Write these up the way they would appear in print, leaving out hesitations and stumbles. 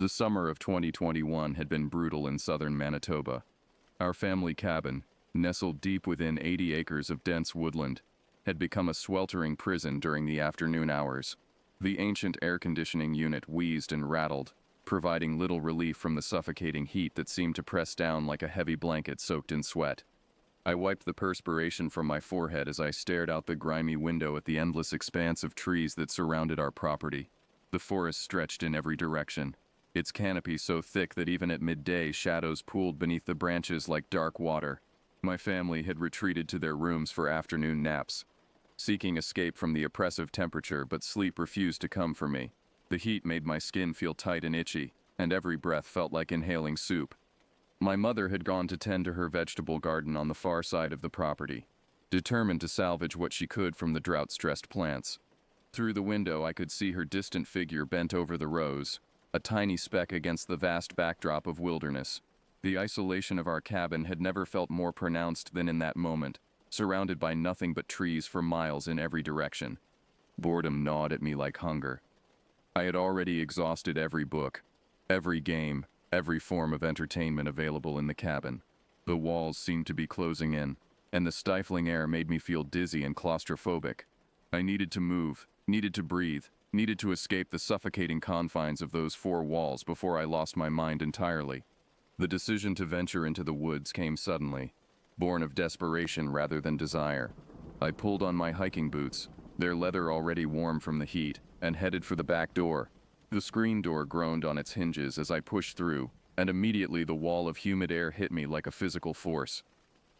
The summer of 2021 had been brutal in southern Manitoba. Our family cabin, nestled deep within 80 acres of dense woodland, had become a sweltering prison during the afternoon hours. The ancient air conditioning unit wheezed and rattled, providing little relief from the suffocating heat that seemed to press down like a heavy blanket soaked in sweat. I wiped the perspiration from my forehead as I stared out the grimy window at the endless expanse of trees that surrounded our property. The forest stretched in every direction, its canopy so thick that even at midday shadows pooled beneath the branches like dark water. My family had retreated to their rooms for afternoon naps, seeking escape from the oppressive temperature, but sleep refused to come for me. The heat made my skin feel tight and itchy, and every breath felt like inhaling soup. My mother had gone to tend to her vegetable garden on the far side of the property, determined to salvage what she could from the drought-stressed plants. Through the window I could see her distant figure bent over the rows, a tiny speck against the vast backdrop of wilderness. The isolation of our cabin had never felt more pronounced than in that moment, surrounded by nothing but trees for miles in every direction. Boredom gnawed at me like hunger. I had already exhausted every book, every game, every form of entertainment available in the cabin. The walls seemed to be closing in, and the stifling air made me feel dizzy and claustrophobic. I needed to move, needed to breathe, needed to escape the suffocating confines of those four walls before I lost my mind entirely. The decision to venture into the woods came suddenly, born of desperation rather than desire. I pulled on my hiking boots, their leather already warm from the heat, and headed for the back door. The screen door groaned on its hinges as I pushed through, and immediately the wall of humid air hit me like a physical force.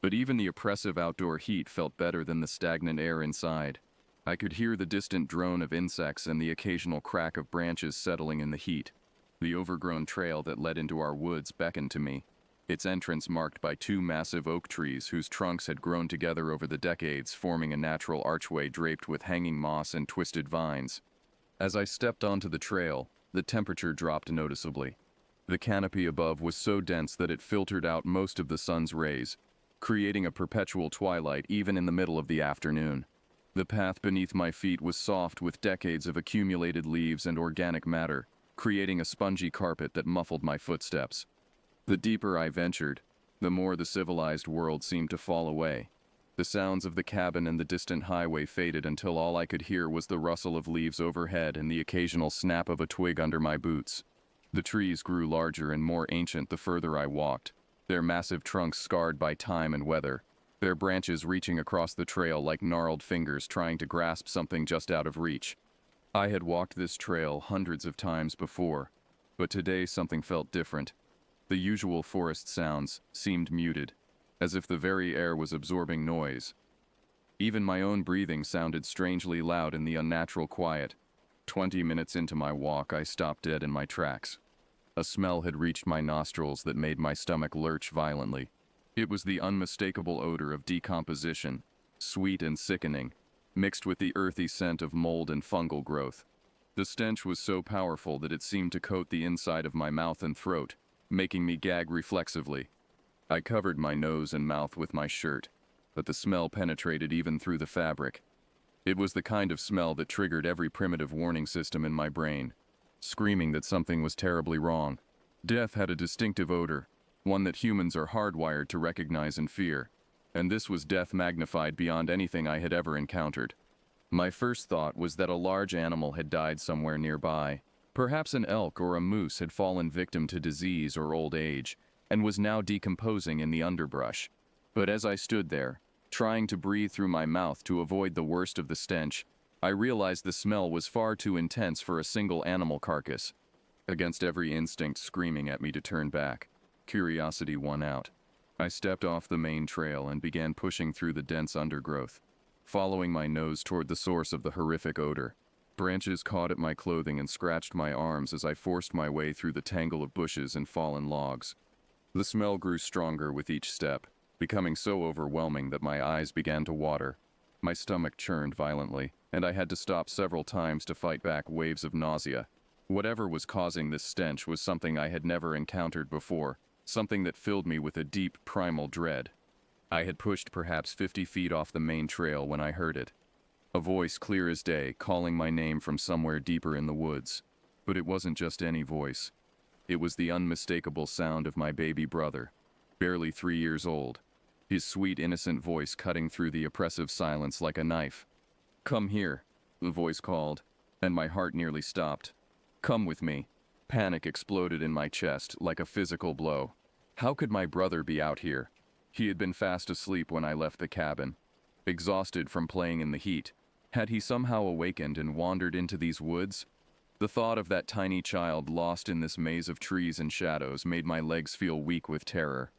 But even the oppressive outdoor heat felt better than the stagnant air inside. I could hear the distant drone of insects and the occasional crack of branches settling in the heat. The overgrown trail that led into our woods beckoned to me, its entrance marked by two massive oak trees whose trunks had grown together over the decades, forming a natural archway draped with hanging moss and twisted vines. As I stepped onto the trail, the temperature dropped noticeably. The canopy above was so dense that it filtered out most of the sun's rays, creating a perpetual twilight even in the middle of the afternoon. The path beneath my feet was soft with decades of accumulated leaves and organic matter, creating a spongy carpet that muffled my footsteps. The deeper I ventured, the more the civilized world seemed to fall away. The sounds of the cabin and the distant highway faded until all I could hear was the rustle of leaves overhead and the occasional snap of a twig under my boots. The trees grew larger and more ancient the further I walked, their massive trunks scarred by time and weather, their branches reaching across the trail like gnarled fingers trying to grasp something just out of reach. I had walked this trail hundreds of times before, but today something felt different. The usual forest sounds seemed muted, as if the very air was absorbing noise. Even my own breathing sounded strangely loud in the unnatural quiet. 20 minutes into my walk, I stopped dead in my tracks. A smell had reached my nostrils that made my stomach lurch violently. It was the unmistakable odor of decomposition, sweet and sickening, mixed with the earthy scent of mold and fungal growth. The stench was so powerful that it seemed to coat the inside of my mouth and throat, making me gag reflexively. I covered my nose and mouth with my shirt, but the smell penetrated even through the fabric. It was the kind of smell that triggered every primitive warning system in my brain, screaming that something was terribly wrong. Death had a distinctive odor, one that humans are hardwired to recognize and fear, and this was death magnified beyond anything I had ever encountered. My first thought was that a large animal had died somewhere nearby. Perhaps an elk or a moose had fallen victim to disease or old age, and was now decomposing in the underbrush. But as I stood there, trying to breathe through my mouth to avoid the worst of the stench, I realized the smell was far too intense for a single animal carcass. Against every instinct screaming at me to turn back, curiosity won out. I stepped off the main trail and began pushing through the dense undergrowth, following my nose toward the source of the horrific odor. Branches caught at my clothing and scratched my arms as I forced my way through the tangle of bushes and fallen logs. The smell grew stronger with each step, becoming so overwhelming that my eyes began to water. My stomach churned violently, and I had to stop several times to fight back waves of nausea. Whatever was causing this stench was something I had never encountered before, something that filled me with a deep, primal dread. I had pushed perhaps 50 feet off the main trail when I heard it. A voice clear as day, calling my name from somewhere deeper in the woods. But it wasn't just any voice. It was the unmistakable sound of my baby brother, barely 3 years old, his sweet, innocent voice cutting through the oppressive silence like a knife. "Come here," the voice called, and my heart nearly stopped. "Come with me." Panic exploded in my chest like a physical blow. How could my brother be out here? He had been fast asleep when I left the cabin, exhausted from playing in the heat. Had he somehow awakened and wandered into these woods? The thought of that tiny child lost in this maze of trees and shadows made my legs feel weak with terror.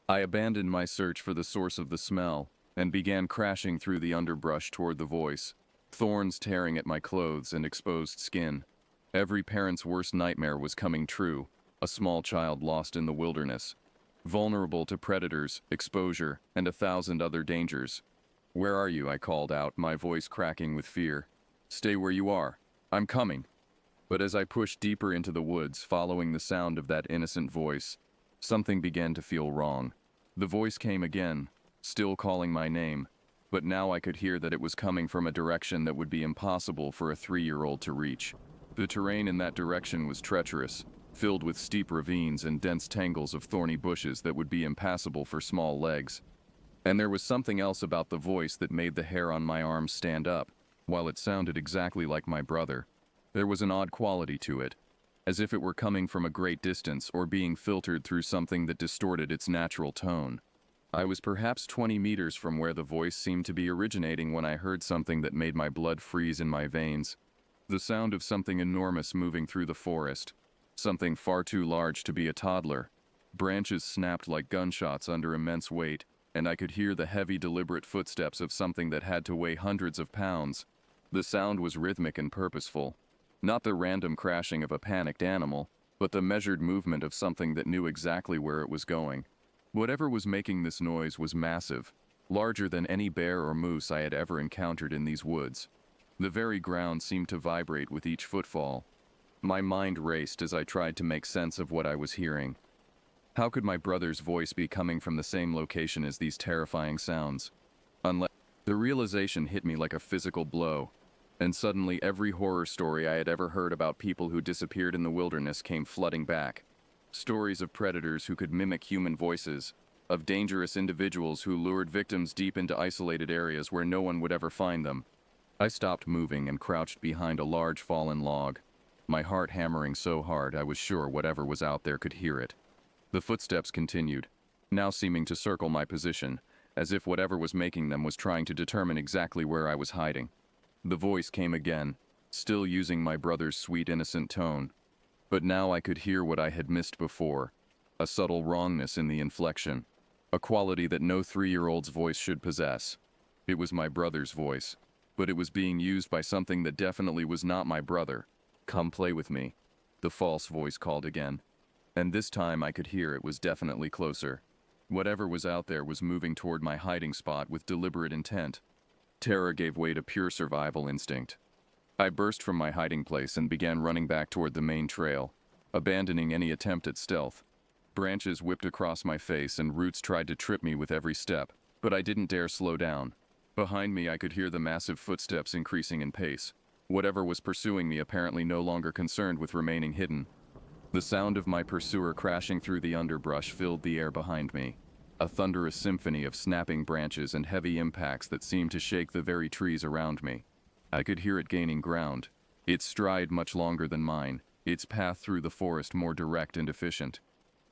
I abandoned my search for the source of the smell and began crashing through the underbrush toward the voice, thorns tearing at my clothes and exposed skin. Every parent's worst nightmare was coming true, a small child lost in the wilderness, vulnerable to predators, exposure, and 1,000 other dangers. "Where are you?" I called out, my voice cracking with fear. "Stay where you are. I'm coming." But as I pushed deeper into the woods, following the sound of that innocent voice, something began to feel wrong. The voice came again, still calling my name, but now I could hear that it was coming from a direction that would be impossible for a 3-year-old to reach. The terrain in that direction was treacherous, filled with steep ravines and dense tangles of thorny bushes that would be impassable for small legs. And there was something else about the voice that made the hair on my arms stand up. While it sounded exactly like my brother, there was an odd quality to it, as if it were coming from a great distance or being filtered through something that distorted its natural tone. I was perhaps 20 meters from where the voice seemed to be originating when I heard something that made my blood freeze in my veins. The sound of something enormous moving through the forest, something far too large to be a toddler. Branches snapped like gunshots under immense weight, and I could hear the heavy, deliberate footsteps of something that had to weigh hundreds of pounds. The sound was rhythmic and purposeful, not the random crashing of a panicked animal, but the measured movement of something that knew exactly where it was going. Whatever was making this noise was massive, larger than any bear or moose I had ever encountered in these woods. The very ground seemed to vibrate with each footfall. My mind raced as I tried to make sense of what I was hearing. How could my brother's voice be coming from the same location as these terrifying sounds? Unless the realization hit me like a physical blow, and suddenly every horror story I had ever heard about people who disappeared in the wilderness came flooding back. Stories of predators who could mimic human voices, of dangerous individuals who lured victims deep into isolated areas where no one would ever find them. I stopped moving and crouched behind a large fallen log, my heart hammering so hard I was sure whatever was out there could hear it. The footsteps continued, now seeming to circle my position, as if whatever was making them was trying to determine exactly where I was hiding. The voice came again, still using my brother's sweet, innocent tone. But now I could hear what I had missed before, a subtle wrongness in the inflection, a quality that no 3-year-old's voice should possess. It was my brother's voice, but it was being used by something that definitely was not my brother. "Come play with me," the false voice called again. And this time I could hear it was definitely closer. Whatever was out there was moving toward my hiding spot with deliberate intent. Terror gave way to pure survival instinct. I burst from my hiding place and began running back toward the main trail, abandoning any attempt at stealth. Branches whipped across my face and roots tried to trip me with every step, but I didn't dare slow down. Behind me I could hear the massive footsteps increasing in pace. Whatever was pursuing me apparently no longer concerned with remaining hidden. The sound of my pursuer crashing through the underbrush filled the air behind me, a thunderous symphony of snapping branches and heavy impacts that seemed to shake the very trees around me. I could hear it gaining ground, its stride much longer than mine, its path through the forest more direct and efficient.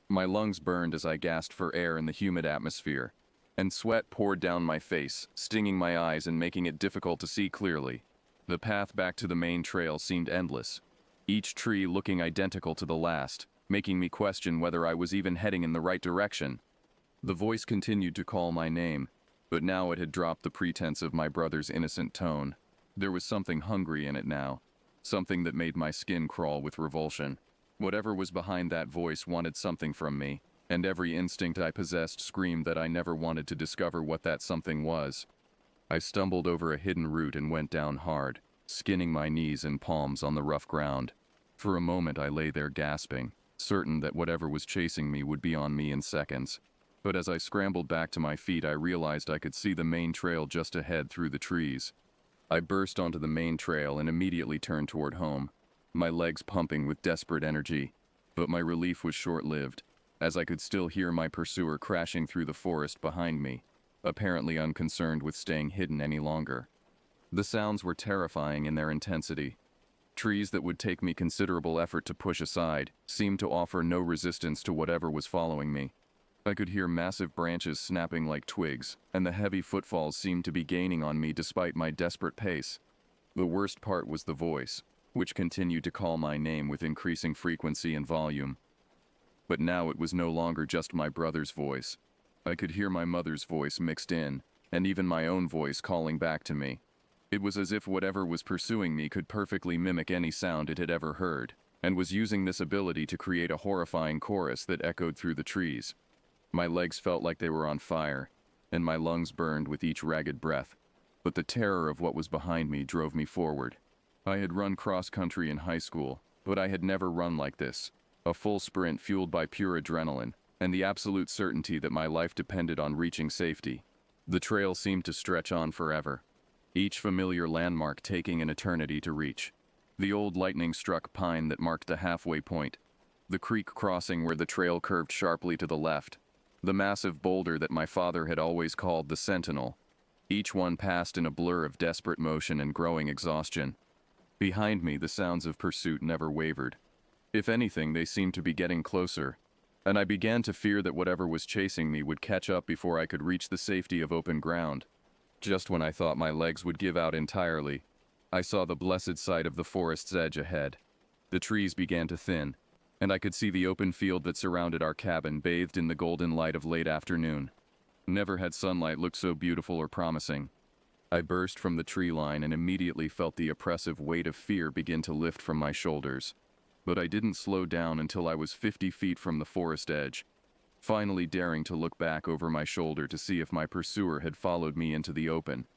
My lungs burned as I gasped for air in the humid atmosphere, and sweat poured down my face, stinging my eyes and making it difficult to see clearly. The path back to the main trail seemed endless, each tree looking identical to the last, making me question whether I was even heading in the right direction. The voice continued to call my name, but now it had dropped the pretense of my brother's innocent tone. There was something hungry in it now, something that made my skin crawl with revulsion. Whatever was behind that voice wanted something from me, and every instinct I possessed screamed that I never wanted to discover what that something was. I stumbled over a hidden root and went down hard, skinning my knees and palms on the rough ground. For a moment I lay there gasping, certain that whatever was chasing me would be on me in seconds. But as I scrambled back to my feet, I realized I could see the main trail just ahead through the trees. I burst onto the main trail and immediately turned toward home, my legs pumping with desperate energy. But my relief was short-lived, as I could still hear my pursuer crashing through the forest behind me, apparently unconcerned with staying hidden any longer. The sounds were terrifying in their intensity. Trees that would take me considerable effort to push aside seemed to offer no resistance to whatever was following me. I could hear massive branches snapping like twigs, and the heavy footfalls seemed to be gaining on me despite my desperate pace. The worst part was the voice, which continued to call my name with increasing frequency and volume. But now it was no longer just my brother's voice. I could hear my mother's voice mixed in, and even my own voice calling back to me. It was as if whatever was pursuing me could perfectly mimic any sound it had ever heard, and was using this ability to create a horrifying chorus that echoed through the trees. My legs felt like they were on fire, and my lungs burned with each ragged breath. But the terror of what was behind me drove me forward. I had run cross-country in high school, but I had never run like this. A full sprint fueled by pure adrenaline, and the absolute certainty that my life depended on reaching safety. The trail seemed to stretch on forever, each familiar landmark taking an eternity to reach. The old lightning-struck pine that marked the halfway point, the creek crossing where the trail curved sharply to the left, the massive boulder that my father had always called the Sentinel. Each one passed in a blur of desperate motion and growing exhaustion. Behind me, the sounds of pursuit never wavered. If anything, they seemed to be getting closer, and I began to fear that whatever was chasing me would catch up before I could reach the safety of open ground. Just when I thought my legs would give out entirely, I saw the blessed sight of the forest's edge ahead. The trees began to thin, and I could see the open field that surrounded our cabin bathed in the golden light of late afternoon. Never had sunlight looked so beautiful or promising. I burst from the tree line and immediately felt the oppressive weight of fear begin to lift from my shoulders. But I didn't slow down until I was 50 feet from the forest edge, finally daring to look back over my shoulder to see if my pursuer had followed me into the open.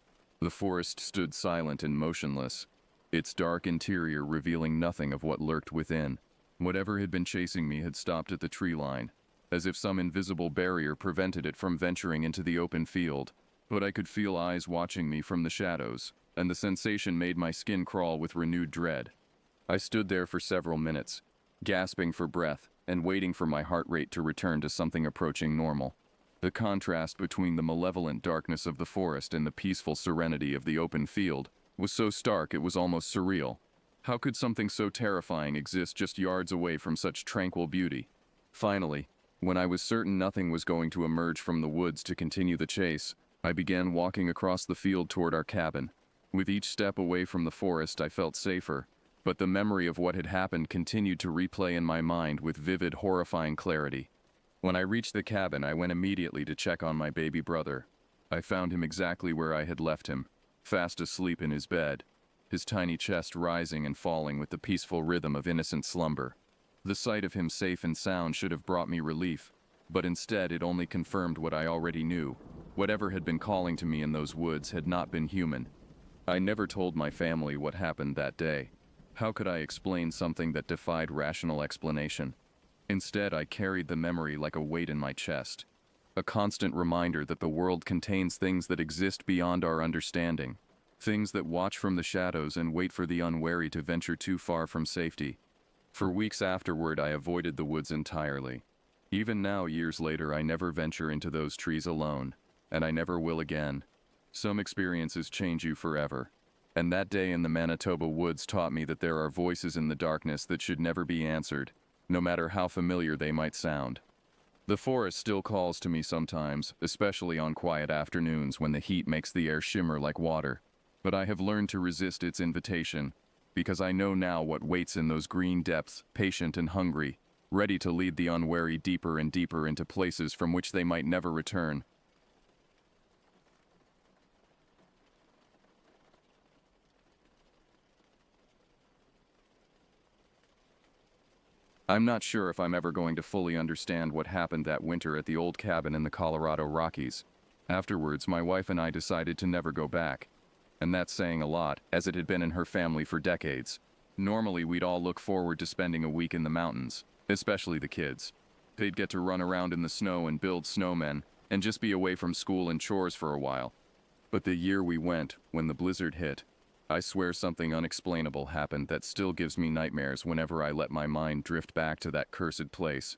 The forest stood silent and motionless, its dark interior revealing nothing of what lurked within. Whatever had been chasing me had stopped at the tree line, as if some invisible barrier prevented it from venturing into the open field. But I could feel eyes watching me from the shadows, and the sensation made my skin crawl with renewed dread. I stood there for several minutes, gasping for breath and waiting for my heart rate to return to something approaching normal. The contrast between the malevolent darkness of the forest and the peaceful serenity of the open field was so stark it was almost surreal. How could something so terrifying exist just yards away from such tranquil beauty? Finally, when I was certain nothing was going to emerge from the woods to continue the chase, I began walking across the field toward our cabin. With each step away from the forest, I felt safer, but the memory of what had happened continued to replay in my mind with vivid, horrifying clarity. When I reached the cabin, I went immediately to check on my baby brother. I found him exactly where I had left him, fast asleep in his bed, his tiny chest rising and falling with the peaceful rhythm of innocent slumber. The sight of him safe and sound should have brought me relief, but instead it only confirmed what I already knew. Whatever had been calling to me in those woods had not been human. I never told my family what happened that day. How could I explain something that defied rational explanation? Instead, I carried the memory like a weight in my chest, a constant reminder that the world contains things that exist beyond our understanding, things that watch from the shadows and wait for the unwary to venture too far from safety. For weeks afterward, I avoided the woods entirely. Even now, years later, I never venture into those trees alone, and I never will again. Some experiences change you forever. And that day in the Manitoba woods taught me that there are voices in the darkness that should never be answered, no matter how familiar they might sound. The forest still calls to me sometimes, especially on quiet afternoons when the heat makes the air shimmer like water. But I have learned to resist its invitation, because I know now what waits in those green depths, patient and hungry, ready to lead the unwary deeper and deeper into places from which they might never return. I'm not sure if I'm ever going to fully understand what happened that winter at the old cabin in the Colorado Rockies. Afterwards, my wife and I decided to never go back. And that's saying a lot, as it had been in her family for decades. Normally, we'd all look forward to spending a week in the mountains, especially the kids. They'd get to run around in the snow and build snowmen, and just be away from school and chores for a while. But the year we went, when the blizzard hit, I swear something unexplainable happened that still gives me nightmares whenever I let my mind drift back to that cursed place.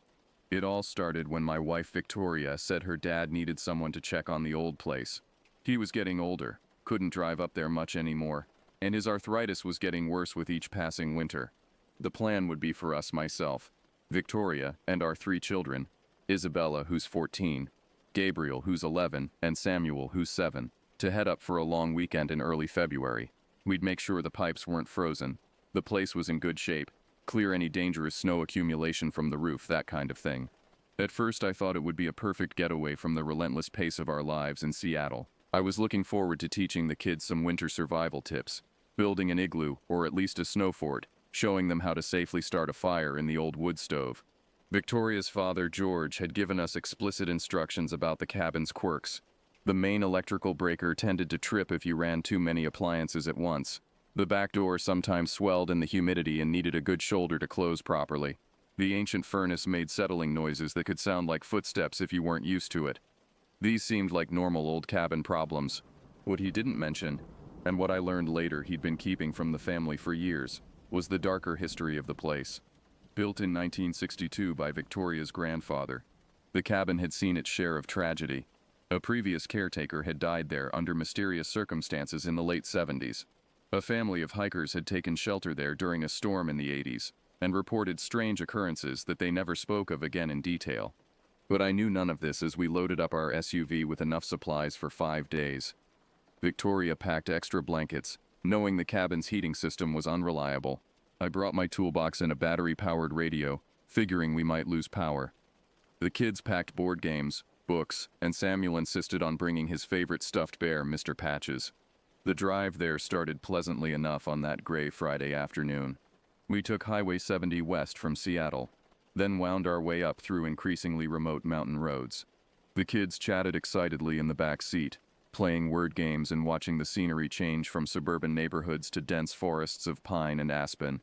It all started when my wife Victoria said her dad needed someone to check on the old place. He was getting older, couldn't drive up there much anymore, and his arthritis was getting worse with each passing winter. The plan would be for us, myself, Victoria, and our 3 children, Isabella, who's 14, Gabriel, who's 11, and Samuel, who's 7, to head up for a long weekend in early February. We'd make sure the pipes weren't frozen. The place was in good shape, clear any dangerous snow accumulation from the roof, that kind of thing. At first I thought it would be a perfect getaway from the relentless pace of our lives in Seattle. I was looking forward to teaching the kids some winter survival tips, building an igloo, or at least a snow fort, showing them how to safely start a fire in the old wood stove. Victoria's father, George, had given us explicit instructions about the cabin's quirks. The main electrical breaker tended to trip if you ran too many appliances at once. The back door sometimes swelled in the humidity and needed a good shoulder to close properly. The ancient furnace made settling noises that could sound like footsteps if you weren't used to it. These seemed like normal old cabin problems. What he didn't mention, and what I learned later he'd been keeping from the family for years, was the darker history of the place. Built in 1962 by Victoria's grandfather, the cabin had seen its share of tragedy. A previous caretaker had died there under mysterious circumstances in the late 70s. A family of hikers had taken shelter there during a storm in the 80s, and reported strange occurrences that they never spoke of again in detail. But I knew none of this as we loaded up our SUV with enough supplies for 5 days. Victoria packed extra blankets, knowing the cabin's heating system was unreliable. I brought my toolbox and a battery-powered radio, figuring we might lose power. The kids packed board games, books, and Samuel insisted on bringing his favorite stuffed bear, Mr. Patches. The drive there started pleasantly enough on that gray Friday afternoon. We took Highway 70 west from Seattle, then wound our way up through increasingly remote mountain roads. The kids chatted excitedly in the back seat, playing word games and watching the scenery change from suburban neighborhoods to dense forests of pine and aspen.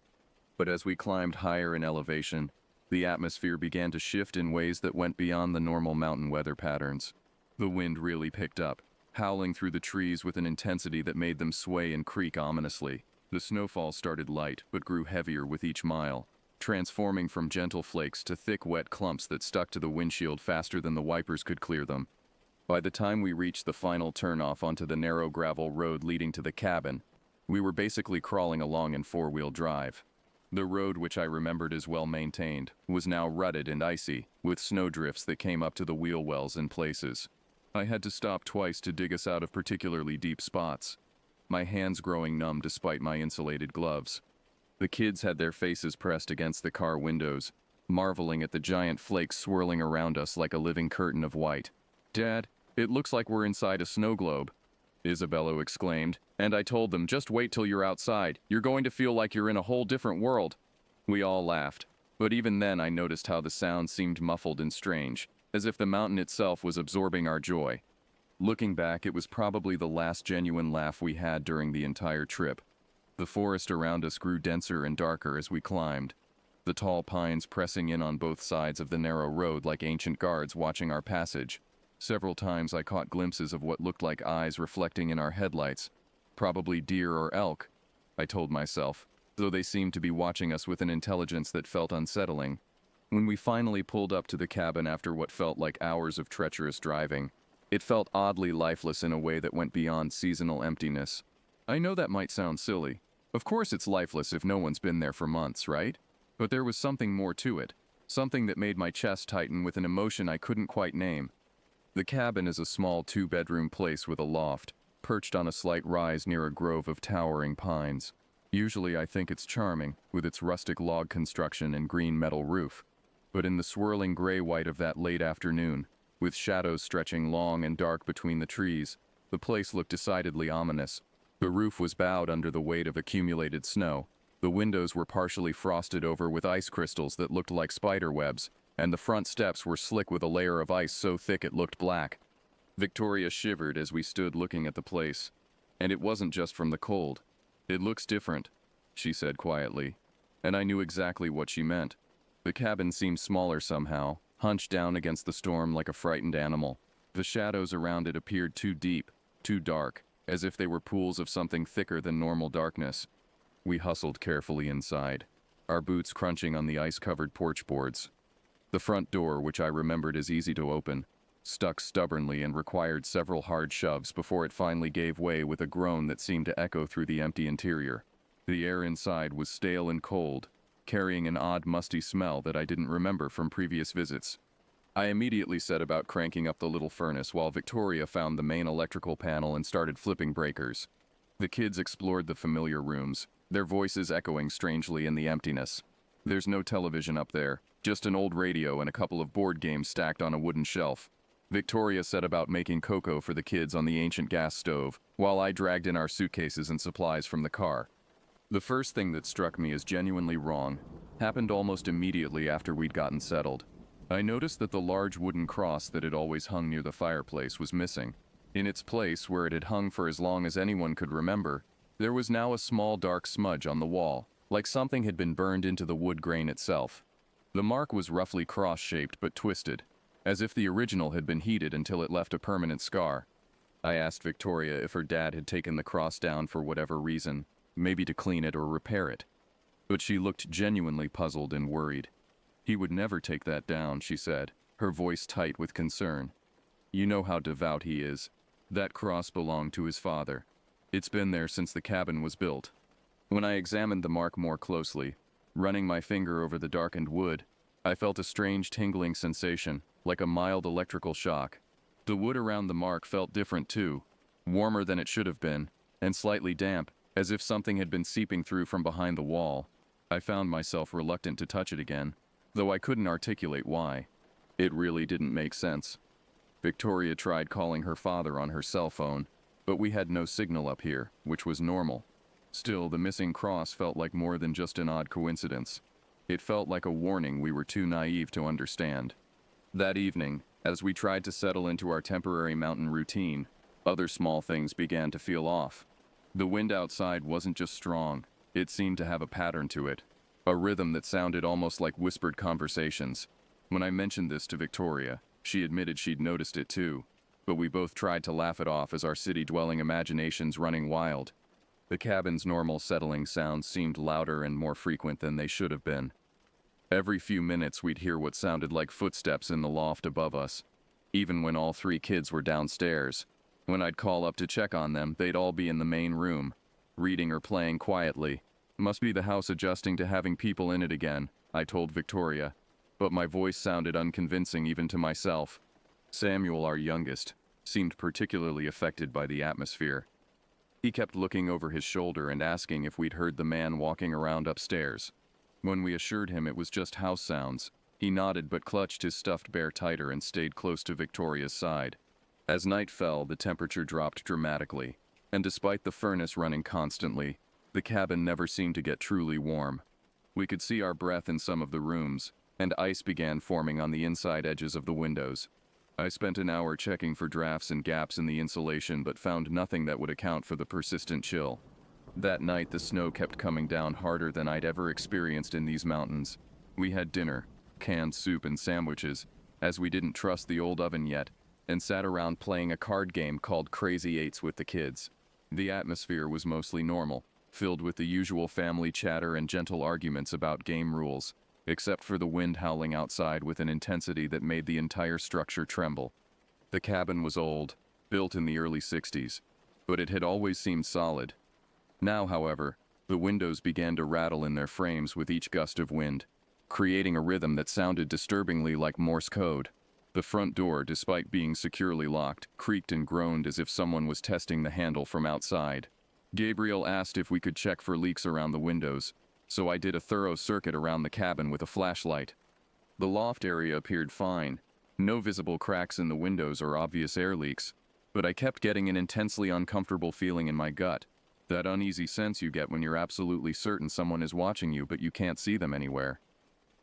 But as we climbed higher in elevation, the atmosphere began to shift in ways that went beyond the normal mountain weather patterns. The wind really picked up, howling through the trees with an intensity that made them sway and creak ominously. The snowfall started light but grew heavier with each mile, transforming from gentle flakes to thick wet clumps that stuck to the windshield faster than the wipers could clear them. By the time we reached the final turnoff onto the narrow gravel road leading to the cabin, we were basically crawling along in 4-wheel drive. The road, which I remembered as well maintained, was now rutted and icy, with snowdrifts that came up to the wheel wells in places. I had to stop twice to dig us out of particularly deep spots, my hands growing numb despite my insulated gloves. The kids had their faces pressed against the car windows, marveling at the giant flakes swirling around us like a living curtain of white. "Dad, it looks like we're inside a snow globe," Isabella exclaimed, and I told them, "Just wait till you're outside. You're going to feel like you're in a whole different world." We all laughed, but even then I noticed how the sound seemed muffled and strange, as if the mountain itself was absorbing our joy. Looking back, it was probably the last genuine laugh we had during the entire trip. The forest around us grew denser and darker as we climbed, the tall pines pressing in on both sides of the narrow road like ancient guards watching our passage. Several times I caught glimpses of what looked like eyes reflecting in our headlights. Probably deer or elk, I told myself, though they seemed to be watching us with an intelligence that felt unsettling. When we finally pulled up to the cabin after what felt like hours of treacherous driving, it felt oddly lifeless in a way that went beyond seasonal emptiness. I know that might sound silly. Of course it's lifeless if no one's been there for months, right? But there was something more to it, something that made my chest tighten with an emotion I couldn't quite name. The cabin is a small 2-bedroom place with a loft, perched on a slight rise near a grove of towering pines. Usually I think it's charming, with its rustic log construction and green metal roof. But in the swirling gray-white of that late afternoon, with shadows stretching long and dark between the trees, the place looked decidedly ominous. The roof was bowed under the weight of accumulated snow. The windows were partially frosted over with ice crystals that looked like spider webs, and the front steps were slick with a layer of ice so thick it looked black. Victoria shivered as we stood looking at the place. And it wasn't just from the cold. "It looks different," she said quietly, and I knew exactly what she meant. The cabin seemed smaller somehow, hunched down against the storm like a frightened animal. The shadows around it appeared too deep, too dark, as if they were pools of something thicker than normal darkness. We hustled carefully inside, our boots crunching on the ice-covered porch boards. The front door, which I remembered as easy to open, stuck stubbornly and required several hard shoves before it finally gave way with a groan that seemed to echo through the empty interior. The air inside was stale and cold, carrying an odd musty smell that I didn't remember from previous visits. I immediately set about cranking up the little furnace while Victoria found the main electrical panel and started flipping breakers. The kids explored the familiar rooms, their voices echoing strangely in the emptiness. There's no television up there, just an old radio and a couple of board games stacked on a wooden shelf. Victoria set about making cocoa for the kids on the ancient gas stove, while I dragged in our suitcases and supplies from the car. The first thing that struck me as genuinely wrong happened almost immediately after we'd gotten settled. I noticed that the large wooden cross that had always hung near the fireplace was missing. In its place, where it had hung for as long as anyone could remember, there was now a small dark smudge on the wall, like something had been burned into the wood grain itself. The mark was roughly cross-shaped but twisted, as if the original had been heated until it left a permanent scar. I asked Victoria if her dad had taken the cross down for whatever reason, maybe to clean it or repair it. But she looked genuinely puzzled and worried. "He would never take that down," she said, her voice tight with concern. "You know how devout he is. That cross belonged to his father. It's been there since the cabin was built." When I examined the mark more closely, running my finger over the darkened wood, I felt a strange tingling sensation, like a mild electrical shock. The wood around the mark felt different too, warmer than it should have been, and slightly damp, as if something had been seeping through from behind the wall. I found myself reluctant to touch it again, though I couldn't articulate why. It really didn't make sense. Victoria tried calling her father on her cell phone, but we had no signal up here, which was normal. Still, the missing cross felt like more than just an odd coincidence. It felt like a warning we were too naive to understand. That evening, as we tried to settle into our temporary mountain routine, other small things began to feel off. The wind outside wasn't just strong, it seemed to have a pattern to it, a rhythm that sounded almost like whispered conversations. When I mentioned this to Victoria, she admitted she'd noticed it too, but we both tried to laugh it off as our city-dwelling imaginations running wild. The cabin's normal settling sounds seemed louder and more frequent than they should have been. Every few minutes we'd hear what sounded like footsteps in the loft above us, even when all three kids were downstairs. When I'd call up to check on them, they'd all be in the main room, reading or playing quietly. "Must be the house adjusting to having people in it again," I told Victoria, but my voice sounded unconvincing even to myself. Samuel, our youngest, seemed particularly affected by the atmosphere. He kept looking over his shoulder and asking if we'd heard the man walking around upstairs. When we assured him it was just house sounds, he nodded but clutched his stuffed bear tighter and stayed close to Victoria's side. As night fell, the temperature dropped dramatically, and despite the furnace running constantly, the cabin never seemed to get truly warm. We could see our breath in some of the rooms, and ice began forming on the inside edges of the windows. I spent an hour checking for drafts and gaps in the insulation but found nothing that would account for the persistent chill. That night, the snow kept coming down harder than I'd ever experienced in these mountains. We had dinner, canned soup and sandwiches, as we didn't trust the old oven yet, and sat around playing a card game called Crazy Eights with the kids. The atmosphere was mostly normal, filled with the usual family chatter and gentle arguments about game rules, except for the wind howling outside with an intensity that made the entire structure tremble. The cabin was old, built in the early 60s, but it had always seemed solid. Now, however, the windows began to rattle in their frames with each gust of wind, creating a rhythm that sounded disturbingly like Morse code. The front door, despite being securely locked, creaked and groaned as if someone was testing the handle from outside. Gabriel asked if we could check for leaks around the windows, so I did a thorough circuit around the cabin with a flashlight. The loft area appeared fine, no visible cracks in the windows or obvious air leaks, but I kept getting an intensely uncomfortable feeling in my gut, that uneasy sense you get when you're absolutely certain someone is watching you but you can't see them anywhere.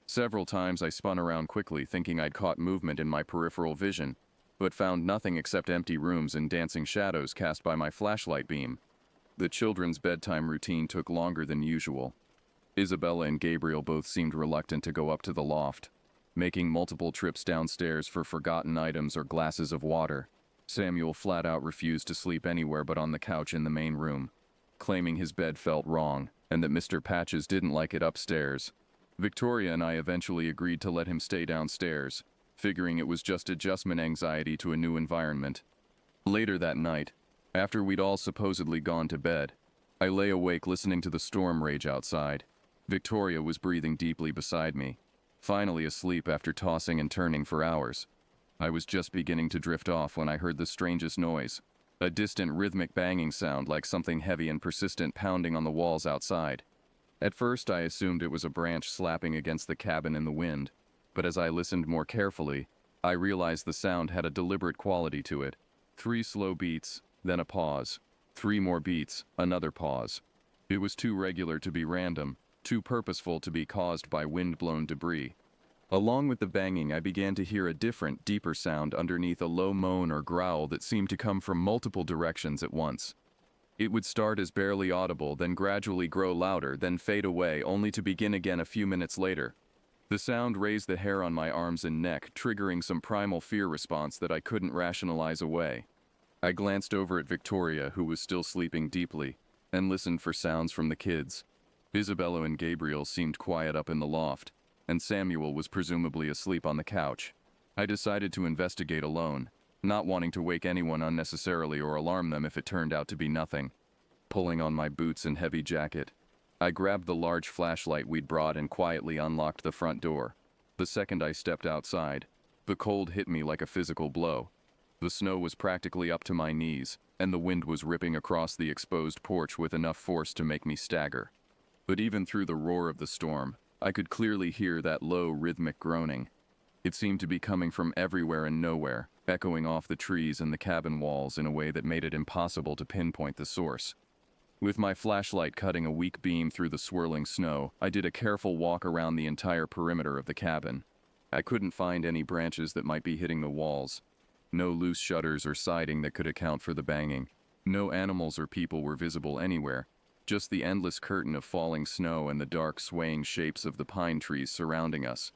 Several times I spun around quickly thinking I'd caught movement in my peripheral vision, but found nothing except empty rooms and dancing shadows cast by my flashlight beam. The children's bedtime routine took longer than usual. Isabella and Gabriel both seemed reluctant to go up to the loft, making multiple trips downstairs for forgotten items or glasses of water. Samuel flat out refused to sleep anywhere but on the couch in the main room, claiming his bed felt wrong and that Mr. Patches didn't like it upstairs. Victoria and I eventually agreed to let him stay downstairs, figuring it was just adjustment anxiety to a new environment. Later that night, after we'd all supposedly gone to bed, I lay awake listening to the storm rage outside. Victoria was breathing deeply beside me, finally asleep after tossing and turning for hours. I was just beginning to drift off when I heard the strangest noise, a distant rhythmic banging sound like something heavy and persistent pounding on the walls outside. At first I assumed it was a branch slapping against the cabin in the wind, but as I listened more carefully, I realized the sound had a deliberate quality to it. 3 slow beats, then a pause. 3 more beats, another pause. It was too regular to be random, too purposeful to be caused by wind-blown debris. Along with the banging, I began to hear a different, deeper sound underneath a low moan or growl that seemed to come from multiple directions at once. It would start as barely audible, then gradually grow louder, then fade away, only to begin again a few minutes later. The sound raised the hair on my arms and neck, triggering some primal fear response that I couldn't rationalize away. I glanced over at Victoria, who was still sleeping deeply, and listened for sounds from the kids. Isabella and Gabriel seemed quiet up in the loft, and Samuel was presumably asleep on the couch. I decided to investigate alone, not wanting to wake anyone unnecessarily or alarm them if it turned out to be nothing. Pulling on my boots and heavy jacket, I grabbed the large flashlight we'd brought and quietly unlocked the front door. The second I stepped outside, the cold hit me like a physical blow. The snow was practically up to my knees, and the wind was ripping across the exposed porch with enough force to make me stagger. But even through the roar of the storm, I could clearly hear that low, rhythmic groaning. It seemed to be coming from everywhere and nowhere, echoing off the trees and the cabin walls in a way that made it impossible to pinpoint the source. With my flashlight cutting a weak beam through the swirling snow, I did a careful walk around the entire perimeter of the cabin. I couldn't find any branches that might be hitting the walls. No loose shutters or siding that could account for the banging. No animals or people were visible anywhere, just the endless curtain of falling snow and the dark, swaying shapes of the pine trees surrounding us.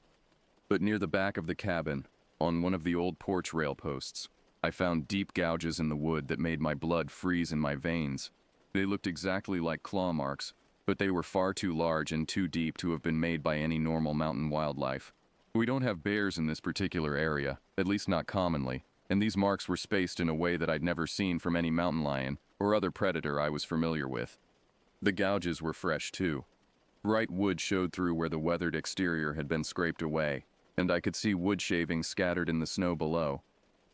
But near the back of the cabin, on one of the old porch rail posts, I found deep gouges in the wood that made my blood freeze in my veins. They looked exactly like claw marks, but they were far too large and too deep to have been made by any normal mountain wildlife. We don't have bears in this particular area, at least not commonly, and these marks were spaced in a way that I'd never seen from any mountain lion or other predator I was familiar with. The gouges were fresh too. Bright wood showed through where the weathered exterior had been scraped away, and I could see wood shavings scattered in the snow below.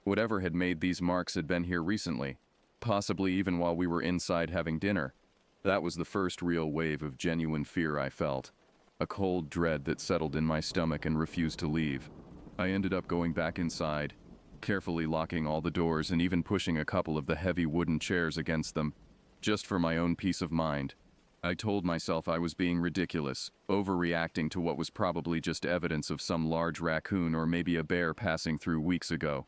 Whatever had made these marks had been here recently, possibly even while we were inside having dinner. That was the first real wave of genuine fear I felt, a cold dread that settled in my stomach and refused to leave. I ended up going back inside, carefully locking all the doors and even pushing a couple of the heavy wooden chairs against them, just for my own peace of mind. I told myself I was being ridiculous, overreacting to what was probably just evidence of some large raccoon or maybe a bear passing through weeks ago.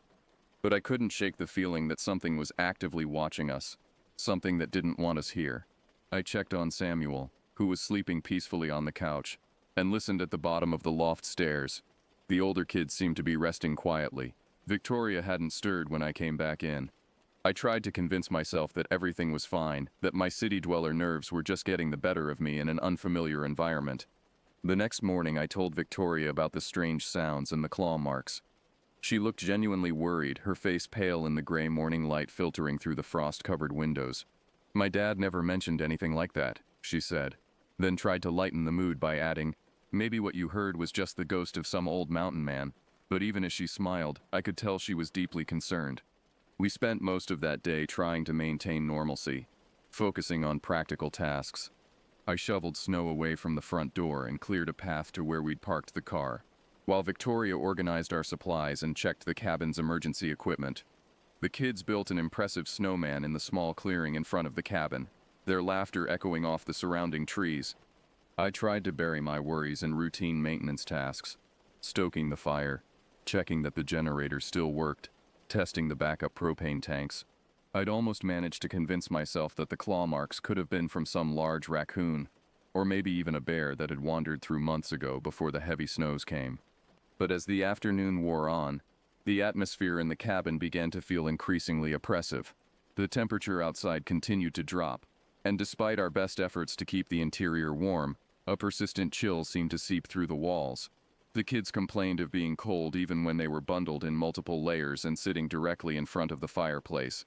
But I couldn't shake the feeling that something was actively watching us, something that didn't want us here. I checked on Samuel, who was sleeping peacefully on the couch, and listened at the bottom of the loft stairs. The older kids seemed to be resting quietly. Victoria hadn't stirred when I came back in. I tried to convince myself that everything was fine, that my city-dweller nerves were just getting the better of me in an unfamiliar environment. The next morning I told Victoria about the strange sounds and the claw marks. She looked genuinely worried, her face pale in the gray morning light filtering through the frost-covered windows. "My dad never mentioned anything like that," she said, then tried to lighten the mood by adding, "Maybe what you heard was just the ghost of some old mountain man." But even as she smiled, I could tell she was deeply concerned. We spent most of that day trying to maintain normalcy, focusing on practical tasks. I shoveled snow away from the front door and cleared a path to where we'd parked the car, while Victoria organized our supplies and checked the cabin's emergency equipment. The kids built an impressive snowman in the small clearing in front of the cabin, their laughter echoing off the surrounding trees. I tried to bury my worries in routine maintenance tasks, stoking the fire, checking that the generator still worked, testing the backup propane tanks. I'd almost managed to convince myself that the claw marks could have been from some large raccoon, or maybe even a bear that had wandered through months ago before the heavy snows came. But as the afternoon wore on, The atmosphere in the cabin began to feel increasingly oppressive. The temperature outside continued to drop, and despite our best efforts to keep the interior warm, a persistent chill seemed to seep through the walls. The kids complained of being cold even when they were bundled in multiple layers and sitting directly in front of the fireplace.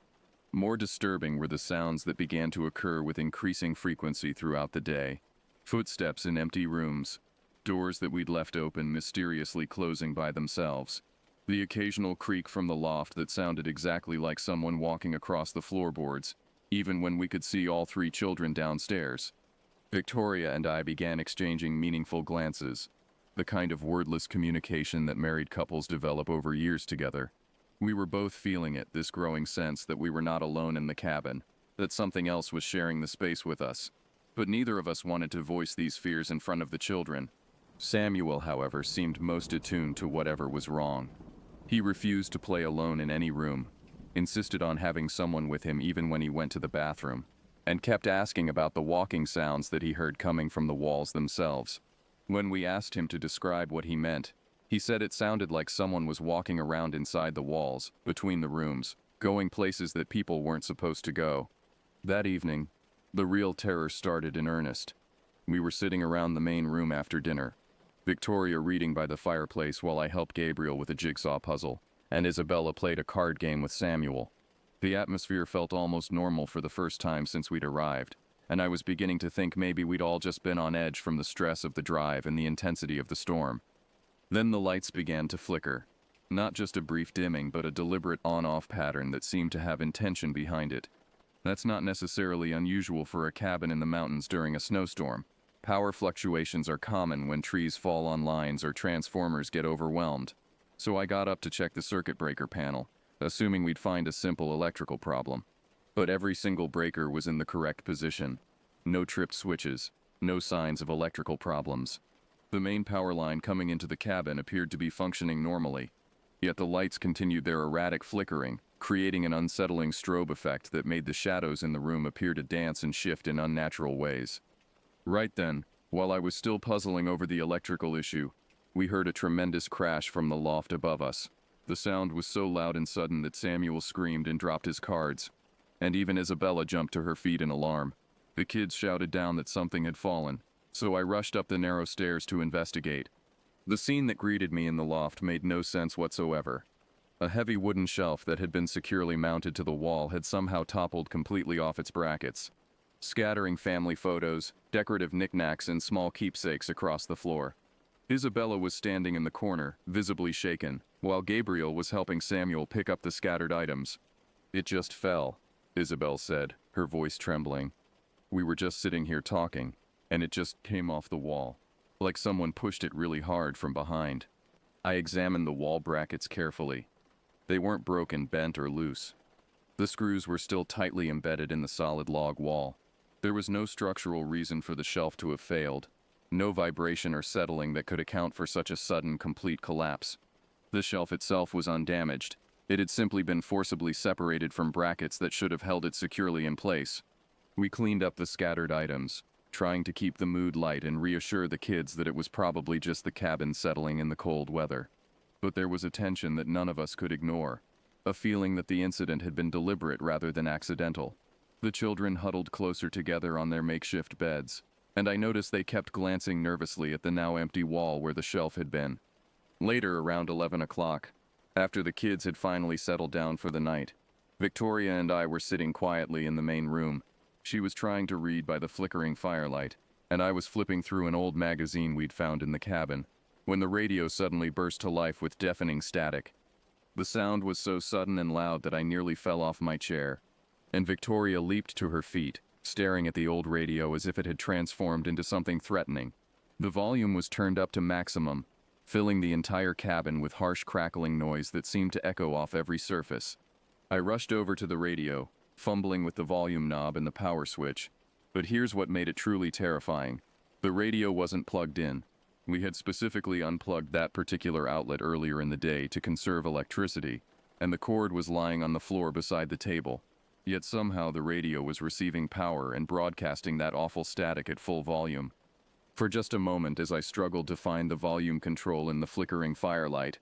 More disturbing were the sounds that began to occur with increasing frequency throughout the day. Footsteps in empty rooms, doors that we'd left open mysteriously closing by themselves. The occasional creak from the loft that sounded exactly like someone walking across the floorboards, even when we could see all three children downstairs. Victoria and I began exchanging meaningful glances, the kind of wordless communication that married couples develop over years together. We were both feeling it, this growing sense that we were not alone in the cabin, that something else was sharing the space with us. But neither of us wanted to voice these fears in front of the children. Samuel, however, seemed most attuned to whatever was wrong. He refused to play alone in any room, insisted on having someone with him even when he went to the bathroom, and kept asking about the walking sounds that he heard coming from the walls themselves. When we asked him to describe what he meant, he said it sounded like someone was walking around inside the walls, between the rooms, going places that people weren't supposed to go. That evening, the real terror started in earnest. We were sitting around the main room after dinner, Victoria reading by the fireplace while I helped Gabriel with a jigsaw puzzle, and Isabella played a card game with Samuel. The atmosphere felt almost normal for the first time since we'd arrived, and I was beginning to think maybe we'd all just been on edge from the stress of the drive and the intensity of the storm. Then the lights began to flicker. Not just a brief dimming, but a deliberate on-off pattern that seemed to have intention behind it. That's not necessarily unusual for a cabin in the mountains during a snowstorm. Power fluctuations are common when trees fall on lines or transformers get overwhelmed. So I got up to check the circuit breaker panel, assuming we'd find a simple electrical problem. But every single breaker was in the correct position. No tripped switches, no signs of electrical problems. The main power line coming into the cabin appeared to be functioning normally, yet the lights continued their erratic flickering, creating an unsettling strobe effect that made the shadows in the room appear to dance and shift in unnatural ways. Right then, while I was still puzzling over the electrical issue, we heard a tremendous crash from the loft above us. The sound was so loud and sudden that Samuel screamed and dropped his cards, and even Isabella jumped to her feet in alarm. The kids shouted down that something had fallen, so I rushed up the narrow stairs to investigate. The scene that greeted me in the loft made no sense whatsoever. A heavy wooden shelf that had been securely mounted to the wall had somehow toppled completely off its brackets, scattering family photos, decorative knickknacks, and small keepsakes across the floor. Isabella was standing in the corner, visibly shaken, while Gabriel was helping Samuel pick up the scattered items. "It just fell," Isabel said, her voice trembling. "We were just sitting here talking, and it just came off the wall, like someone pushed it really hard from behind." I examined the wall brackets carefully. They weren't broken, bent, or loose. The screws were still tightly embedded in the solid log wall. There was no structural reason for the shelf to have failed, no vibration or settling that could account for such a sudden, complete collapse. The shelf itself was undamaged. It had simply been forcibly separated from brackets that should have held it securely in place. We cleaned up the scattered items, trying to keep the mood light and reassure the kids that it was probably just the cabin settling in the cold weather. But there was a tension that none of us could ignore, a feeling that the incident had been deliberate rather than accidental. The children huddled closer together on their makeshift beds, and I noticed they kept glancing nervously at the now empty wall where the shelf had been. Later, around 11 o'clock, after the kids had finally settled down for the night, Victoria and I were sitting quietly in the main room. She was trying to read by the flickering firelight, and I was flipping through an old magazine we'd found in the cabin, when the radio suddenly burst to life with deafening static. The sound was so sudden and loud that I nearly fell off my chair, and Victoria leaped to her feet, staring at the old radio as if it had transformed into something threatening. The volume was turned up to maximum, filling the entire cabin with harsh crackling noise that seemed to echo off every surface. I rushed over to the radio, fumbling with the volume knob and the power switch. But here's what made it truly terrifying. The radio wasn't plugged in. We had specifically unplugged that particular outlet earlier in the day to conserve electricity, and the cord was lying on the floor beside the table. Yet somehow the radio was receiving power and broadcasting that awful static at full volume. For just a moment, as I struggled to find the volume control in the flickering firelight,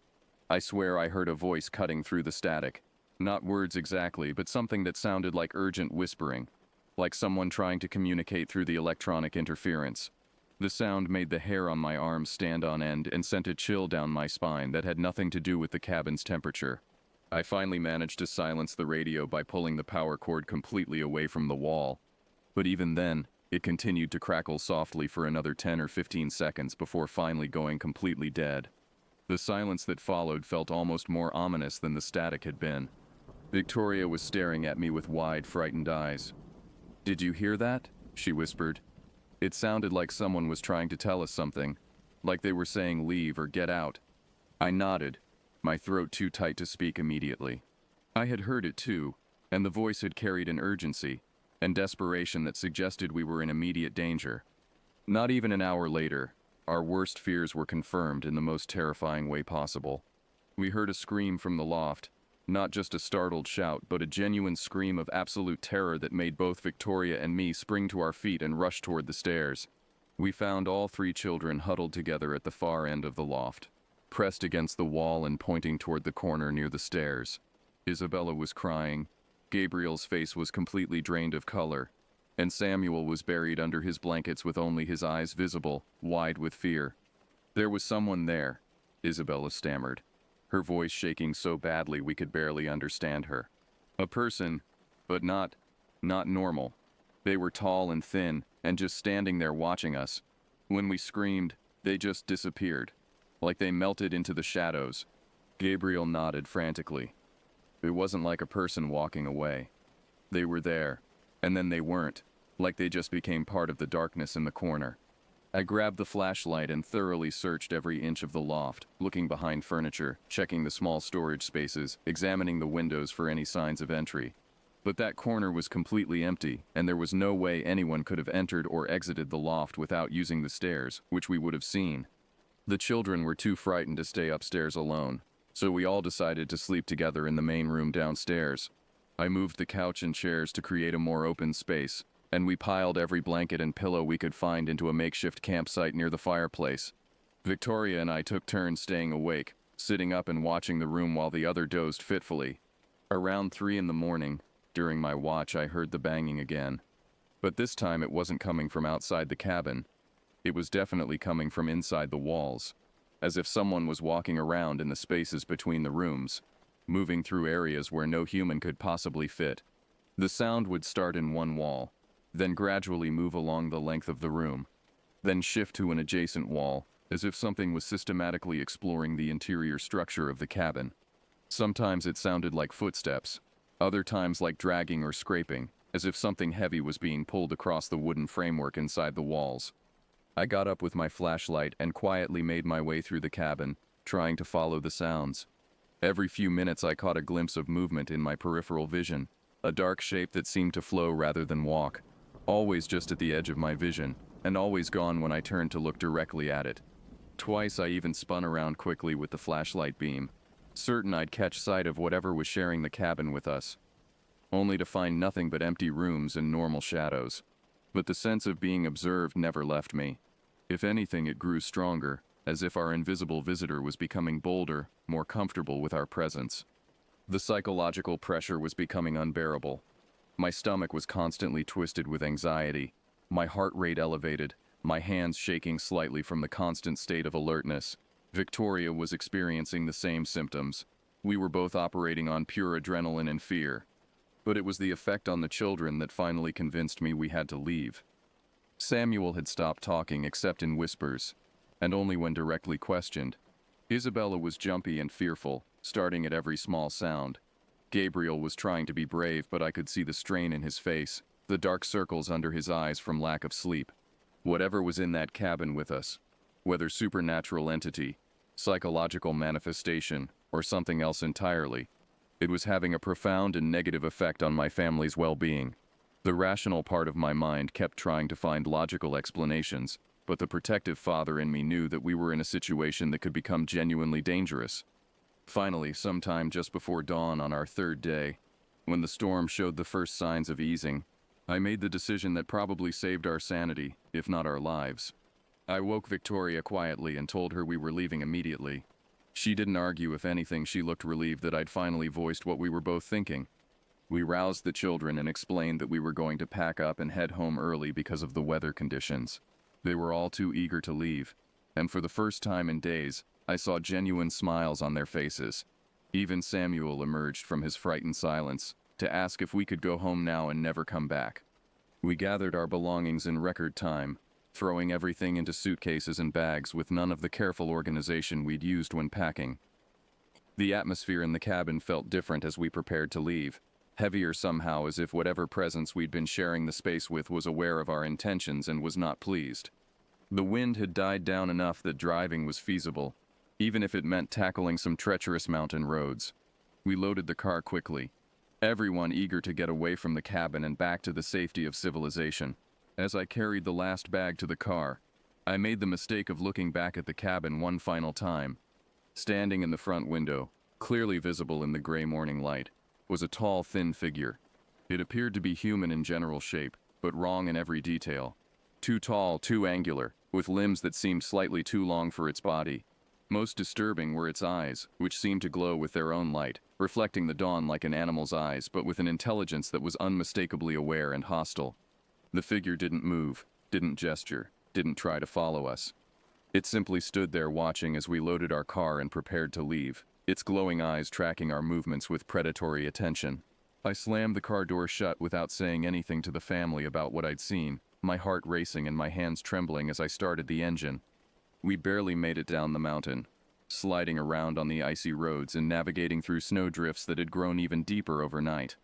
I swear I heard a voice cutting through the static. Not words exactly, but something that sounded like urgent whispering, like someone trying to communicate through the electronic interference. The sound made the hair on my arms stand on end and sent a chill down my spine that had nothing to do with the cabin's temperature. I finally managed to silence the radio by pulling the power cord completely away from the wall. But even then, it continued to crackle softly for another 10 or 15 seconds before finally going completely dead. The silence that followed felt almost more ominous than the static had been. Victoria was staring at me with wide, frightened eyes. "Did you hear that?" she whispered. It sounded like someone was trying to tell us something, like they were saying leave or get out. I nodded, my throat too tight to speak immediately. I had heard it too, and the voice had carried an urgency and desperation that suggested we were in immediate danger. Not even an hour later, our worst fears were confirmed in the most terrifying way possible. We heard a scream from the loft, not just a startled shout, but a genuine scream of absolute terror that made both Victoria and me spring to our feet and rush toward the stairs. We found all three children huddled together at the far end of the loft, pressed against the wall and pointing toward the corner near the stairs. Isabella was crying, Gabriel's face was completely drained of color, and Samuel was buried under his blankets with only his eyes visible, wide with fear. "There was someone there," Isabella stammered, her voice shaking so badly we could barely understand her. "A person, but not normal. They were tall and thin, and just standing there watching us. When we screamed, they just disappeared, like they melted into the shadows." Gabriel nodded frantically. It wasn't like a person walking away. They were there, and then they weren't, like they just became part of the darkness in the corner. I grabbed the flashlight and thoroughly searched every inch of the loft, looking behind furniture, checking the small storage spaces, examining the windows for any signs of entry. But that corner was completely empty, and there was no way anyone could have entered or exited the loft without using the stairs, which we would have seen. The children were too frightened to stay upstairs alone, so we all decided to sleep together in the main room downstairs. I moved the couch and chairs to create a more open space, and we piled every blanket and pillow we could find into a makeshift campsite near the fireplace. Victoria and I took turns staying awake, sitting up and watching the room while the other dozed fitfully. Around 3 in the morning, during my watch, I heard the banging again. But this time it wasn't coming from outside the cabin. It was definitely coming from inside the walls, as if someone was walking around in the spaces between the rooms, moving through areas where no human could possibly fit. The sound would start in one wall, then gradually move along the length of the room, then shift to an adjacent wall, as if something was systematically exploring the interior structure of the cabin. Sometimes it sounded like footsteps, other times like dragging or scraping, as if something heavy was being pulled across the wooden framework inside the walls. I got up with my flashlight and quietly made my way through the cabin, trying to follow the sounds. Every few minutes I caught a glimpse of movement in my peripheral vision, a dark shape that seemed to flow rather than walk, always just at the edge of my vision, and always gone when I turned to look directly at it. Twice I even spun around quickly with the flashlight beam, certain I'd catch sight of whatever was sharing the cabin with us, only to find nothing but empty rooms and normal shadows. But the sense of being observed never left me. If anything, it grew stronger, as if our invisible visitor was becoming bolder, more comfortable with our presence. The psychological pressure was becoming unbearable. My stomach was constantly twisted with anxiety, my heart rate elevated, my hands shaking slightly from the constant state of alertness. Victoria was experiencing the same symptoms. We were both operating on pure adrenaline and fear. But it was the effect on the children that finally convinced me we had to leave. Samuel had stopped talking except in whispers, and only when directly questioned. Isabella was jumpy and fearful, starting at every small sound. Gabriel was trying to be brave, but I could see the strain in his face, the dark circles under his eyes from lack of sleep. Whatever was in that cabin with us, whether supernatural entity, psychological manifestation, or something else entirely, it was having a profound and negative effect on my family's well-being. The rational part of my mind kept trying to find logical explanations, but the protective father in me knew that we were in a situation that could become genuinely dangerous. Finally, sometime just before dawn on our 3rd day, when the storm showed the first signs of easing, I made the decision that probably saved our sanity, if not our lives. I woke Victoria quietly and told her we were leaving immediately. She didn't argue. If anything, she looked relieved that I'd finally voiced what we were both thinking. We roused the children and explained that we were going to pack up and head home early because of the weather conditions. They were all too eager to leave, and for the first time in days, I saw genuine smiles on their faces. Even Samuel emerged from his frightened silence to ask if we could go home now and never come back. We gathered our belongings in record time, throwing everything into suitcases and bags with none of the careful organization we'd used when packing. The atmosphere in the cabin felt different as we prepared to leave, heavier somehow, as if whatever presence we'd been sharing the space with was aware of our intentions and was not pleased. The wind had died down enough that driving was feasible, even if it meant tackling some treacherous mountain roads. We loaded the car quickly, everyone eager to get away from the cabin and back to the safety of civilization. As I carried the last bag to the car, I made the mistake of looking back at the cabin one final time. Standing in the front window, clearly visible in the gray morning light, was a tall, thin figure. It appeared to be human in general shape, but wrong in every detail. Too tall, too angular, with limbs that seemed slightly too long for its body. Most disturbing were its eyes, which seemed to glow with their own light, reflecting the dawn like an animal's eyes, but with an intelligence that was unmistakably aware and hostile. The figure didn't move, didn't gesture, didn't try to follow us. It simply stood there watching as we loaded our car and prepared to leave, its glowing eyes tracking our movements with predatory attention. I slammed the car door shut without saying anything to the family about what I'd seen, my heart racing and my hands trembling as I started the engine. We barely made it down the mountain, sliding around on the icy roads and navigating through snowdrifts that had grown even deeper overnight.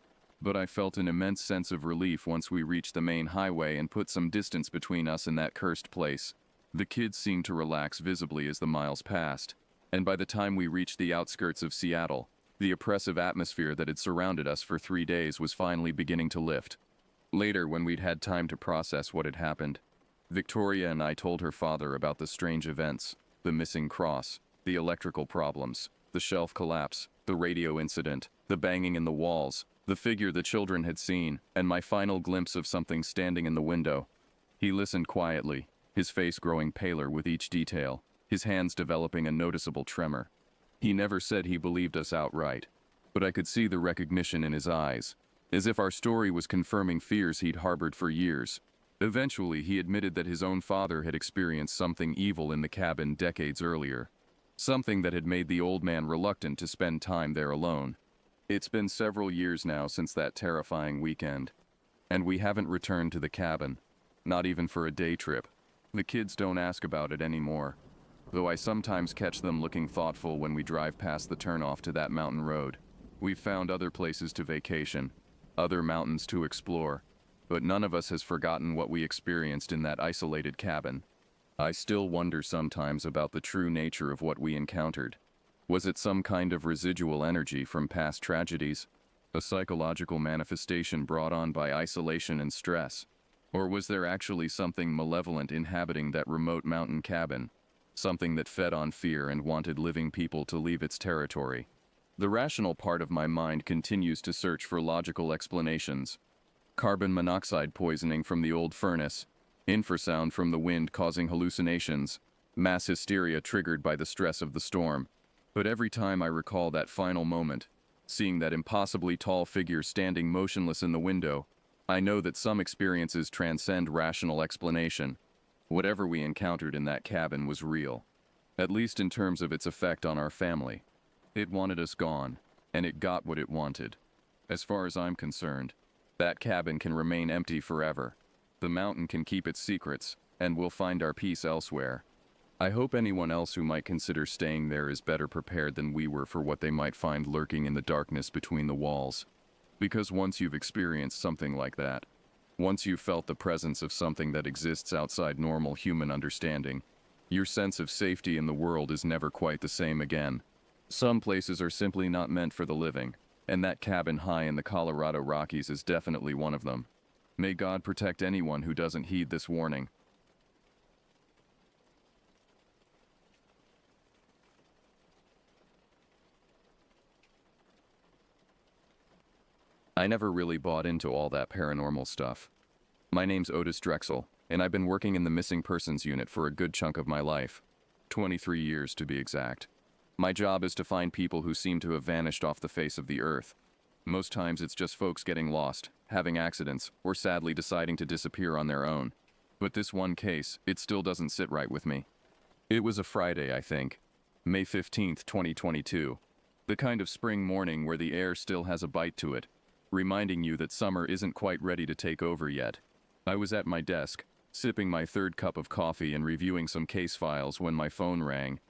But I felt an immense sense of relief once we reached the main highway and put some distance between us and that cursed place. The kids seemed to relax visibly as the miles passed, and by the time we reached the outskirts of Seattle, the oppressive atmosphere that had surrounded us for 3 days was finally beginning to lift. Later, when we'd had time to process what had happened, Victoria and I told her father about the strange events, the missing cross, the electrical problems, the shelf collapse, the radio incident, the banging in the walls, the figure the children had seen, and my final glimpse of something standing in the window. He listened quietly, his face growing paler with each detail, his hands developing a noticeable tremor. He never said he believed us outright, but I could see the recognition in his eyes, as if our story was confirming fears he'd harbored for years. Eventually, he admitted that his own father had experienced something evil in the cabin decades earlier, something that had made the old man reluctant to spend time there alone. It's been several years now since that terrifying weekend, and we haven't returned to the cabin, not even for a day trip. The kids don't ask about it anymore, though I sometimes catch them looking thoughtful when we drive past the turnoff to that mountain road. We've found other places to vacation, other mountains to explore, but none of us has forgotten what we experienced in that isolated cabin. I still wonder sometimes about the true nature of what we encountered. Was it some kind of residual energy from past tragedies, a psychological manifestation brought on by isolation and stress? Or was there actually something malevolent inhabiting that remote mountain cabin, something that fed on fear and wanted living people to leave its territory? The rational part of my mind continues to search for logical explanations. Carbon monoxide poisoning from the old furnace, infrasound from the wind causing hallucinations, mass hysteria triggered by the stress of the storm. But every time I recall that final moment, seeing that impossibly tall figure standing motionless in the window, I know that some experiences transcend rational explanation. Whatever we encountered in that cabin was real, at least in terms of its effect on our family. It wanted us gone, and it got what it wanted. As far as I'm concerned, that cabin can remain empty forever. The mountain can keep its secrets, and we'll find our peace elsewhere. I hope anyone else who might consider staying there is better prepared than we were for what they might find lurking in the darkness between the walls. Because once you've experienced something like that, once you've felt the presence of something that exists outside normal human understanding, your sense of safety in the world is never quite the same again. Some places are simply not meant for the living, and that cabin high in the Colorado Rockies is definitely one of them. May God protect anyone who doesn't heed this warning. I never really bought into all that paranormal stuff. My name's Otis Drexel, and I've been working in the missing persons unit for a good chunk of my life. 23 years to be exact. My job is to find people who seem to have vanished off the face of the earth. Most times it's just folks getting lost, having accidents, or sadly deciding to disappear on their own. But this one case, it still doesn't sit right with me. It was a Friday, I think. May 15th, 2022. The kind of spring morning where the air still has a bite to it, reminding you that summer isn't quite ready to take over yet. I was at my desk, sipping my third cup of coffee and reviewing some case files when my phone rang.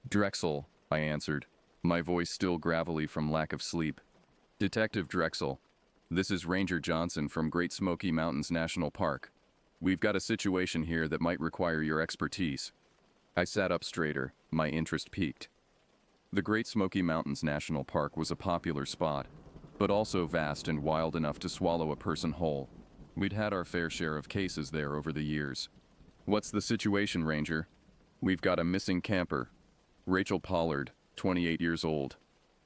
Drexel, I answered, my voice still gravelly from lack of sleep. Detective Drexel, this is Ranger Johnson from Great Smoky Mountains National Park. We've got a situation here that might require your expertise. I sat up straighter, my interest piqued. The Great Smoky Mountains National Park was a popular spot, but also vast and wild enough to swallow a person whole. We'd had our fair share of cases there over the years. What's the situation, Ranger? We've got a missing camper. Rachel Pollard, 28 years old.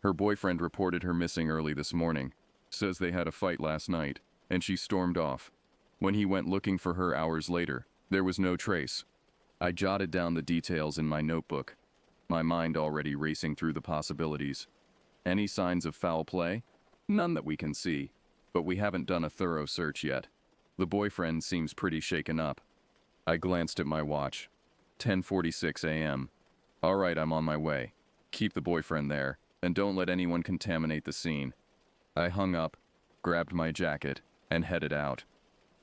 Her boyfriend reported her missing early this morning. Says they had a fight last night, and she stormed off. When he went looking for her hours later, there was no trace. I jotted down the details in my notebook, my mind already racing through the possibilities. Any signs of foul play? None that we can see, but we haven't done a thorough search yet. The boyfriend seems pretty shaken up. I glanced at my watch. 10:46 a.m. All right, I'm on my way. Keep the boyfriend there, and don't let anyone contaminate the scene. I hung up, grabbed my jacket, and headed out.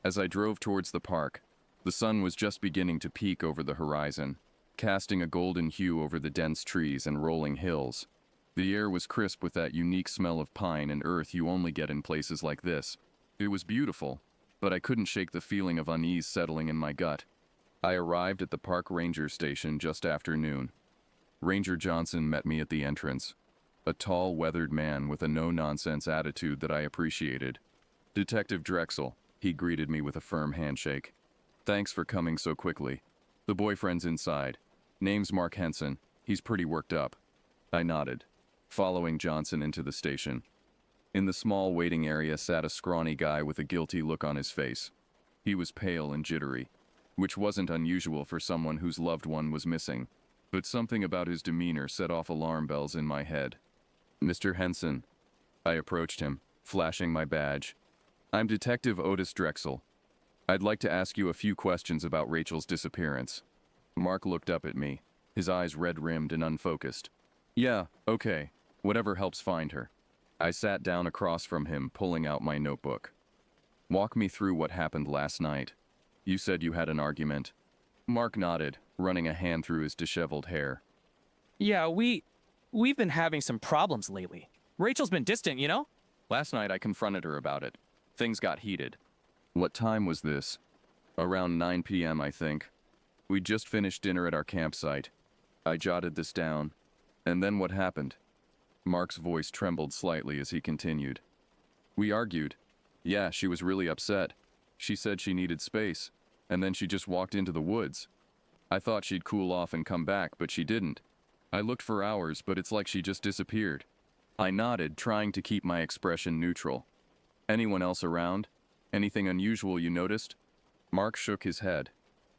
As I drove towards the park, the sun was just beginning to peek over the horizon, casting a golden hue over the dense trees and rolling hills. The air was crisp with that unique smell of pine and earth you only get in places like this. It was beautiful, but I couldn't shake the feeling of unease settling in my gut. I arrived at the park ranger station just after noon. Ranger Johnson met me at the entrance, a tall, weathered man with a no-nonsense attitude that I appreciated. Detective Drexel, he greeted me with a firm handshake. Thanks for coming so quickly. The boyfriend's inside. Name's Mark Henson. He's pretty worked up. I nodded, following Johnson into the station. In the small waiting area sat a scrawny guy with a guilty look on his face. He was pale and jittery, which wasn't unusual for someone whose loved one was missing, but something about his demeanor set off alarm bells in my head. Mr. Henson. I approached him, flashing my badge. I'm Detective Otis Drexel. I'd like to ask you a few questions about Rachel's disappearance. Mark looked up at me, his eyes red-rimmed and unfocused. Yeah, okay. Whatever helps find her. I sat down across from him, pulling out my notebook. Walk me through what happened last night. You said you had an argument. Mark nodded, running a hand through his disheveled hair. Yeah, we've been having some problems lately. Rachel's been distant, you know? Last night I confronted her about it. Things got heated. What time was this? Around 9 p.m., I think. We'd just finished dinner at our campsite. I jotted this down. And then what happened? Mark's voice trembled slightly as he continued. We argued. Yeah, she was really upset. She said she needed space, and then she just walked into the woods. I thought she'd cool off and come back, but she didn't. I looked for hours, but it's like she just disappeared. I nodded, trying to keep my expression neutral. Anyone else around? Anything unusual you noticed? Mark shook his head.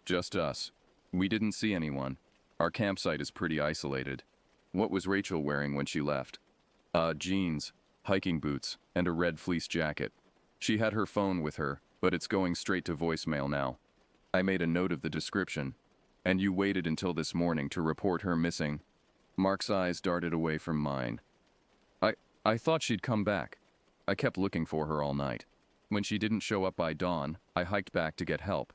Just us. We didn't see anyone. Our campsite is pretty isolated. What was Rachel wearing when she left? Jeans, hiking boots, and a red fleece jacket. She had her phone with her, but it's going straight to voicemail now. I made a note of the description. And you waited until this morning to report her missing. Mark's eyes darted away from mine. I thought she'd come back. I kept looking for her all night. When she didn't show up by dawn, I hiked back to get help.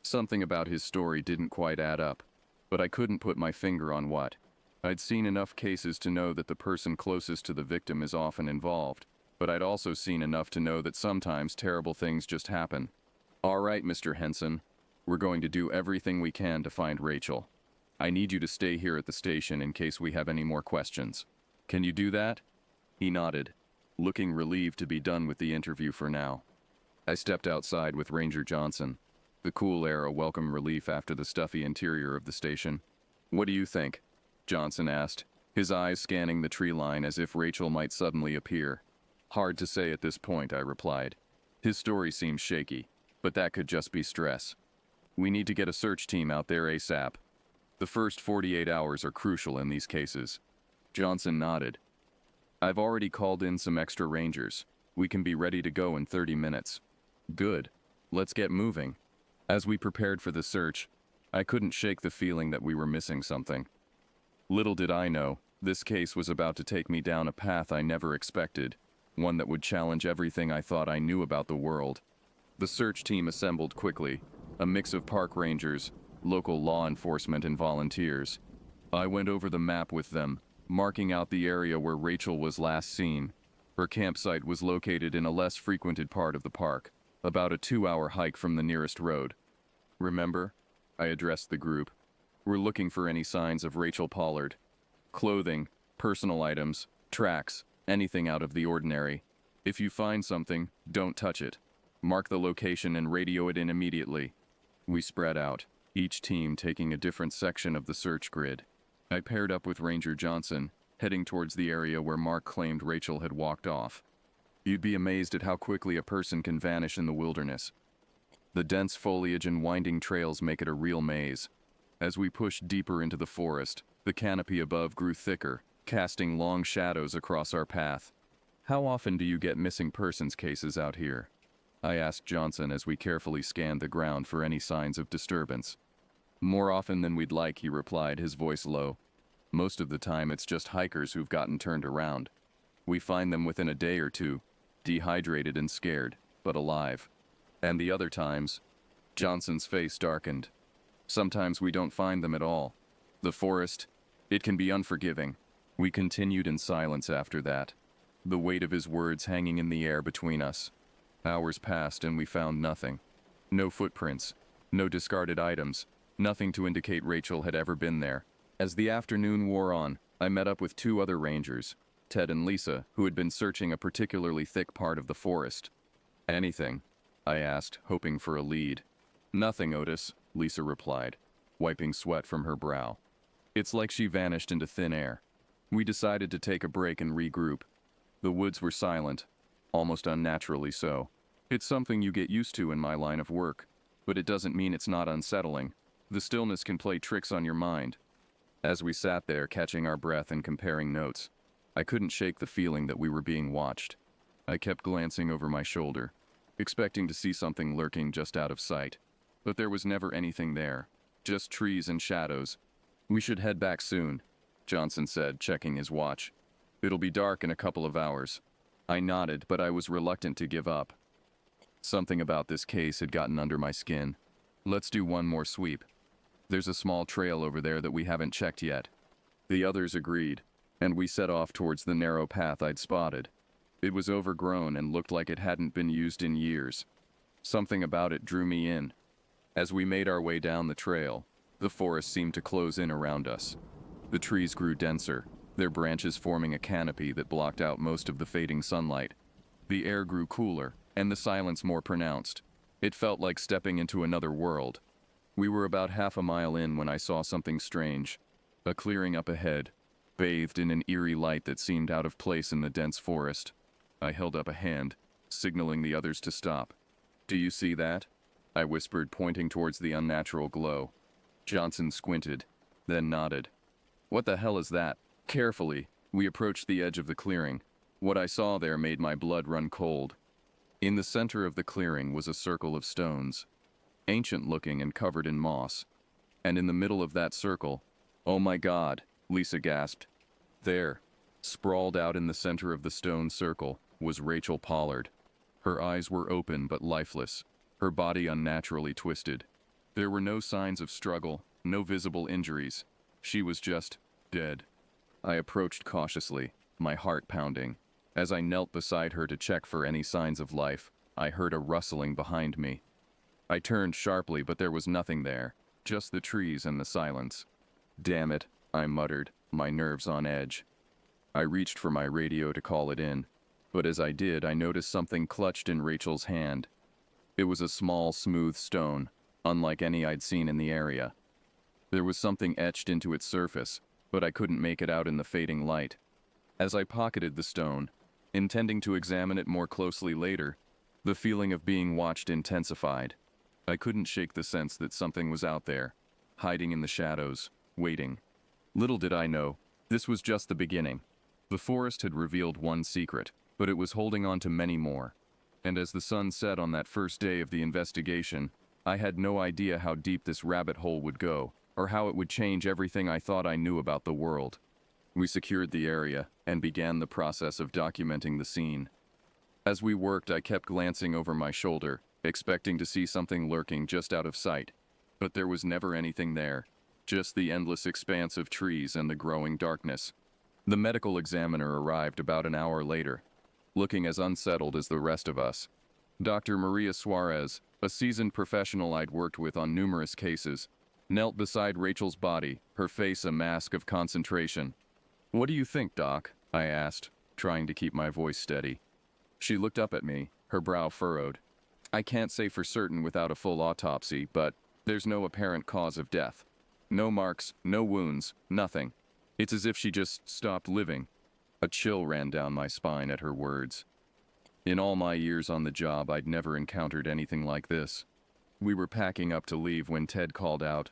Something about his story didn't quite add up, but I couldn't put my finger on what. I'd seen enough cases to know that the person closest to the victim is often involved, but I'd also seen enough to know that sometimes terrible things just happen. All right, Mr. Henson. We're going to do everything we can to find Rachel. I need you to stay here at the station in case we have any more questions. Can you do that? He nodded, looking relieved to be done with the interview for now. I stepped outside with Ranger Johnson, the cool air a welcome relief after the stuffy interior of the station. What do you think? Johnson asked, his eyes scanning the tree line as if Rachel might suddenly appear. Hard to say at this point, I replied. His story seems shaky, but that could just be stress. We need to get a search team out there ASAP. The first 48 hours are crucial in these cases. Johnson nodded. I've already called in some extra rangers. We can be ready to go in 30 minutes. Good. Let's get moving. As we prepared for the search, I couldn't shake the feeling that we were missing something. Little did I know, this case was about to take me down a path I never expected, one that would challenge everything I thought I knew about the world. The search team assembled quickly, a mix of park rangers, local law enforcement, and volunteers. I went over the map with them, marking out the area where Rachel was last seen. Her campsite was located in a less frequented part of the park, about a 2-hour hike from the nearest road. Remember? I addressed the group. We're looking for any signs of Rachel Pollard. Clothing, personal items, tracks, anything out of the ordinary. If you find something, don't touch it. Mark the location and radio it in immediately. We spread out, each team taking a different section of the search grid. I paired up with Ranger Johnson, heading towards the area where Mark claimed Rachel had walked off. You'd be amazed at how quickly a person can vanish in the wilderness. The dense foliage and winding trails make it a real maze. As we pushed deeper into the forest, the canopy above grew thicker, casting long shadows across our path. How often do you get missing persons cases out here? I asked Johnson as we carefully scanned the ground for any signs of disturbance. More often than we'd like, he replied, his voice low. Most of the time it's just hikers who've gotten turned around. We find them within a day or two, dehydrated and scared, but alive. And the other times, Johnson's face darkened. Sometimes we don't find them at all. The forest, it can be unforgiving. We continued in silence after that, the weight of his words hanging in the air between us. Hours passed and we found nothing. No footprints, no discarded items, nothing to indicate Rachel had ever been there. As the afternoon wore on, I met up with 2 other rangers, Ted and Lisa, who had been searching a particularly thick part of the forest. Anything? I asked, hoping for a lead. Nothing, Otis, Lisa replied, wiping sweat from her brow. It's like she vanished into thin air. We decided to take a break and regroup. The woods were silent, almost unnaturally so. It's something you get used to in my line of work, but it doesn't mean it's not unsettling. The stillness can play tricks on your mind. As we sat there, catching our breath and comparing notes, I couldn't shake the feeling that we were being watched. I kept glancing over my shoulder, expecting to see something lurking just out of sight. But there was never anything there, just trees and shadows. We should head back soon, Johnson said, checking his watch. It'll be dark in a couple of hours. I nodded, but I was reluctant to give up. Something about this case had gotten under my skin. Let's do one more sweep. There's a small trail over there that we haven't checked yet. The others agreed, and we set off towards the narrow path I'd spotted. It was overgrown and looked like it hadn't been used in years. Something about it drew me in. As we made our way down the trail, the forest seemed to close in around us. The trees grew denser, their branches forming a canopy that blocked out most of the fading sunlight. The air grew cooler, and the silence more pronounced. It felt like stepping into another world. We were about half a mile in when I saw something strange. A clearing up ahead, bathed in an eerie light that seemed out of place in the dense forest. I held up a hand, signaling the others to stop. "Do you see that?" I whispered, pointing towards the unnatural glow. Johnson squinted, then nodded. "What the hell is that?" Carefully, we approached the edge of the clearing. What I saw there made my blood run cold. In the center of the clearing was a circle of stones, ancient-looking and covered in moss. And in the middle of that circle, "Oh my God," Lisa gasped. There, sprawled out in the center of the stone circle, was Rachel Pollard. Her eyes were open but lifeless, her body unnaturally twisted. There were no signs of struggle, no visible injuries. She was just dead. I approached cautiously, my heart pounding. As I knelt beside her to check for any signs of life, I heard a rustling behind me. I turned sharply, but there was nothing there, just the trees and the silence. "Damn it," I muttered, my nerves on edge. I reached for my radio to call it in, but as I did, I noticed something clutched in Rachel's hand. It was a small, smooth stone, unlike any I'd seen in the area. There was something etched into its surface, but I couldn't make it out in the fading light. As I pocketed the stone, intending to examine it more closely later, the feeling of being watched intensified. I couldn't shake the sense that something was out there, hiding in the shadows, waiting. Little did I know, This was just the beginning. The forest had revealed one secret, but it was holding on to many more. And as the sun set on that first day of the investigation, I had no idea how deep this rabbit hole would go, or how it would change everything I thought I knew about the world. We secured the area and began the process of documenting the scene. As we worked, I kept glancing over my shoulder, expecting to see something lurking just out of sight. But there was never anything there, just the endless expanse of trees and the growing darkness. The medical examiner arrived about an hour later, looking as unsettled as the rest of us. Dr. Maria Suarez, a seasoned professional I'd worked with on numerous cases, knelt beside Rachel's body, her face a mask of concentration. "What do you think, Doc?" I asked, trying to keep my voice steady. She looked up at me, her brow furrowed. "I can't say for certain without a full autopsy, but there's no apparent cause of death. No marks, no wounds, nothing. It's as if she just stopped living." A chill ran down my spine at her words. In all my years on the job, I'd never encountered anything like this. We were packing up to leave when Ted called out,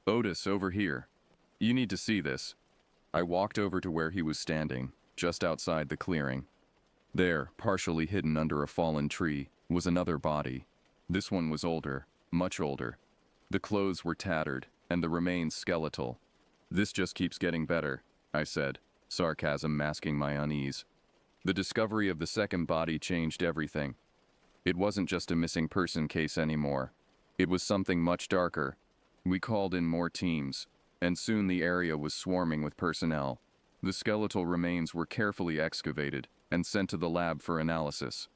"Otis, over here. You need to see this." I walked over to where he was standing, just outside the clearing. There, partially hidden under a fallen tree, was another body. This one was older, much older. The clothes were tattered, and the remains skeletal. "This just keeps getting better," I said, sarcasm masking my unease. The discovery of the second body changed everything. It wasn't just a missing person case anymore. It was something much darker. We called in more teams, and soon the area was swarming with personnel. The skeletal remains were carefully excavated and sent to the lab for analysis.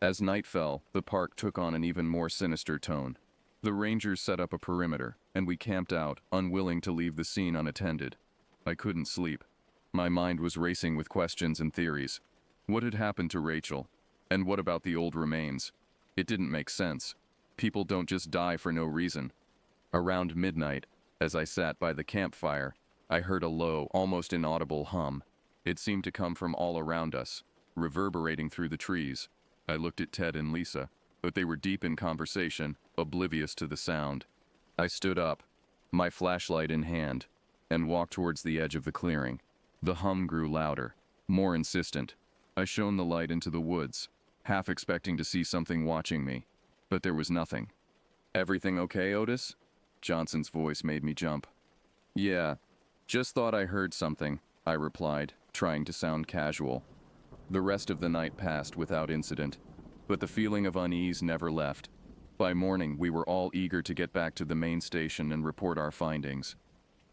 As night fell, the park took on an even more sinister tone. The rangers set up a perimeter, and we camped out, unwilling to leave the scene unattended. I couldn't sleep. My mind was racing with questions and theories. What had happened to Rachel? And what about the old remains? It didn't make sense. People don't just die for no reason. Around midnight, as I sat by the campfire, I heard a low, almost inaudible hum. It seemed to come from all around us, reverberating through the trees. I looked at Ted and Lisa, but they were deep in conversation, oblivious to the sound. I stood up, my flashlight in hand, and walked towards the edge of the clearing. The hum grew louder, more insistent. I shone the light into the woods, half expecting to see something watching me, but there was nothing. "Everything okay, Otis?" Johnson's voice made me jump. "Yeah, just thought I heard something," I replied, trying to sound casual. The rest of the night passed without incident, but the feeling of unease never left. By morning, we were all eager to get back to the main station and report our findings.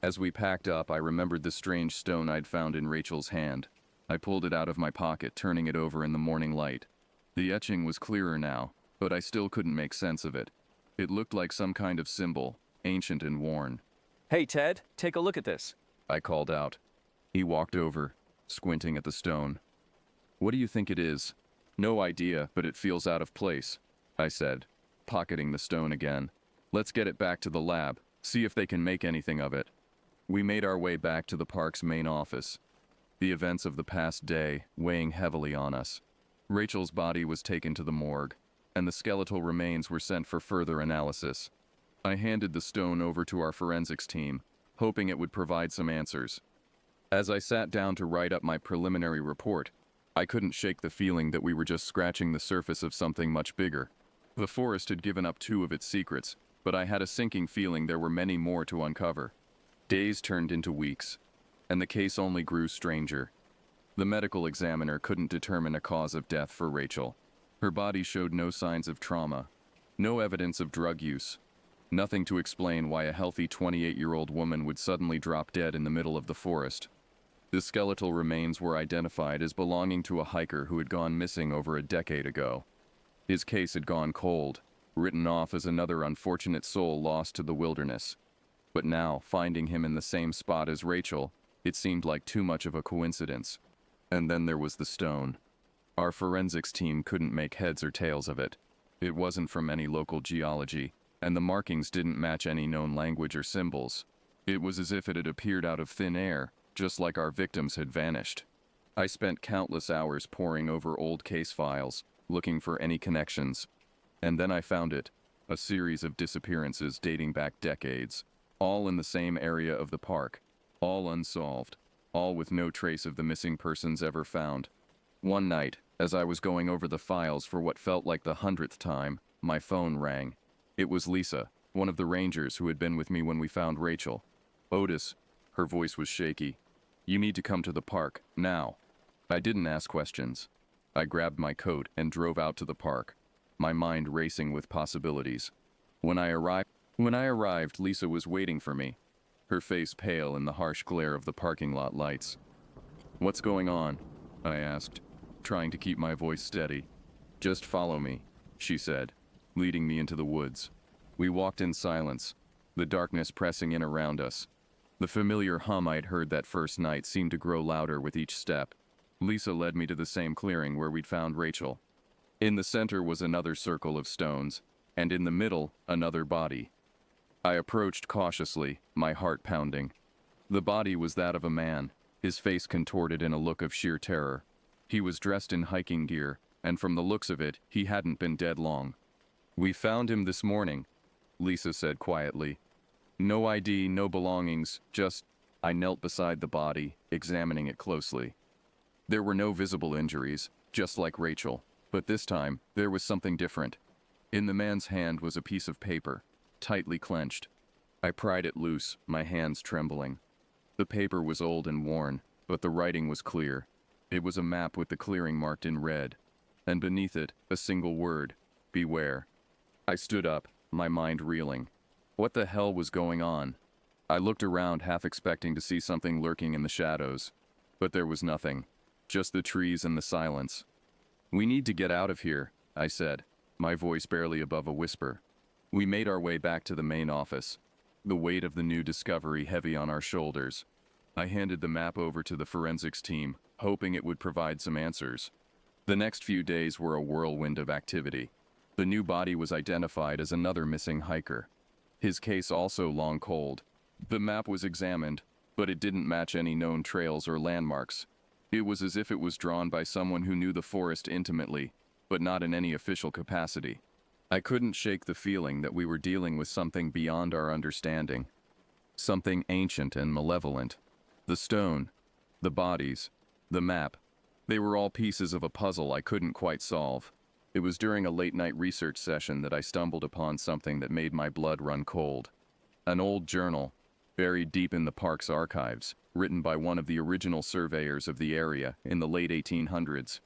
As we packed up, I remembered the strange stone I'd found in Rachel's hand. I pulled it out of my pocket, turning it over in the morning light. The etching was clearer now, but I still couldn't make sense of it. It looked like some kind of symbol, ancient and worn. Hey, Ted, take a look at this. I called out. He walked over, squinting at the stone. "What do you think it is?" "No idea, but it feels out of place," I said, pocketing the stone again. "Let's get it back to the lab, see if they can make anything of it." We made our way back to the park's main office, the events of the past day weighing heavily on us. Rachel's body was taken to the morgue, and the skeletal remains were sent for further analysis. I handed the stone over to our forensics team, hoping it would provide some answers. As I sat down to write up my preliminary report, I couldn't shake the feeling that we were just scratching the surface of something much bigger. The forest had given up 2 of its secrets, but I had a sinking feeling there were many more to uncover. Days turned into weeks, and the case only grew stranger. The medical examiner couldn't determine a cause of death for Rachel. Her body showed no signs of trauma, no evidence of drug use, nothing to explain why a healthy 28-year-old woman would suddenly drop dead in the middle of the forest. The skeletal remains were identified as belonging to a hiker who had gone missing over a decade ago. His case had gone cold, written off as another unfortunate soul lost to the wilderness. But now, finding him in the same spot as Rachel, it seemed like too much of a coincidence. And then there was the stone. Our forensics team couldn't make heads or tails of it. It wasn't from any local geology, and the markings didn't match any known language or symbols. It was as if it had appeared out of thin air, just like our victims had vanished. I spent countless hours poring over old case files, looking for any connections. And then I found it, a series of disappearances dating back decades, all in the same area of the park, all unsolved. all with no trace of the missing persons ever found. One night, as I was going over the files for what felt like the 100th time, my phone rang. It was Lisa, one of the rangers who had been with me when we found Rachel. "Otis," her voice was shaky. "You need to come to the park, now." I didn't ask questions. I grabbed my coat and drove out to the park, my mind racing with possibilities. When I arrived, Lisa was waiting for me, her face pale in the harsh glare of the parking lot lights. "What's going on?" I asked, trying to keep my voice steady. "Just follow me," she said, leading me into the woods. We walked in silence, the darkness pressing in around us. The familiar hum I'd heard that first night seemed to grow louder with each step. Lisa led me to the same clearing where we'd found Rachel. In the center was another circle of stones, and in the middle, another body. I approached cautiously, my heart pounding. The body was that of a man, his face contorted in a look of sheer terror. He was dressed in hiking gear, and from the looks of it, he hadn't been dead long. "We found him this morning," Lisa said quietly. "No ID, no belongings, just—" I knelt beside the body, examining it closely. There were no visible injuries, just like Rachel, but this time, there was something different. In the man's hand was a piece of paper, tightly clenched. I pried it loose, my hands trembling. The paper was old and worn, but the writing was clear. It was a map with the clearing marked in red, and beneath it, a single word: beware. I stood up, my mind reeling. What the hell was going on? I looked around, half expecting to see something lurking in the shadows, but there was nothing, just the trees and the silence. "We need to get out of here," I said, my voice barely above a whisper. We made our way back to the main office, the weight of the new discovery heavy on our shoulders. I handed the map over to the forensics team, hoping it would provide some answers. The next few days were a whirlwind of activity. The new body was identified as another missing hiker. His case also long cold. The map was examined, but it didn't match any known trails or landmarks. It was as if it was drawn by someone who knew the forest intimately, but not in any official capacity. I couldn't shake the feeling that we were dealing with something beyond our understanding. Something ancient and malevolent. The stone, the bodies, the map. They were all pieces of a puzzle I couldn't quite solve. It was during a late-night research session that I stumbled upon something that made my blood run cold. An old journal, buried deep in the park's archives, written by one of the original surveyors of the area in the late 1800s.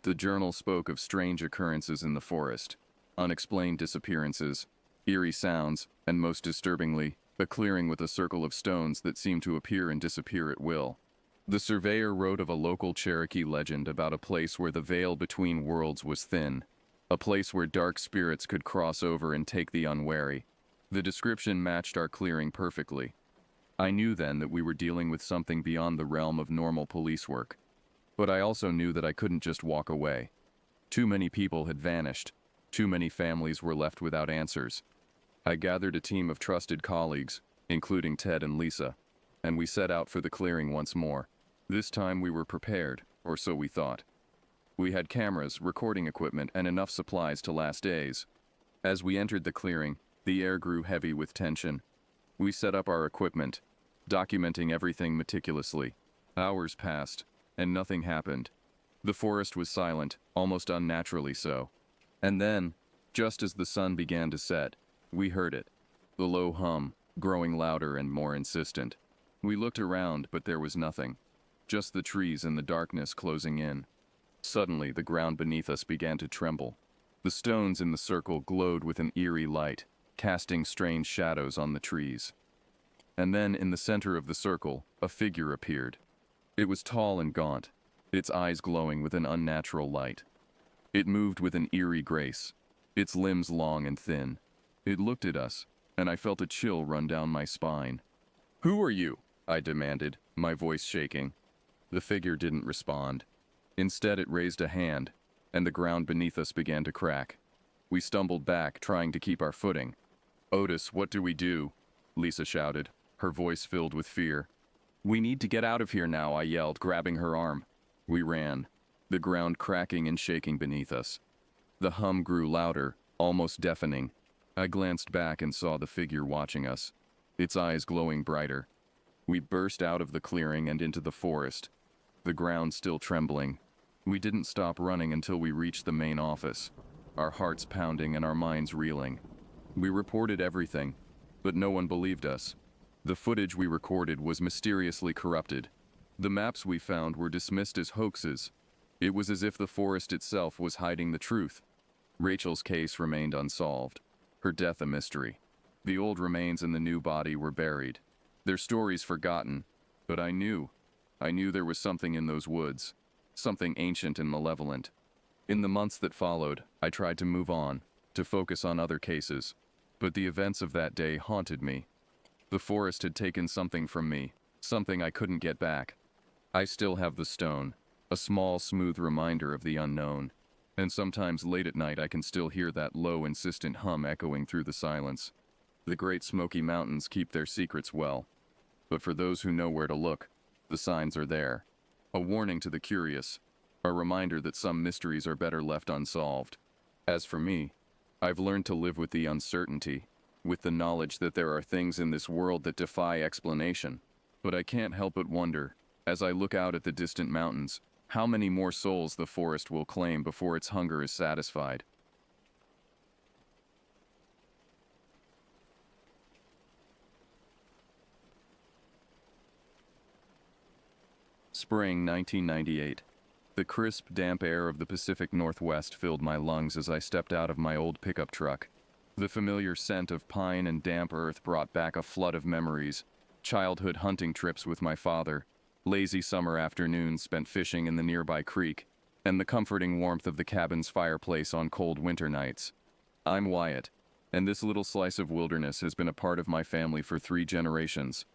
The journal spoke of strange occurrences in the forest, unexplained disappearances, eerie sounds, and most disturbingly, a clearing with a circle of stones that seemed to appear and disappear at will. The surveyor wrote of a local Cherokee legend about a place where the veil between worlds was thin, a place where dark spirits could cross over and take the unwary. The description matched our clearing perfectly. I knew then that we were dealing with something beyond the realm of normal police work. But I also knew that I couldn't just walk away. Too many people had vanished. Too many families were left without answers. I gathered a team of trusted colleagues, including Ted and Lisa, and we set out for the clearing once more. This time we were prepared, or so we thought. We had cameras, recording equipment, and enough supplies to last days. As we entered the clearing, the air grew heavy with tension. We set up our equipment, documenting everything meticulously. Hours passed, and nothing happened. The forest was silent, almost unnaturally so. And then, just as the sun began to set, we heard it. The low hum, growing louder and more insistent. We looked around, but there was nothing. Just the trees and the darkness closing in. Suddenly, the ground beneath us began to tremble. The stones in the circle glowed with an eerie light, casting strange shadows on the trees. And then, in the center of the circle, a figure appeared. It was tall and gaunt, its eyes glowing with an unnatural light. It moved with an eerie grace, its limbs long and thin. It looked at us, and I felt a chill run down my spine. "Who are you?" I demanded, my voice shaking. The figure didn't respond. Instead, it raised a hand, and the ground beneath us began to crack. We stumbled back, trying to keep our footing. "Otis, what do we do?" Lisa shouted, her voice filled with fear. "We need to get out of here now," I yelled, grabbing her arm. We ran, the ground cracking and shaking beneath us. The hum grew louder, almost deafening. I glanced back and saw the figure watching us, its eyes glowing brighter. We burst out of the clearing and into the forest, the ground still trembling. We didn't stop running until we reached the main office, our hearts pounding and our minds reeling. We reported everything, but no one believed us. The footage we recorded was mysteriously corrupted. The maps we found were dismissed as hoaxes. It was as if the forest itself was hiding the truth. Rachel's case remained unsolved, her death a mystery. The old remains and the new body were buried, their stories forgotten, but I knew there was something in those woods, something ancient and malevolent. In the months that followed, I tried to move on, to focus on other cases, but the events of that day haunted me. The forest had taken something from me, something I couldn't get back. I still have the stone, a small, smooth reminder of the unknown, and sometimes late at night I can still hear that low, insistent hum echoing through the silence. The Great Smoky Mountains keep their secrets well, but for those who know where to look, the signs are there. A warning to the curious, a reminder that some mysteries are better left unsolved. As for me, I've learned to live with the uncertainty, with the knowledge that there are things in this world that defy explanation. But I can't help but wonder, as I look out at the distant mountains, how many more souls the forest will claim before its hunger is satisfied. Spring 1998. The crisp, damp air of the Pacific Northwest filled my lungs as I stepped out of my old pickup truck. The familiar scent of pine and damp earth brought back a flood of memories. Childhood hunting trips with my father, lazy summer afternoons spent fishing in the nearby creek, and the comforting warmth of the cabin's fireplace on cold winter nights. I'm Wyatt, and this little slice of wilderness has been a part of my family for 3 generations.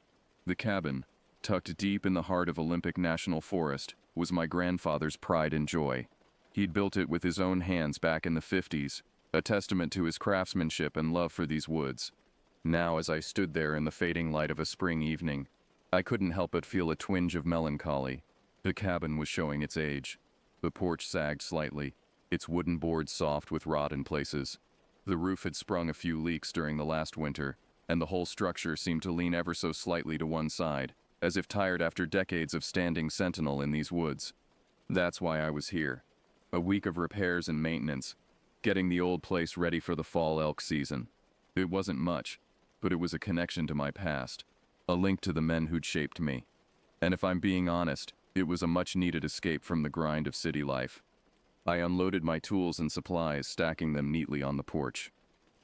The cabin, tucked deep in the heart of Olympic National Forest, was my grandfather's pride and joy. He'd built it with his own hands back in the 50s, a testament to his craftsmanship and love for these woods. Now, as I stood there in the fading light of a spring evening, I couldn't help but feel a twinge of melancholy. The cabin was showing its age. The porch sagged slightly, its wooden boards soft with rot in places. The roof had sprung a few leaks during the last winter, and the whole structure seemed to lean ever so slightly to one side, as if tired after decades of standing sentinel in these woods. That's why I was here. A week of repairs and maintenance, getting the old place ready for the fall elk season. It wasn't much, but it was a connection to my past, a link to the men who'd shaped me. And if I'm being honest, it was a much-needed escape from the grind of city life. I unloaded my tools and supplies, stacking them neatly on the porch.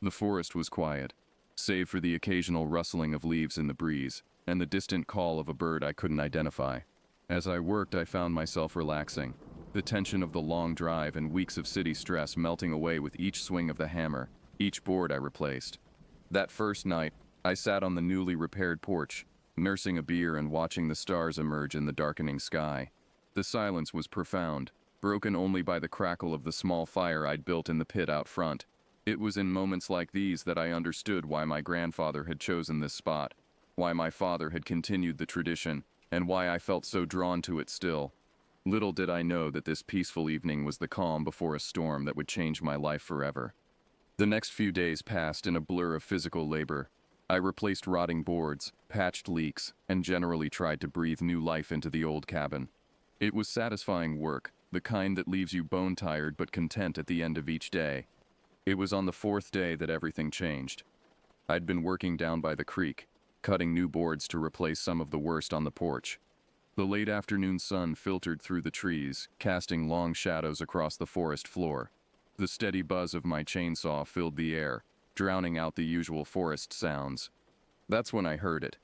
The forest was quiet, save for the occasional rustling of leaves in the breeze, and the distant call of a bird I couldn't identify. As I worked, I found myself relaxing, the tension of the long drive and weeks of city stress melting away with each swing of the hammer, each board I replaced. That first night, I sat on the newly repaired porch, nursing a beer and watching the stars emerge in the darkening sky. The silence was profound, broken only by the crackle of the small fire I'd built in the pit out front. It was in moments like these that I understood why my grandfather had chosen this spot, why my father had continued the tradition, and why I felt so drawn to it still. Little did I know that this peaceful evening was the calm before a storm that would change my life forever. The next few days passed in a blur of physical labor. I replaced rotting boards, patched leaks, and generally tried to breathe new life into the old cabin. It was satisfying work, the kind that leaves you bone-tired but content at the end of each day. It was on the 4th day that everything changed. I'd been working down by the creek, cutting new boards to replace some of the worst on the porch. The late afternoon sun filtered through the trees, casting long shadows across the forest floor. The steady buzz of my chainsaw filled the air, drowning out the usual forest sounds. That's when I heard it.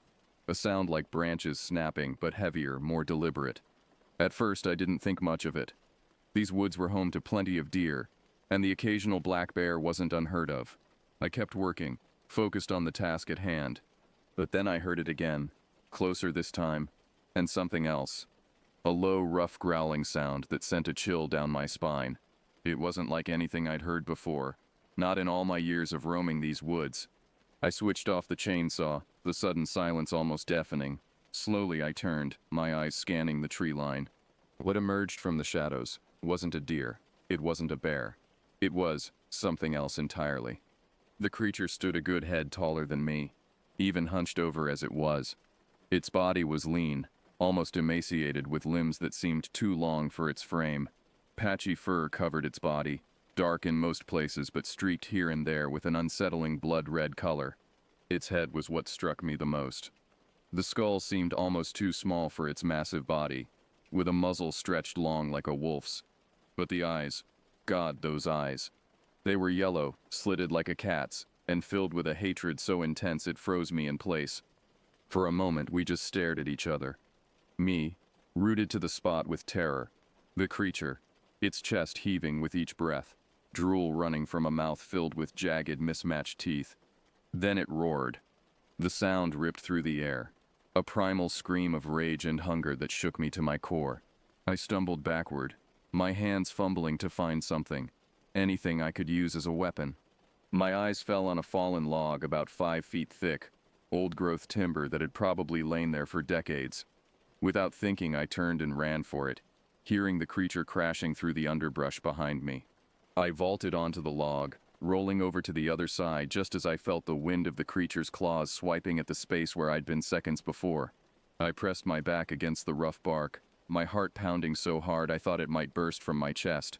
A sound like branches snapping, but heavier, more deliberate. At first, I didn't think much of it. These woods were home to plenty of deer, and the occasional black bear wasn't unheard of. I kept working, focused on the task at hand. But then I heard it again, closer this time, and something else. A low, rough growling sound that sent a chill down my spine. It wasn't like anything I'd heard before, not in all my years of roaming these woods. I switched off the chainsaw, the sudden silence almost deafening. Slowly I turned, my eyes scanning the tree line. What emerged from the shadows wasn't a deer, it wasn't a bear. It was something else entirely. The creature stood a good head taller than me, even hunched over as it was. Its body was lean, almost emaciated with limbs that seemed too long for its frame. Patchy fur covered its body, dark in most places but streaked here and there with an unsettling blood-red color. Its head was what struck me the most. The skull seemed almost too small for its massive body, with a muzzle stretched long like a wolf's. But the eyes, God, those eyes. They were yellow, slitted like a cat's, and filled with a hatred so intense it froze me in place. For a moment we just stared at each other. Me, rooted to the spot with terror. The creature, its chest heaving with each breath, drool running from a mouth filled with jagged, mismatched teeth. Then it roared. The sound ripped through the air, a primal scream of rage and hunger that shook me to my core. I stumbled backward, my hands fumbling to find something, anything I could use as a weapon. My eyes fell on a fallen log about 5 feet thick, old-growth timber that had probably lain there for decades. Without thinking, I turned and ran for it, hearing the creature crashing through the underbrush behind me. I vaulted onto the log, rolling over to the other side just as I felt the wind of the creature's claws swiping at the space where I'd been seconds before. I pressed my back against the rough bark, my heart pounding so hard I thought it might burst from my chest.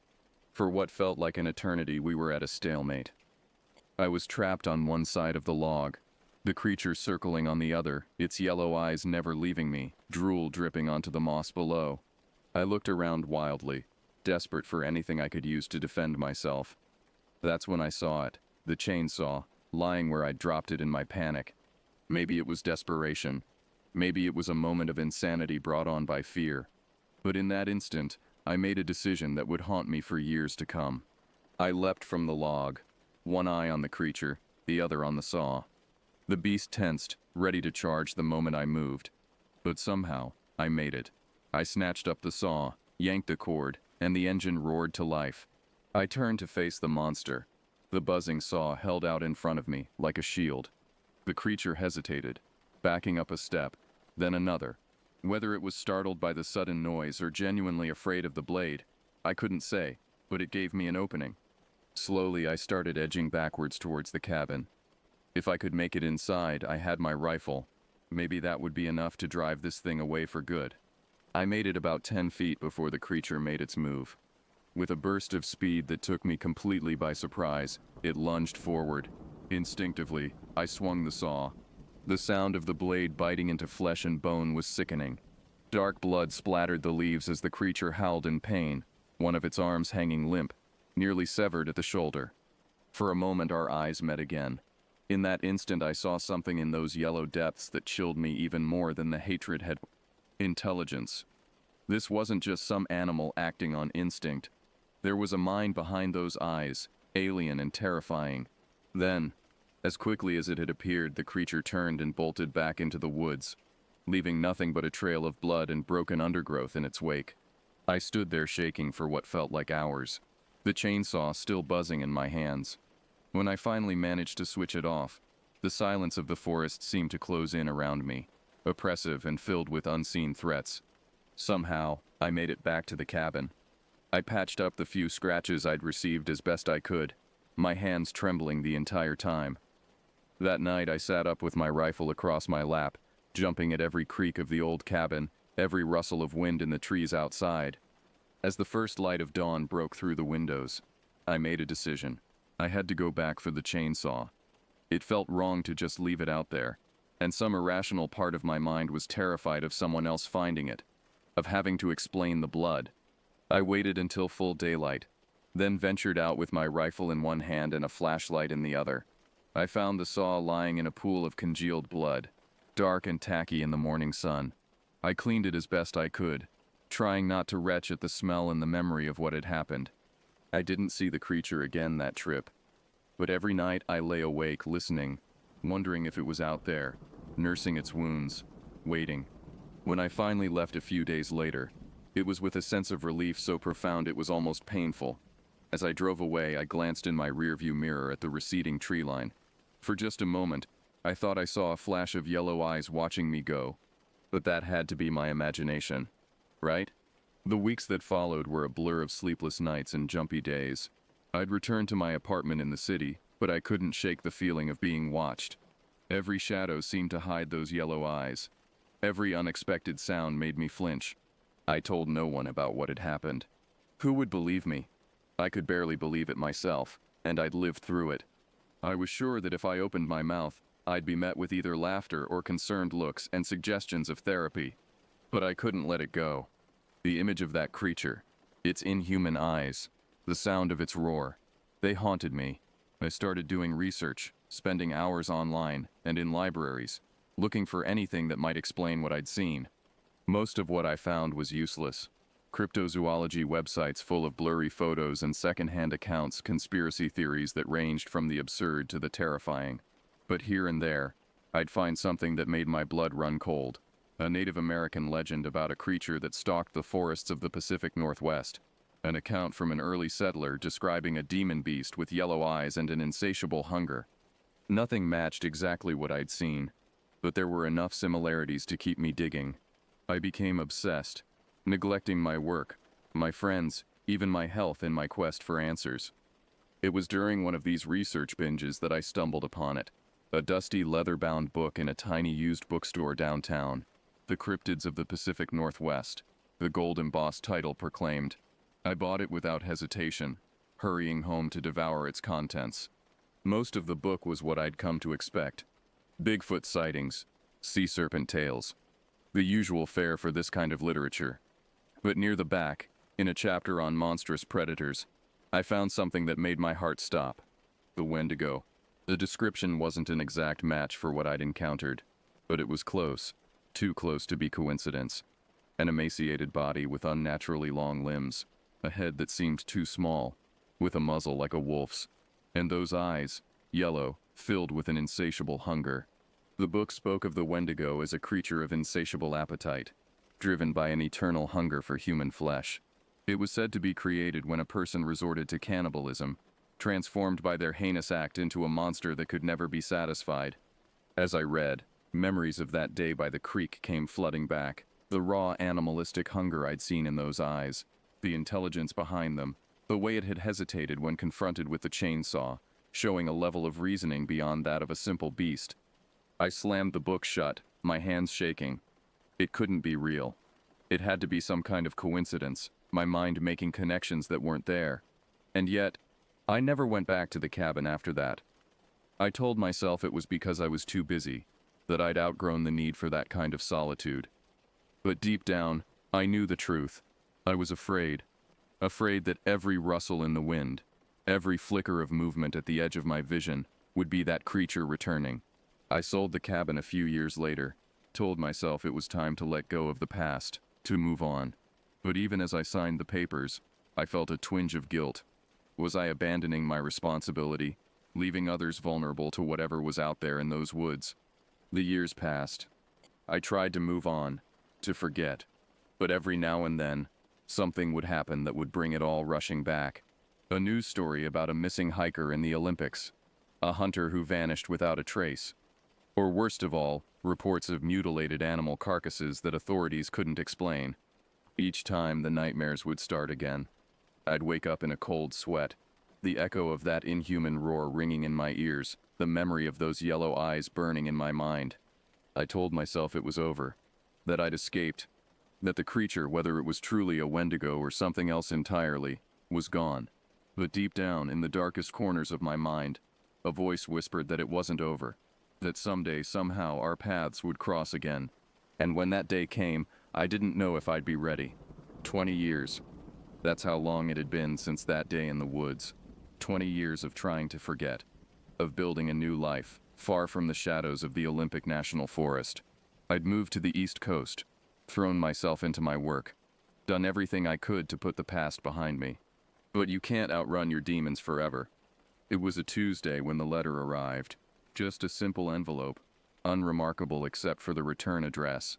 For what felt like an eternity, we were at a stalemate. I was trapped on one side of the log, the creature circling on the other, its yellow eyes never leaving me, drool dripping onto the moss below. I looked around wildly, desperate for anything I could use to defend myself. That's when I saw it, the chainsaw, lying where I'd dropped it in my panic. Maybe it was desperation. Maybe it was a moment of insanity brought on by fear. But in that instant, I made a decision that would haunt me for years to come. I leapt from the log, one eye on the creature, the other on the saw. The beast tensed, ready to charge the moment I moved. But somehow, I made it. I snatched up the saw, yanked the cord, and the engine roared to life. I turned to face the monster, the buzzing saw held out in front of me, like a shield. The creature hesitated, backing up a step, then another. Whether it was startled by the sudden noise or genuinely afraid of the blade, I couldn't say, but it gave me an opening. Slowly, I started edging backwards towards the cabin. If I could make it inside, I had my rifle. Maybe that would be enough to drive this thing away for good. I made it about 10 feet before the creature made its move. With a burst of speed that took me completely by surprise, it lunged forward. Instinctively, I swung the saw. The sound of the blade biting into flesh and bone was sickening. Dark blood splattered the leaves as the creature howled in pain, one of its arms hanging limp, nearly severed at the shoulder. For a moment our eyes met again. In that instant I saw something in those yellow depths that chilled me even more than the hatred had. Intelligence. This wasn't just some animal acting on instinct. There was a mind behind those eyes, alien and terrifying. Then, as quickly as it had appeared, the creature turned and bolted back into the woods, leaving nothing but a trail of blood and broken undergrowth in its wake. I stood there shaking for what felt like hours, the chainsaw still buzzing in my hands. When I finally managed to switch it off, the silence of the forest seemed to close in around me, oppressive and filled with unseen threats. Somehow, I made it back to the cabin. I patched up the few scratches I'd received as best I could, my hands trembling the entire time. That night I sat up with my rifle across my lap, jumping at every creak of the old cabin, every rustle of wind in the trees outside. As the first light of dawn broke through the windows, I made a decision. I had to go back for the chainsaw. It felt wrong to just leave it out there, and some irrational part of my mind was terrified of someone else finding it, of having to explain the blood. I waited until full daylight, then ventured out with my rifle in one hand and a flashlight in the other. I found the saw lying in a pool of congealed blood, dark and tacky in the morning sun. I cleaned it as best I could, trying not to retch at the smell and the memory of what had happened. I didn't see the creature again that trip, but every night I lay awake listening, wondering if it was out there, nursing its wounds, waiting. When I finally left a few days later, it was with a sense of relief so profound it was almost painful. As I drove away, I glanced in my rearview mirror at the receding tree line. For just a moment, I thought I saw a flash of yellow eyes watching me go. But that had to be my imagination, right? The weeks that followed were a blur of sleepless nights and jumpy days. I'd returned to my apartment in the city, but I couldn't shake the feeling of being watched. Every shadow seemed to hide those yellow eyes. Every unexpected sound made me flinch. I told no one about what had happened. Who would believe me? I could barely believe it myself, and I'd lived through it. I was sure that if I opened my mouth, I'd be met with either laughter or concerned looks and suggestions of therapy. But I couldn't let it go. The image of that creature, its inhuman eyes, the sound of its roar, they haunted me. I started doing research, spending hours online and in libraries, looking for anything that might explain what I'd seen. Most of what I found was useless. Cryptozoology websites full of blurry photos and secondhand accounts, conspiracy theories that ranged from the absurd to the terrifying. But here and there, I'd find something that made my blood run cold. A Native American legend about a creature that stalked the forests of the Pacific Northwest. An account from an early settler describing a demon beast with yellow eyes and an insatiable hunger. Nothing matched exactly what I'd seen, but there were enough similarities to keep me digging. I became obsessed, neglecting my work, my friends, even my health in my quest for answers. It was during one of these research binges that I stumbled upon it. A dusty leather-bound book in a tiny used bookstore downtown. The Cryptids of the Pacific Northwest, the gold-embossed title proclaimed. I bought it without hesitation, hurrying home to devour its contents. Most of the book was what I'd come to expect. Bigfoot sightings, sea serpent tales. The usual fare for this kind of literature. But near the back, in a chapter on monstrous predators, I found something that made my heart stop. The Wendigo. The description wasn't an exact match for what I'd encountered, but it was close. Too close to be coincidence. An emaciated body with unnaturally long limbs, a head that seemed too small, with a muzzle like a wolf's, and those eyes, yellow, filled with an insatiable hunger. The book spoke of the Wendigo as a creature of insatiable appetite, driven by an eternal hunger for human flesh. It was said to be created when a person resorted to cannibalism, transformed by their heinous act into a monster that could never be satisfied. As I read, memories of that day by the creek came flooding back. The raw animalistic hunger I'd seen in those eyes, the intelligence behind them, the way it had hesitated when confronted with the chainsaw, showing a level of reasoning beyond that of a simple beast. I slammed the book shut, my hands shaking. It couldn't be real. It had to be some kind of coincidence, my mind making connections that weren't there. And yet, I never went back to the cabin after that. I told myself it was because I was too busy, that I'd outgrown the need for that kind of solitude. But deep down, I knew the truth. I was afraid. Afraid that every rustle in the wind, every flicker of movement at the edge of my vision, would be that creature returning. I sold the cabin a few years later, told myself it was time to let go of the past, to move on. But even as I signed the papers, I felt a twinge of guilt. Was I abandoning my responsibility, leaving others vulnerable to whatever was out there in those woods? The years passed. I tried to move on, to forget. But every now and then, something would happen that would bring it all rushing back. A news story about a missing hiker in the Olympics. A hunter who vanished without a trace. Or worst of all, reports of mutilated animal carcasses that authorities couldn't explain. Each time the nightmares would start again. I'd wake up in a cold sweat, the echo of that inhuman roar ringing in my ears, the memory of those yellow eyes burning in my mind. I told myself it was over, that I'd escaped, that the creature, whether it was truly a Wendigo or something else entirely, was gone. But deep down, in the darkest corners of my mind, a voice whispered that it wasn't over, that someday, somehow, our paths would cross again. And when that day came, I didn't know if I'd be ready. 20 years. That's how long it had been since that day in the woods. 20 years of trying to forget, of building a new life, far from the shadows of the Olympic National Forest. I'd moved to the East Coast, thrown myself into my work, done everything I could to put the past behind me. But you can't outrun your demons forever. It was a Tuesday when the letter arrived. Just a simple envelope, unremarkable except for the return address.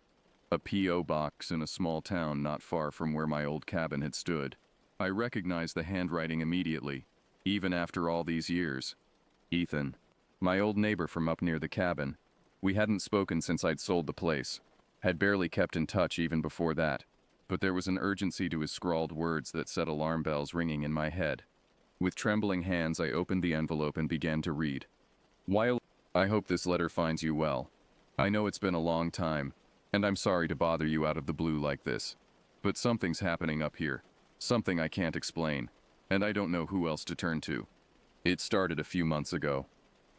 A P.O. box in a small town not far from where my old cabin had stood. I recognized the handwriting immediately, even after all these years. Ethan, my old neighbor from up near the cabin. We hadn't spoken since I'd sold the place. Had barely kept in touch even before that. But there was an urgency to his scrawled words that set alarm bells ringing in my head. With trembling hands, I opened the envelope and began to read. While I hope this letter finds you well. I know it's been a long time, And I'm sorry to bother you out of the blue like this. But something's happening up here. Something I can't explain. And I don't know who else to turn to. It started a few months ago.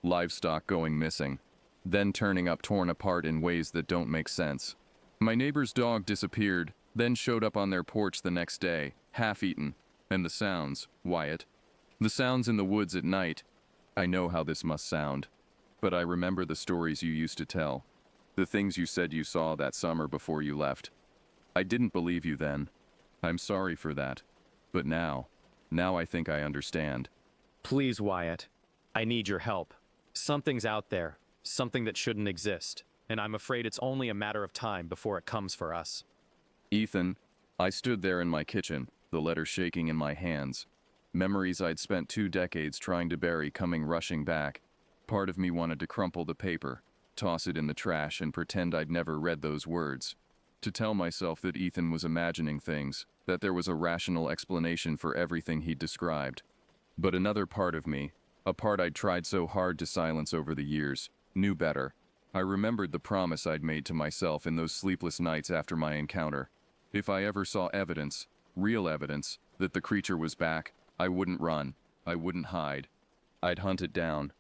Livestock going missing. Then turning up torn apart in ways that don't make sense. My neighbor's dog disappeared, then showed up on their porch the next day, half-eaten. And the sounds, Wyatt. The sounds in the woods at night. I know how this must sound. But I remember the stories you used to tell. The things you said you saw that summer before you left. I didn't believe you then. I'm sorry for that. But now I think I understand. Please, Wyatt. I need your help. Something's out there. Something that shouldn't exist. And I'm afraid it's only a matter of time before it comes for us. Ethan, I stood there in my kitchen, the letter shaking in my hands. Memories I'd spent 2 decades trying to bury coming rushing back. Part of me wanted to crumple the paper, toss it in the trash, and pretend I'd never read those words. To tell myself that Ethan was imagining things, that there was a rational explanation for everything he'd described. But another part of me, a part I'd tried so hard to silence over the years, knew better. I remembered the promise I'd made to myself in those sleepless nights after my encounter. If I ever saw evidence, real evidence, that the creature was back, I wouldn't run. I wouldn't hide. I'd hunt it down.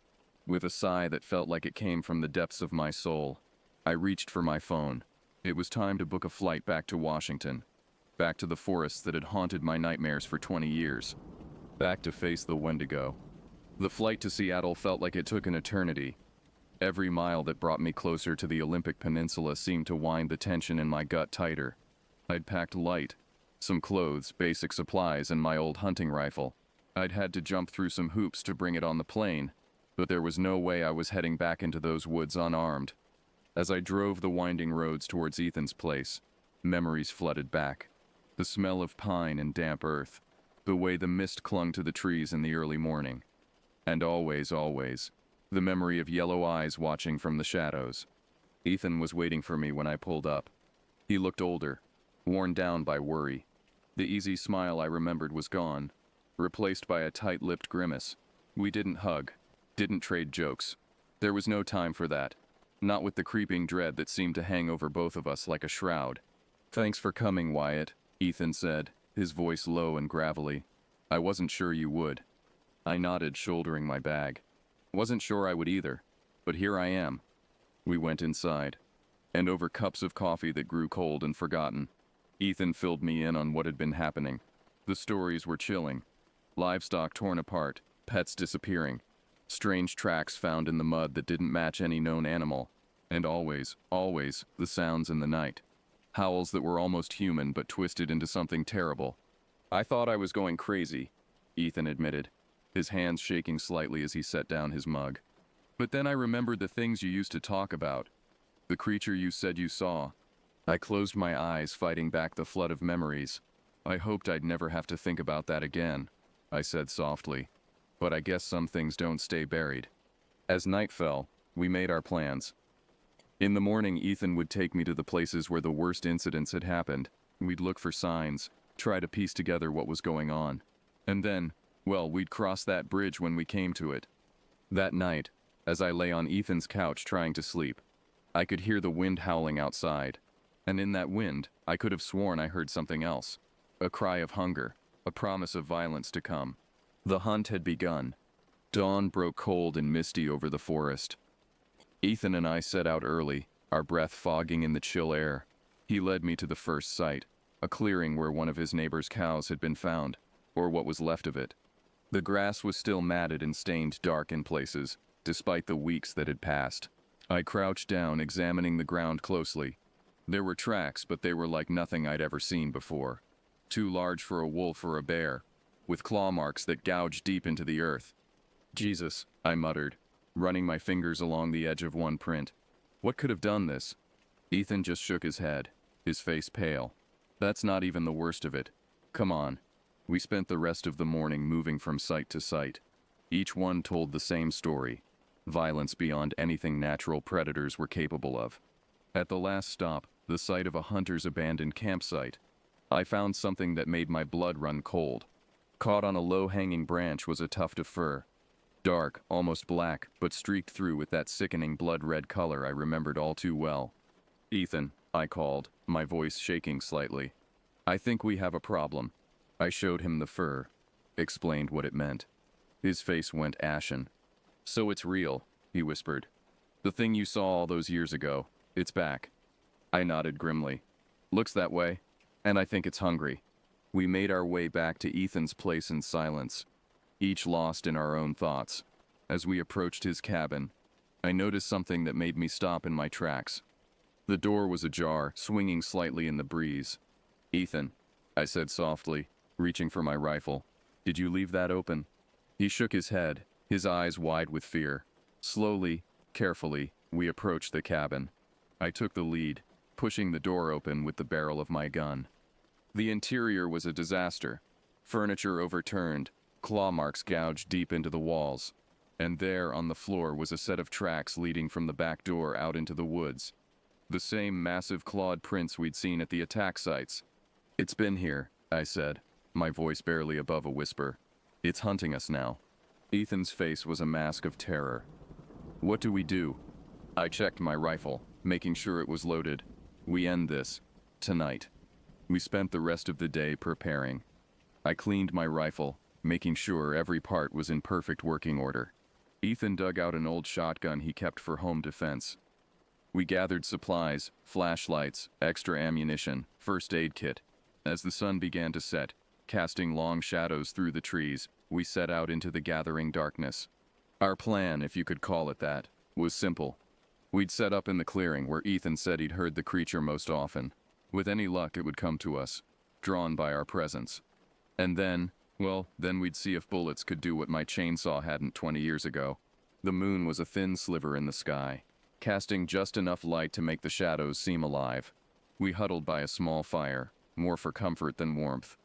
With a sigh that felt like it came from the depths of my soul, I reached for my phone. It was time to book a flight back to Washington. Back to the forests that had haunted my nightmares for 20 years. Back to face the Wendigo. The flight to Seattle felt like it took an eternity. Every mile that brought me closer to the Olympic Peninsula seemed to wind the tension in my gut tighter. I'd packed light. Some clothes, basic supplies, and my old hunting rifle. I'd had to jump through some hoops to bring it on the plane, but there was no way I was heading back into those woods unarmed. As I drove the winding roads towards Ethan's place, memories flooded back. The smell of pine and damp earth, the way the mist clung to the trees in the early morning. And always, the memory of yellow eyes watching from the shadows. Ethan was waiting for me when I pulled up. He looked older, worn down by worry. The easy smile I remembered was gone, replaced by a tight-lipped grimace. We didn't hug, didn't trade jokes. There was no time for that, not with the creeping dread that seemed to hang over both of us like a shroud. "Thanks for coming, Wyatt," Ethan said, his voice low and gravelly. "I wasn't sure you would." I nodded, shouldering my bag. Wasn't sure I would either, but here I am. We went inside, and over cups of coffee that grew cold and forgotten, Ethan filled me in on what had been happening. The stories were chilling. Livestock torn apart, pets disappearing, strange tracks found in the mud that didn't match any known animal, and always, the sounds in the night. Howls that were almost human but twisted into something terrible. I thought I was going crazy, Ethan admitted, his hands shaking slightly as he set down his mug. But then I remembered the things you used to talk about. The creature you said you saw. I closed my eyes, fighting back the flood of memories. I hoped I'd never have to think about that again, I said softly. But I guess some things don't stay buried. As night fell, we made our plans. In the morning, Ethan would take me to the places where the worst incidents had happened. We'd look for signs, try to piece together what was going on. And then, well, we'd cross that bridge when we came to it. That night, as I lay on Ethan's couch trying to sleep, I could hear the wind howling outside. And in that wind, I could have sworn I heard something else. A cry of hunger, a promise of violence to come. The hunt had begun. Dawn broke cold and misty over the forest. Ethan and I set out early, our breath fogging in the chill air. He led me to the first site, a clearing where one of his neighbor's cows had been found, or what was left of it. The grass was still matted and stained dark in places, despite the weeks that had passed. I crouched down, examining the ground closely. There were tracks, but they were like nothing I'd ever seen before. Too large for a wolf or a bear, with claw marks that gouged deep into the earth. "Jesus," I muttered, running my fingers along the edge of one print. What could have done this? Ethan just shook his head, his face pale. "That's not even the worst of it. Come on." We spent the rest of the morning moving from site to site. Each one told the same story. Violence beyond anything natural predators were capable of. At the last stop, the site of a hunter's abandoned campsite, I found something that made my blood run cold. Caught on a low-hanging branch was a tuft of fur. Dark, almost black, but streaked through with that sickening blood-red color I remembered all too well. "Ethan," I called, my voice shaking slightly. "I think we have a problem." I showed him the fur, explained what it meant. His face went ashen. "So it's real," he whispered. "The thing you saw all those years ago, it's back." I nodded grimly. "Looks that way, and I think it's hungry." We made our way back to Ethan's place in silence, each lost in our own thoughts. As we approached his cabin, I noticed something that made me stop in my tracks. The door was ajar, swinging slightly in the breeze. "Ethan," I said softly, reaching for my rifle, "did you leave that open?" He shook his head, his eyes wide with fear. Slowly, carefully, we approached the cabin. I took the lead, pushing the door open with the barrel of my gun. The interior was a disaster. Furniture overturned, claw marks gouged deep into the walls. And there on the floor was a set of tracks leading from the back door out into the woods. The same massive clawed prints we'd seen at the attack sites. "It's been here," I said, my voice barely above a whisper. "It's hunting us now." Ethan's face was a mask of terror. "What do we do?" I checked my rifle, making sure it was loaded. "We end this. Tonight." We spent the rest of the day preparing. I cleaned my rifle, making sure every part was in perfect working order. Ethan dug out an old shotgun he kept for home defense. We gathered supplies, flashlights, extra ammunition, first aid kit. As the sun began to set, casting long shadows through the trees, we set out into the gathering darkness. Our plan, if you could call it that, was simple. We'd set up in the clearing where Ethan said he'd heard the creature most often. With any luck, it would come to us, drawn by our presence. And then we'd see if bullets could do what my chainsaw hadn't 20 years ago. The moon was a thin sliver in the sky, casting just enough light to make the shadows seem alive. We huddled by a small fire, more for comfort than warmth.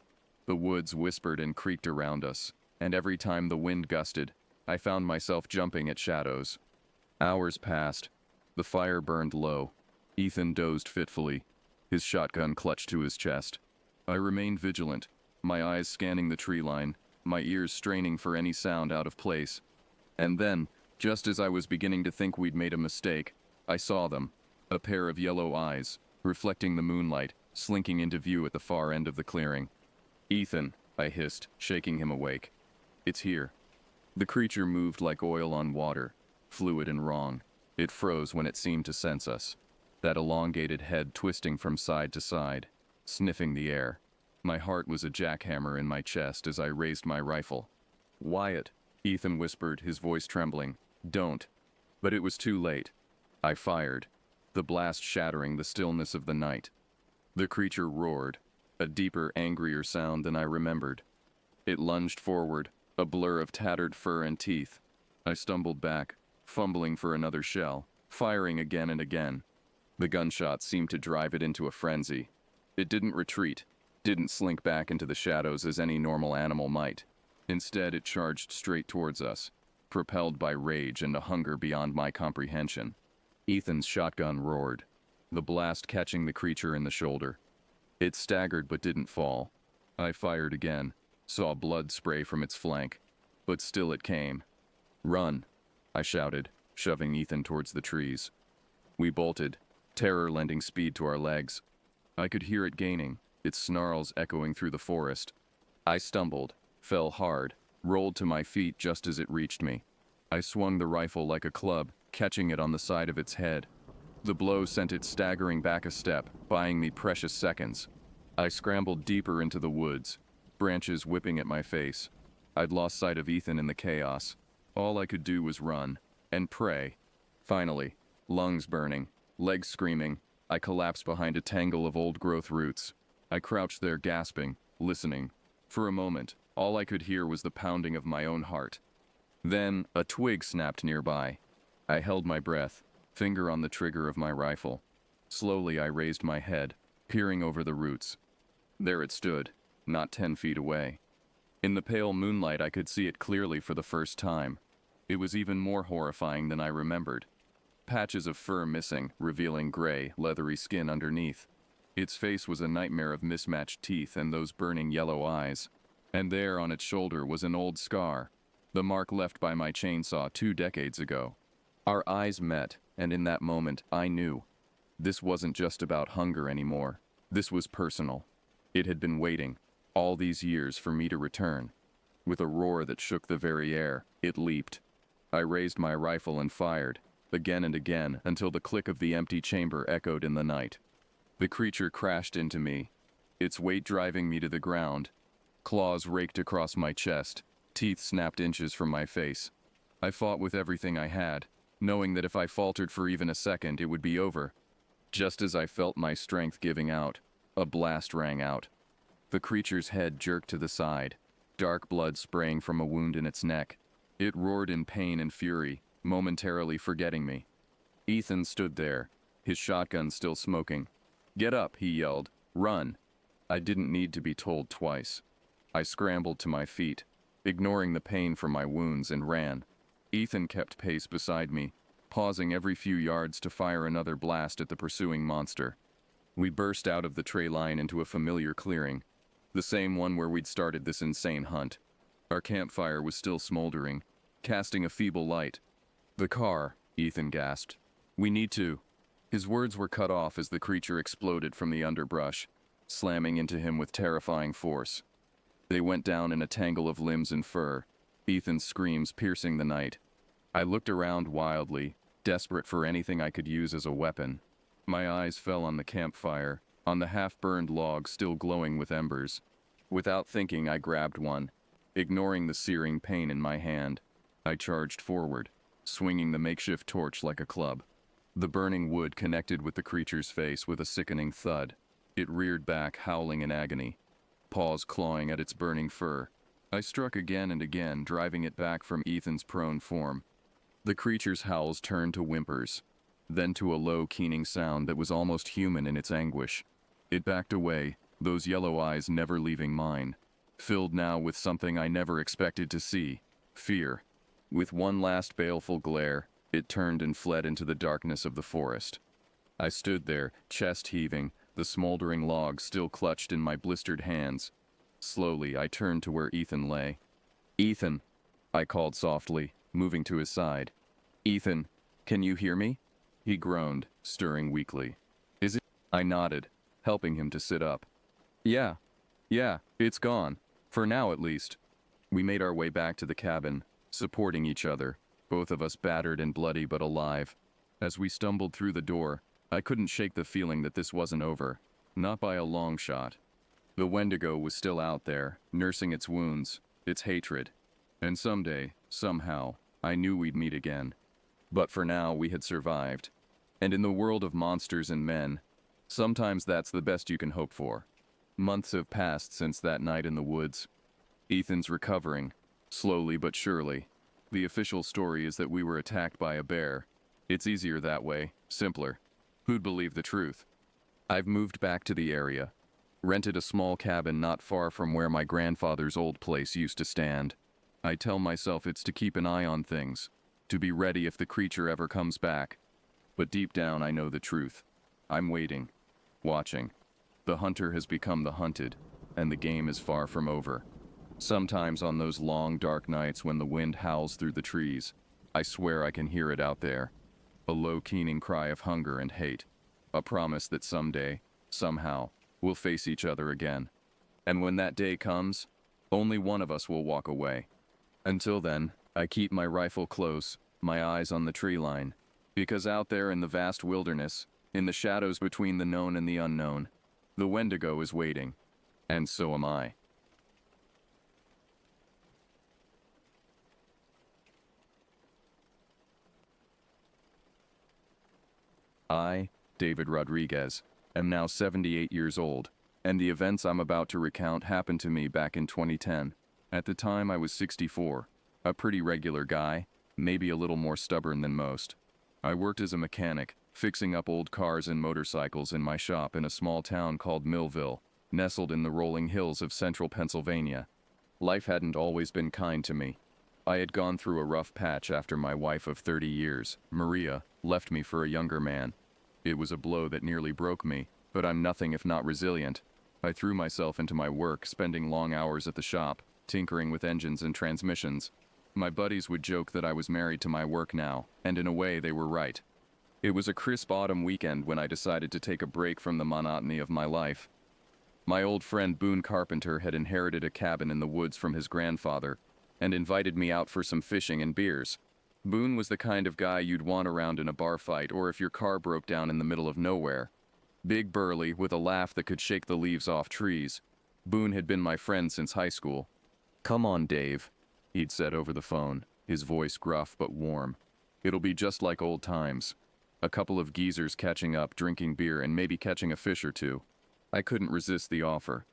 The woods whispered and creaked around us, and every time the wind gusted, I found myself jumping at shadows. Hours passed. The fire burned low. Ethan dozed fitfully, his shotgun clutched to his chest. I remained vigilant, my eyes scanning the tree line, my ears straining for any sound out of place. And then, just as I was beginning to think we'd made a mistake, I saw them, a pair of yellow eyes, reflecting the moonlight, slinking into view at the far end of the clearing. "Ethan," I hissed, shaking him awake. "It's here." The creature moved like oil on water, fluid and wrong. It froze when it seemed to sense us, that elongated head twisting from side to side, sniffing the air. My heart was a jackhammer in my chest as I raised my rifle. "Wyatt," Ethan whispered, his voice trembling. "Don't." But it was too late. I fired, the blast shattering the stillness of the night. The creature roared, a deeper, angrier sound than I remembered. It lunged forward, a blur of tattered fur and teeth. I stumbled back, fumbling for another shell, firing again and again. The gunshot seemed to drive it into a frenzy. It didn't retreat, didn't slink back into the shadows as any normal animal might. Instead, it charged straight towards us, propelled by rage and a hunger beyond my comprehension. Ethan's shotgun roared, the blast catching the creature in the shoulder. It staggered but didn't fall. I fired again, saw blood spray from its flank, but still it came. "Run," I shouted, shoving Ethan towards the trees. We bolted, terror lending speed to our legs. I could hear it gaining, its snarls echoing through the forest. I stumbled, fell hard, rolled to my feet just as it reached me. I swung the rifle like a club, catching it on the side of its head. The blow sent it staggering back a step, buying me precious seconds. I scrambled deeper into the woods, branches whipping at my face. I'd lost sight of Ethan in the chaos. All I could do was run, and pray. Finally, lungs burning, legs screaming, I collapsed behind a tangle of old-growth roots. I crouched there gasping, listening. For a moment, all I could hear was the pounding of my own heart. Then, a twig snapped nearby. I held my breath, finger on the trigger of my rifle. Slowly I raised my head, peering over the roots. There it stood, not 10 feet away. In the pale moonlight I could see it clearly for the first time. It was even more horrifying than I remembered. Patches of fur missing, revealing gray, leathery skin underneath. Its face was a nightmare of mismatched teeth and those burning yellow eyes. And there on its shoulder was an old scar, the mark left by my chainsaw 2 decades ago. Our eyes met, and in that moment I knew. This wasn't just about hunger anymore. This was personal. It had been waiting, all these years, for me to return. With a roar that shook the very air, it leaped. I raised my rifle and fired, again and again, until the click of the empty chamber echoed in the night. The creature crashed into me, its weight driving me to the ground. Claws raked across my chest, teeth snapped inches from my face. I fought with everything I had, knowing that if I faltered for even a second, it would be over. Just as I felt my strength giving out, a blast rang out. The creature's head jerked to the side, dark blood spraying from a wound in its neck. It roared in pain and fury, momentarily forgetting me. Ethan stood there, his shotgun still smoking. "Get up," he yelled. "Run." I didn't need to be told twice. I scrambled to my feet, ignoring the pain from my wounds, and ran. Ethan kept pace beside me, pausing every few yards to fire another blast at the pursuing monster. We burst out of the tree line into a familiar clearing, the same one where we'd started this insane hunt. Our campfire was still smoldering, casting a feeble light. "The car," Ethan gasped. "We need to." His words were cut off as the creature exploded from the underbrush, slamming into him with terrifying force. They went down in a tangle of limbs and fur, Ethan's screams piercing the night. I looked around wildly, desperate for anything I could use as a weapon. My eyes fell on the campfire, on the half-burned log still glowing with embers. Without thinking, I grabbed one. Ignoring the searing pain in my hand, I charged forward, swinging the makeshift torch like a club. The burning wood connected with the creature's face with a sickening thud. It reared back, howling in agony, paws clawing at its burning fur. I struck again and again, driving it back from Ethan's prone form. The creature's howls turned to whimpers, then to a low, keening sound that was almost human in its anguish. It backed away, those yellow eyes never leaving mine, filled now with something I never expected to see: fear. With one last baleful glare, it turned and fled into the darkness of the forest. I stood there, chest heaving, the smoldering log still clutched in my blistered hands. Slowly, I turned to where Ethan lay. "Ethan," I called softly, moving to his side. "Ethan, can you hear me?" He groaned, stirring weakly. "Is it?" I nodded, helping him to sit up. Yeah, it's gone. For now, at least." We made our way back to the cabin, supporting each other, both of us battered and bloody but alive. As we stumbled through the door, I couldn't shake the feeling that this wasn't over. Not by a long shot. The Wendigo was still out there, nursing its wounds, its hatred. And someday, somehow, I knew we'd meet again. But for now, we had survived. And in the world of monsters and men, sometimes that's the best you can hope for. Months have passed since that night in the woods. Ethan's recovering, slowly but surely. The official story is that we were attacked by a bear. It's easier that way, simpler. Who'd believe the truth? I've moved back to the area, rented a small cabin not far from where my grandfather's old place used to stand. I tell myself it's to keep an eye on things, to be ready if the creature ever comes back. But deep down I know the truth. I'm waiting, watching. The hunter has become the hunted, and the game is far from over. Sometimes on those long, dark nights when the wind howls through the trees, I swear I can hear it out there. A low, keening cry of hunger and hate. A promise that someday, somehow, we'll face each other again. And when that day comes, only one of us will walk away. Until then, I keep my rifle close, my eyes on the tree line. Because out there in the vast wilderness, in the shadows between the known and the unknown, the Wendigo is waiting. And so am I. I, David Rodriguez, am now 78 years old, and the events I'm about to recount happened to me back in 2010. At the time, I was 64, a pretty regular guy, maybe a little more stubborn than most. I worked as a mechanic, fixing up old cars and motorcycles in my shop in a small town called Millville, nestled in the rolling hills of central Pennsylvania. Life hadn't always been kind to me. I had gone through a rough patch after my wife of 30 years, Maria, left me for a younger man. It was a blow that nearly broke me, but I'm nothing if not resilient. I threw myself into my work, spending long hours at the shop, tinkering with engines and transmissions. My buddies would joke that I was married to my work now, and in a way they were right. It was a crisp autumn weekend when I decided to take a break from the monotony of my life. My old friend Boone Carpenter had inherited a cabin in the woods from his grandfather and invited me out for some fishing and beers. Boone was the kind of guy you'd want around in a bar fight or if your car broke down in the middle of nowhere. Big burly, with a laugh that could shake the leaves off trees. Boone had been my friend since high school. "Come on, Dave," he'd said over the phone, his voice gruff but warm. "It'll be just like old times. A couple of geezers catching up, drinking beer, and maybe catching a fish or two." I couldn't resist the offer.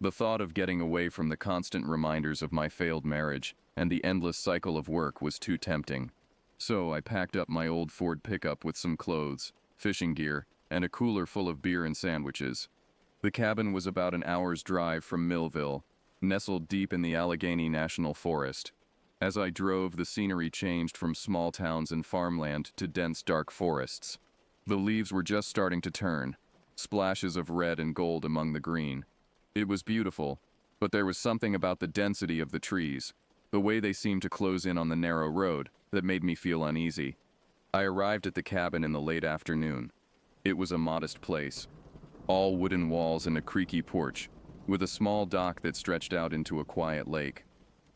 The thought of getting away from the constant reminders of my failed marriage and the endless cycle of work was too tempting. So I packed up my old Ford pickup with some clothes, fishing gear, and a cooler full of beer and sandwiches. The cabin was about an hour's drive from Millville, nestled deep in the Allegheny National Forest. As I drove, the scenery changed from small towns and farmland to dense dark forests. The leaves were just starting to turn, splashes of red and gold among the green. It was beautiful, but there was something about the density of the trees, the way they seemed to close in on the narrow road, that made me feel uneasy. I arrived at the cabin in the late afternoon. It was a modest place, all wooden walls and a creaky porch, with a small dock that stretched out into a quiet lake.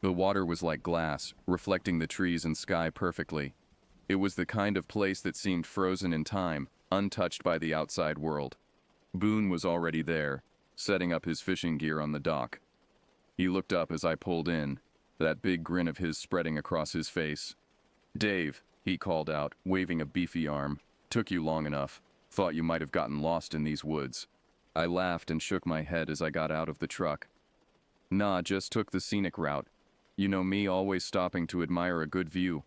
The water was like glass, reflecting the trees and sky perfectly. It was the kind of place that seemed frozen in time, untouched by the outside world. Boone was already there, setting up his fishing gear on the dock. He looked up as I pulled in, that big grin of his spreading across his face. "Dave," he called out, waving a beefy arm. "Took you long enough. Thought you might have gotten lost in these woods." I laughed and shook my head as I got out of the truck. "Nah, just took the scenic route. You know me, always stopping to admire a good view."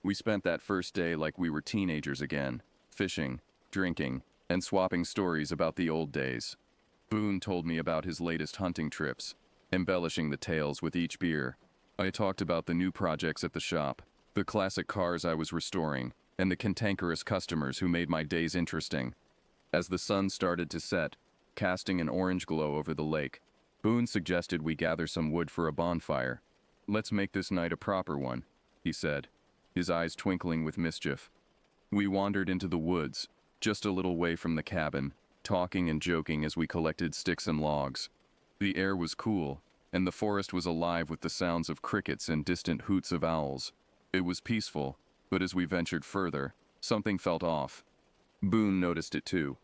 We spent that first day like we were teenagers again, fishing, drinking, and swapping stories about the old days. Boone told me about his latest hunting trips, embellishing the tales with each beer. I talked about the new projects at the shop, the classic cars I was restoring, and the cantankerous customers who made my days interesting. As the sun started to set, casting an orange glow over the lake, Boone suggested we gather some wood for a bonfire. "Let's make this night a proper one," he said, his eyes twinkling with mischief. We wandered into the woods, just a little way from the cabin, talking and joking as we collected sticks and logs. The air was cool, and the forest was alive with the sounds of crickets and distant hoots of owls. It was peaceful, but as we ventured further, something felt off. Boone noticed it too.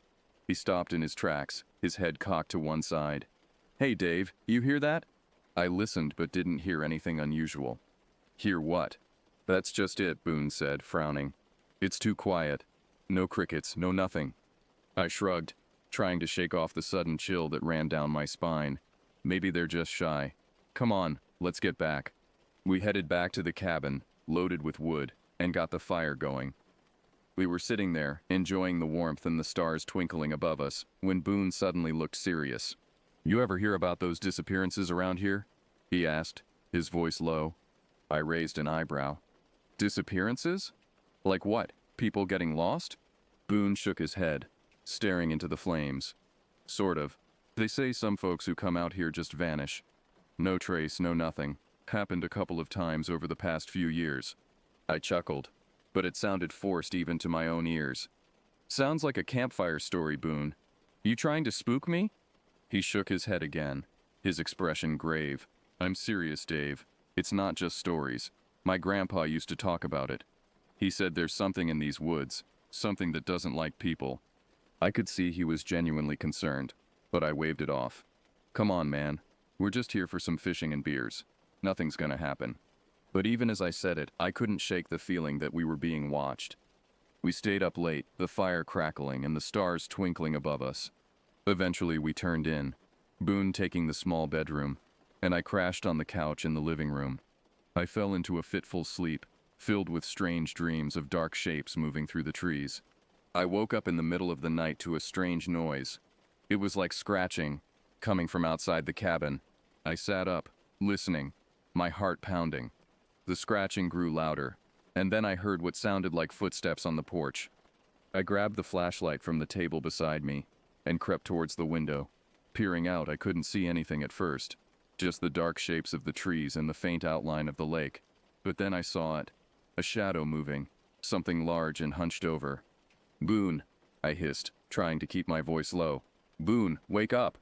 He stopped in his tracks, his head cocked to one side. "Hey Dave, you hear that?" I listened but didn't hear anything unusual. "Hear what?" "That's just it," Boone said, frowning. "It's too quiet. No crickets, no nothing." I shrugged, trying to shake off the sudden chill that ran down my spine. Maybe they're just shy. "Come on, let's get back." We headed back to the cabin, loaded with wood, and got the fire going. We were sitting there, enjoying the warmth and the stars twinkling above us, when Boone suddenly looked serious. "You ever hear about those disappearances around here?" he asked, his voice low. I raised an eyebrow. "Disappearances? Like what? People getting lost?" Boone shook his head, staring into the flames. "Sort of. They say some folks who come out here just vanish. No trace, no nothing. Happened a couple of times over the past few years." I chuckled, but it sounded forced even to my own ears. "Sounds like a campfire story, Boone. You trying to spook me?" He shook his head again, his expression grave. "I'm serious, Dave. It's not just stories. My grandpa used to talk about it. He said there's something in these woods, something that doesn't like people." I could see he was genuinely concerned, but I waved it off. "Come on, man. We're just here for some fishing and beers. Nothing's gonna happen." But even as I said it, I couldn't shake the feeling that we were being watched. We stayed up late, the fire crackling and the stars twinkling above us. Eventually we turned in, Boone taking the small bedroom, and I crashed on the couch in the living room. I fell into a fitful sleep, filled with strange dreams of dark shapes moving through the trees. I woke up in the middle of the night to a strange noise. It was like scratching, coming from outside the cabin. I sat up, listening, my heart pounding. The scratching grew louder, and then I heard what sounded like footsteps on the porch. I grabbed the flashlight from the table beside me and crept towards the window. Peering out, I couldn't see anything at first, just the dark shapes of the trees and the faint outline of the lake. But then I saw it, a shadow moving, something large and hunched over. Boone, I hissed, trying to keep my voice low. Boone, wake up!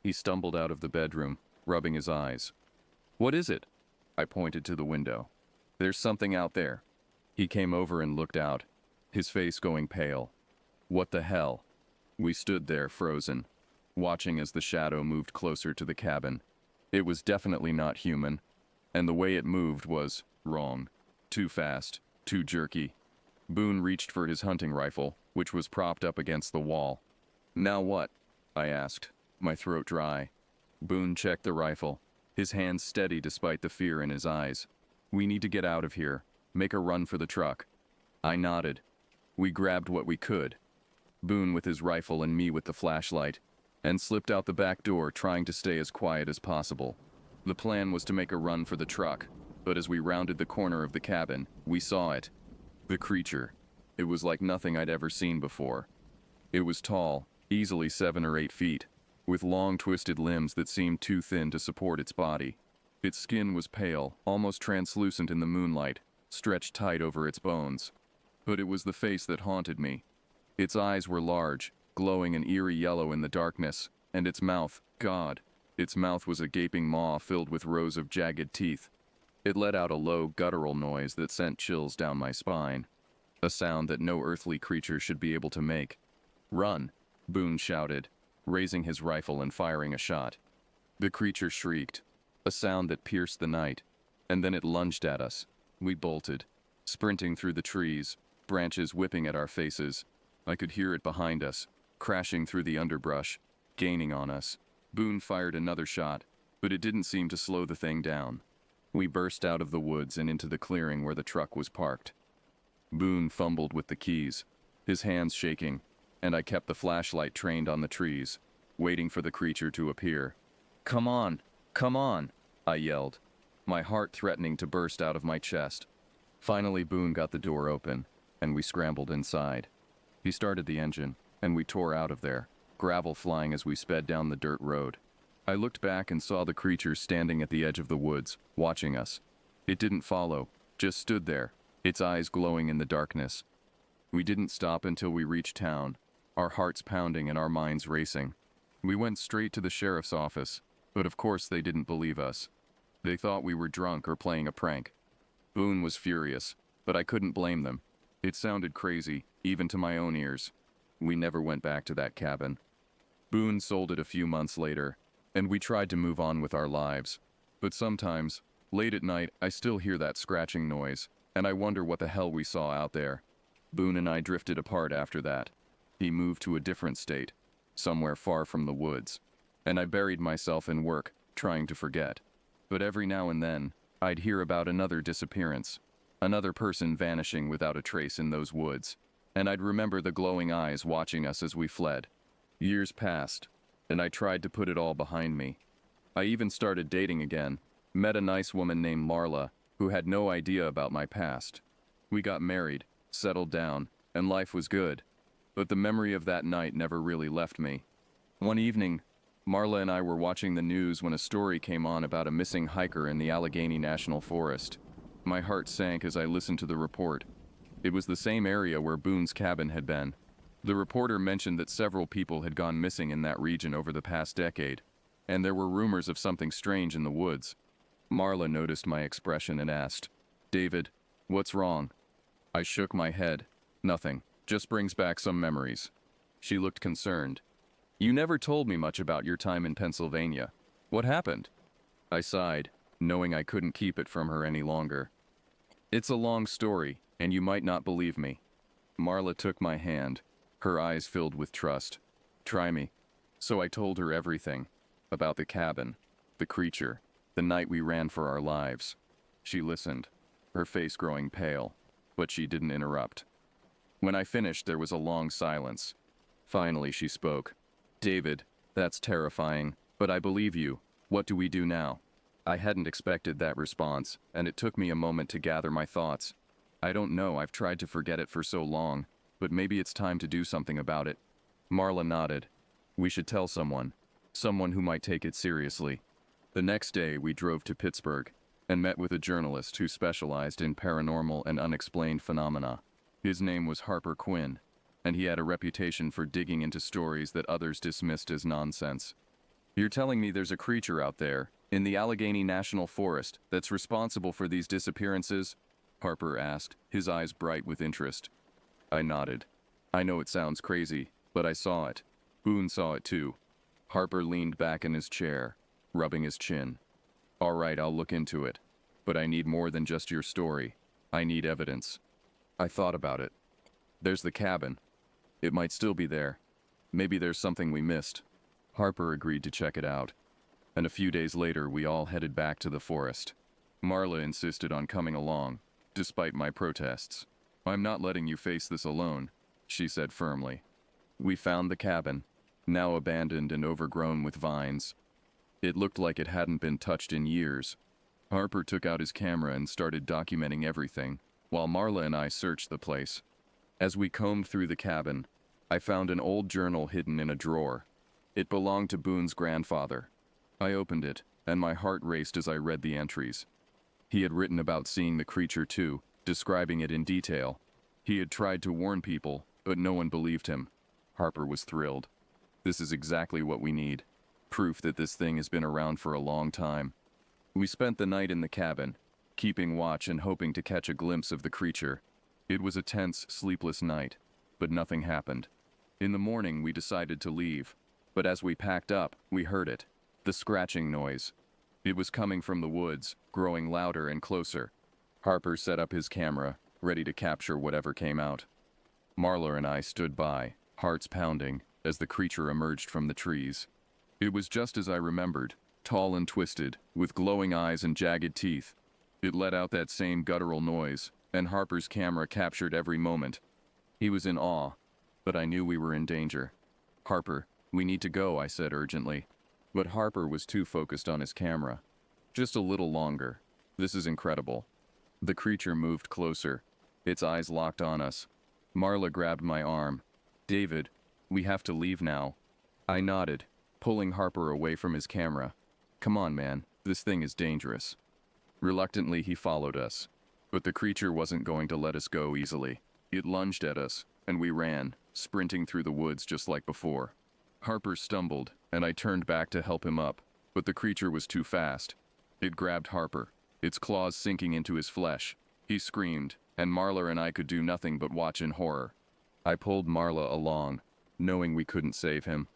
He stumbled out of the bedroom, rubbing his eyes. What is it? I pointed to the window. There's something out there. He came over and looked out, his face going pale. What the hell? We stood there, frozen, watching as the shadow moved closer to the cabin. It was definitely not human, and the way it moved was wrong. Too fast, too jerky. Boone reached for his hunting rifle, which was propped up against the wall. Now what? I asked, my throat dry. Boone checked the rifle, his hands steady despite the fear in his eyes. We need to get out of here, make a run for the truck. I nodded. We grabbed what we could. Boone with his rifle and me with the flashlight, and slipped out the back door trying to stay as quiet as possible. The plan was to make a run for the truck, but as we rounded the corner of the cabin, we saw it. The creature. It was like nothing I'd ever seen before. It was tall, easily 7 or 8 feet, with long twisted limbs that seemed too thin to support its body. Its skin was pale, almost translucent in the moonlight, stretched tight over its bones. But it was the face that haunted me. Its eyes were large, glowing an eerie yellow in the darkness, and its mouth, God, its mouth was a gaping maw filled with rows of jagged teeth. It let out a low, guttural noise that sent chills down my spine, a sound that no earthly creature should be able to make. Run, Boone shouted, raising his rifle and firing a shot. The creature shrieked, a sound that pierced the night, and then it lunged at us. We bolted, sprinting through the trees, branches whipping at our faces. I could hear it behind us, crashing through the underbrush, gaining on us. Boone fired another shot, but it didn't seem to slow the thing down. We burst out of the woods and into the clearing where the truck was parked. Boone fumbled with the keys, his hands shaking, and I kept the flashlight trained on the trees, waiting for the creature to appear. Come on, I yelled, my heart threatening to burst out of my chest. Finally, Boone got the door open, and we scrambled inside. He started the engine, and we tore out of there, gravel flying as we sped down the dirt road. I looked back and saw the creature standing at the edge of the woods, watching us. It didn't follow, just stood there, its eyes glowing in the darkness. We didn't stop until we reached town, our hearts pounding and our minds racing. We went straight to the sheriff's office, but of course they didn't believe us. They thought we were drunk or playing a prank. Boone was furious, but I couldn't blame them. It sounded crazy, even to my own ears. We never went back to that cabin. Boone sold it a few months later, and we tried to move on with our lives. But sometimes, late at night, I still hear that scratching noise, and I wonder what the hell we saw out there. Boone and I drifted apart after that. He moved to a different state, somewhere far from the woods, and I buried myself in work, trying to forget. But every now and then, I'd hear about another disappearance, another person vanishing without a trace in those woods, and I'd remember the glowing eyes watching us as we fled. Years passed, and I tried to put it all behind me. I even started dating again, met a nice woman named Marla, who had no idea about my past. We got married, settled down, and life was good. But the memory of that night never really left me. One evening, Marla and I were watching the news when a story came on about a missing hiker in the Allegheny National Forest. My heart sank as I listened to the report. It was the same area where Boone's cabin had been. The reporter mentioned that several people had gone missing in that region over the past decade, and there were rumors of something strange in the woods. Marla noticed my expression and asked, "David, what's wrong?" I shook my head. Nothing. Just brings back some memories. She looked concerned. "You never told me much about your time in Pennsylvania. What happened?" I sighed, knowing I couldn't keep it from her any longer. "It's a long story, and you might not believe me." Marla took my hand, her eyes filled with trust. "Try me." So I told her everything. About the cabin, the creature, the night we ran for our lives. She listened, her face growing pale, but she didn't interrupt. When I finished, there was a long silence. Finally, she spoke. "David, that's terrifying, but I believe you. What do we do now?" I hadn't expected that response, and it took me a moment to gather my thoughts. I don't know, I've tried to forget it for so long, but maybe it's time to do something about it. Marla nodded. We should tell someone who might take it seriously. The next day, we drove to Pittsburgh and met with a journalist who specialized in paranormal and unexplained phenomena. His name was Harper Quinn. and he had a reputation for digging into stories that others dismissed as nonsense. You're telling me there's a creature out there, in the Allegheny National Forest, that's responsible for these disappearances? Harper asked, his eyes bright with interest. I nodded. I know it sounds crazy, but I saw it. Boone saw it too. Harper leaned back in his chair, rubbing his chin. All right, I'll look into it. But I need more than just your story. I need evidence. I thought about it. There's the cabin. It might still be there. Maybe there's something we missed. Harper agreed to check it out. And a few days later, we all headed back to the forest. Marla insisted on coming along, despite my protests. I'm not letting you face this alone, she said firmly. We found the cabin, now abandoned and overgrown with vines. It looked like it hadn't been touched in years. Harper took out his camera and started documenting everything, while Marla and I searched the place. As we combed through the cabin, I found an old journal hidden in a drawer. It belonged to Boone's grandfather. I opened it, and my heart raced as I read the entries. He had written about seeing the creature too, describing it in detail. He had tried to warn people, but no one believed him. Harper was thrilled. This is exactly what we need. Proof that this thing has been around for a long time. We spent the night in the cabin, keeping watch and hoping to catch a glimpse of the creature. It was a tense, sleepless night, but nothing happened. In the morning, we decided to leave, but as we packed up, we heard it. The scratching noise. It was coming from the woods, growing louder and closer. Harper set up his camera, ready to capture whatever came out. Marla and I stood by, hearts pounding, as the creature emerged from the trees. It was just as I remembered, tall and twisted, with glowing eyes and jagged teeth. It let out that same guttural noise, and Harper's camera captured every moment. He was in awe, but I knew we were in danger. Harper, we need to go, I said urgently. But Harper was too focused on his camera. Just a little longer. This is incredible. The creature moved closer, its eyes locked on us. Marla grabbed my arm. David, we have to leave now. I nodded, pulling Harper away from his camera. Come on, man, this thing is dangerous. Reluctantly, he followed us. But the creature wasn't going to let us go easily. It lunged at us, and we ran, sprinting through the woods just like before. Harper stumbled, and I turned back to help him up, but the creature was too fast. It grabbed Harper, its claws sinking into his flesh. He screamed, and Marla and I could do nothing but watch in horror. I pulled Marla along, knowing we couldn't save him.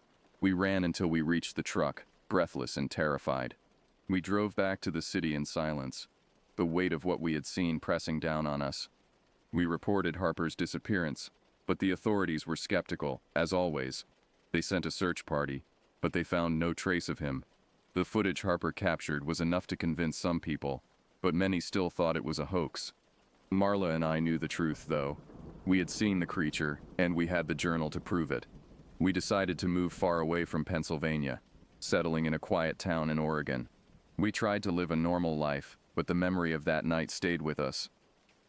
We ran until we reached the truck, breathless and terrified. We drove back to the city in silence, the weight of what we had seen pressing down on us. We reported Harper's disappearance, but the authorities were skeptical, as always. They sent a search party, but they found no trace of him. The footage Harper captured was enough to convince some people, but many still thought it was a hoax. Marla and I knew the truth, though. We had seen the creature, and we had the journal to prove it. We decided to move far away from Pennsylvania, settling in a quiet town in Oregon. We tried to live a normal life, but the memory of that night stayed with us.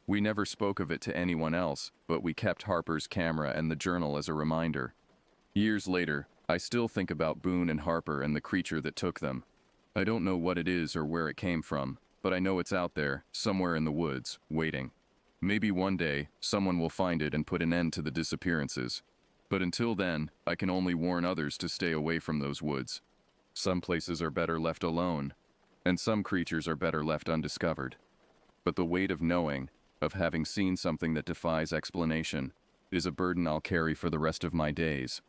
We never spoke of it to anyone else, but we kept Harper's camera and the journal as a reminder. Years later, I still think about Boone and Harper and the creature that took them. I don't know what it is or where it came from, but I know it's out there, somewhere in the woods, waiting. Maybe one day, someone will find it and put an end to the disappearances. But until then, I can only warn others to stay away from those woods. Some places are better left alone, and some creatures are better left undiscovered. But the weight of knowing, of having seen something that defies explanation, is a burden I'll carry for the rest of my days.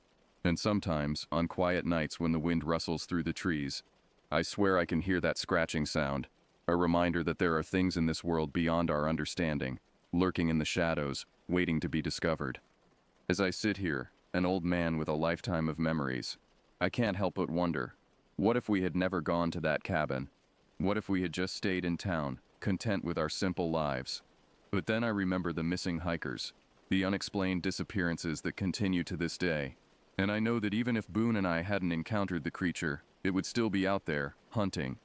And sometimes, on quiet nights when the wind rustles through the trees, I swear I can hear that scratching sound, a reminder that there are things in this world beyond our understanding, lurking in the shadows, waiting to be discovered. As I sit here, an old man with a lifetime of memories, I can't help but wonder, what if we had never gone to that cabin? What if we had just stayed in town, content with our simple lives? But then I remember the missing hikers, the unexplained disappearances that continue to this day. And I know that even if Boone and I hadn't encountered the creature, it would still be out there, hunting.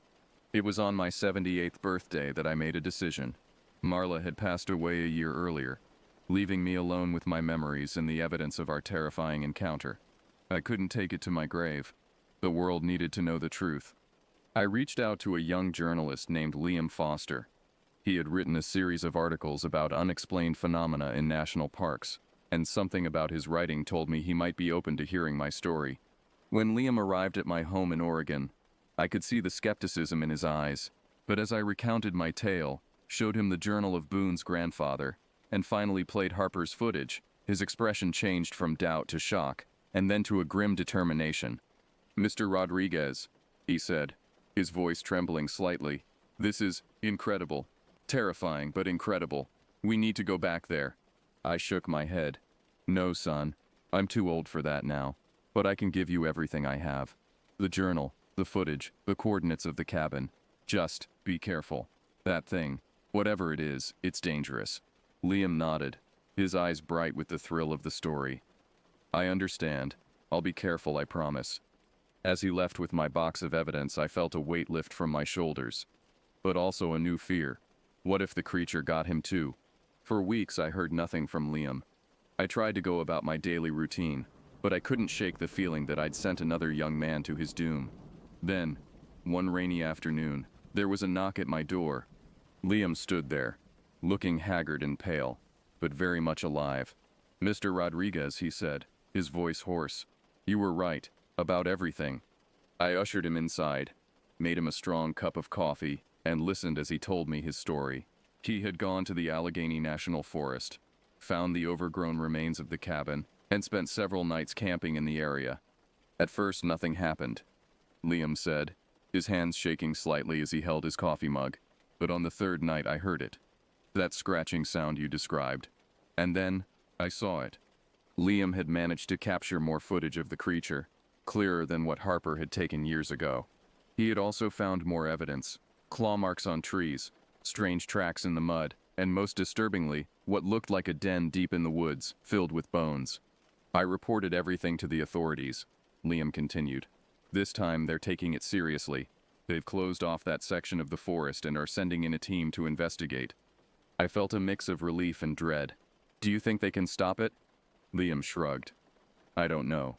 It was on my 78th birthday that I made a decision. Marla had passed away a year earlier, leaving me alone with my memories and the evidence of our terrifying encounter. I couldn't take it to my grave. The world needed to know the truth. I reached out to a young journalist named Liam Foster. He had written a series of articles about unexplained phenomena in national parks, and something about his writing told me he might be open to hearing my story. When Liam arrived at my home in Oregon, I could see the skepticism in his eyes, but as I recounted my tale, showed him the journal of Boone's grandfather, and finally played Harper's footage, his expression changed from doubt to shock, and then to a grim determination. "Mr. Rodriguez," he said, his voice trembling slightly, "this is incredible. Terrifying, but incredible. We need to go back there." I shook my head. "No, son. I'm too old for that now. But I can give you everything I have. The journal, the footage, the coordinates of the cabin. Just be careful. That thing, whatever it is, it's dangerous." Liam nodded, his eyes bright with the thrill of the story. "I understand. I'll be careful, I promise." As he left with my box of evidence, I felt a weight lift from my shoulders. But also a new fear. What if the creature got him too? For weeks I heard nothing from Liam. I tried to go about my daily routine, but I couldn't shake the feeling that I'd sent another young man to his doom. Then, one rainy afternoon, there was a knock at my door. Liam stood there, looking haggard and pale, but very much alive. "Mr. Rodriguez," he said, his voice hoarse. "You were right, about everything." I ushered him inside, made him a strong cup of coffee, and listened as he told me his story. He had gone to the Allegheny National Forest, found the overgrown remains of the cabin, and spent several nights camping in the area. "At first nothing happened," Liam said, his hands shaking slightly as he held his coffee mug. "But on the third night I heard it. That scratching sound you described. And then, I saw it." Liam had managed to capture more footage of the creature, clearer than what Harper had taken years ago. He had also found more evidence: claw marks on trees, strange tracks in the mud, and most disturbingly, what looked like a den deep in the woods, filled with bones. "I reported everything to the authorities," Liam continued. "This time they're taking it seriously. They've closed off that section of the forest and are sending in a team to investigate." I felt a mix of relief and dread. "Do you think they can stop it?" Liam shrugged. "I don't know.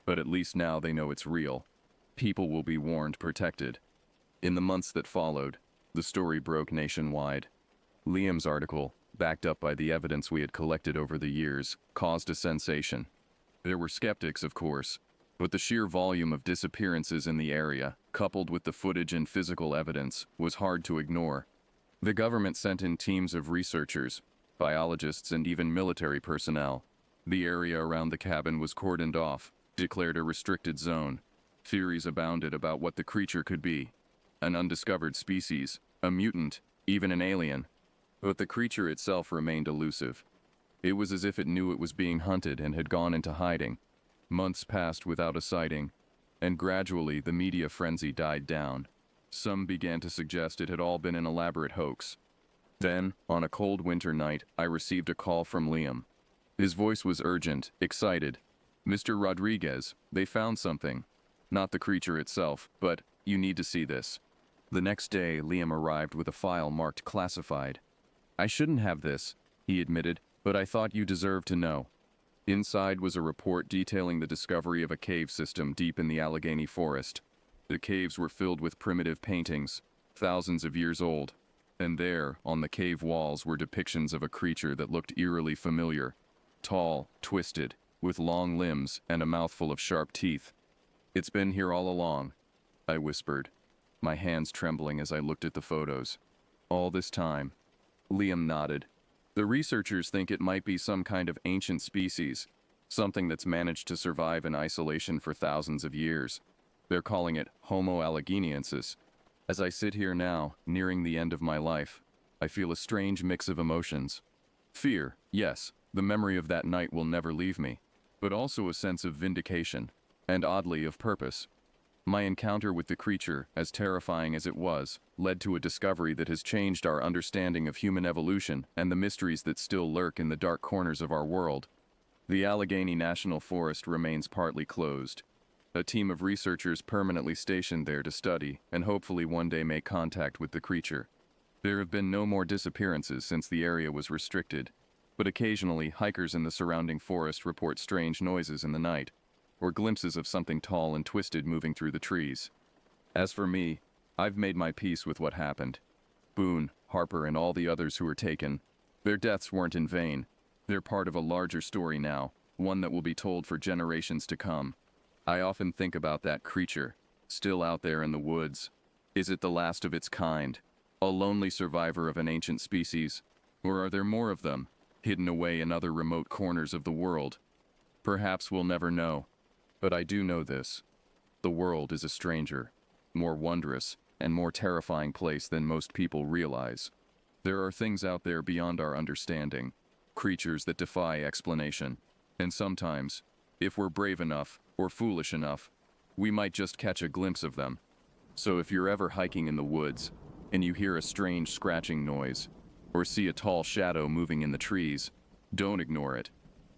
But at least now they know it's real. People will be warned, protected." In the months that followed, the story broke nationwide. Liam's article, backed up by the evidence we had collected over the years, caused a sensation. There were skeptics, of course, but the sheer volume of disappearances in the area, coupled with the footage and physical evidence, was hard to ignore. The government sent in teams of researchers, biologists, and even military personnel. The area around the cabin was cordoned off, declared a restricted zone. Theories abounded about what the creature could be: an undiscovered species, a mutant, even an alien. But the creature itself remained elusive. It was as if it knew it was being hunted and had gone into hiding. Months passed without a sighting, and gradually the media frenzy died down. Some began to suggest it had all been an elaborate hoax. Then, on a cold winter night, I received a call from Liam. His voice was urgent, excited. "Mr. Rodriguez, they found something. Not the creature itself, but you need to see this." The next day, Liam arrived with a file marked classified. "I shouldn't have this," he admitted, "but I thought you deserved to know." Inside was a report detailing the discovery of a cave system deep in the Allegheny forest. The caves were filled with primitive paintings, thousands of years old, and there, on the cave walls, were depictions of a creature that looked eerily familiar. Tall, twisted, with long limbs and a mouthful of sharp teeth. "It's been here all along," I whispered, my hands trembling as I looked at the photos. "All this time." Liam nodded. "The researchers think it might be some kind of ancient species, something that's managed to survive in isolation for thousands of years. They're calling it Homo allegheniensis. As I sit here now, nearing the end of my life, I feel a strange mix of emotions. Fear, yes, the memory of that night will never leave me, but also a sense of vindication, and oddly of purpose. My encounter with the creature, as terrifying as it was, led to a discovery that has changed our understanding of human evolution and the mysteries that still lurk in the dark corners of our world. The Allegheny National Forest remains partly closed. A team of researchers permanently stationed there to study and hopefully one day make contact with the creature. There have been no more disappearances since the area was restricted, but occasionally hikers in the surrounding forest report strange noises in the night, or glimpses of something tall and twisted moving through the trees. As for me, I've made my peace with what happened. Boone, Harper, and all the others who were taken, their deaths weren't in vain. They're part of a larger story now, one that will be told for generations to come. I often think about that creature, still out there in the woods. Is it the last of its kind? A lonely survivor of an ancient species? Or are there more of them, hidden away in other remote corners of the world? Perhaps we'll never know. But I do know this. The world is a stranger, more wondrous and more terrifying place than most people realize. There are things out there beyond our understanding, creatures that defy explanation. And sometimes, if we're brave enough or foolish enough, we might just catch a glimpse of them. So if you're ever hiking in the woods, and you hear a strange scratching noise, or see a tall shadow moving in the trees, don't ignore it.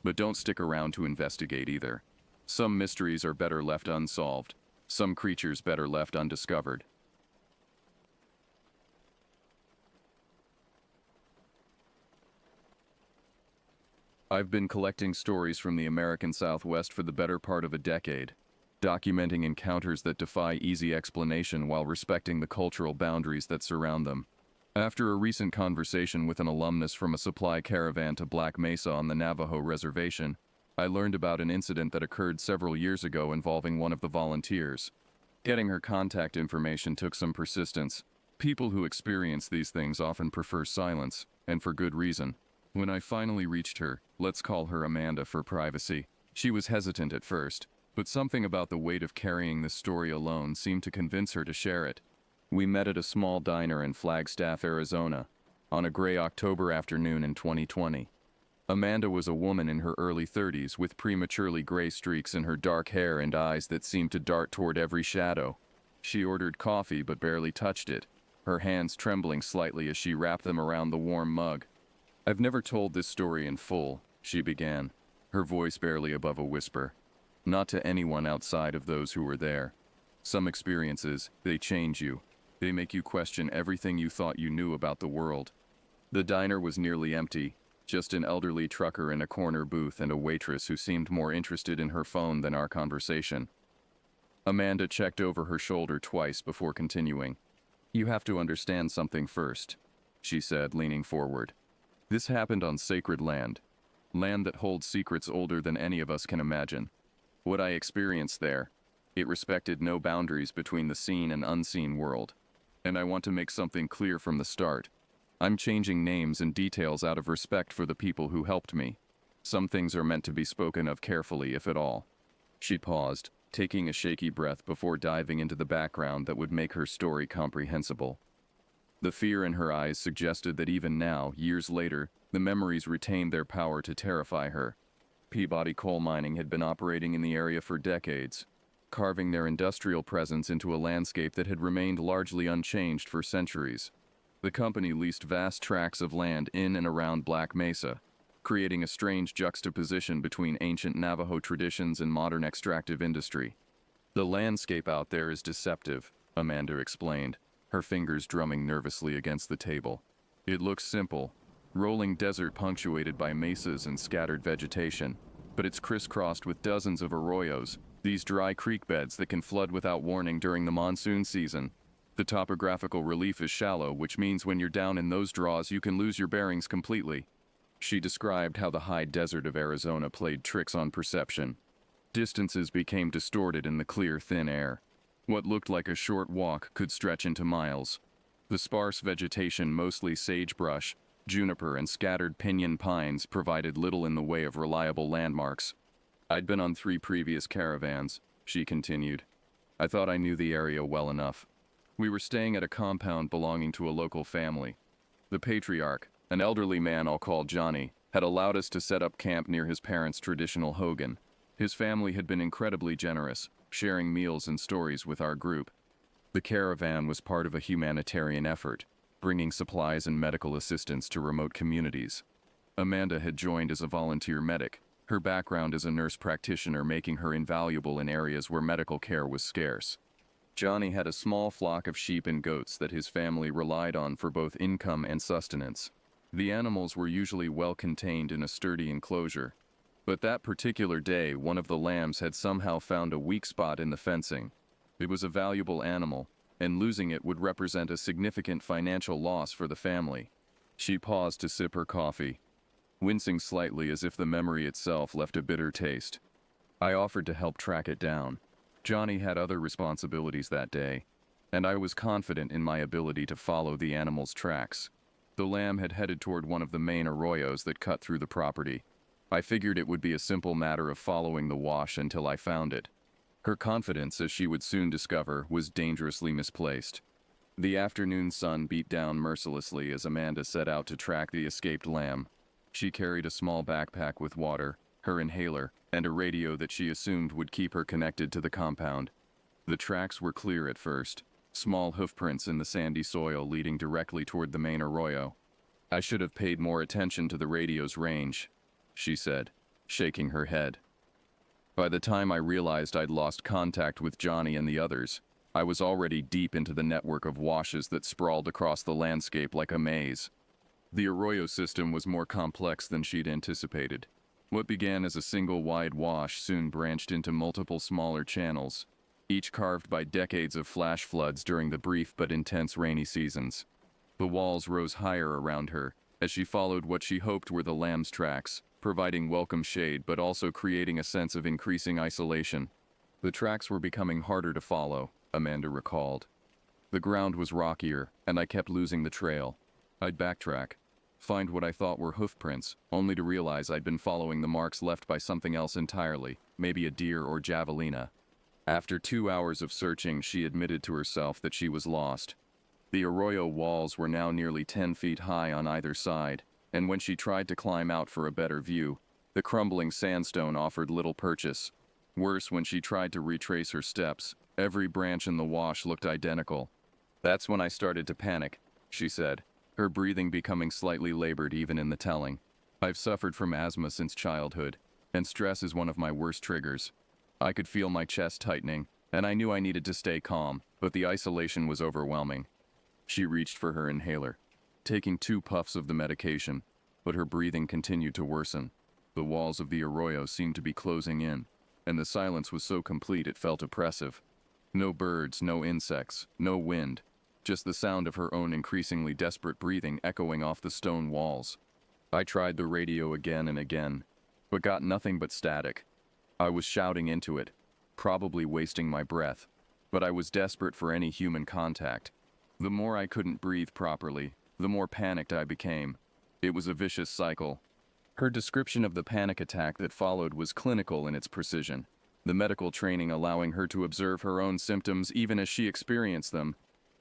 But don't stick around to investigate either. Some mysteries are better left unsolved, some creatures better left undiscovered. I've been collecting stories from the American Southwest for the better part of a decade, documenting encounters that defy easy explanation while respecting the cultural boundaries that surround them. After a recent conversation with an alumnus from a supply caravan to Black Mesa on the Navajo Reservation, I learned about an incident that occurred several years ago involving one of the volunteers. Getting her contact information took some persistence. People who experience these things often prefer silence, and for good reason. When I finally reached her, let's call her Amanda for privacy, she was hesitant at first, but something about the weight of carrying this story alone seemed to convince her to share it. We met at a small diner in Flagstaff, Arizona, on a gray October afternoon in 2020. Amanda was a woman in her early 30s with prematurely gray streaks in her dark hair and eyes that seemed to dart toward every shadow. She ordered coffee but barely touched it, her hands trembling slightly as she wrapped them around the warm mug. "I've never told this story in full," she began, her voice barely above a whisper. "Not to anyone outside of those who were there. Some experiences, they change you. They make you question everything you thought you knew about the world." The diner was nearly empty, just an elderly trucker in a corner booth and a waitress who seemed more interested in her phone than our conversation. Amanda checked over her shoulder twice before continuing. "You have to understand something first," she said, leaning forward. "This happened on sacred land that holds secrets older than any of us can imagine. What I experienced there, it respected no boundaries between the seen and unseen world. And I want to make something clear from the start. I'm changing names and details out of respect for the people who helped me. Some things are meant to be spoken of carefully, if at all." She paused, taking a shaky breath before diving into the background that would make her story comprehensible. The fear in her eyes suggested that even now, years later, the memories retained their power to terrify her. Peabody Coal Mining had been operating in the area for decades, carving their industrial presence into a landscape that had remained largely unchanged for centuries. The company leased vast tracts of land in and around Black Mesa, creating a strange juxtaposition between ancient Navajo traditions and modern extractive industry. "The landscape out there is deceptive," Amanda explained, her fingers drumming nervously against the table. "It looks simple, rolling desert punctuated by mesas and scattered vegetation, but it's crisscrossed with dozens of arroyos, these dry creek beds that can flood without warning during the monsoon season. The topographical relief is shallow, which means when you're down in those draws you can lose your bearings completely." She described how the high desert of Arizona played tricks on perception. Distances became distorted in the clear, thin air. What looked like a short walk could stretch into miles. The sparse vegetation, mostly sagebrush, juniper, and scattered pinyon pines, provided little in the way of reliable landmarks. "I'd been on 3 previous caravans," she continued. "I thought I knew the area well enough. We were staying at a compound belonging to a local family. The patriarch, an elderly man I'll call Johnny, had allowed us to set up camp near his parents' traditional hogan. His family had been incredibly generous, sharing meals and stories with our group. The caravan was part of a humanitarian effort, bringing supplies and medical assistance to remote communities. Amanda had joined as a volunteer medic, her background as a nurse practitioner making her invaluable in areas where medical care was scarce. Johnny had a small flock of sheep and goats that his family relied on for both income and sustenance. The animals were usually well contained in a sturdy enclosure, but that particular day one of the lambs had somehow found a weak spot in the fencing. It was a valuable animal, and losing it would represent a significant financial loss for the family. She paused to sip her coffee. wincing slightly as if the memory itself left a bitter taste. I offered to help track it down. Johnny had other responsibilities that day, and I was confident in my ability to follow the animal's tracks. The lamb had headed toward one of the main arroyos that cut through the property. I figured it would be a simple matter of following the wash until I found it. Her confidence, as she would soon discover, was dangerously misplaced. The afternoon sun beat down mercilessly as Amanda set out to track the escaped lamb. She carried a small backpack with water, her inhaler, and a radio that she assumed would keep her connected to the compound. The tracks were clear at first, small hoofprints in the sandy soil leading directly toward the main arroyo. I should have paid more attention to the radio's range, she said, shaking her head. By the time I realized I'd lost contact with Johnny and the others, I was already deep into the network of washes that sprawled across the landscape like a maze. The arroyo system was more complex than she'd anticipated. What began as a single wide wash soon branched into multiple smaller channels, each carved by decades of flash floods during the brief but intense rainy seasons. The walls rose higher around her as she followed what she hoped were the lamb's tracks, providing welcome shade but also creating a sense of increasing isolation. The tracks were becoming harder to follow, Amanda recalled. The ground was rockier, and I kept losing the trail. I'd backtrack, find what I thought were hoofprints, only to realize I'd been following the marks left by something else entirely, maybe a deer or javelina. After 2 hours of searching, she admitted to herself that she was lost. The arroyo walls were now nearly 10 feet high on either side, and when she tried to climb out for a better view, the crumbling sandstone offered little purchase. Worse, when she tried to retrace her steps, every branch in the wash looked identical. That's when I started to panic, she said, her breathing becoming slightly labored even in the telling. I've suffered from asthma since childhood, and stress is one of my worst triggers. I could feel my chest tightening, and I knew I needed to stay calm, but the isolation was overwhelming. She reached for her inhaler, taking 2 puffs of the medication, but her breathing continued to worsen. The walls of the arroyo seemed to be closing in, and the silence was so complete it felt oppressive. No birds, no insects, no wind, just the sound of her own increasingly desperate breathing echoing off the stone walls. I tried the radio again and again, but got nothing but static. I was shouting into it, probably wasting my breath, but I was desperate for any human contact. The more I couldn't breathe properly, the more panicked I became. It was a vicious cycle. Her description of the panic attack that followed was clinical in its precision, the medical training allowing her to observe her own symptoms even as she experienced them.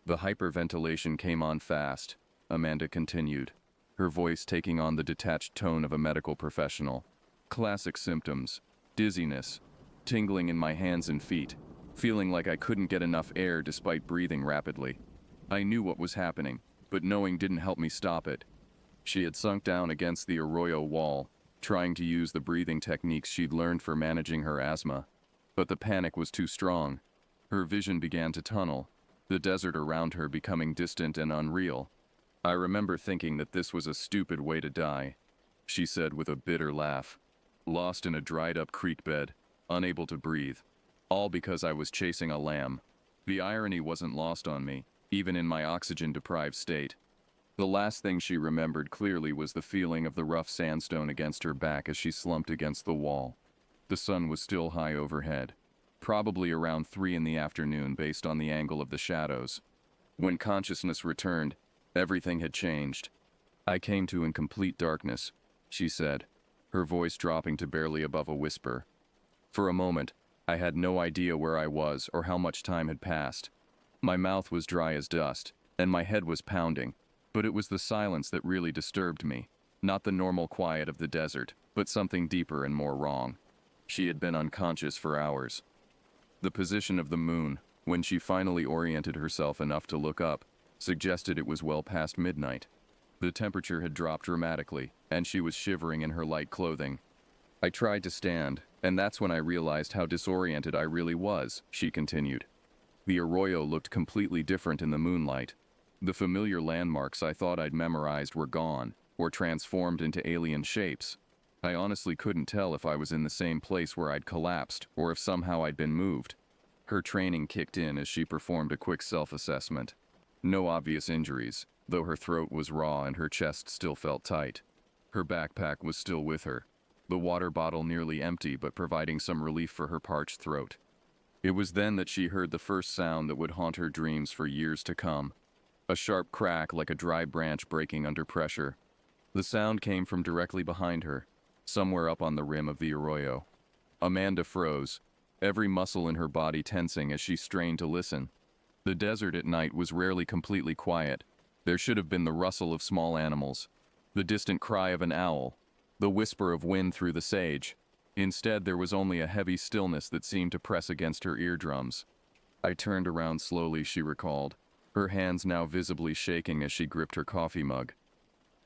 The hyperventilation came on fast, Amanda continued, her voice taking on the detached tone of a medical professional. Classic symptoms: dizziness, tingling in my hands and feet, feeling like I couldn't get enough air despite breathing rapidly. I knew what was happening, but knowing didn't help me stop it. She had sunk down against the arroyo wall, trying to use the breathing techniques she'd learned for managing her asthma. But the panic was too strong. Her vision began to tunnel, the desert around her becoming distant and unreal. I remember thinking that this was a stupid way to die, she said with a bitter laugh. Lost in a dried-up creek bed, unable to breathe, all because I was chasing a lamb. The irony wasn't lost on me, even in my oxygen-deprived state. The last thing she remembered clearly was the feeling of the rough sandstone against her back as she slumped against the wall. The sun was still high overhead, probably around 3 in the afternoon based on the angle of the shadows. When consciousness returned, everything had changed. I came to in complete darkness, she said, her voice dropping to barely above a whisper. For a moment, I had no idea where I was or how much time had passed. My mouth was dry as dust, and my head was pounding, but it was the silence that really disturbed me, not the normal quiet of the desert, but something deeper and more wrong. She had been unconscious for hours. The position of the moon, when she finally oriented herself enough to look up, suggested it was well past midnight. The temperature had dropped dramatically, and she was shivering in her light clothing. I tried to stand, and that's when I realized how disoriented I really was, she continued. The arroyo looked completely different in the moonlight. The familiar landmarks I thought I'd memorized were gone, or transformed into alien shapes. I honestly couldn't tell if I was in the same place where I'd collapsed, or if somehow I'd been moved. Her training kicked in as she performed a quick self-assessment. No obvious injuries, though her throat was raw and her chest still felt tight. Her backpack was still with her, the water bottle nearly empty but providing some relief for her parched throat. It was then that she heard the first sound that would haunt her dreams for years to come. A sharp crack like a dry branch breaking under pressure. The sound came from directly behind her, somewhere up on the rim of the arroyo. Amanda froze, every muscle in her body tensing as she strained to listen. The desert at night was rarely completely quiet. There should have been the rustle of small animals, the distant cry of an owl, the whisper of wind through the sage. Instead, there was only a heavy stillness that seemed to press against her eardrums. I turned around slowly, she recalled, her hands now visibly shaking as she gripped her coffee mug.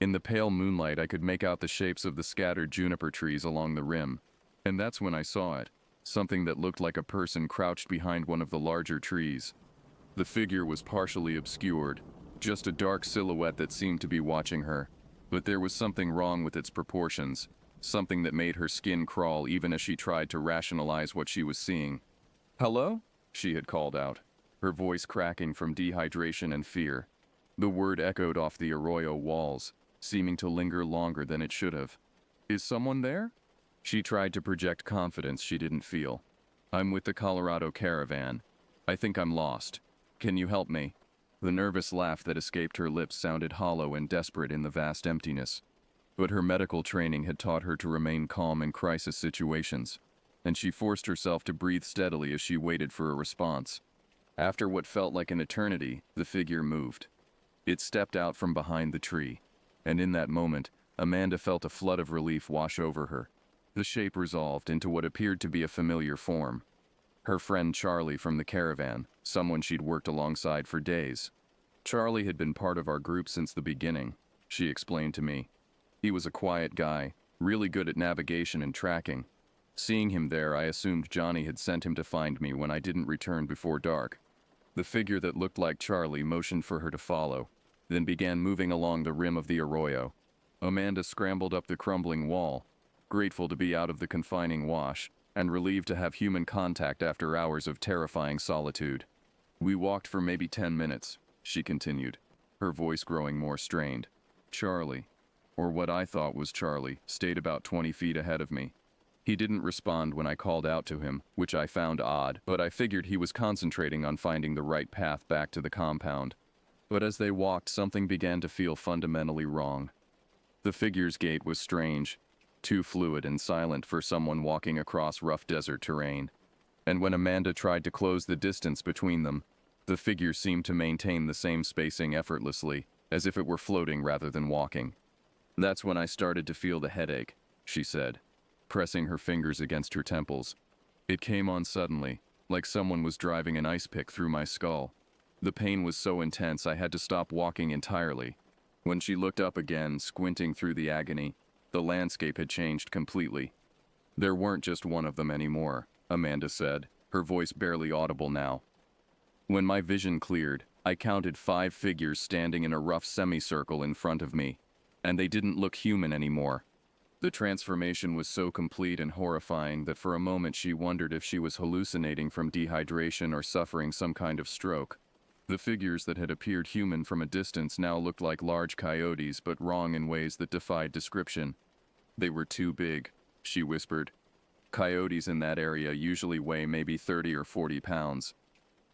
In the pale moonlight, I could make out the shapes of the scattered juniper trees along the rim, and that's when I saw it, something that looked like a person crouched behind one of the larger trees. The figure was partially obscured, just a dark silhouette that seemed to be watching her, but there was something wrong with its proportions, something that made her skin crawl even as she tried to rationalize what she was seeing. "Hello?" she had called out, her voice cracking from dehydration and fear. The word echoed off the arroyo walls, seeming to linger longer than it should have. "Is someone there?" She tried to project confidence she didn't feel. "I'm with the Colorado Caravan. I think I'm lost. Can you help me?" The nervous laugh that escaped her lips sounded hollow and desperate in the vast emptiness. But her medical training had taught her to remain calm in crisis situations, and she forced herself to breathe steadily as she waited for a response. After what felt like an eternity, the figure moved. It stepped out from behind the tree, and in that moment, Amanda felt a flood of relief wash over her. The shape resolved into what appeared to be a familiar form. Her friend Charlie from the caravan, someone she'd worked alongside for days. Charlie had been part of our group since the beginning, she explained to me. He was a quiet guy, really good at navigation and tracking. Seeing him there, I assumed Johnny had sent him to find me when I didn't return before dark. The figure that looked like Charlie motioned for her to follow, then began moving along the rim of the arroyo. Amanda scrambled up the crumbling wall, grateful to be out of the confining wash, and relieved to have human contact after hours of terrifying solitude. "We walked for maybe 10 minutes, she continued, her voice growing more strained. Charlie, or what I thought was Charlie, stayed about 20 feet ahead of me. He didn't respond when I called out to him, which I found odd, but I figured he was concentrating on finding the right path back to the compound. But as they walked, something began to feel fundamentally wrong. The figure's gait was strange, too fluid and silent for someone walking across rough desert terrain. And when Amanda tried to close the distance between them, the figure seemed to maintain the same spacing effortlessly, as if it were floating rather than walking. That's when I started to feel the headache, she said, pressing her fingers against her temples. It came on suddenly, like someone was driving an ice pick through my skull. The pain was so intense I had to stop walking entirely. When she looked up again, squinting through the agony, the landscape had changed completely. There weren't just one of them anymore, Amanda said, her voice barely audible now. When my vision cleared, I counted 5 figures standing in a rough semicircle in front of me, and they didn't look human anymore. The transformation was so complete and horrifying that for a moment she wondered if she was hallucinating from dehydration or suffering some kind of stroke. The figures that had appeared human from a distance now looked like large coyotes, but wrong in ways that defied description. They were too big, she whispered. Coyotes in that area usually weigh maybe 30 or 40 pounds.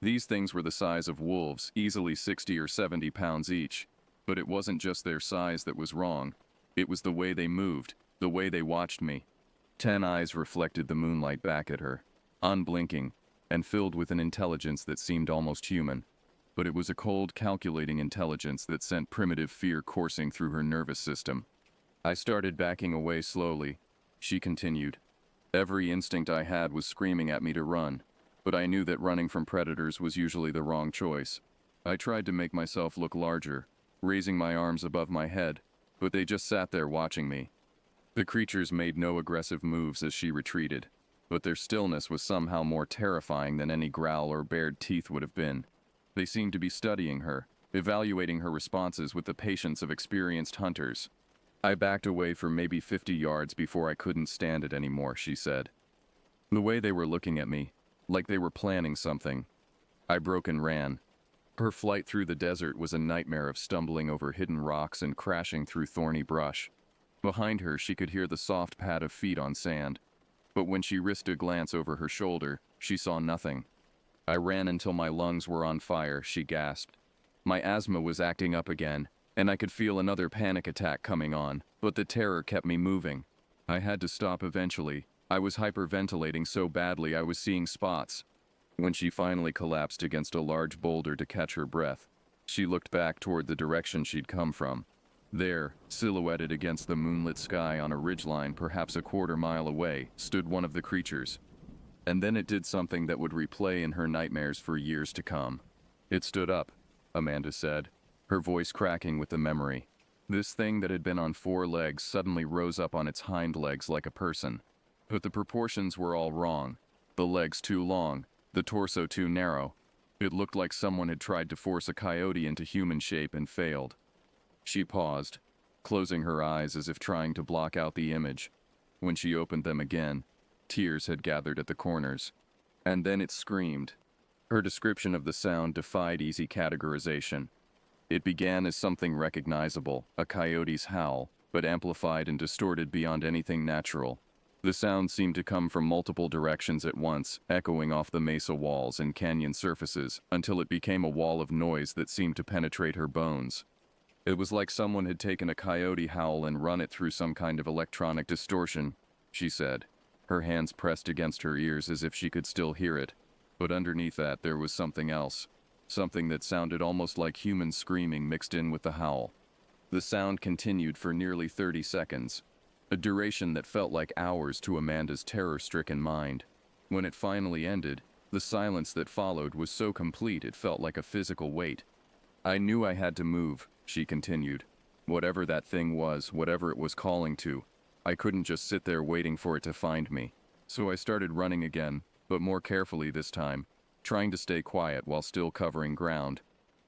These things were the size of wolves, easily 60 or 70 pounds each. But it wasn't just their size that was wrong. It was the way they moved, the way they watched me. 10 eyes reflected the moonlight back at her, unblinking, and filled with an intelligence that seemed almost human. But it was a cold, calculating intelligence that sent primitive fear coursing through her nervous system. I started backing away slowly, she continued. Every instinct I had was screaming at me to run, but I knew that running from predators was usually the wrong choice. I tried to make myself look larger, raising my arms above my head, but they just sat there watching me. The creatures made no aggressive moves as she retreated, but their stillness was somehow more terrifying than any growl or bared teeth would have been. They seemed to be studying her, evaluating her responses with the patience of experienced hunters. I backed away for maybe 50 yards before I couldn't stand it anymore, she said. The way they were looking at me, like they were planning something. I broke and ran. Her flight through the desert was a nightmare of stumbling over hidden rocks and crashing through thorny brush. Behind her, she could hear the soft pad of feet on sand. But when she risked a glance over her shoulder, she saw nothing. I ran until my lungs were on fire, she gasped. My asthma was acting up again, and I could feel another panic attack coming on, but the terror kept me moving. I had to stop eventually. I was hyperventilating so badly I was seeing spots. When she finally collapsed against a large boulder to catch her breath, she looked back toward the direction she'd come from. There, silhouetted against the moonlit sky on a ridgeline perhaps a quarter mile away, stood one of the creatures. And then it did something that would replay in her nightmares for years to come. It stood up, Amanda said, her voice cracking with the memory. This thing that had been on 4 legs suddenly rose up on its hind legs like a person. But the proportions were all wrong. The legs too long, the torso too narrow. It looked like someone had tried to force a coyote into human shape and failed. She paused, closing her eyes as if trying to block out the image. When she opened them again, tears had gathered at the corners. And then it screamed. Her description of the sound defied easy categorization. It began as something recognizable, a coyote's howl, but amplified and distorted beyond anything natural. The sound seemed to come from multiple directions at once, echoing off the mesa walls and canyon surfaces, until it became a wall of noise that seemed to penetrate her bones. It was like someone had taken a coyote howl and run it through some kind of electronic distortion, she said, her hands pressed against her ears as if she could still hear it. But underneath that there was something else, something that sounded almost like human screaming mixed in with the howl. The sound continued for nearly 30 seconds, a duration that felt like hours to Amanda's terror-stricken mind. When it finally ended, the silence that followed was so complete it felt like a physical weight. I knew I had to move, she continued. Whatever that thing was, whatever it was calling to, I couldn't just sit there waiting for it to find me. So I started running again, but more carefully this time, trying to stay quiet while still covering ground.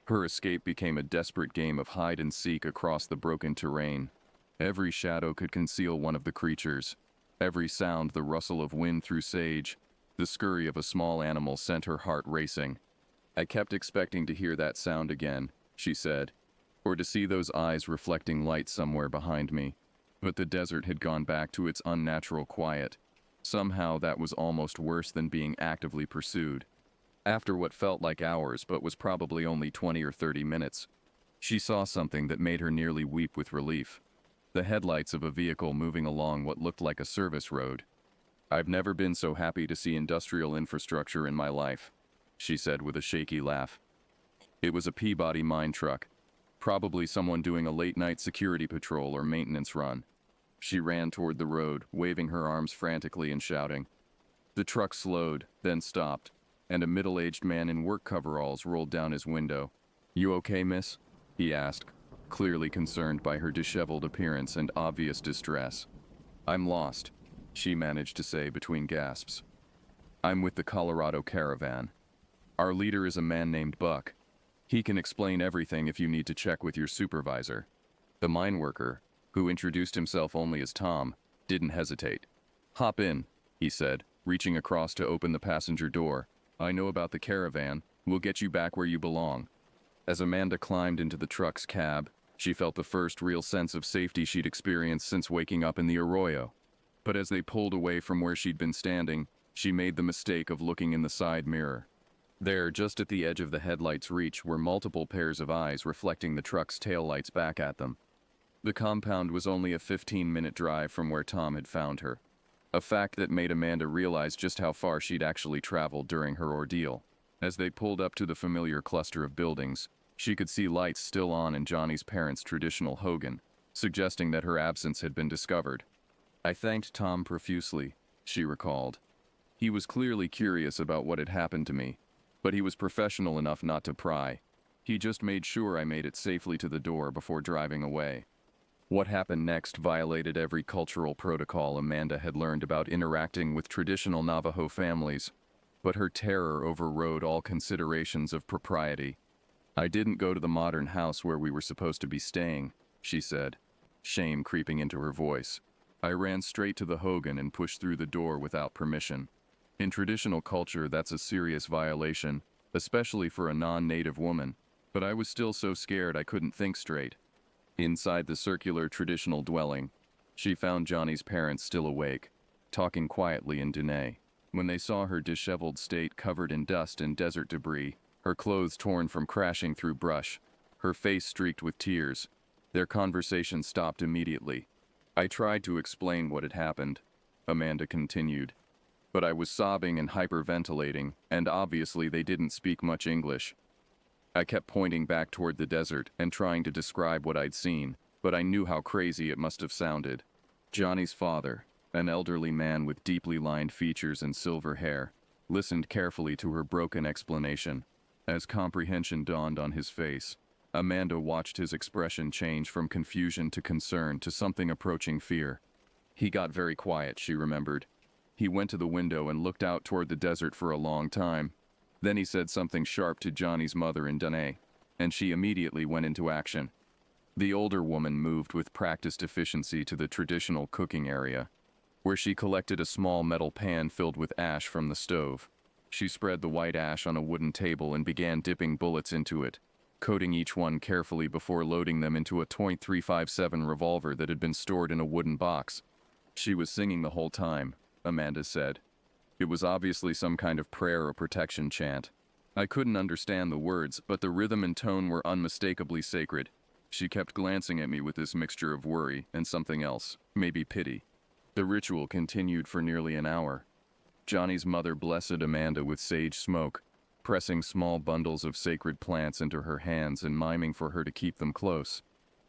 Her escape became a desperate game of hide and seek across the broken terrain. Every shadow could conceal one of the creatures. Every sound, the rustle of wind through sage, the scurry of a small animal sent her heart racing. I kept expecting to hear that sound again, she said, or to see those eyes reflecting light somewhere behind me. But the desert had gone back to its unnatural quiet. Somehow that was almost worse than being actively pursued. After what felt like hours but was probably only 20 or 30 minutes, she saw something that made her nearly weep with relief. The headlights of a vehicle moving along what looked like a service road. I've never been so happy to see industrial infrastructure in my life, she said with a shaky laugh. It was a Peabody mine truck, probably someone doing a late-night security patrol or maintenance run. She ran toward the road, waving her arms frantically and shouting. The truck slowed, then stopped, and a middle-aged man in work coveralls rolled down his window. "You okay, miss?" he asked, clearly concerned by her disheveled appearance and obvious distress. "I'm lost," she managed to say between gasps. "I'm with the Colorado Caravan. Our leader is a man named Buck. He can explain everything if you need to check with your supervisor." The mine worker, who introduced himself only as Tom, didn't hesitate. "Hop in," he said, reaching across to open the passenger door. "I know about the caravan. We'll get you back where you belong." As Amanda climbed into the truck's cab, she felt the first real sense of safety she'd experienced since waking up in the Arroyo. But as they pulled away from where she'd been standing, she made the mistake of looking in the side mirror. There, just at the edge of the headlight's reach, were multiple pairs of eyes reflecting the truck's taillights back at them. The compound was only a 15-minute drive from where Tom had found her, a fact that made Amanda realize just how far she'd actually traveled during her ordeal. As they pulled up to the familiar cluster of buildings, she could see lights still on in Johnny's parents' traditional hogan, suggesting that her absence had been discovered. "I thanked Tom profusely," she recalled. "He was clearly curious about what had happened to me, but he was professional enough not to pry. He just made sure I made it safely to the door before driving away." What happened next violated every cultural protocol Amanda had learned about interacting with traditional Navajo families, but her terror overrode all considerations of propriety. "I didn't go to the modern house where we were supposed to be staying," she said, shame creeping into her voice. "I ran straight to the hogan and pushed through the door without permission. In traditional culture, that's a serious violation, especially for a non-native woman, but I was still so scared I couldn't think straight." Inside the circular traditional dwelling, She found Johnny's parents still awake, talking quietly in Dene. When they saw her disheveled state covered in dust and desert debris, her clothes torn from crashing through brush, her face streaked with tears, their conversation stopped immediately. I tried to explain what had happened, Amanda continued, but I was sobbing and hyperventilating, and obviously they didn't speak much English. I kept pointing back toward the desert and trying to describe what I'd seen, but I knew how crazy it must have sounded. Johnny's father, an elderly man with deeply lined features and silver hair, listened carefully to her broken explanation. As comprehension dawned on his face, Amanda watched his expression change from confusion to concern to something approaching fear. He got very quiet, she remembered. He went to the window and looked out toward the desert for a long time. Then he said something sharp to Johnny's mother in Dene, and she immediately went into action. The older woman moved with practiced efficiency to the traditional cooking area, where she collected a small metal pan filled with ash from the stove. She spread the white ash on a wooden table and began dipping bullets into it, coating each one carefully before loading them into a .357 revolver that had been stored in a wooden box. She was singing the whole time, Amanda said. It was obviously some kind of prayer or protection chant. I couldn't understand the words, but the rhythm and tone were unmistakably sacred. She kept glancing at me with this mixture of worry and something else, maybe pity. The ritual continued for nearly an hour. Johnny's mother blessed Amanda with sage smoke, pressing small bundles of sacred plants into her hands and miming for her to keep them close.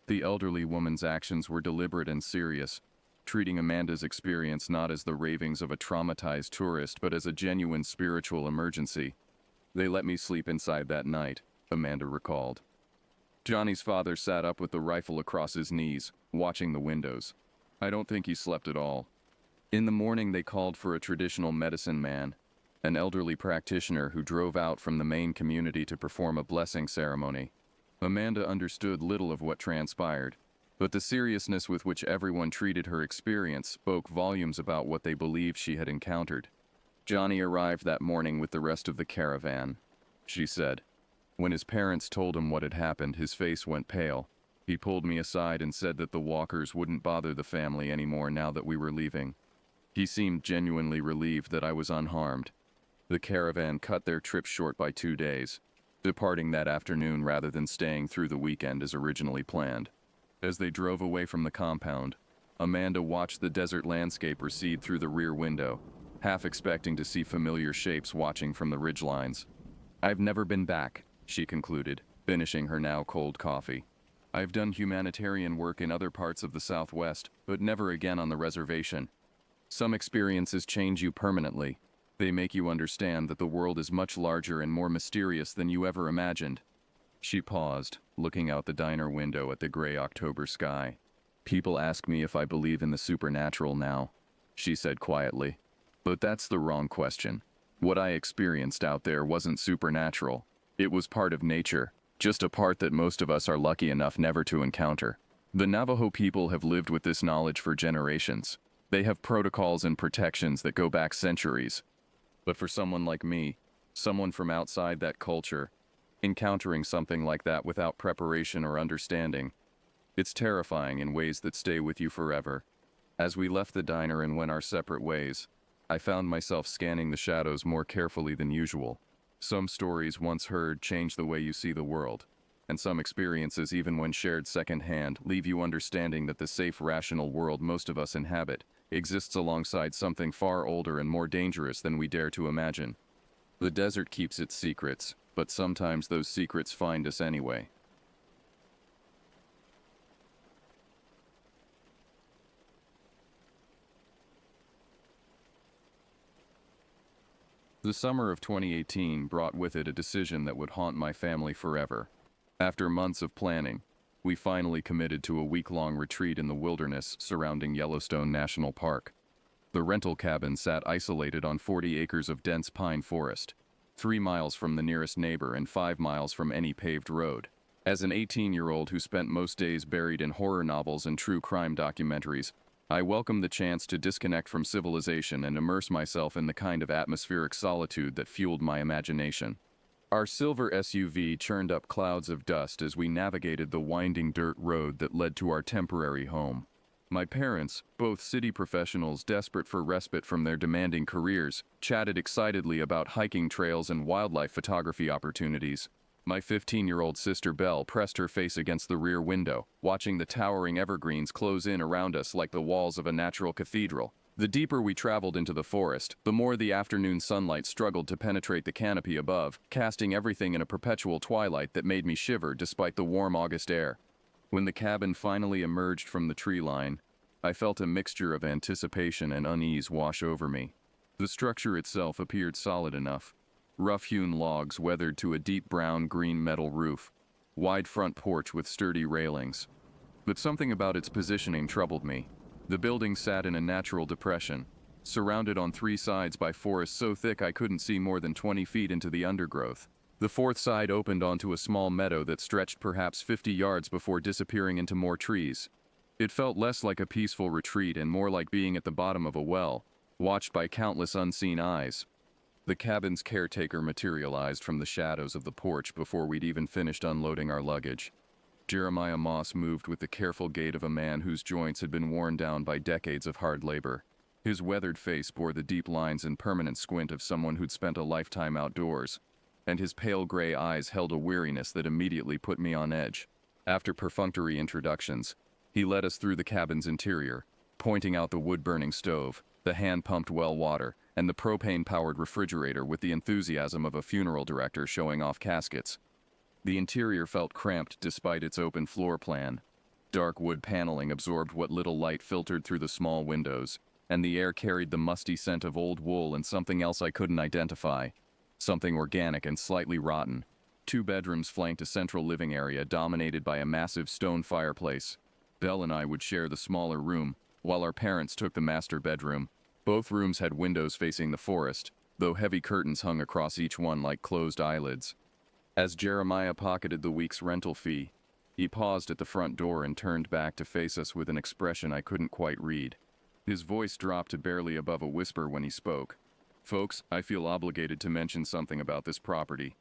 The elderly woman's actions were deliberate and serious, treating Amanda's experience not as the ravings of a traumatized tourist but as a genuine spiritual emergency. They let me sleep inside that night, Amanda recalled. Johnny's father sat up with the rifle across his knees, watching the windows. I don't think he slept at all. In the morning they called for a traditional medicine man, an elderly practitioner who drove out from the main community to perform a blessing ceremony. Amanda understood little of what transpired, but the seriousness with which everyone treated her experience spoke volumes about what they believed she had encountered. Johnny arrived that morning with the rest of the caravan, she said. When his parents told him what had happened, his face went pale. He pulled me aside and said that the walkers wouldn't bother the family anymore now that we were leaving. He seemed genuinely relieved that I was unharmed. The caravan cut their trip short by 2 days, departing that afternoon rather than staying through the weekend as originally planned. As they drove away from the compound, Amanda watched the desert landscape recede through the rear window, half expecting to see familiar shapes watching from the ridgelines. I've never been back, she concluded, finishing her now cold coffee. I've done humanitarian work in other parts of the Southwest, but never again on the reservation. Some experiences change you permanently. They make you understand that the world is much larger and more mysterious than you ever imagined. She paused, looking out the diner window at the gray October sky. People ask me if I believe in the supernatural now, she said quietly. But that's the wrong question. What I experienced out there wasn't supernatural. It was part of nature, just a part that most of us are lucky enough never to encounter. The Navajo people have lived with this knowledge for generations. They have protocols and protections that go back centuries. But for someone like me, someone from outside that culture, encountering something like that without preparation or understanding, it's terrifying in ways that stay with you forever. As we left the diner and went our separate ways, I found myself scanning the shadows more carefully than usual. Some stories once heard change the way you see the world, and some experiences, even when shared secondhand, leave you understanding that the safe, rational world most of us inhabit exists alongside something far older and more dangerous than we dare to imagine. The desert keeps its secrets, but sometimes those secrets find us anyway. The summer of 2018 brought with it a decision that would haunt my family forever. After months of planning, we finally committed to a week-long retreat in the wilderness surrounding Yellowstone National Park. The rental cabin sat isolated on 40 acres of dense pine forest, 3 miles from the nearest neighbor and 5 miles from any paved road. As an 18-year-old who spent most days buried in horror novels and true crime documentaries, I welcomed the chance to disconnect from civilization and immerse myself in the kind of atmospheric solitude that fueled my imagination. Our silver SUV churned up clouds of dust as we navigated the winding dirt road that led to our temporary home. My parents, both city professionals desperate for respite from their demanding careers, chatted excitedly about hiking trails and wildlife photography opportunities. My 15-year-old sister Belle pressed her face against the rear window, watching the towering evergreens close in around us like the walls of a natural cathedral. The deeper we traveled into the forest, the more the afternoon sunlight struggled to penetrate the canopy above, casting everything in a perpetual twilight that made me shiver despite the warm August air. When the cabin finally emerged from the tree line, I felt a mixture of anticipation and unease wash over me. The structure itself appeared solid enough. Rough-hewn logs weathered to a deep brown-green metal roof, wide front porch with sturdy railings. But something about its positioning troubled me. The building sat in a natural depression, surrounded on three sides by forests so thick I couldn't see more than 20 feet into the undergrowth. The fourth side opened onto a small meadow that stretched perhaps 50 yards before disappearing into more trees. It felt less like a peaceful retreat and more like being at the bottom of a well, watched by countless unseen eyes. The cabin's caretaker materialized from the shadows of the porch before we'd even finished unloading our luggage. Jeremiah Moss moved with the careful gait of a man whose joints had been worn down by decades of hard labor. His weathered face bore the deep lines and permanent squint of someone who'd spent a lifetime outdoors, and his pale gray eyes held a weariness that immediately put me on edge. After perfunctory introductions, he led us through the cabin's interior, pointing out the wood-burning stove, the hand-pumped well water, and the propane-powered refrigerator with the enthusiasm of a funeral director showing off caskets. The interior felt cramped despite its open floor plan. Dark wood paneling absorbed what little light filtered through the small windows, and the air carried the musty scent of old wool and something else I couldn't identify. Something organic and slightly rotten. 2 bedrooms flanked a central living area dominated by a massive stone fireplace. Belle and I would share the smaller room, while our parents took the master bedroom. Both rooms had windows facing the forest, though heavy curtains hung across each one like closed eyelids. As Jeremiah pocketed the week's rental fee, he paused at the front door and turned back to face us with an expression I couldn't quite read. His voice dropped to barely above a whisper when he spoke. "Folks, I feel obligated to mention something about this property.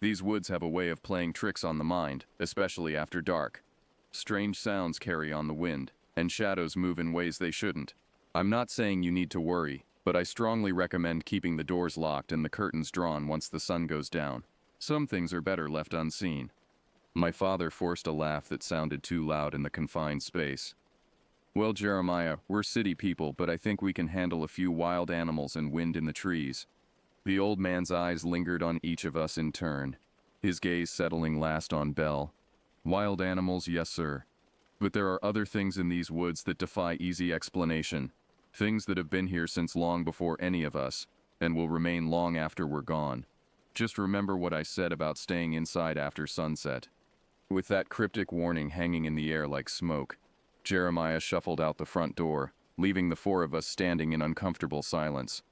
These woods have a way of playing tricks on the mind, especially after dark. Strange sounds carry on the wind, and shadows move in ways they shouldn't. I'm not saying you need to worry, but I strongly recommend keeping the doors locked and the curtains drawn once the sun goes down. Some things are better left unseen." My father forced a laugh that sounded too loud in the confined space. "Well, Jeremiah, we're city people, but I think we can handle a few wild animals and wind in the trees." The old man's eyes lingered on each of us in turn, his gaze settling last on Belle. "Wild animals, yes, sir. But there are other things in these woods that defy easy explanation. Things that have been here since long before any of us, and will remain long after we're gone. Just remember what I said about staying inside after sunset." With that cryptic warning hanging in the air like smoke, Jeremiah shuffled out the front door, leaving the 4 of us standing in uncomfortable silence.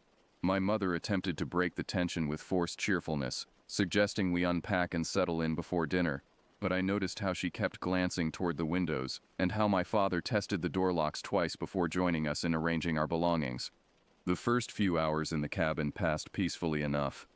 My mother attempted to break the tension with forced cheerfulness, suggesting we unpack and settle in before dinner, but I noticed how she kept glancing toward the windows, and how my father tested the door locks twice before joining us in arranging our belongings. The first few hours in the cabin passed peacefully enough.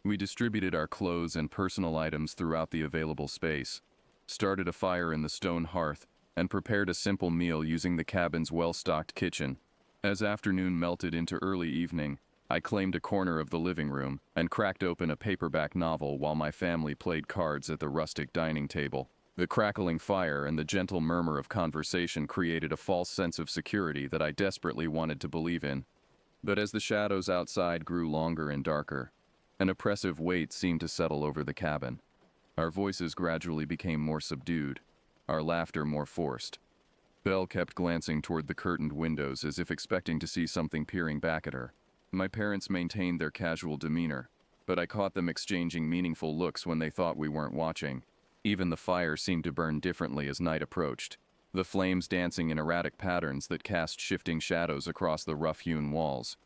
We distributed our clothes and personal items throughout the available space, started a fire in the stone hearth, and prepared a simple meal using the cabin's well-stocked kitchen. As afternoon melted into early evening, I claimed a corner of the living room and cracked open a paperback novel while my family played cards at the rustic dining table. The crackling fire and the gentle murmur of conversation created a false sense of security that I desperately wanted to believe in. But as the shadows outside grew longer and darker, an oppressive weight seemed to settle over the cabin. Our voices gradually became more subdued, our laughter more forced. Belle kept glancing toward the curtained windows as if expecting to see something peering back at her. My parents maintained their casual demeanor, but I caught them exchanging meaningful looks when they thought we weren't watching. Even the fire seemed to burn differently as night approached, the flames dancing in erratic patterns that cast shifting shadows across the rough-hewn walls.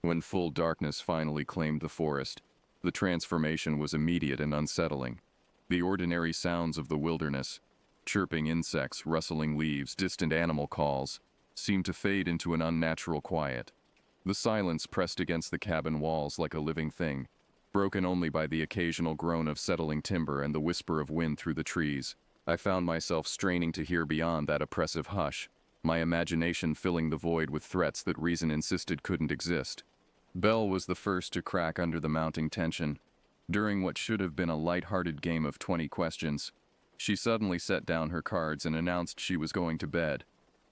When full darkness finally claimed the forest, the transformation was immediate and unsettling. The ordinary sounds of the wilderness, chirping insects, rustling leaves, distant animal calls, seemed to fade into an unnatural quiet. The silence pressed against the cabin walls like a living thing, broken only by the occasional groan of settling timber and the whisper of wind through the trees. I found myself straining to hear beyond that oppressive hush, my imagination filling the void with threats that reason insisted couldn't exist. Belle was the first to crack under the mounting tension. During what should have been a light-hearted game of 20 questions, she suddenly set down her cards and announced she was going to bed.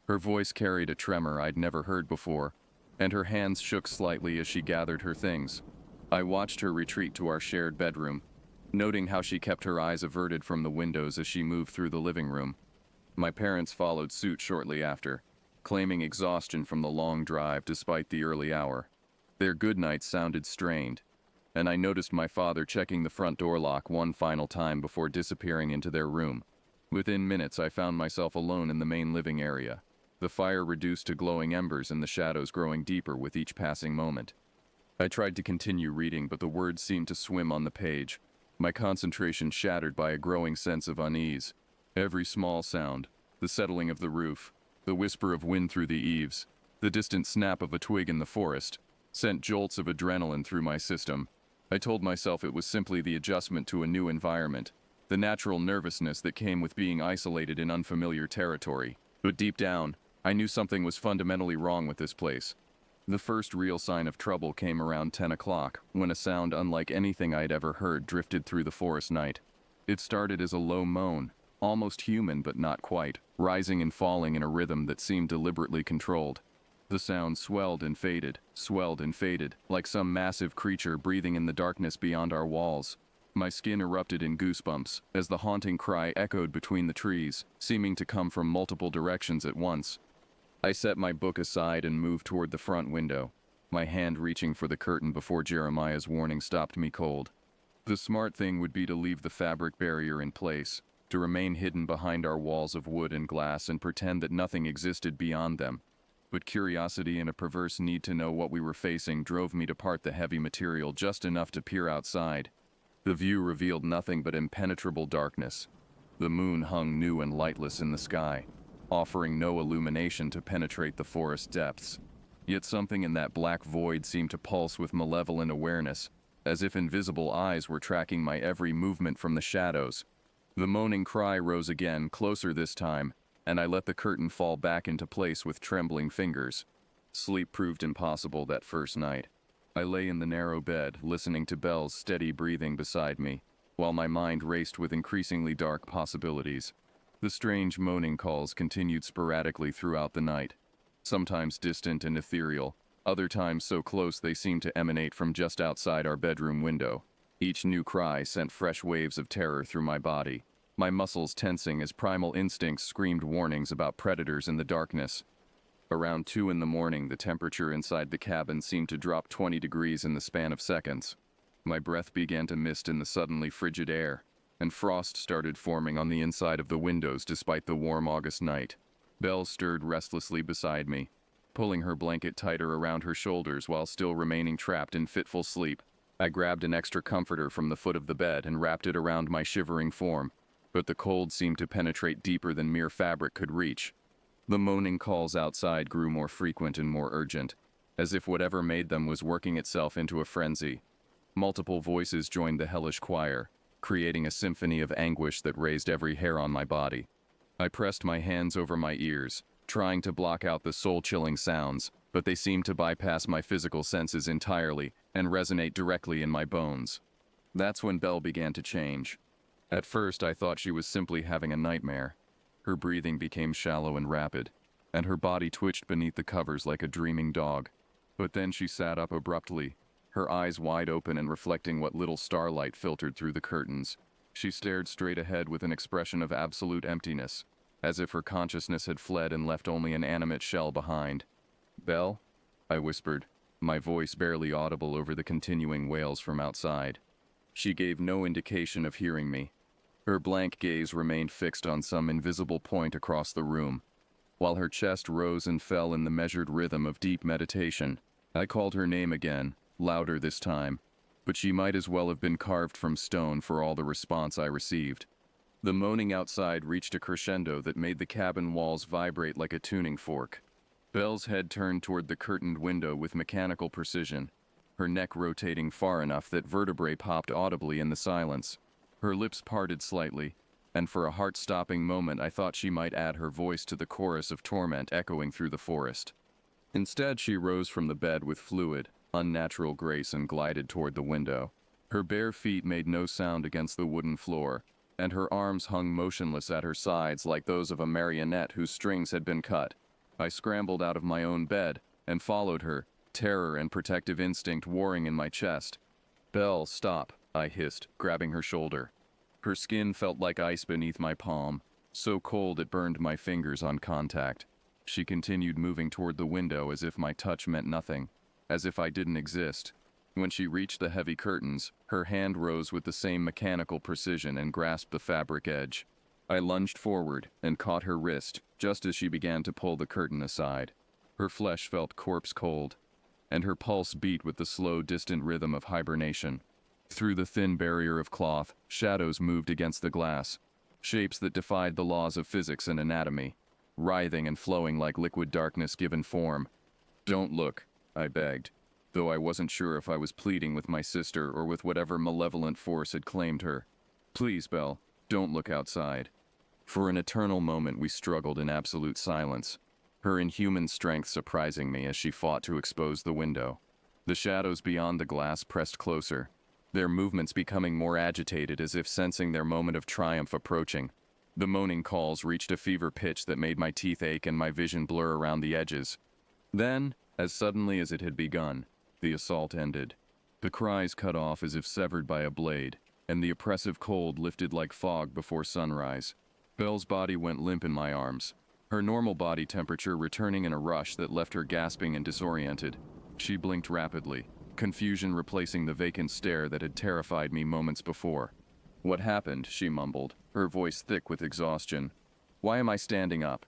Her voice carried a tremor I'd never heard before, and her hands shook slightly as she gathered her things. I watched her retreat to our shared bedroom, noting how she kept her eyes averted from the windows as she moved through the living room. My parents followed suit shortly after, claiming exhaustion from the long drive despite the early hour. Their goodnights sounded strained, and I noticed my father checking the front door lock one final time before disappearing into their room. Within minutes, I found myself alone in the main living area, the fire reduced to glowing embers and the shadows growing deeper with each passing moment. I tried to continue reading, but the words seemed to swim on the page, my concentration shattered by a growing sense of unease. Every small sound, the settling of the roof, the whisper of wind through the eaves, the distant snap of a twig in the forest, sent jolts of adrenaline through my system. I told myself it was simply the adjustment to a new environment, the natural nervousness that came with being isolated in unfamiliar territory. But deep down, I knew something was fundamentally wrong with this place. The first real sign of trouble came around 10 o'clock, when a sound unlike anything I'd ever heard drifted through the forest night. It started as a low moan, almost human but not quite, rising and falling in a rhythm that seemed deliberately controlled. The sound swelled and faded, like some massive creature breathing in the darkness beyond our walls. My skin erupted in goosebumps as the haunting cry echoed between the trees, seeming to come from multiple directions at once. I set my book aside and moved toward the front window, my hand reaching for the curtain before Jeremiah's warning stopped me cold. The smart thing would be to leave the fabric barrier in place, to remain hidden behind our walls of wood and glass and pretend that nothing existed beyond them. But curiosity and a perverse need to know what we were facing drove me to part the heavy material just enough to peer outside. The view revealed nothing but impenetrable darkness. The moon hung new and lightless in the sky, offering no illumination to penetrate the forest depths. Yet something in that black void seemed to pulse with malevolent awareness, as if invisible eyes were tracking my every movement from the shadows. The moaning cry rose again, closer this time, and I let the curtain fall back into place with trembling fingers. Sleep proved impossible that first night. I lay in the narrow bed, listening to Belle's steady breathing beside me, while my mind raced with increasingly dark possibilities. The strange moaning calls continued sporadically throughout the night, sometimes distant and ethereal, other times so close they seemed to emanate from just outside our bedroom window. Each new cry sent fresh waves of terror through my body, my muscles tensing as primal instincts screamed warnings about predators in the darkness. Around 2 in the morning, the temperature inside the cabin seemed to drop 20 degrees in the span of seconds. My breath began to mist in the suddenly frigid air, and frost started forming on the inside of the windows despite the warm August night. Belle stirred restlessly beside me, pulling her blanket tighter around her shoulders while still remaining trapped in fitful sleep. I grabbed an extra comforter from the foot of the bed and wrapped it around my shivering form, but the cold seemed to penetrate deeper than mere fabric could reach. The moaning calls outside grew more frequent and more urgent, as if whatever made them was working itself into a frenzy. Multiple voices joined the hellish choir, creating a symphony of anguish that raised every hair on my body. I pressed my hands over my ears, trying to block out the soul-chilling sounds, but they seemed to bypass my physical senses entirely and resonate directly in my bones. That's when Belle began to change. At first, I thought she was simply having a nightmare. Her breathing became shallow and rapid, and her body twitched beneath the covers like a dreaming dog. But then she sat up abruptly, her eyes wide open and reflecting what little starlight filtered through the curtains. She stared straight ahead with an expression of absolute emptiness, as if her consciousness had fled and left only an animate shell behind. "Belle?" I whispered, my voice barely audible over the continuing wails from outside. She gave no indication of hearing me. Her blank gaze remained fixed on some invisible point across the room, while her chest rose and fell in the measured rhythm of deep meditation. I called her name again, louder this time, but she might as well have been carved from stone for all the response I received. The moaning outside reached a crescendo that made the cabin walls vibrate like a tuning fork. Belle's head turned toward the curtained window with mechanical precision, her neck rotating far enough that vertebrae popped audibly in the silence. Her lips parted slightly, and for a heart-stopping moment I thought she might add her voice to the chorus of torment echoing through the forest. Instead, she rose from the bed with fluid, unnatural grace and glided toward the window. Her bare feet made no sound against the wooden floor, and her arms hung motionless at her sides like those of a marionette whose strings had been cut. I scrambled out of my own bed and followed her, terror and protective instinct warring in my chest. "Belle, stop," I hissed, grabbing her shoulder. Her skin felt like ice beneath my palm, so cold it burned my fingers on contact. She continued moving toward the window as if my touch meant nothing, as if I didn't exist. When she reached the heavy curtains, her hand rose with the same mechanical precision and grasped the fabric edge. I lunged forward and caught her wrist just as she began to pull the curtain aside. Her flesh felt corpse cold, and her pulse beat with the slow, distant rhythm of hibernation. Through the thin barrier of cloth, shadows moved against the glass, shapes that defied the laws of physics and anatomy, writhing and flowing like liquid darkness given form. "Don't look," I begged, though I wasn't sure if I was pleading with my sister or with whatever malevolent force had claimed her. "Please, Belle, don't look outside." For an eternal moment we struggled in absolute silence, her inhuman strength surprising me as she fought to expose the window. The shadows beyond the glass pressed closer, their movements becoming more agitated as if sensing their moment of triumph approaching. The moaning calls reached a fever pitch that made my teeth ache and my vision blur around the edges. Then, as suddenly as it had begun, the assault ended. The cries cut off as if severed by a blade, and the oppressive cold lifted like fog before sunrise. Belle's body went limp in my arms, her normal body temperature returning in a rush that left her gasping and disoriented. She blinked rapidly, confusion replacing the vacant stare that had terrified me moments before. "What happened?" she mumbled, her voice thick with exhaustion. "Why am I standing up?"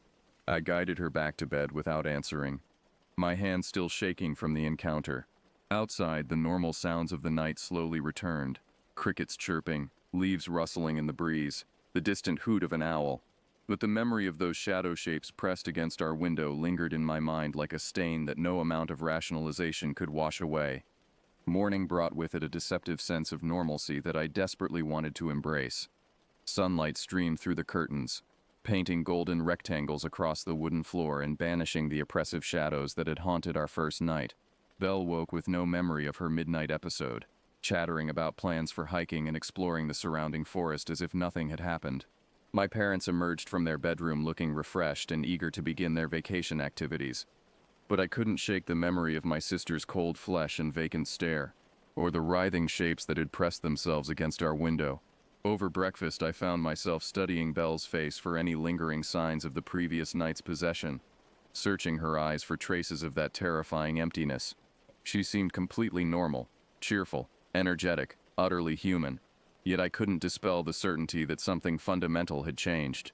I guided her back to bed without answering, my hand still shaking from the encounter. Outside, the normal sounds of the night slowly returned. Crickets chirping, leaves rustling in the breeze, the distant hoot of an owl. But the memory of those shadow shapes pressed against our window lingered in my mind like a stain that no amount of rationalization could wash away. Morning brought with it a deceptive sense of normalcy that I desperately wanted to embrace. Sunlight streamed through the curtains, painting golden rectangles across the wooden floor and banishing the oppressive shadows that had haunted our first night. Belle woke with no memory of her midnight episode, chattering about plans for hiking and exploring the surrounding forest as if nothing had happened. My parents emerged from their bedroom looking refreshed and eager to begin their vacation activities. But I couldn't shake the memory of my sister's cold flesh and vacant stare, or the writhing shapes that had pressed themselves against our window. Over breakfast, I found myself studying Belle's face for any lingering signs of the previous night's possession, searching her eyes for traces of that terrifying emptiness. She seemed completely normal, cheerful, energetic, utterly human, yet I couldn't dispel the certainty that something fundamental had changed.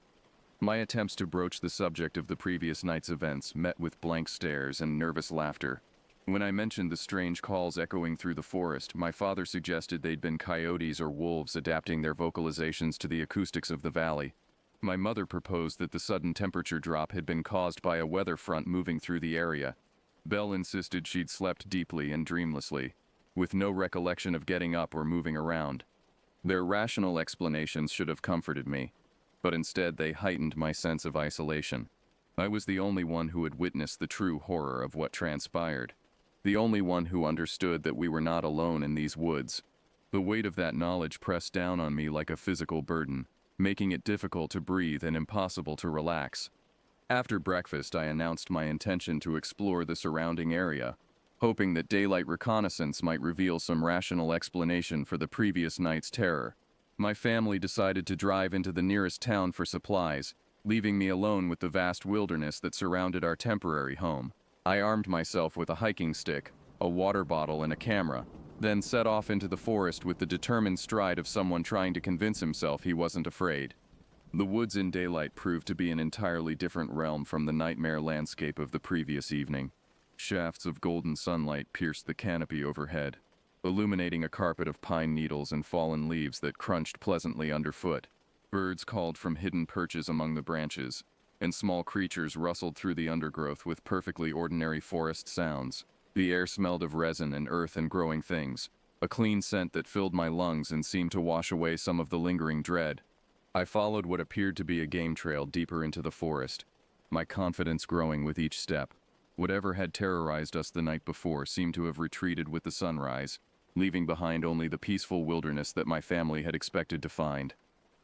My attempts to broach the subject of the previous night's events met with blank stares and nervous laughter. When I mentioned the strange calls echoing through the forest, my father suggested they'd been coyotes or wolves adapting their vocalizations to the acoustics of the valley. My mother proposed that the sudden temperature drop had been caused by a weather front moving through the area. Belle insisted she'd slept deeply and dreamlessly, with no recollection of getting up or moving around. Their rational explanations should have comforted me, but instead they heightened my sense of isolation. I was the only one who had witnessed the true horror of what transpired. The only one who understood that we were not alone in these woods. The weight of that knowledge pressed down on me like a physical burden, making it difficult to breathe and impossible to relax. After breakfast, I announced my intention to explore the surrounding area, hoping that daylight reconnaissance might reveal some rational explanation for the previous night's terror. My family decided to drive into the nearest town for supplies, leaving me alone with the vast wilderness that surrounded our temporary home. I armed myself with a hiking stick, a water bottle, and a camera, then set off into the forest with the determined stride of someone trying to convince himself he wasn't afraid. The woods in daylight proved to be an entirely different realm from the nightmare landscape of the previous evening. Shafts of golden sunlight pierced the canopy overhead, illuminating a carpet of pine needles and fallen leaves that crunched pleasantly underfoot. Birds called from hidden perches among the branches, and small creatures rustled through the undergrowth with perfectly ordinary forest sounds. The air smelled of resin and earth and growing things, a clean scent that filled my lungs and seemed to wash away some of the lingering dread. I followed what appeared to be a game trail deeper into the forest, my confidence growing with each step. Whatever had terrorized us the night before seemed to have retreated with the sunrise, leaving behind only the peaceful wilderness that my family had expected to find.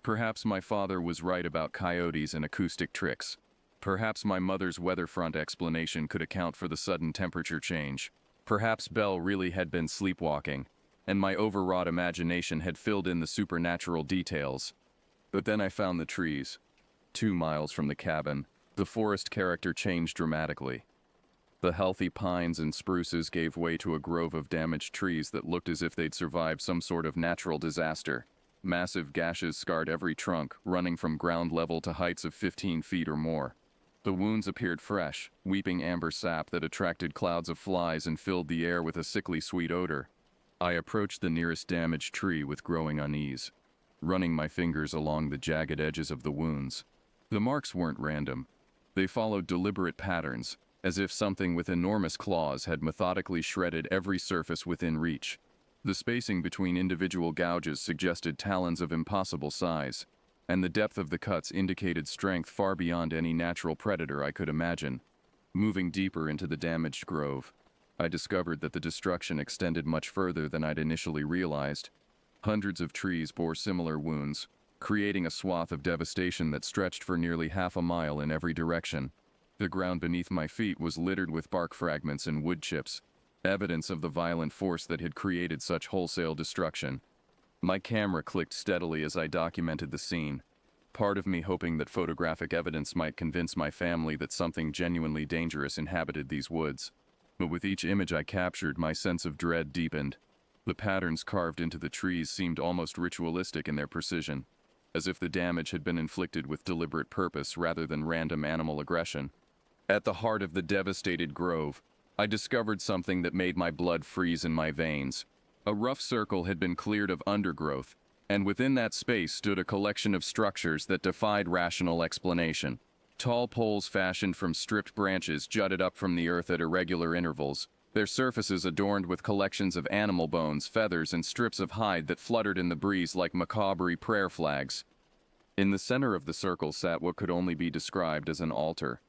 Perhaps my father was right about coyotes and acoustic tricks. Perhaps my mother's weather front explanation could account for the sudden temperature change. Perhaps Belle really had been sleepwalking, and my overwrought imagination had filled in the supernatural details. But then I found the trees. 2 miles from the cabin, the forest character changed dramatically. The healthy pines and spruces gave way to a grove of damaged trees that looked as if they'd survived some sort of natural disaster. Massive gashes scarred every trunk, running from ground level to heights of 15 feet or more. The wounds appeared fresh, weeping amber sap that attracted clouds of flies and filled the air with a sickly sweet odor. I approached the nearest damaged tree with growing unease, running my fingers along the jagged edges of the wounds. The marks weren't random. They followed deliberate patterns, as if something with enormous claws had methodically shredded every surface within reach. The spacing between individual gouges suggested talons of impossible size, and the depth of the cuts indicated strength far beyond any natural predator I could imagine. Moving deeper into the damaged grove, I discovered that the destruction extended much further than I'd initially realized. Hundreds of trees bore similar wounds, creating a swath of devastation that stretched for nearly half a mile in every direction. The ground beneath my feet was littered with bark fragments and wood chips, evidence of the violent force that had created such wholesale destruction. My camera clicked steadily as I documented the scene, part of me hoping that photographic evidence might convince my family that something genuinely dangerous inhabited these woods. But with each image I captured, my sense of dread deepened. The patterns carved into the trees seemed almost ritualistic in their precision, as if the damage had been inflicted with deliberate purpose rather than random animal aggression. At the heart of the devastated grove, I discovered something that made my blood freeze in my veins. A rough circle had been cleared of undergrowth, and within that space stood a collection of structures that defied rational explanation. Tall poles fashioned from stripped branches jutted up from the earth at irregular intervals, their surfaces adorned with collections of animal bones, feathers, and strips of hide that fluttered in the breeze like macabre prayer flags. In the center of the circle sat what could only be described as an altar.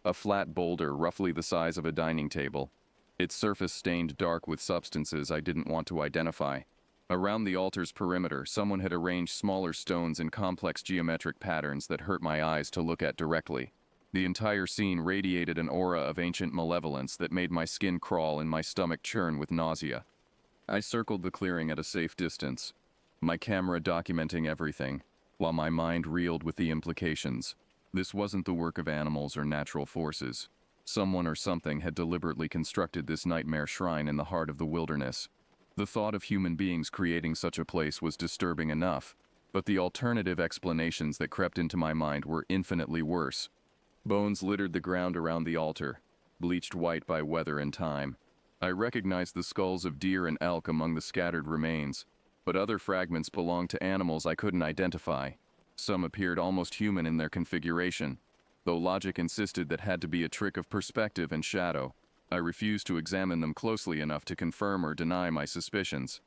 A flat boulder roughly the size of a dining table, its surface stained dark with substances I didn't want to identify. Around the altar's perimeter, someone had arranged smaller stones in complex geometric patterns that hurt my eyes to look at directly. The entire scene radiated an aura of ancient malevolence that made my skin crawl and my stomach churn with nausea. I circled the clearing at a safe distance, my camera documenting everything, while my mind reeled with the implications. This wasn't the work of animals or natural forces. Someone or something had deliberately constructed this nightmare shrine in the heart of the wilderness. The thought of human beings creating such a place was disturbing enough, but the alternative explanations that crept into my mind were infinitely worse. Bones littered the ground around the altar, bleached white by weather and time. I recognized the skulls of deer and elk among the scattered remains, but other fragments belonged to animals I couldn't identify. Some appeared almost human in their configuration, though logic insisted that had to be a trick of perspective and shadow. I refused to examine them closely enough to confirm or deny my suspicions.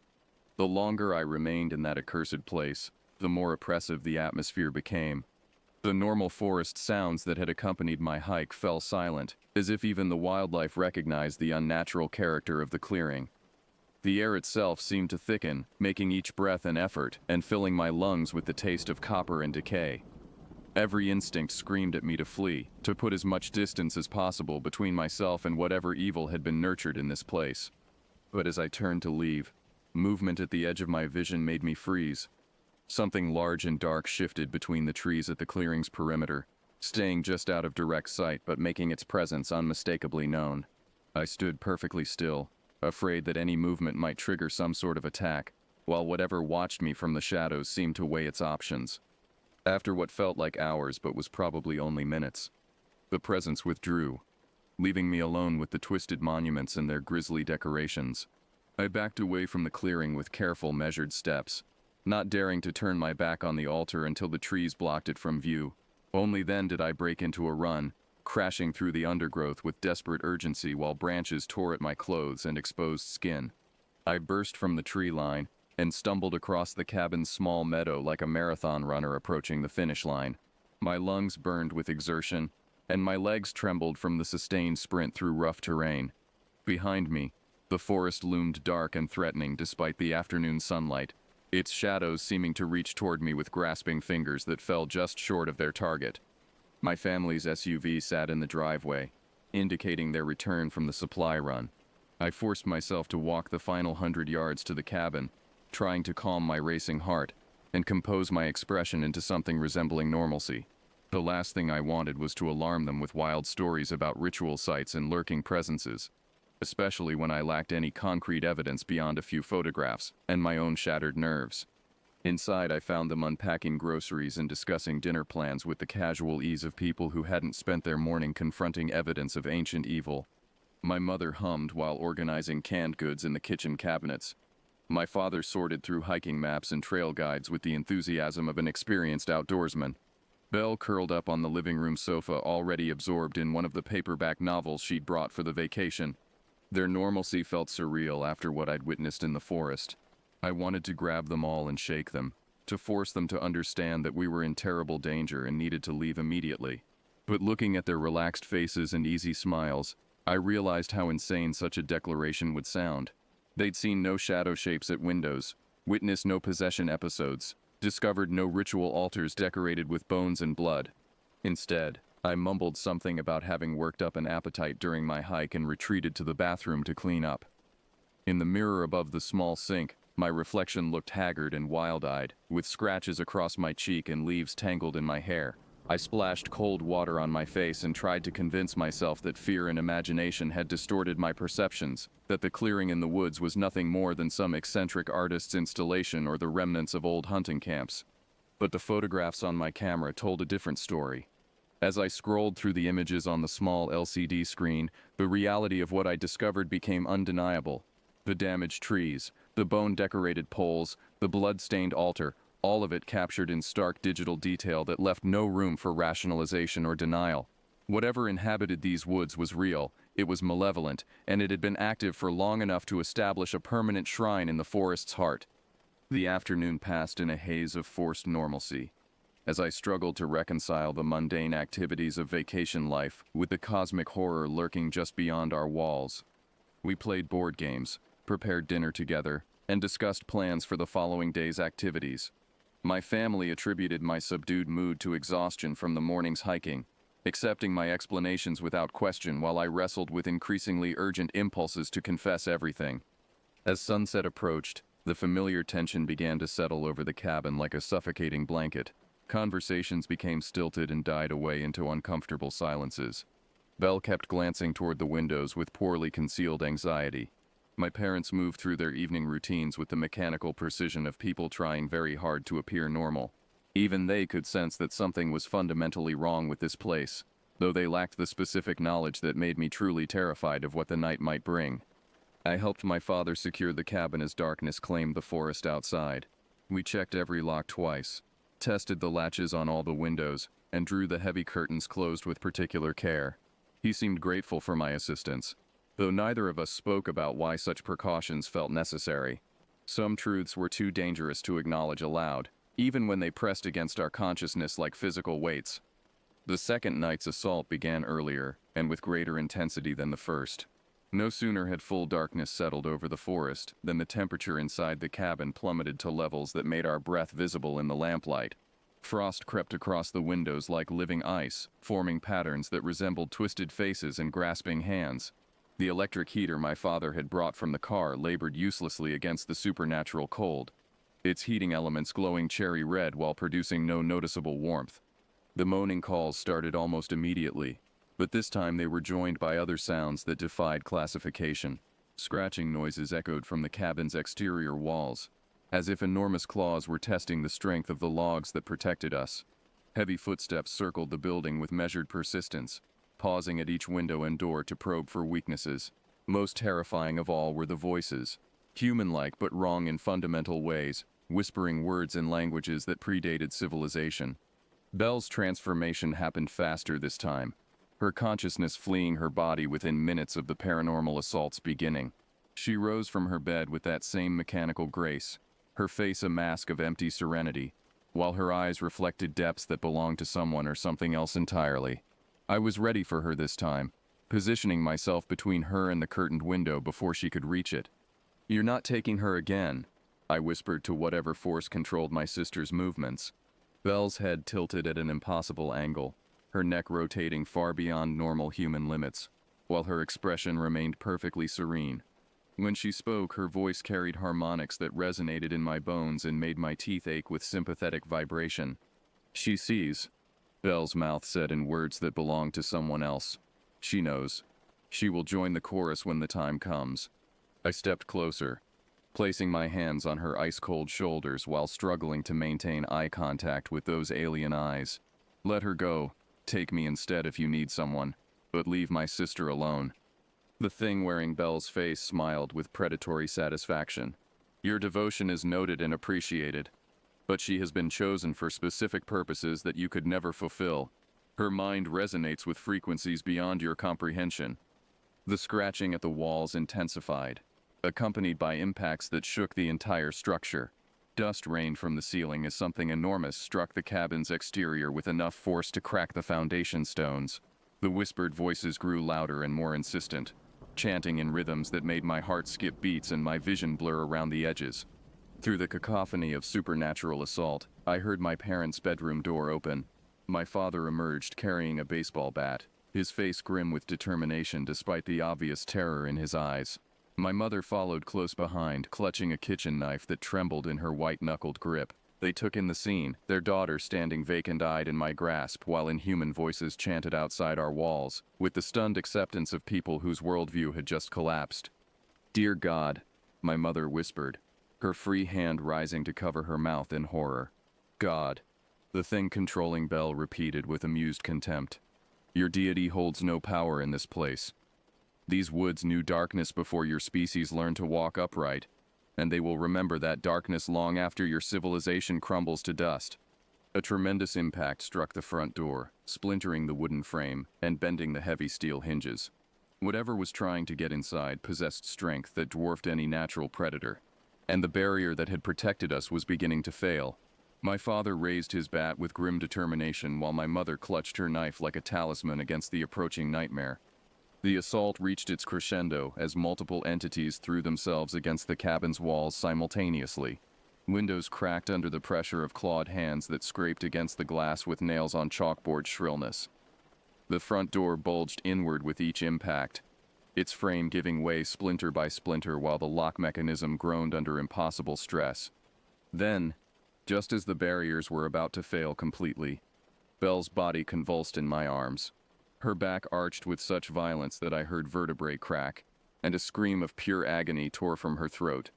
The longer I remained in that accursed place, the more oppressive the atmosphere became. The normal forest sounds that had accompanied my hike fell silent, as if even the wildlife recognized the unnatural character of the clearing. The air itself seemed to thicken, making each breath an effort and filling my lungs with the taste of copper and decay. Every instinct screamed at me to flee, to put as much distance as possible between myself and whatever evil had been nurtured in this place. But as I turned to leave, movement at the edge of my vision made me freeze. Something large and dark shifted between the trees at the clearing's perimeter, staying just out of direct sight but making its presence unmistakably known. I stood perfectly still, afraid that any movement might trigger some sort of attack, while whatever watched me from the shadows seemed to weigh its options. After what felt like hours but was probably only minutes, the presence withdrew, leaving me alone with the twisted monuments and their grisly decorations. I backed away from the clearing with careful, measured steps, not daring to turn my back on the altar until the trees blocked it from view. Only then did I break into a run, crashing through the undergrowth with desperate urgency while branches tore at my clothes and exposed skin. I burst from the tree line, and stumbled across the cabin's small meadow like a marathon runner approaching the finish line. My lungs burned with exertion, and my legs trembled from the sustained sprint through rough terrain. Behind me, the forest loomed dark and threatening despite the afternoon sunlight, its shadows seeming to reach toward me with grasping fingers that fell just short of their target. My family's SUV sat in the driveway, indicating their return from the supply run. I forced myself to walk the final 100 yards to the cabin, trying to calm my racing heart and compose my expression into something resembling normalcy. The last thing I wanted was to alarm them with wild stories about ritual sites and lurking presences, especially when I lacked any concrete evidence beyond a few photographs and my own shattered nerves. Inside, I found them unpacking groceries and discussing dinner plans with the casual ease of people who hadn't spent their morning confronting evidence of ancient evil. My mother hummed while organizing canned goods in the kitchen cabinets. My father sorted through hiking maps and trail guides with the enthusiasm of an experienced outdoorsman. Belle curled up on the living room sofa, already absorbed in one of the paperback novels she'd brought for the vacation. Their normalcy felt surreal after what I'd witnessed in the forest. I wanted to grab them all and shake them, to force them to understand that we were in terrible danger and needed to leave immediately. But looking at their relaxed faces and easy smiles, I realized how insane such a declaration would sound. They'd seen no shadow shapes at windows, witnessed no possession episodes, discovered no ritual altars decorated with bones and blood. Instead, I mumbled something about having worked up an appetite during my hike and retreated to the bathroom to clean up. In the mirror above the small sink, my reflection looked haggard and wild-eyed, with scratches across my cheek and leaves tangled in my hair. I splashed cold water on my face and tried to convince myself that fear and imagination had distorted my perceptions, that the clearing in the woods was nothing more than some eccentric artist's installation or the remnants of old hunting camps. But the photographs on my camera told a different story. As I scrolled through the images on the small LCD screen, the reality of what I discovered became undeniable. The damaged trees, the bone-decorated poles, the blood-stained altar, all of it captured in stark digital detail that left no room for rationalization or denial. Whatever inhabited these woods was real, it was malevolent, and it had been active for long enough to establish a permanent shrine in the forest's heart. The afternoon passed in a haze of forced normalcy, as I struggled to reconcile the mundane activities of vacation life with the cosmic horror lurking just beyond our walls. We played board games, prepared dinner together, and discussed plans for the following day's activities. My family attributed my subdued mood to exhaustion from the morning's hiking, accepting my explanations without question while I wrestled with increasingly urgent impulses to confess everything. As sunset approached, the familiar tension began to settle over the cabin like a suffocating blanket. Conversations became stilted and died away into uncomfortable silences. Belle kept glancing toward the windows with poorly concealed anxiety. My parents moved through their evening routines with the mechanical precision of people trying very hard to appear normal. Even they could sense that something was fundamentally wrong with this place, though they lacked the specific knowledge that made me truly terrified of what the night might bring. I helped my father secure the cabin as darkness claimed the forest outside. We checked every lock twice, tested the latches on all the windows, and drew the heavy curtains closed with particular care. He seemed grateful for my assistance, though neither of us spoke about why such precautions felt necessary. Some truths were too dangerous to acknowledge aloud, even when they pressed against our consciousness like physical weights. The second night's assault began earlier, and with greater intensity than the first. No sooner had full darkness settled over the forest than the temperature inside the cabin plummeted to levels that made our breath visible in the lamplight. Frost crept across the windows like living ice, forming patterns that resembled twisted faces and grasping hands. The electric heater my father had brought from the car labored uselessly against the supernatural cold, its heating elements glowing cherry red while producing no noticeable warmth. The moaning calls started almost immediately, but this time they were joined by other sounds that defied classification. Scratching noises echoed from the cabin's exterior walls, as if enormous claws were testing the strength of the logs that protected us. Heavy footsteps circled the building with measured persistence, pausing at each window and door to probe for weaknesses. Most terrifying of all were the voices, human-like but wrong in fundamental ways, whispering words in languages that predated civilization. Belle's transformation happened faster this time, her consciousness fleeing her body within minutes of the paranormal assault's beginning. She rose from her bed with that same mechanical grace, her face a mask of empty serenity, while her eyes reflected depths that belonged to someone or something else entirely. I was ready for her this time, positioning myself between her and the curtained window before she could reach it. "You're not taking her again," I whispered to whatever force controlled my sister's movements. Belle's head tilted at an impossible angle, her neck rotating far beyond normal human limits, while her expression remained perfectly serene. When she spoke, her voice carried harmonics that resonated in my bones and made my teeth ache with sympathetic vibration. "She sees," Belle's mouth said in words that belonged to someone else. "She knows. She will join the chorus when the time comes." I stepped closer, placing my hands on her ice-cold shoulders while struggling to maintain eye contact with those alien eyes. "Let her go. Take me instead if you need someone, but leave my sister alone." The thing wearing Belle's face smiled with predatory satisfaction. "Your devotion is noted and appreciated, but she has been chosen for specific purposes that you could never fulfill. Her mind resonates with frequencies beyond your comprehension." The scratching at the walls intensified, accompanied by impacts that shook the entire structure. Dust rained from the ceiling as something enormous struck the cabin's exterior with enough force to crack the foundation stones. The whispered voices grew louder and more insistent, chanting in rhythms that made my heart skip beats and my vision blur around the edges. Through the cacophony of supernatural assault, I heard my parents' bedroom door open. My father emerged carrying a baseball bat, his face grim with determination despite the obvious terror in his eyes. My mother followed close behind, clutching a kitchen knife that trembled in her white-knuckled grip. They took in the scene, their daughter standing vacant-eyed in my grasp while inhuman voices chanted outside our walls, with the stunned acceptance of people whose worldview had just collapsed. "Dear God," my mother whispered, her free hand rising to cover her mouth in horror. "God," the thing controlling Belle repeated with amused contempt. "Your deity holds no power in this place. These woods knew darkness before your species learned to walk upright, and they will remember that darkness long after your civilization crumbles to dust." A tremendous impact struck the front door, splintering the wooden frame and bending the heavy steel hinges. Whatever was trying to get inside possessed strength that dwarfed any natural predator, and the barrier that had protected us was beginning to fail. My father raised his bat with grim determination while my mother clutched her knife like a talisman against the approaching nightmare. The assault reached its crescendo as multiple entities threw themselves against the cabin's walls simultaneously. Windows cracked under the pressure of clawed hands that scraped against the glass with nails on chalkboard shrillness. The front door bulged inward with each impact, its frame giving way splinter by splinter while the lock mechanism groaned under impossible stress. Then, just as the barriers were about to fail completely, Belle's body convulsed in my arms. Her back arched with such violence that I heard vertebrae crack, and a scream of pure agony tore from her throat.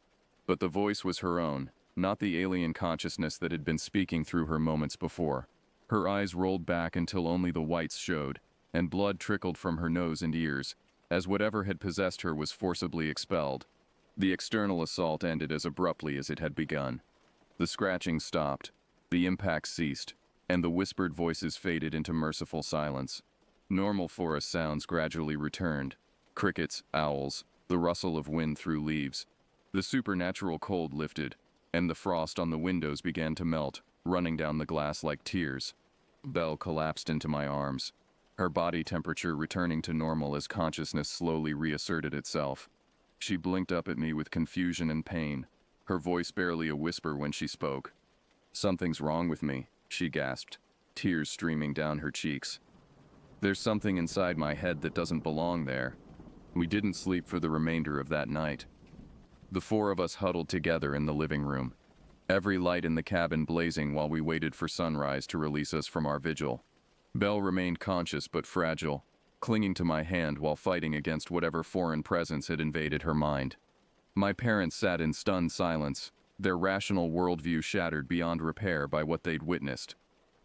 But the voice was her own, not the alien consciousness that had been speaking through her moments before. Her eyes rolled back until only the whites showed, and blood trickled from her nose and ears, as whatever had possessed her was forcibly expelled. The external assault ended as abruptly as it had begun. The scratching stopped, the impacts ceased, and the whispered voices faded into merciful silence. Normal forest sounds gradually returned. Crickets, owls, the rustle of wind through leaves. The supernatural cold lifted, and the frost on the windows began to melt, running down the glass like tears. Belle collapsed into my arms, her body temperature returning to normal as consciousness slowly reasserted itself. She blinked up at me with confusion and pain, her voice barely a whisper when she spoke. "Something's wrong with me," she gasped, tears streaming down her cheeks. "There's something inside my head that doesn't belong there." We didn't sleep for the remainder of that night. The four of us huddled together in the living room, every light in the cabin blazing while we waited for sunrise to release us from our vigil. Belle remained conscious but fragile, clinging to my hand while fighting against whatever foreign presence had invaded her mind. My parents sat in stunned silence, their rational worldview shattered beyond repair by what they'd witnessed.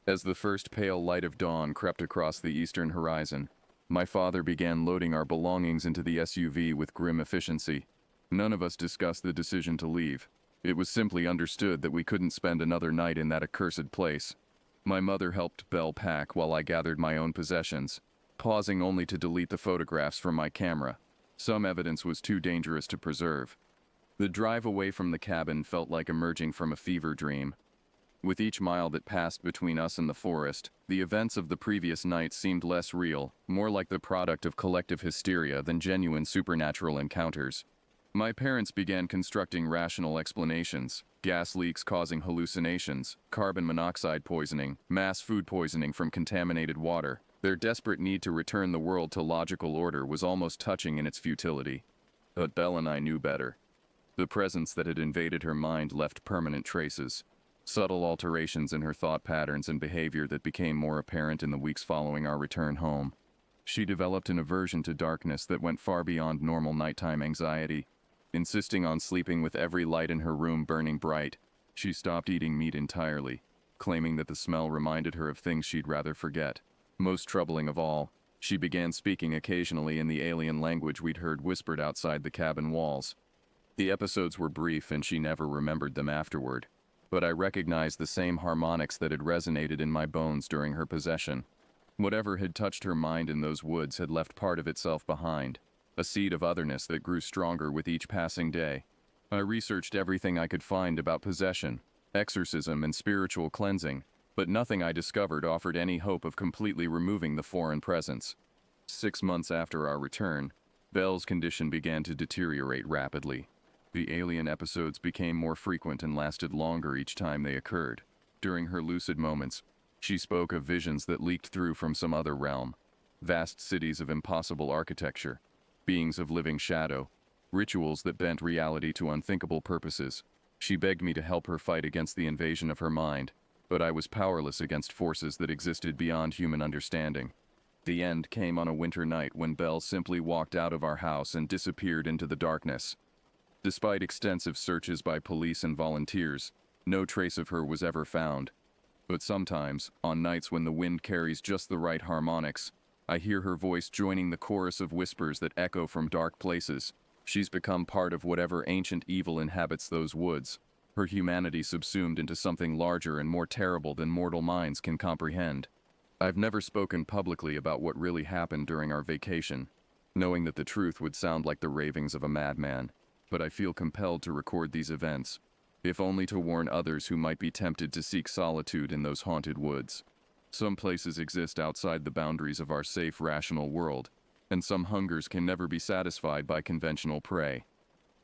As the first pale light of dawn crept across the eastern horizon, my father began loading our belongings into the SUV with grim efficiency. None of us discussed the decision to leave. It was simply understood that we couldn't spend another night in that accursed place. My mother helped Belle pack while I gathered my own possessions, pausing only to delete the photographs from my camera. Some evidence was too dangerous to preserve. The drive away from the cabin felt like emerging from a fever dream. With each mile that passed between us and the forest, the events of the previous night seemed less real, more like the product of collective hysteria than genuine supernatural encounters. My parents began constructing rational explanations: gas leaks causing hallucinations, carbon monoxide poisoning, mass food poisoning from contaminated water. Their desperate need to return the world to logical order was almost touching in its futility. But Belle and I knew better. The presence that had invaded her mind left permanent traces. Subtle alterations in her thought patterns and behavior that became more apparent in the weeks following our return home. She developed an aversion to darkness that went far beyond normal nighttime anxiety. Insisting on sleeping with every light in her room burning bright, she stopped eating meat entirely, claiming that the smell reminded her of things she'd rather forget. Most troubling of all, she began speaking occasionally in the alien language we'd heard whispered outside the cabin walls. The episodes were brief and she never remembered them afterward, but I recognized the same harmonics that had resonated in my bones during her possession. Whatever had touched her mind in those woods had left part of itself behind, a seed of otherness that grew stronger with each passing day. I researched everything I could find about possession, exorcism, and spiritual cleansing, but nothing I discovered offered any hope of completely removing the foreign presence. 6 months after our return, Belle's condition began to deteriorate rapidly. The alien episodes became more frequent and lasted longer each time they occurred. During her lucid moments, she spoke of visions that leaked through from some other realm. Vast cities of impossible architecture, beings of living shadow, rituals that bent reality to unthinkable purposes. She begged me to help her fight against the invasion of her mind, but I was powerless against forces that existed beyond human understanding. The end came on a winter night when Belle simply walked out of our house and disappeared into the darkness. Despite extensive searches by police and volunteers, no trace of her was ever found. But sometimes, on nights when the wind carries just the right harmonics, I hear her voice joining the chorus of whispers that echo from dark places. She's become part of whatever ancient evil inhabits those woods, her humanity subsumed into something larger and more terrible than mortal minds can comprehend. I've never spoken publicly about what really happened during our vacation, knowing that the truth would sound like the ravings of a madman. But I feel compelled to record these events, if only to warn others who might be tempted to seek solitude in those haunted woods. Some places exist outside the boundaries of our safe, rational world, and some hungers can never be satisfied by conventional prey.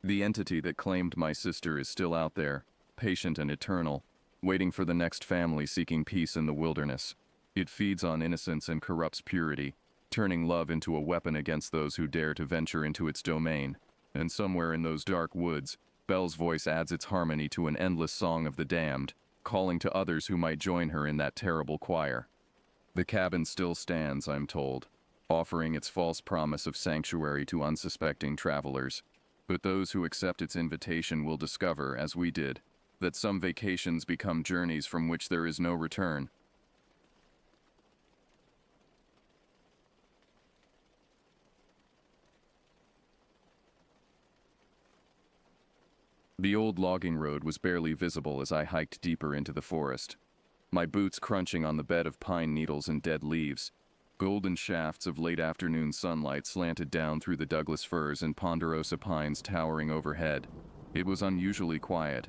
The entity that claimed my sister is still out there, patient and eternal, waiting for the next family seeking peace in the wilderness. It feeds on innocence and corrupts purity, turning love into a weapon against those who dare to venture into its domain. And somewhere in those dark woods, Belle's voice adds its harmony to an endless song of the damned, calling to others who might join her in that terrible choir. The cabin still stands, I'm told, offering its false promise of sanctuary to unsuspecting travelers. But those who accept its invitation will discover, as we did, that some vacations become journeys from which there is no return. The old logging road was barely visible as I hiked deeper into the forest, my boots crunching on the bed of pine needles and dead leaves. Golden shafts of late afternoon sunlight slanted down through the Douglas firs and ponderosa pines towering overhead. It was unusually quiet,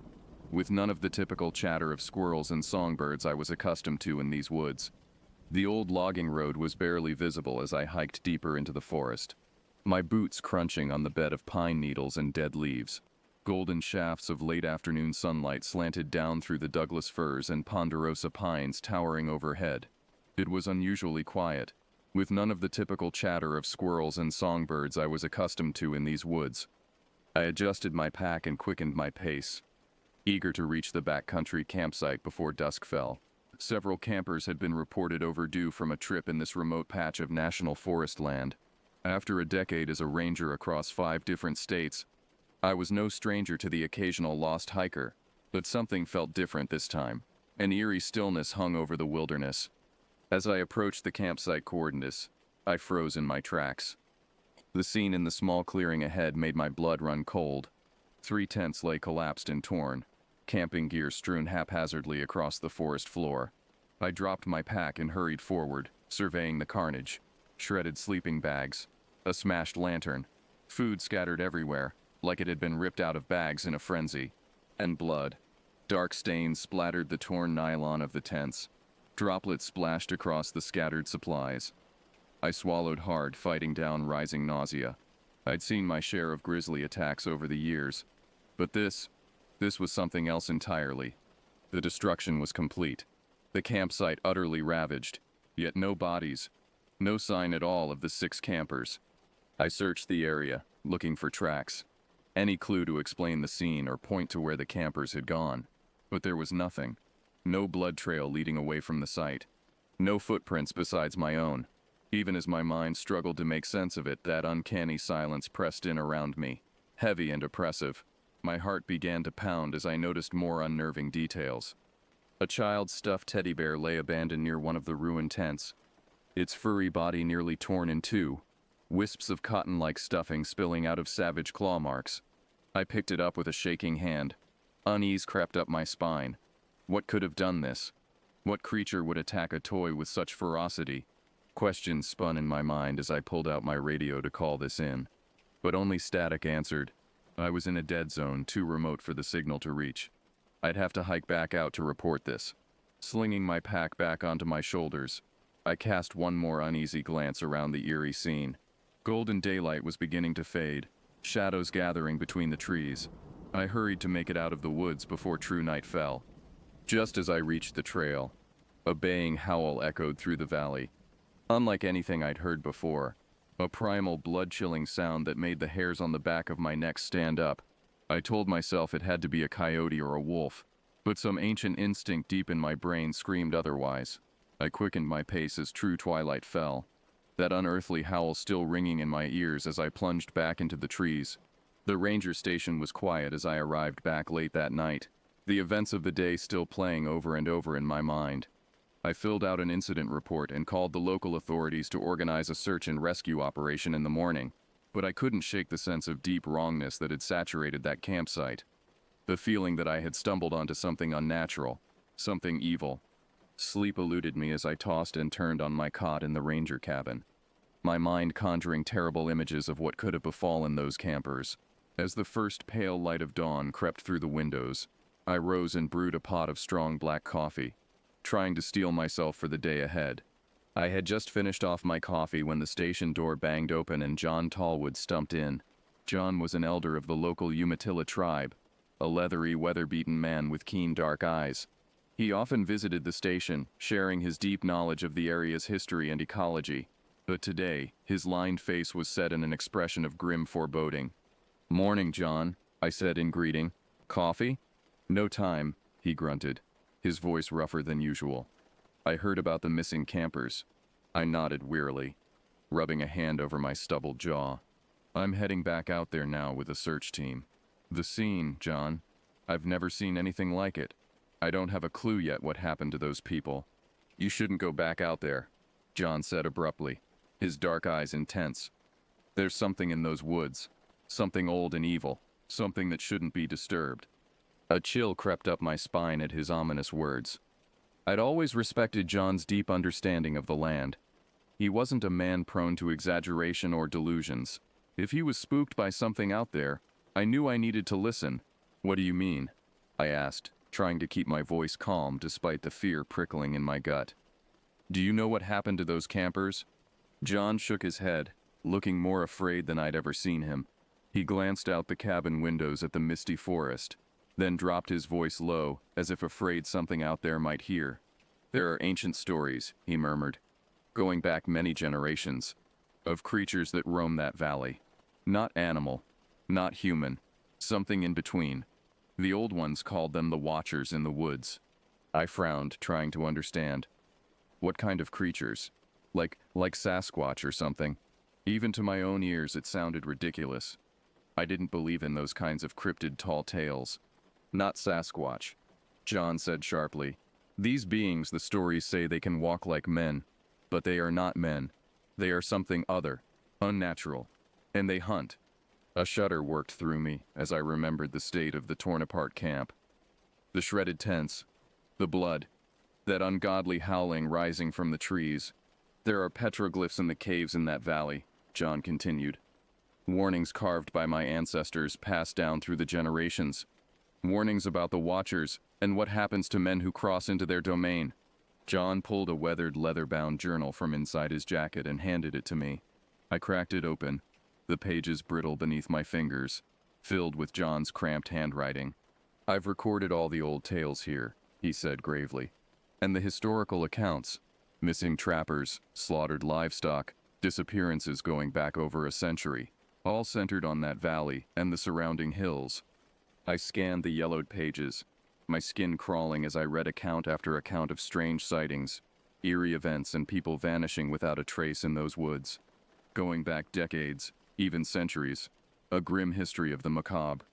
with none of the typical chatter of squirrels and songbirds I was accustomed to in these woods. The old logging road was barely visible as I hiked deeper into the forest, my boots crunching on the bed of pine needles and dead leaves. Golden shafts of late afternoon sunlight slanted down through the Douglas firs and ponderosa pines towering overhead. It was unusually quiet, with none of the typical chatter of squirrels and songbirds I was accustomed to in these woods. I adjusted my pack and quickened my pace, eager to reach the backcountry campsite before dusk fell. Several campers had been reported overdue from a trip in this remote patch of national forest land. After a decade as a ranger across 5 different states, I was no stranger to the occasional lost hiker, but something felt different this time. An eerie stillness hung over the wilderness. As I approached the campsite coordinates, I froze in my tracks. The scene in the small clearing ahead made my blood run cold. 3 tents lay collapsed and torn, camping gear strewn haphazardly across the forest floor. I dropped my pack and hurried forward, surveying the carnage. Shredded sleeping bags, a smashed lantern, food scattered everywhere. like it had been ripped out of bags in a frenzy. And blood. Dark stains splattered the torn nylon of the tents. Droplets splashed across the scattered supplies. I swallowed hard, fighting down rising nausea. I'd seen my share of grisly attacks over the years, but this was something else entirely. The destruction was complete. The campsite utterly ravaged, yet no bodies, no sign at all of the 6 campers. I searched the area, looking for tracks, any clue to explain the scene or point to where the campers had gone. But there was nothing. No blood trail leading away from the site. No footprints besides my own. Even as my mind struggled to make sense of it, that uncanny silence pressed in around me, heavy and oppressive. My heart began to pound as I noticed more unnerving details. A child's stuffed teddy bear lay abandoned near one of the ruined tents, its furry body nearly torn in two, wisps of cotton-like stuffing spilling out of savage claw marks. I picked it up with a shaking hand. Unease crept up my spine. What could have done this? What creature would attack a toy with such ferocity? Questions spun in my mind as I pulled out my radio to call this in. But only static answered. I was in a dead zone, too remote for the signal to reach. I'd have to hike back out to report this. Slinging my pack back onto my shoulders, I cast one more uneasy glance around the eerie scene. Golden daylight was beginning to fade, shadows gathering between the trees. I hurried to make it out of the woods before true night fell. Just as I reached the trail, a baying howl echoed through the valley. Unlike anything I'd heard before, a primal, blood-chilling sound that made the hairs on the back of my neck stand up. I told myself it had to be a coyote or a wolf, but some ancient instinct deep in my brain screamed otherwise. I quickened my pace as true twilight fell, that unearthly howl still ringing in my ears as I plunged back into the trees. The ranger station was quiet as I arrived back late that night, the events of the day still playing over and over in my mind. I filled out an incident report and called the local authorities to organize a search and rescue operation in the morning, but I couldn't shake the sense of deep wrongness that had saturated that campsite. The feeling that I had stumbled onto something unnatural, something evil. Sleep eluded me as I tossed and turned on my cot in the ranger cabin, my mind conjuring terrible images of what could have befallen those campers. As the first pale light of dawn crept through the windows, I rose and brewed a pot of strong black coffee, trying to steel myself for the day ahead. I had just finished off my coffee when the station door banged open and John Tallwood stumped in. John was an elder of the local Umatilla tribe, a leathery, weather-beaten man with keen dark eyes. He often visited the station, sharing his deep knowledge of the area's history and ecology, but today, his lined face was set in an expression of grim foreboding. "Morning, John," I said in greeting. "Coffee?" "No time," he grunted, his voice rougher than usual. "I heard about the missing campers." I nodded wearily, rubbing a hand over my stubbled jaw. "I'm heading back out there now with a search team. The scene, John, I've never seen anything like it. I don't have a clue yet what happened to those people." "You shouldn't go back out there," John said abruptly, his dark eyes intense. "There's something in those woods, something old and evil, something that shouldn't be disturbed." A chill crept up my spine at his ominous words. I'd always respected John's deep understanding of the land. He wasn't a man prone to exaggeration or delusions. If he was spooked by something out there, I knew I needed to listen. "What do you mean?" I asked, trying to keep my voice calm despite the fear prickling in my gut. "Do you know what happened to those campers?" John shook his head, looking more afraid than I'd ever seen him. He glanced out the cabin windows at the misty forest, then dropped his voice low, as if afraid something out there might hear. "There are ancient stories," he murmured, "going back many generations, of creatures that roam that valley. Not animal, not human, something in between. The old ones called them the Watchers in the woods." I frowned, trying to understand. What kind of creatures? Like Sasquatch or something? Even to my own ears it sounded ridiculous. I didn't believe in those kinds of cryptid tall tales. "Not Sasquatch," John said sharply. "These beings, the stories say they can walk like men, but they are not men. They are something other, unnatural, and they hunt." A shudder worked through me as I remembered the state of the torn-apart camp. The shredded tents, the blood, that ungodly howling rising from the trees. "There are petroglyphs in the caves in that valley," John continued. Warnings carved by my ancestors passed down through the generations. Warnings about the Watchers and what happens to men who cross into their domain. John pulled a weathered leather-bound journal from inside his jacket and handed it to me. I cracked it open, the pages brittle beneath my fingers, filled with John's cramped handwriting. "I've recorded all the old tales here," he said gravely. "And the historical accounts. Missing trappers, slaughtered livestock, disappearances going back over a century, all centered on that valley and the surrounding hills." I scanned the yellowed pages, my skin crawling as I read account after account of strange sightings, eerie events, and people vanishing without a trace in those woods. Going back decades, even centuries, a grim history of the macabre.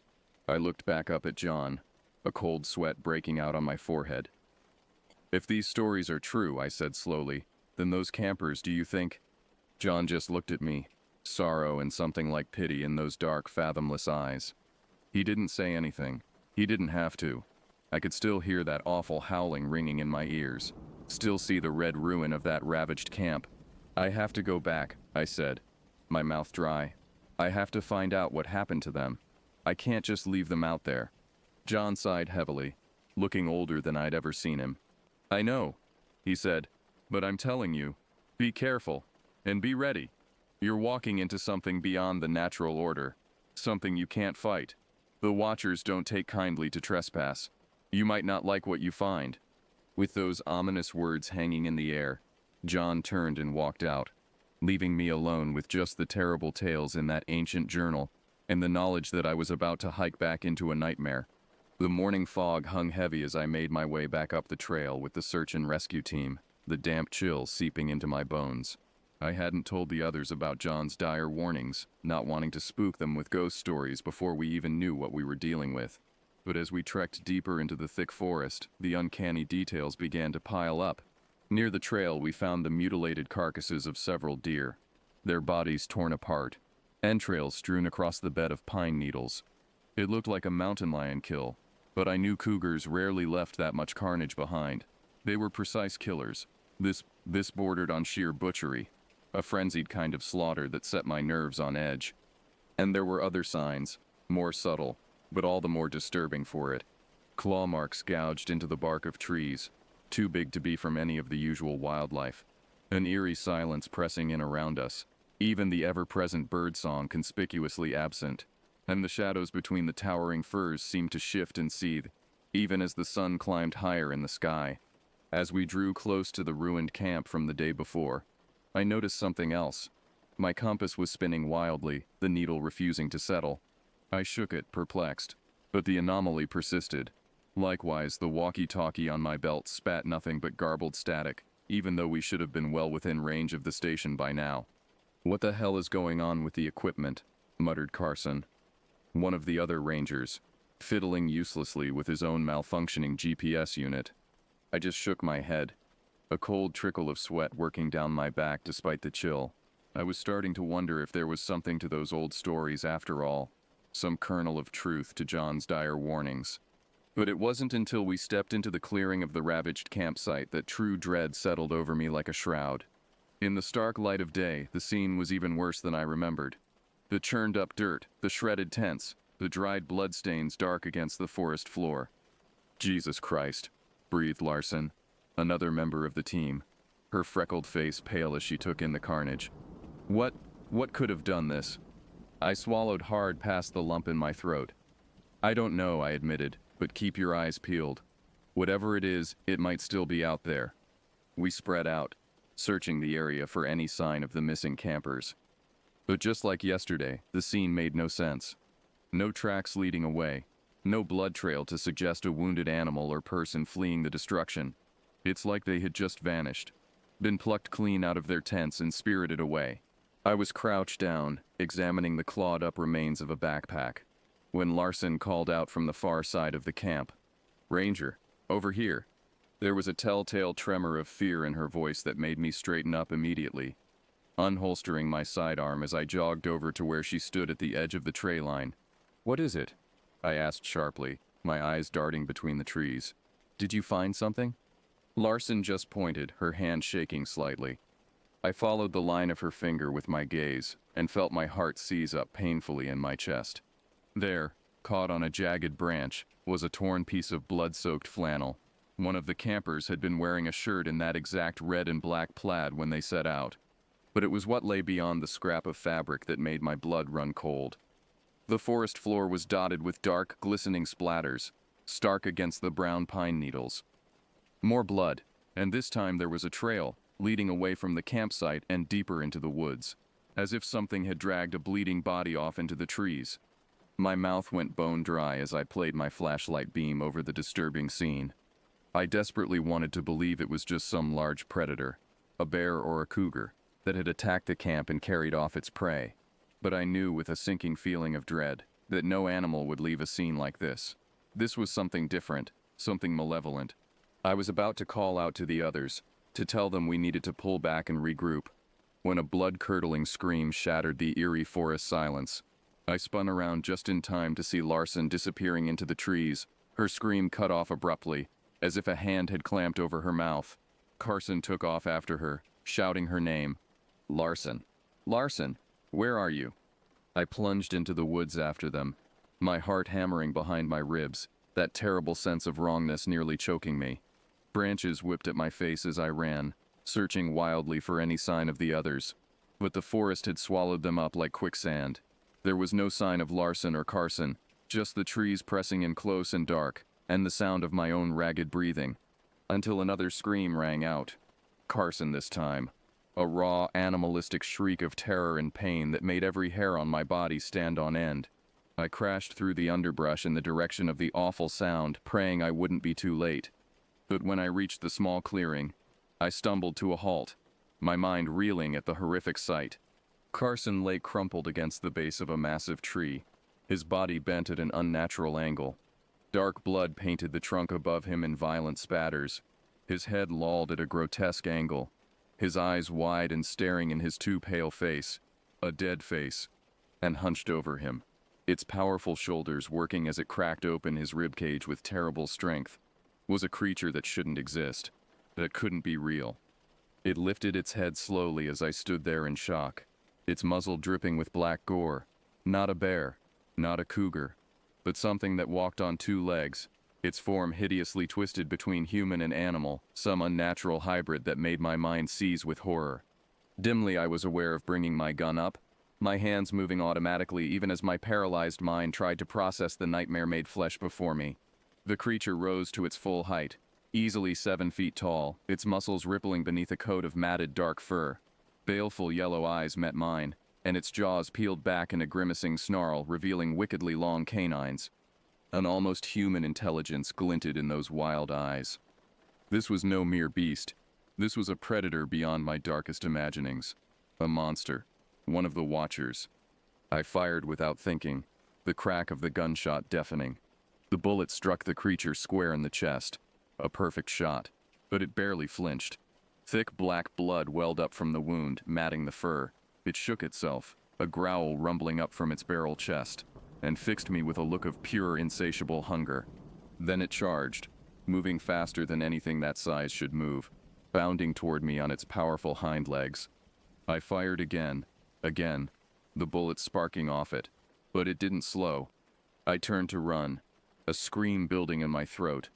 I looked back up at John, a cold sweat breaking out on my forehead. "If these stories are true," I said slowly, "then those campers, do you think—" John just looked at me, sorrow and something like pity in those dark, fathomless eyes. He didn't say anything. He didn't have to. I could still hear that awful howling ringing in my ears, still see the red ruin of that ravaged camp. "I have to go back," I said, my mouth dry. "I have to find out what happened to them. I can't just leave them out there." John sighed heavily, looking older than I'd ever seen him. "I know," he said, "but I'm telling you, be careful, and be ready. You're walking into something beyond the natural order, something you can't fight. The Watchers don't take kindly to trespass. You might not like what you find." With those ominous words hanging in the air, John turned and walked out, leaving me alone with just the terrible tales in that ancient journal and the knowledge that I was about to hike back into a nightmare. The morning fog hung heavy as I made my way back up the trail with the search and rescue team, the damp chill seeping into my bones. I hadn't told the others about John's dire warnings, not wanting to spook them with ghost stories before we even knew what we were dealing with. But as we trekked deeper into the thick forest, the uncanny details began to pile up. Near the trail, we found the mutilated carcasses of several deer, their bodies torn apart, entrails strewn across the bed of pine needles. It looked like a mountain lion kill, but I knew cougars rarely left that much carnage behind. They were precise killers. This bordered on sheer butchery, a frenzied kind of slaughter that set my nerves on edge. And there were other signs, more subtle, but all the more disturbing for it. Claw marks gouged into the bark of trees, too big to be from any of the usual wildlife. An eerie silence pressing in around us, even the ever-present birdsong conspicuously absent, and the shadows between the towering firs seemed to shift and seethe, even as the sun climbed higher in the sky. As we drew close to the ruined camp from the day before, I noticed something else. My compass was spinning wildly, the needle refusing to settle. I shook it, perplexed, but the anomaly persisted. Likewise, the walkie-talkie on my belt spat nothing but garbled static, even though we should have been well within range of the station by now. "What the hell is going on with the equipment?" muttered Carson, one of the other rangers, fiddling uselessly with his own malfunctioning GPS unit. I just shook my head, a cold trickle of sweat working down my back despite the chill. I was starting to wonder if there was something to those old stories after all, some kernel of truth to John's dire warnings. But it wasn't until we stepped into the clearing of the ravaged campsite that true dread settled over me like a shroud. In the stark light of day, the scene was even worse than I remembered. The churned-up dirt, the shredded tents, the dried bloodstains dark against the forest floor. "Jesus Christ," breathed Larson, another member of the team, her freckled face pale as she took in the carnage. What could have done this?" I swallowed hard past the lump in my throat. "I don't know," I admitted, "but keep your eyes peeled. Whatever it is, it might still be out there." We spread out, searching the area for any sign of the missing campers. But just like yesterday, the scene made no sense. No tracks leading away, no blood trail to suggest a wounded animal or person fleeing the destruction. It's like they had just vanished, been plucked clean out of their tents and spirited away. I was crouched down, examining the clawed-up remains of a backpack, when Larson called out from the far side of the camp. "Ranger, over here." There was a telltale tremor of fear in her voice that made me straighten up immediately, unholstering my sidearm as I jogged over to where she stood at the edge of the tray line. "What is it?" I asked sharply, my eyes darting between the trees. "Did you find something?" Larson just pointed, her hand shaking slightly. I followed the line of her finger with my gaze and felt my heart seize up painfully in my chest. There, caught on a jagged branch, was a torn piece of blood-soaked flannel. One of the campers had been wearing a shirt in that exact red and black plaid when they set out. But it was what lay beyond the scrap of fabric that made my blood run cold. The forest floor was dotted with dark, glistening splatters, stark against the brown pine needles. More blood, and this time there was a trail, leading away from the campsite and deeper into the woods, as if something had dragged a bleeding body off into the trees. My mouth went bone dry as I played my flashlight beam over the disturbing scene. I desperately wanted to believe it was just some large predator, a bear or a cougar, that had attacked the camp and carried off its prey. But I knew with a sinking feeling of dread that no animal would leave a scene like this. This was something different, something malevolent. I was about to call out to the others, to tell them we needed to pull back and regroup, when a blood-curdling scream shattered the eerie forest silence. I spun around just in time to see Larson disappearing into the trees, her scream cut off abruptly, as if a hand had clamped over her mouth. Carson took off after her, shouting her name. Larson. Larson, where are you? I plunged into the woods after them, my heart hammering behind my ribs, that terrible sense of wrongness nearly choking me. Branches whipped at my face as I ran, searching wildly for any sign of the others. But the forest had swallowed them up like quicksand. There was no sign of Larson or Carson, just the trees pressing in close and dark, and the sound of my own ragged breathing. Until another scream rang out. Carson this time. A raw, animalistic shriek of terror and pain that made every hair on my body stand on end. I crashed through the underbrush in the direction of the awful sound, praying I wouldn't be too late. But when I reached the small clearing, I stumbled to a halt, my mind reeling at the horrific sight. Carson lay crumpled against the base of a massive tree, his body bent at an unnatural angle. Dark blood painted the trunk above him in violent spatters. His head lolled at a grotesque angle, his eyes wide and staring in his too pale face, a dead face, and hunched over him, its powerful shoulders working as it cracked open his ribcage with terrible strength, was a creature that shouldn't exist, that couldn't be real. It lifted its head slowly as I stood there in shock, its muzzle dripping with black gore. Not a bear, not a cougar, but something that walked on two legs, its form hideously twisted between human and animal, some unnatural hybrid that made my mind seize with horror. Dimly I was aware of bringing my gun up, my hands moving automatically even as my paralyzed mind tried to process the nightmare-made flesh before me. The creature rose to its full height, easily 7 feet tall, its muscles rippling beneath a coat of matted dark fur. Baleful yellow eyes met mine, and its jaws peeled back in a grimacing snarl, revealing wickedly long canines. An almost human intelligence glinted in those wild eyes. This was no mere beast. This was a predator beyond my darkest imaginings. A monster. One of the Watchers. I fired without thinking, the crack of the gunshot deafening. The bullet struck the creature square in the chest. A perfect shot, but it barely flinched. Thick black blood welled up from the wound, matting the fur. It shook itself, a growl rumbling up from its barrel chest, and fixed me with a look of pure, insatiable hunger. Then it charged, moving faster than anything that size should move, bounding toward me on its powerful hind legs. I fired again, the bullet sparking off it, but it didn't slow. I turned to run, a scream building in my throat,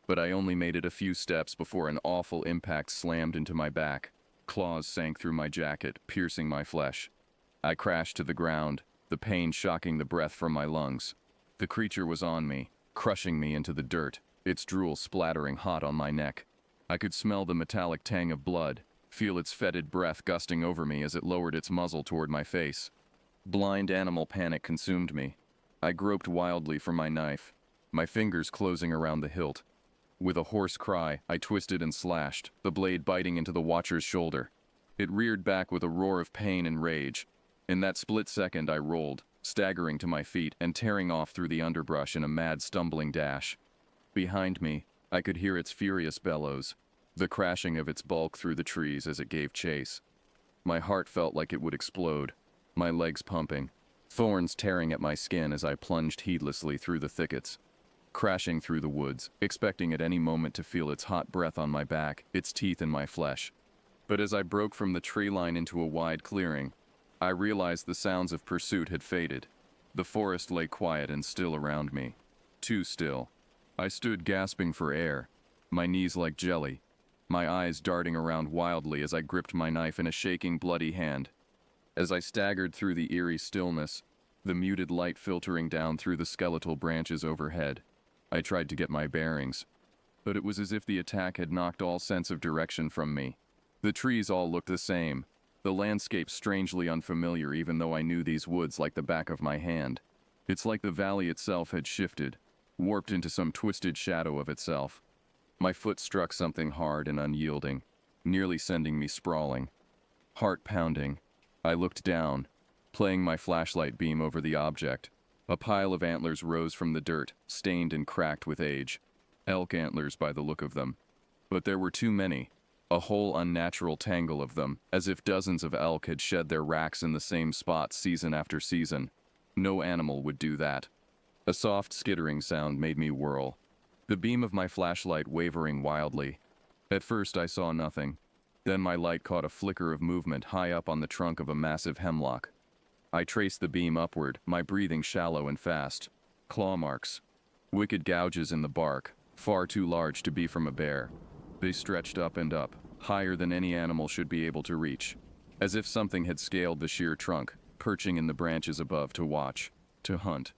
but I only made it a few steps before an awful impact slammed into my back. Claws sank through my jacket, piercing my flesh. I crashed to the ground, the pain shocking the breath from my lungs. The creature was on me, crushing me into the dirt, its drool splattering hot on my neck. I could smell the metallic tang of blood, feel its fetid breath gusting over me as it lowered its muzzle toward my face. Blind animal panic consumed me. I groped wildly for my knife, my fingers closing around the hilt. With a hoarse cry, I twisted and slashed, the blade biting into the Watcher's shoulder. It reared back with a roar of pain and rage. In that split second I rolled, staggering to my feet and tearing off through the underbrush in a mad stumbling dash. Behind me, I could hear its furious bellows, the crashing of its bulk through the trees as it gave chase. My heart felt like it would explode, my legs pumping, thorns tearing at my skin as I plunged heedlessly through the thickets. Crashing through the woods, expecting at any moment to feel its hot breath on my back, its teeth in my flesh. But as I broke from the tree line into a wide clearing, I realized the sounds of pursuit had faded. The forest lay quiet and still around me. Too still. I stood gasping for air, my knees like jelly, my eyes darting around wildly as I gripped my knife in a shaking, bloody hand. As I staggered through the eerie stillness, the muted light filtering down through the skeletal branches overhead, I tried to get my bearings. But it was as if the attack had knocked all sense of direction from me. The trees all looked the same, the landscape strangely unfamiliar even though I knew these woods like the back of my hand. It's like the valley itself had shifted, warped into some twisted shadow of itself. My foot struck something hard and unyielding, nearly sending me sprawling. Heart pounding, I looked down, playing my flashlight beam over the object. A pile of antlers rose from the dirt, stained and cracked with age. Elk antlers by the look of them. But there were too many. A whole unnatural tangle of them, as if dozens of elk had shed their racks in the same spot season after season. No animal would do that. A soft skittering sound made me whirl, the beam of my flashlight wavering wildly. At first I saw nothing. Then my light caught a flicker of movement high up on the trunk of a massive hemlock. I traced the beam upward, my breathing shallow and fast. Claw marks. Wicked gouges in the bark, far too large to be from a bear. They stretched up and up, higher than any animal should be able to reach, as if something had scaled the sheer trunk, perching in the branches above to watch, to hunt.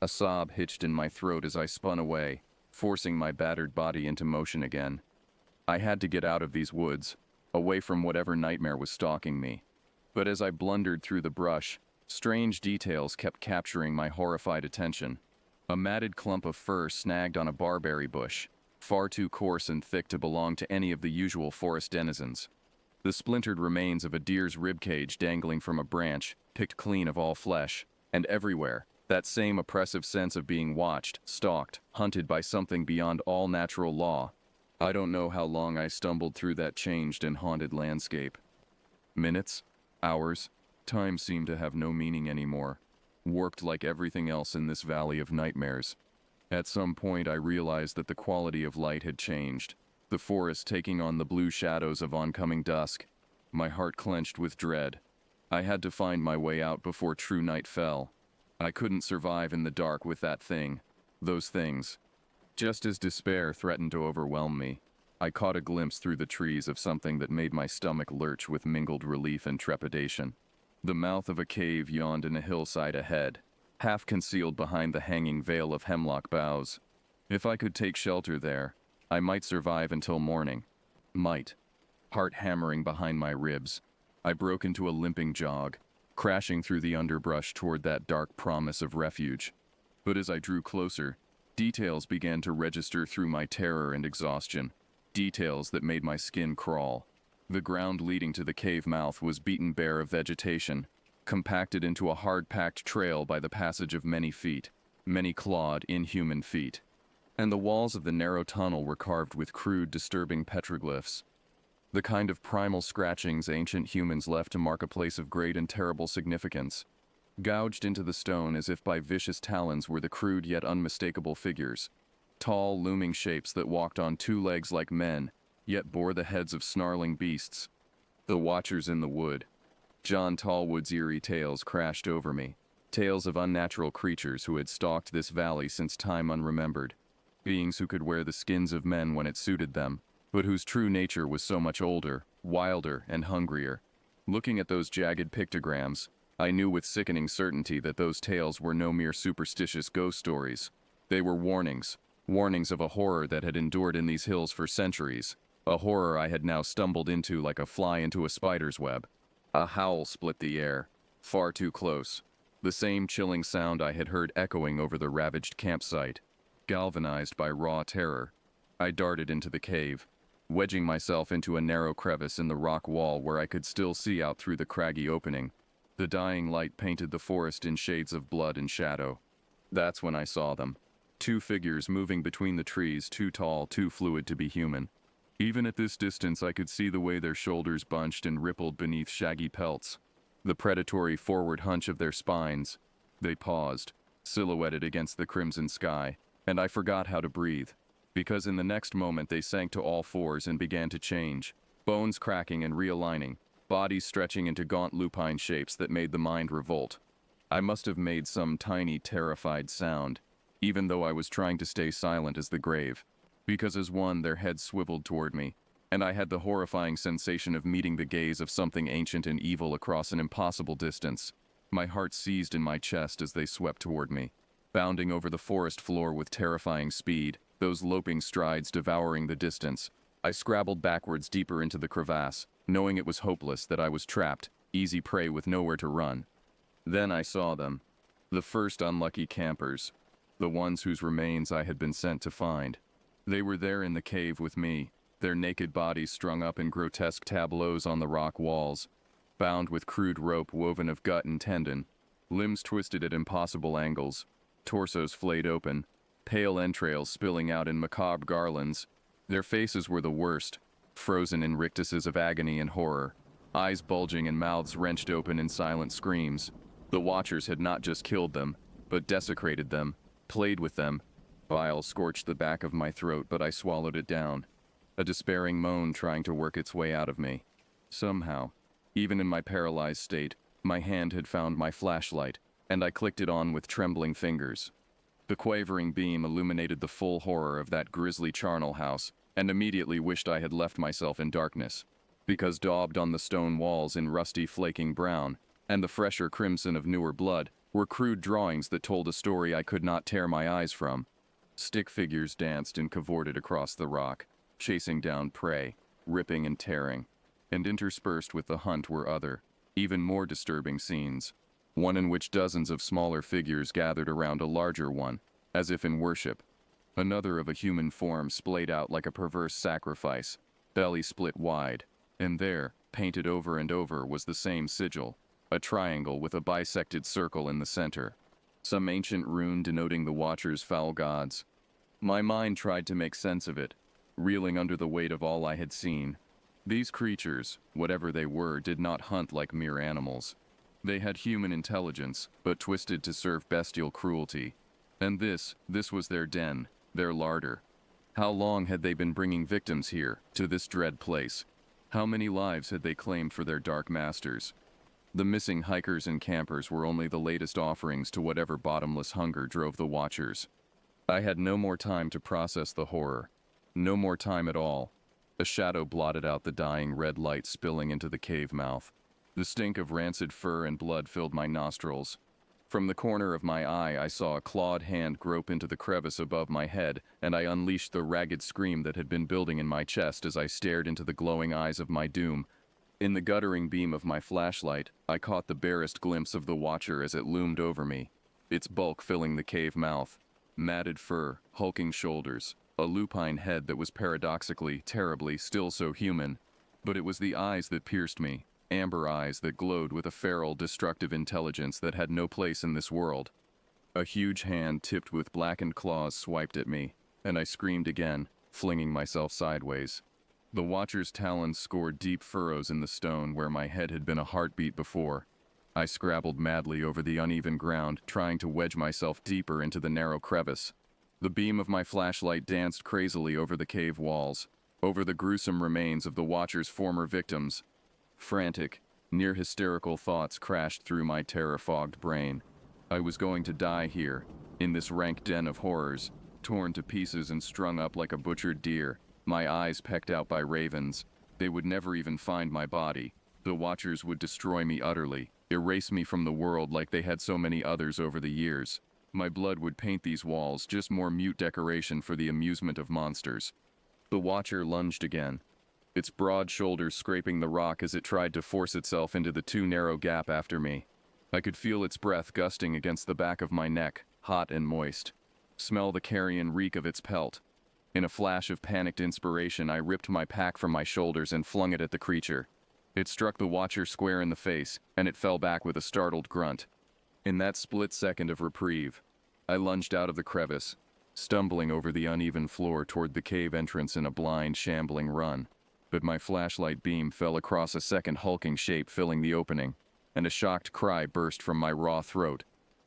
A sob hitched in my throat as I spun away, forcing my battered body into motion again. I had to get out of these woods, away from whatever nightmare was stalking me. But as I blundered through the brush, strange details kept capturing my horrified attention. A matted clump of fur snagged on a barberry bush, far too coarse and thick to belong to any of the usual forest denizens. The splintered remains of a deer's ribcage dangling from a branch, picked clean of all flesh, and everywhere, that same oppressive sense of being watched, stalked, hunted by something beyond all natural law. I don't know how long I stumbled through that changed and haunted landscape. Minutes, hours, time seemed to have no meaning anymore, warped like everything else in this valley of nightmares. At some point I realized that the quality of light had changed, the forest taking on the blue shadows of oncoming dusk. My heart clenched with dread. I had to find my way out before true night fell. I couldn't survive in the dark with that thing, those things. Just as despair threatened to overwhelm me, I caught a glimpse through the trees of something that made my stomach lurch with mingled relief and trepidation. The mouth of a cave yawned in a hillside ahead, half concealed behind the hanging veil of hemlock boughs. If I could take shelter there, I might survive until morning. Might. Heart hammering behind my ribs, I broke into a limping jog, crashing through the underbrush toward that dark promise of refuge. But as I drew closer, details began to register through my terror and exhaustion, details that made my skin crawl. The ground leading to the cave mouth was beaten bare of vegetation, compacted into a hard-packed trail by the passage of many feet, many clawed, inhuman feet. And the walls of the narrow tunnel were carved with crude, disturbing petroglyphs, the kind of primal scratchings ancient humans left to mark a place of great and terrible significance. Gouged into the stone as if by vicious talons were the crude yet unmistakable figures, tall, looming shapes that walked on two legs like men, yet bore the heads of snarling beasts. The Watchers in the Wood. John Tallwood's eerie tales crashed over me, tales of unnatural creatures who had stalked this valley since time unremembered, beings who could wear the skins of men when it suited them, but whose true nature was so much older, wilder, and hungrier. Looking at those jagged pictograms, I knew with sickening certainty that those tales were no mere superstitious ghost stories. They were warnings, warnings of a horror that had endured in these hills for centuries, a horror I had now stumbled into like a fly into a spider's web. A howl split the air, far too close, the same chilling sound I had heard echoing over the ravaged campsite. Galvanized by raw terror, I darted into the cave, wedging myself into a narrow crevice in the rock wall where I could still see out through the craggy opening. The dying light painted the forest in shades of blood and shadow. That's when I saw them. Two figures moving between the trees, too tall, too fluid to be human. Even at this distance I could see the way their shoulders bunched and rippled beneath shaggy pelts, the predatory forward hunch of their spines. They paused, silhouetted against the crimson sky, and I forgot how to breathe, because in the next moment they sank to all fours and began to change, bones cracking and realigning, bodies stretching into gaunt lupine shapes that made the mind revolt. I must have made some tiny, terrified sound, even though I was trying to stay silent as the grave, because as one, their heads swiveled toward me, and I had the horrifying sensation of meeting the gaze of something ancient and evil across an impossible distance. My heart seized in my chest as they swept toward me, bounding over the forest floor with terrifying speed, those loping strides devouring the distance. I scrabbled backwards deeper into the crevasse, knowing it was hopeless, that I was trapped, easy prey with nowhere to run. Then I saw them. The first unlucky campers. The ones whose remains I had been sent to find. They were there in the cave with me, their naked bodies strung up in grotesque tableaus on the rock walls, bound with crude rope woven of gut and tendon, limbs twisted at impossible angles, torsos flayed open, pale entrails spilling out in macabre garlands. Their faces were the worst, frozen in rictuses of agony and horror, eyes bulging and mouths wrenched open in silent screams. The Watchers had not just killed them, but desecrated them, played with them. Bile scorched the back of my throat, but I swallowed it down, a despairing moan trying to work its way out of me. Somehow, even in my paralyzed state, my hand had found my flashlight, and I clicked it on with trembling fingers. The quavering beam illuminated the full horror of that grisly charnel house, and immediately wished I had left myself in darkness, because daubed on the stone walls in rusty flaking brown, and the fresher crimson of newer blood, were crude drawings that told a story I could not tear my eyes from. Stick figures danced and cavorted across the rock, chasing down prey, ripping and tearing, and interspersed with the hunt were other, even more disturbing scenes, one in which dozens of smaller figures gathered around a larger one, as if in worship. Another of a human form splayed out like a perverse sacrifice, belly split wide, and there, painted over and over, was the same sigil, a triangle with a bisected circle in the center, some ancient rune denoting the Watchers' foul gods. My mind tried to make sense of it, reeling under the weight of all I had seen. These creatures, whatever they were, did not hunt like mere animals. They had human intelligence, but twisted to serve bestial cruelty. And this was their den, their larder. How long had they been bringing victims here, to this dread place? How many lives had they claimed for their dark masters? The missing hikers and campers were only the latest offerings to whatever bottomless hunger drove the Watchers. I had no more time to process the horror. No more time at all. A shadow blotted out the dying red light spilling into the cave mouth. The stink of rancid fur and blood filled my nostrils. From the corner of my eye, I saw a clawed hand grope into the crevice above my head, and I unleashed the ragged scream that had been building in my chest as I stared into the glowing eyes of my doom. In the guttering beam of my flashlight, I caught the barest glimpse of the Watcher as it loomed over me, its bulk filling the cave mouth. Matted fur, hulking shoulders, a lupine head that was paradoxically, terribly, still so human. But it was the eyes that pierced me, amber eyes that glowed with a feral, destructive intelligence that had no place in this world. A huge hand tipped with blackened claws swiped at me, and I screamed again, flinging myself sideways. The Watcher's talons scored deep furrows in the stone where my head had been a heartbeat before. I scrabbled madly over the uneven ground, trying to wedge myself deeper into the narrow crevice. The beam of my flashlight danced crazily over the cave walls, over the gruesome remains of the Watcher's former victims. Frantic, near-hysterical thoughts crashed through my terror-fogged brain. I was going to die here, in this rank den of horrors, torn to pieces and strung up like a butchered deer, my eyes pecked out by ravens. They would never even find my body. The Watchers would destroy me utterly, erase me from the world like they had so many others over the years. My blood would paint these walls, just more mute decoration for the amusement of monsters. The Watcher lunged again, its broad shoulders scraping the rock as it tried to force itself into the too narrow gap after me. I could feel its breath gusting against the back of my neck, hot and moist. Smell the carrion reek of its pelt. In a flash of panicked inspiration, I ripped my pack from my shoulders and flung it at the creature. It struck the Watcher square in the face, and it fell back with a startled grunt. In that split second of reprieve, I lunged out of the crevice, stumbling over the uneven floor toward the cave entrance in a blind, shambling run. But my flashlight beam fell across a second hulking shape filling the opening, and a shocked cry burst from my raw throat.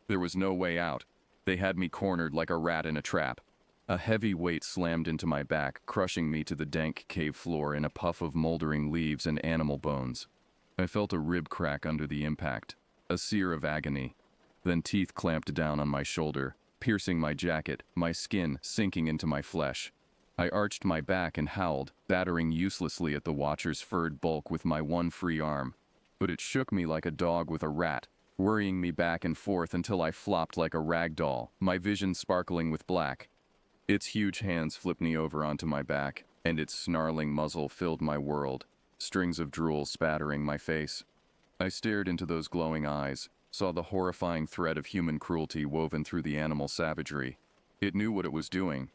There was no way out. They had me cornered like a rat in a trap. A heavy weight slammed into my back, crushing me to the dank cave floor in a puff of moldering leaves and animal bones. I felt a rib crack under the impact, a sear of agony. Then teeth clamped down on my shoulder, piercing my jacket, my skin sinking into my flesh. I arched my back and howled, battering uselessly at the Watcher's furred bulk with my one free arm. But it shook me like a dog with a rat, worrying me back and forth until I flopped like a rag doll, my vision sparkling with black. Its huge hands flipped me over onto my back, and its snarling muzzle filled my world, strings of drool spattering my face. I stared into those glowing eyes, saw the horrifying thread of human cruelty woven through the animal savagery. It knew what it was doing,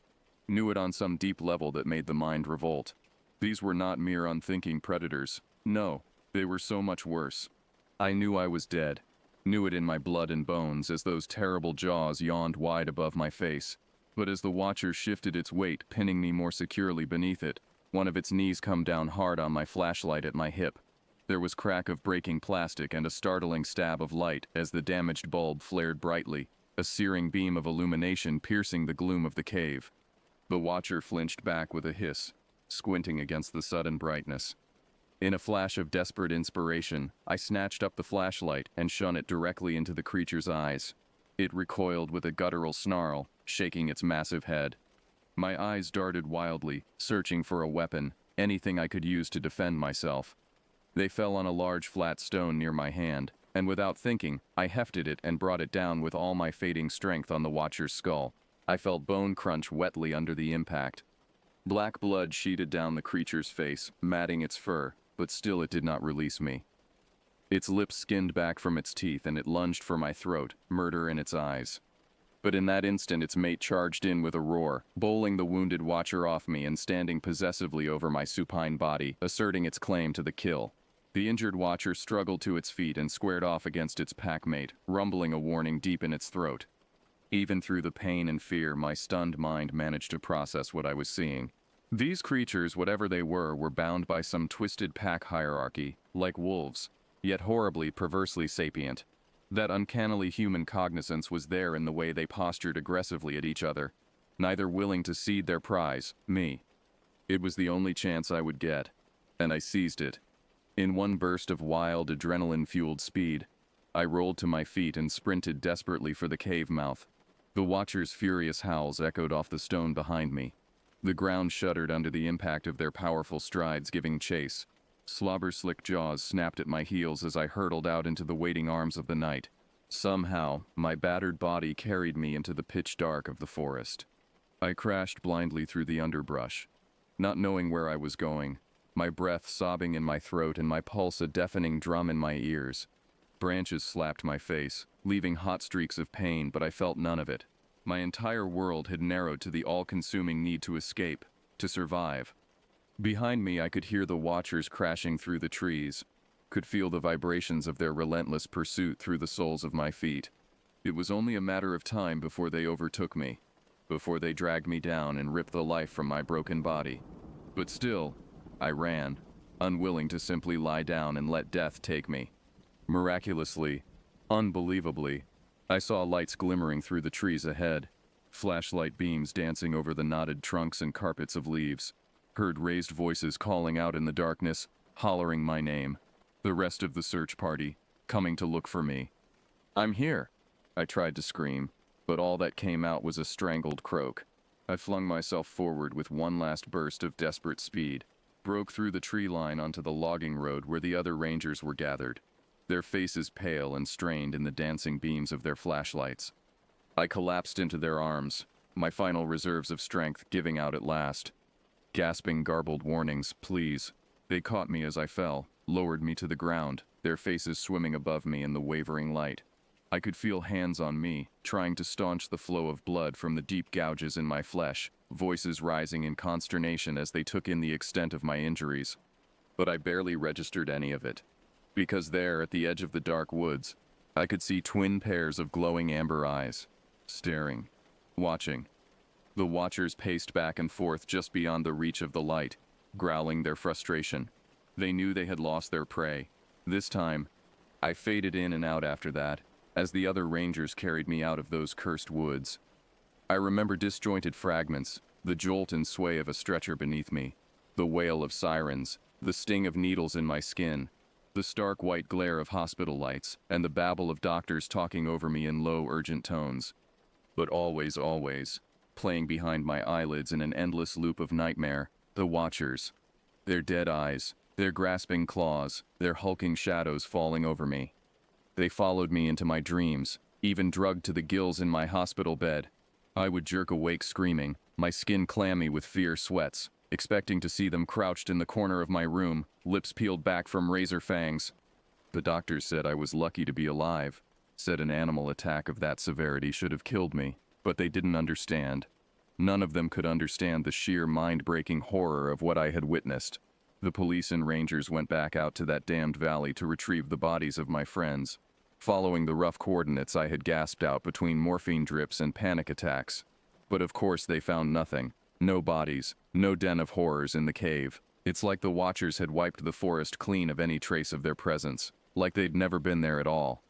knew it on some deep level that made the mind revolt. These were not mere unthinking predators. No, they were so much worse. I knew I was dead, knew it in my blood and bones as those terrible jaws yawned wide above my face. But as the Watcher shifted its weight, pinning me more securely beneath it, one of its knees come down hard on my flashlight at my hip. There was crack of breaking plastic and a startling stab of light as the damaged bulb flared brightly, a searing beam of illumination piercing the gloom of the cave. The Watcher flinched back with a hiss, squinting against the sudden brightness. In a flash of desperate inspiration, I snatched up the flashlight and shone it directly into the creature's eyes. It recoiled with a guttural snarl, shaking its massive head. My eyes darted wildly, searching for a weapon, anything I could use to defend myself. They fell on a large flat stone near my hand, and without thinking, I hefted it and brought it down with all my fading strength on the Watcher's skull. I felt bone crunch wetly under the impact. Black blood sheeted down the creature's face, matting its fur, but still it did not release me. Its lips skinned back from its teeth and it lunged for my throat, murder in its eyes. But in that instant its mate charged in with a roar, bowling the wounded Watcher off me and standing possessively over my supine body, asserting its claim to the kill. The injured Watcher struggled to its feet and squared off against its packmate, rumbling a warning deep in its throat. Even through the pain and fear, my stunned mind managed to process what I was seeing. These creatures, whatever they were bound by some twisted pack hierarchy, like wolves, yet horribly, perversely sapient. That uncannily human cognizance was there in the way they postured aggressively at each other, neither willing to cede their prize, me. It was the only chance I would get, and I seized it. In one burst of wild, adrenaline-fueled speed, I rolled to my feet and sprinted desperately for the cave mouth. The Watcher's furious howls echoed off the stone behind me. The ground shuddered under the impact of their powerful strides giving chase. Slobber-slick jaws snapped at my heels as I hurtled out into the waiting arms of the night. Somehow, my battered body carried me into the pitch dark of the forest. I crashed blindly through the underbrush, not knowing where I was going, my breath sobbing in my throat and my pulse a deafening drum in my ears. Branches slapped my face, leaving hot streaks of pain, but I felt none of it. My entire world had narrowed to the all-consuming need to escape, to survive. Behind me, I could hear the Watchers crashing through the trees, could feel the vibrations of their relentless pursuit through the soles of my feet. It was only a matter of time before they overtook me, before they dragged me down and ripped the life from my broken body. But still, I ran, unwilling to simply lie down and let death take me. Miraculously, unbelievably, I saw lights glimmering through the trees ahead, flashlight beams dancing over the knotted trunks and carpets of leaves. Heard raised voices calling out in the darkness, hollering my name. The rest of the search party, coming to look for me. "I'm here," I tried to scream, but all that came out was a strangled croak. I flung myself forward with one last burst of desperate speed, broke through the tree line onto the logging road where the other rangers were gathered, their faces pale and strained in the dancing beams of their flashlights. I collapsed into their arms, my final reserves of strength giving out at last. Gasping garbled warnings, please. They caught me as I fell, lowered me to the ground, their faces swimming above me in the wavering light. I could feel hands on me, trying to staunch the flow of blood from the deep gouges in my flesh, voices rising in consternation as they took in the extent of my injuries. But I barely registered any of it, because there, at the edge of the dark woods, I could see twin pairs of glowing amber eyes, staring, watching. The Watchers paced back and forth just beyond the reach of the light, growling their frustration. They knew they had lost their prey. This time, I faded in and out after that, as the other rangers carried me out of those cursed woods. I remember disjointed fragments, the jolt and sway of a stretcher beneath me, the wail of sirens, the sting of needles in my skin, the stark white glare of hospital lights, and the babble of doctors talking over me in low, urgent tones. But always, playing behind my eyelids in an endless loop of nightmare, the Watchers. Their dead eyes, their grasping claws, their hulking shadows falling over me. They followed me into my dreams, even drugged to the gills in my hospital bed. I would jerk awake screaming, my skin clammy with fierce sweats, expecting to see them crouched in the corner of my room, lips peeled back from razor fangs. The doctors said I was lucky to be alive, said an animal attack of that severity should have killed me, but they didn't understand. None of them could understand the sheer mind-breaking horror of what I had witnessed. The police and rangers went back out to that damned valley to retrieve the bodies of my friends, following the rough coordinates I had gasped out between morphine drips and panic attacks. But of course they found nothing. No bodies, no den of horrors in the cave. It's like the Watchers had wiped the forest clean of any trace of their presence, like they'd never been there at all.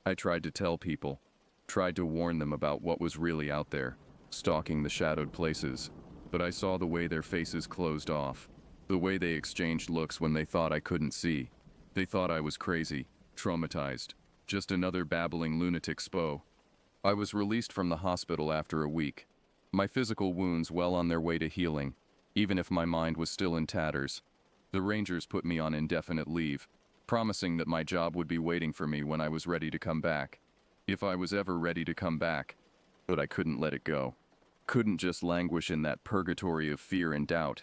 I tried to tell people, tried to warn them about what was really out there, stalking the shadowed places, but I saw the way their faces closed off, the way they exchanged looks when they thought I couldn't see. They thought I was crazy, traumatized, just another babbling lunatic spo. I was released from the hospital after a week, my physical wounds well on their way to healing, even if my mind was still in tatters. The Rangers put me on indefinite leave, promising that my job would be waiting for me when I was ready to come back. If I was ever ready to come back. But I couldn't let it go. Couldn't just languish in that purgatory of fear and doubt,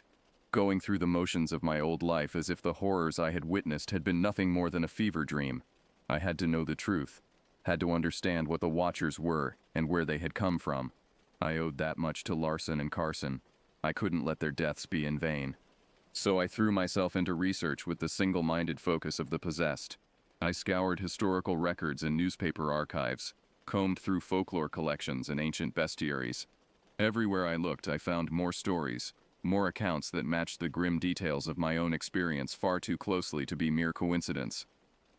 going through the motions of my old life as if the horrors I had witnessed had been nothing more than a fever dream. I had to know the truth, had to understand what the Watchers were and where they had come from. I owed that much to Larson and Carson. I couldn't let their deaths be in vain. So I threw myself into research with the single-minded focus of the possessed. I scoured historical records and newspaper archives, combed through folklore collections and ancient bestiaries. Everywhere I looked, I found more stories, more accounts that matched the grim details of my own experience far too closely to be mere coincidence.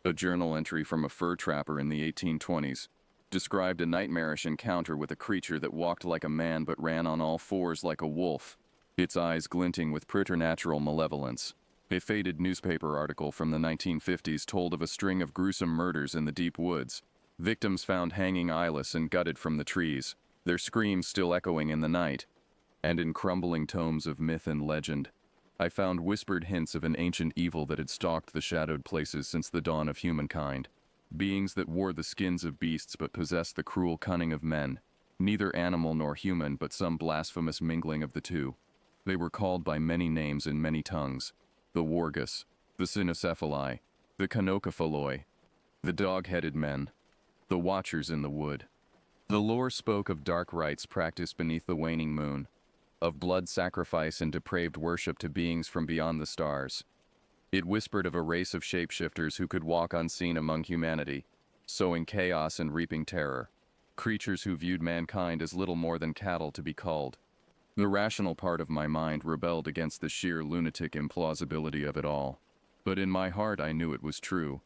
A journal entry from a fur trapper in the 1820s described a nightmarish encounter with a creature that walked like a man but ran on all fours like a wolf, its eyes glinting with preternatural malevolence. A faded newspaper article from the 1950s told of a string of gruesome murders in the deep woods, victims found hanging eyeless and gutted from the trees, their screams still echoing in the night. And in crumbling tomes of myth and legend, I found whispered hints of an ancient evil that had stalked the shadowed places since the dawn of humankind. Beings that wore the skins of beasts but possessed the cruel cunning of men, neither animal nor human but some blasphemous mingling of the two. They were called by many names in many tongues: the Wargus, the Cynocephali, the Kanokaphaloi, the dog-headed men, the Watchers in the wood. The lore spoke of dark rites practiced beneath the waning moon, of blood sacrifice and depraved worship to beings from beyond the stars. It whispered of a race of shapeshifters who could walk unseen among humanity, sowing chaos and reaping terror, creatures who viewed mankind as little more than cattle to be culled. The rational part of my mind rebelled against the sheer lunatic implausibility of it all. But in my heart I knew it was true.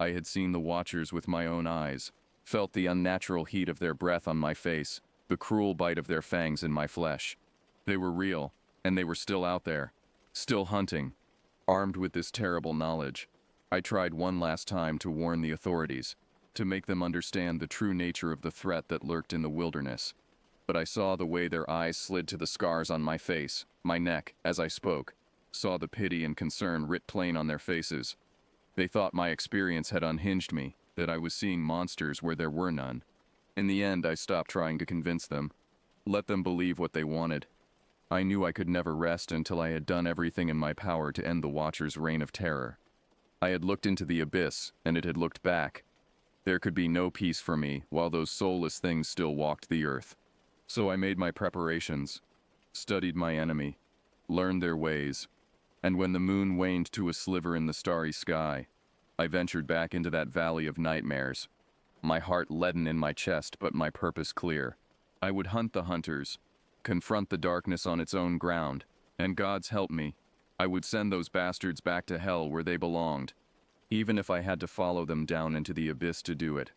I had seen the Watchers with my own eyes, felt the unnatural heat of their breath on my face, the cruel bite of their fangs in my flesh. They were real, and they were still out there, still hunting. Armed with this terrible knowledge, I tried one last time to warn the authorities, to make them understand the true nature of the threat that lurked in the wilderness. But I saw the way their eyes slid to the scars on my face, my neck, as I spoke, saw the pity and concern writ plain on their faces. They thought my experience had unhinged me, that I was seeing monsters where there were none. In the end, I stopped trying to convince them, let them believe what they wanted. I knew I could never rest until I had done everything in my power to end the Watchers' reign of terror. I had looked into the abyss, and it had looked back. There could be no peace for me while those soulless things still walked the earth. So I made my preparations, studied my enemy, learned their ways, and when the moon waned to a sliver in the starry sky, I ventured back into that valley of nightmares, my heart leaden in my chest but my purpose clear. I would hunt the hunters, confront the darkness on its own ground, and God's help me, I would send those bastards back to hell where they belonged, even if I had to follow them down into the abyss to do it.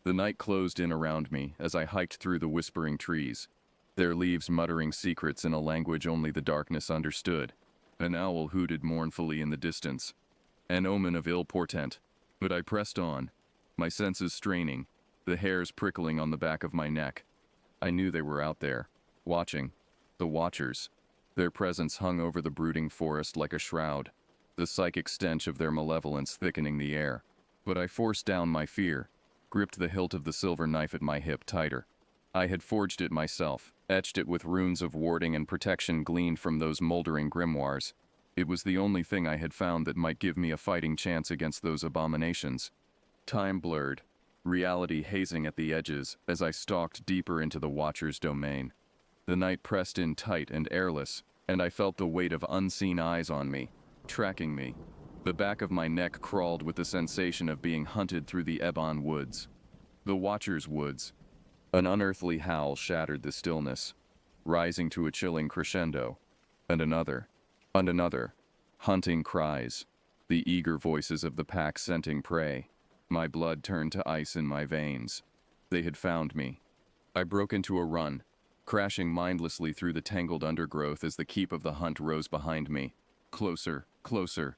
The night closed in around me as I hiked through the whispering trees. their leaves muttering secrets in a language only the darkness understood. An owl hooted mournfully in the distance, an omen of ill portent. But I pressed on, my senses straining, the hairs prickling on the back of my neck. I knew they were out there, watching. The Watchers. Their presence hung over the brooding forest like a shroud, the psychic stench of their malevolence thickening the air. But I forced down my fear, gripped the hilt of the silver knife at my hip tighter. I had forged it myself, etched it with runes of warding and protection gleaned from those moldering grimoires. It was the only thing I had found that might give me a fighting chance against those abominations. Time blurred, reality hazing at the edges as I stalked deeper into the Watcher's domain. The night pressed in tight and airless, and I felt the weight of unseen eyes on me, tracking me. The back of my neck crawled with the sensation of being hunted through the Ebon woods. The Watcher's woods. An unearthly howl shattered the stillness, rising to a chilling crescendo. And another. And another. Hunting cries. The eager voices of the pack scenting prey. My blood turned to ice in my veins. They had found me. I broke into a run, crashing mindlessly through the tangled undergrowth as the keep of the hunt rose behind me. Closer, closer.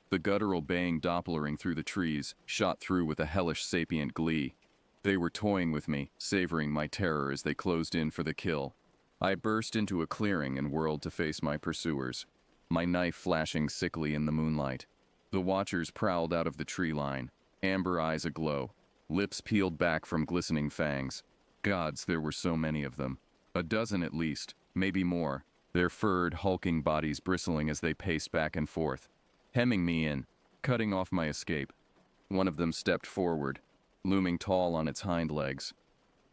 The guttural baying dopplering through the trees shot through with a hellish sapient glee. They were toying with me, savoring my terror as they closed in for the kill. I burst into a clearing and whirled to face my pursuers, my knife flashing sickly in the moonlight. The Watchers prowled out of the tree line, amber eyes aglow, lips peeled back from glistening fangs. Gods, there were so many of them. A dozen at least, maybe more, their furred, hulking bodies bristling as they paced back and forth, hemming me in, cutting off my escape. One of them stepped forward, looming tall on its hind legs.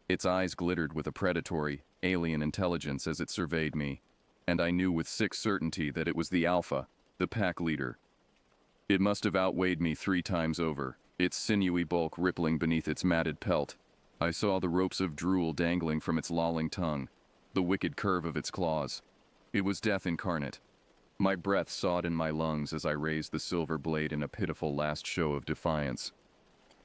Its eyes glittered with a predatory, alien intelligence as it surveyed me, and I knew with sick certainty that it was the Alpha, the pack leader. It must have outweighed me 3 times over, its sinewy bulk rippling beneath its matted pelt. I saw the ropes of drool dangling from its lolling tongue, the wicked curve of its claws. It was death incarnate. My breath sawed in my lungs as I raised the silver blade in a pitiful last show of defiance.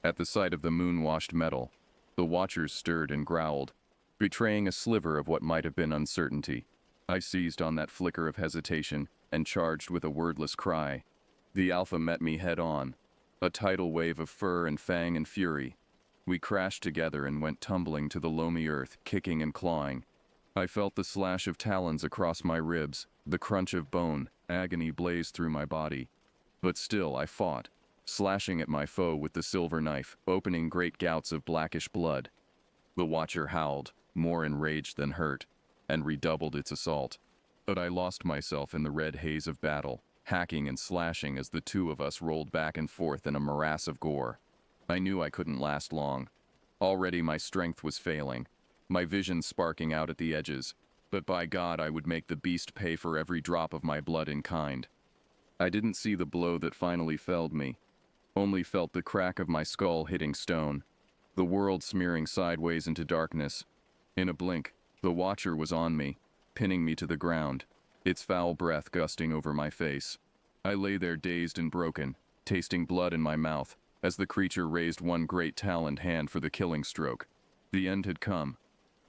At the sight of the moon-washed metal, the Watchers stirred and growled, betraying a sliver of what might have been uncertainty. I seized on that flicker of hesitation and charged with a wordless cry. The Alpha met me head-on, a tidal wave of fur and fang and fury. We crashed together and went tumbling to the loamy earth, kicking and clawing. I felt the slash of talons across my ribs, the crunch of bone, agony blazed through my body. But still I fought, slashing at my foe with the silver knife, opening great gouts of blackish blood. The Watcher howled, more enraged than hurt, and redoubled its assault. But I lost myself in the red haze of battle, hacking and slashing as the two of us rolled back and forth in a morass of gore. I knew I couldn't last long. Already my strength was failing, my vision sparking out at the edges, but by God I would make the beast pay for every drop of my blood in kind. I didn't see the blow that finally felled me, only felt the crack of my skull hitting stone, the world smearing sideways into darkness. In a blink, the Watcher was on me, pinning me to the ground, its foul breath gusting over my face. I lay there dazed and broken, tasting blood in my mouth, as the creature raised one great taloned hand for the killing stroke. The end had come,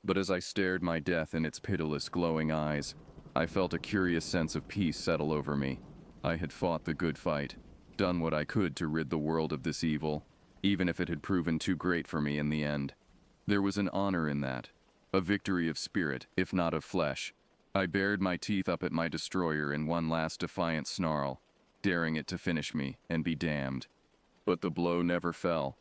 but as I stared my death in its pitiless, glowing eyes, I felt a curious sense of peace settle over me. I had fought the good fight, done what I could to rid the world of this evil, even if it had proven too great for me in the end. There was an honor in that, a victory of spirit, if not of flesh. I bared my teeth up at my destroyer in one last defiant snarl, daring it to finish me and be damned. But the blow never fell.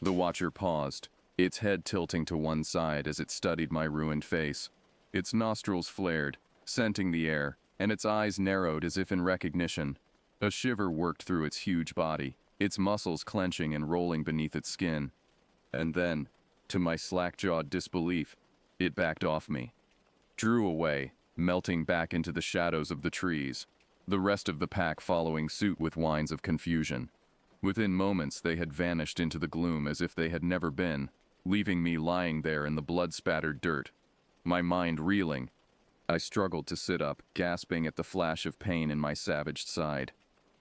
The Watcher paused, its head tilting to one side as it studied my ruined face. Its nostrils flared, scenting the air, and its eyes narrowed as if in recognition. A shiver worked through its huge body, its muscles clenching and rolling beneath its skin. And then, to my slack-jawed disbelief, it backed off me, drew away, melting back into the shadows of the trees, the rest of the pack following suit with whines of confusion. Within moments they had vanished into the gloom as if they had never been, leaving me lying there in the blood-spattered dirt, my mind reeling. I struggled to sit up, gasping at the flash of pain in my savaged side.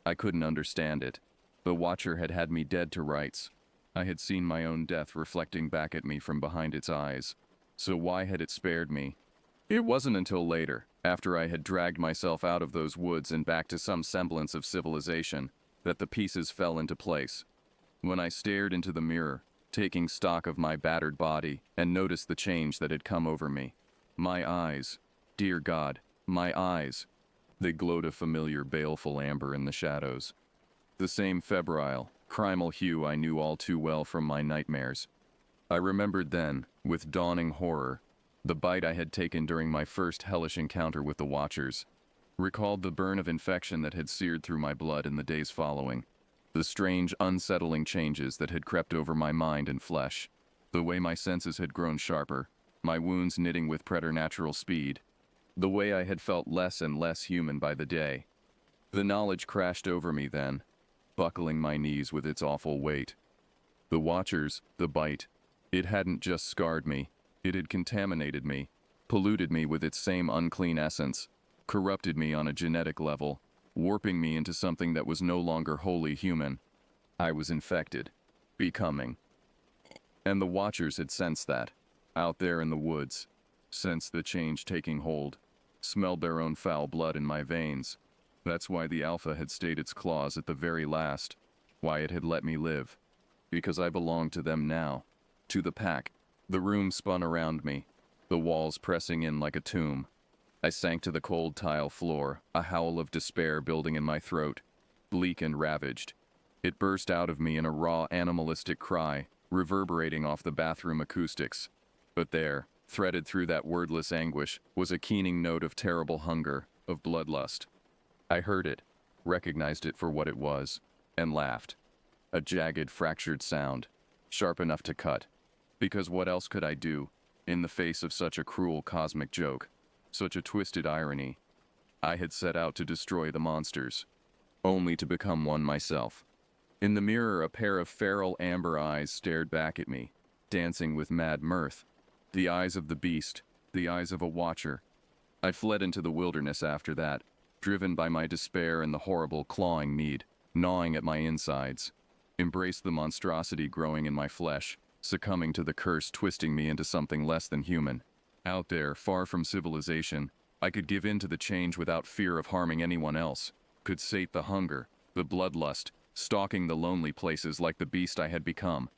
I couldn't understand it. The Watcher had had me dead to rights. I had seen my own death reflecting back at me from behind its eyes. So why had it spared me? It wasn't until later, after I had dragged myself out of those woods and back to some semblance of civilization, that the pieces fell into place. When I stared into the mirror, taking stock of my battered body, and noticed the change that had come over me. My eyes, dear God, my eyes. They glowed a familiar baleful amber in the shadows. The same febrile, criminal hue I knew all too well from my nightmares. I remembered then, with dawning horror, the bite I had taken during my first hellish encounter with the Watchers, recalled the burn of infection that had seared through my blood in the days following, the strange, unsettling changes that had crept over my mind and flesh, the way my senses had grown sharper, my wounds knitting with preternatural speed, the way I had felt less and less human by the day. The knowledge crashed over me then, buckling my knees with its awful weight. The Watchers, the bite, it hadn't just scarred me, it had contaminated me, polluted me with its same unclean essence, corrupted me on a genetic level, warping me into something that was no longer wholly human. I was infected, becoming. And the Watchers had sensed that, out there in the woods, sensed the change taking hold, smelled their own foul blood in my veins. That's why the Alpha had stayed its claws at the very last, why it had let me live. Because I belonged to them now, to the pack. The room spun around me, the walls pressing in like a tomb. I sank to the cold tile floor, a howl of despair building in my throat, bleak and ravaged. It burst out of me in a raw, animalistic cry, reverberating off the bathroom acoustics. But there, threaded through that wordless anguish, was a keening note of terrible hunger, of bloodlust. I heard it, recognized it for what it was, and laughed. A jagged, fractured sound, sharp enough to cut. Because what else could I do, in the face of such a cruel cosmic joke, such a twisted irony? I had set out to destroy the monsters, only to become one myself. In the mirror, a pair of feral amber eyes stared back at me, dancing with mad mirth. The eyes of the beast, the eyes of a Watcher. I fled into the wilderness after that, driven by my despair and the horrible clawing need, gnawing at my insides. Embraced the monstrosity growing in my flesh, succumbing to the curse twisting me into something less than human. Out there, far from civilization, I could give in to the change without fear of harming anyone else, could sate the hunger, the bloodlust, stalking the lonely places like the beast I had become.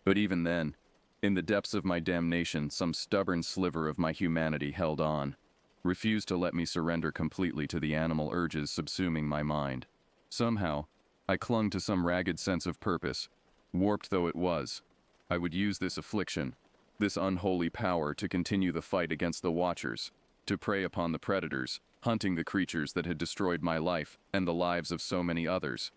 But even then, in the depths of my damnation, some stubborn sliver of my humanity held on, refused to let me surrender completely to the animal urges subsuming my mind. Somehow, I clung to some ragged sense of purpose, warped though it was. I would use this affliction, this unholy power to continue the fight against the Watchers, to prey upon the predators, hunting the creatures that had destroyed my life and the lives of so many others.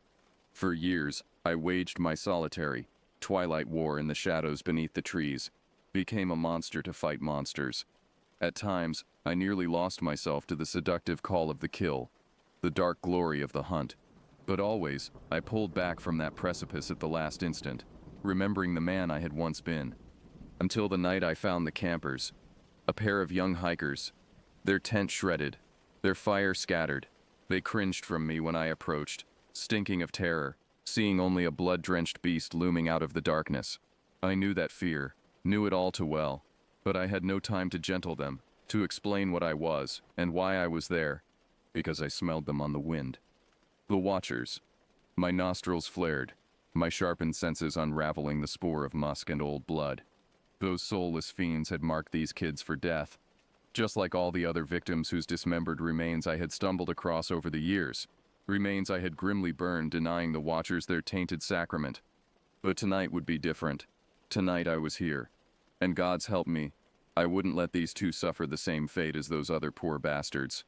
For years, I waged my solitary, twilight war in the shadows beneath the trees, became a monster to fight monsters. At times, I nearly lost myself to the seductive call of the kill, the dark glory of the hunt. But always, I pulled back from that precipice at the last instant, remembering the man I had once been. Until the night I found the campers, a pair of young hikers, their tent shredded, their fire scattered. They cringed from me when I approached, stinking of terror, seeing only a blood-drenched beast looming out of the darkness. I knew that fear, knew it all too well, but I had no time to gentle them, to explain what I was, and why I was there, because I smelled them on the wind. The Watchers. My nostrils flared, my sharpened senses unraveling the spoor of musk and old blood. Those soulless fiends had marked these kids for death, just like all the other victims whose dismembered remains I had stumbled across over the years. Remains I had grimly burned, denying the Watchers their tainted sacrament. But tonight would be different. Tonight I was here. And God's help me, I wouldn't let these two suffer the same fate as those other poor bastards.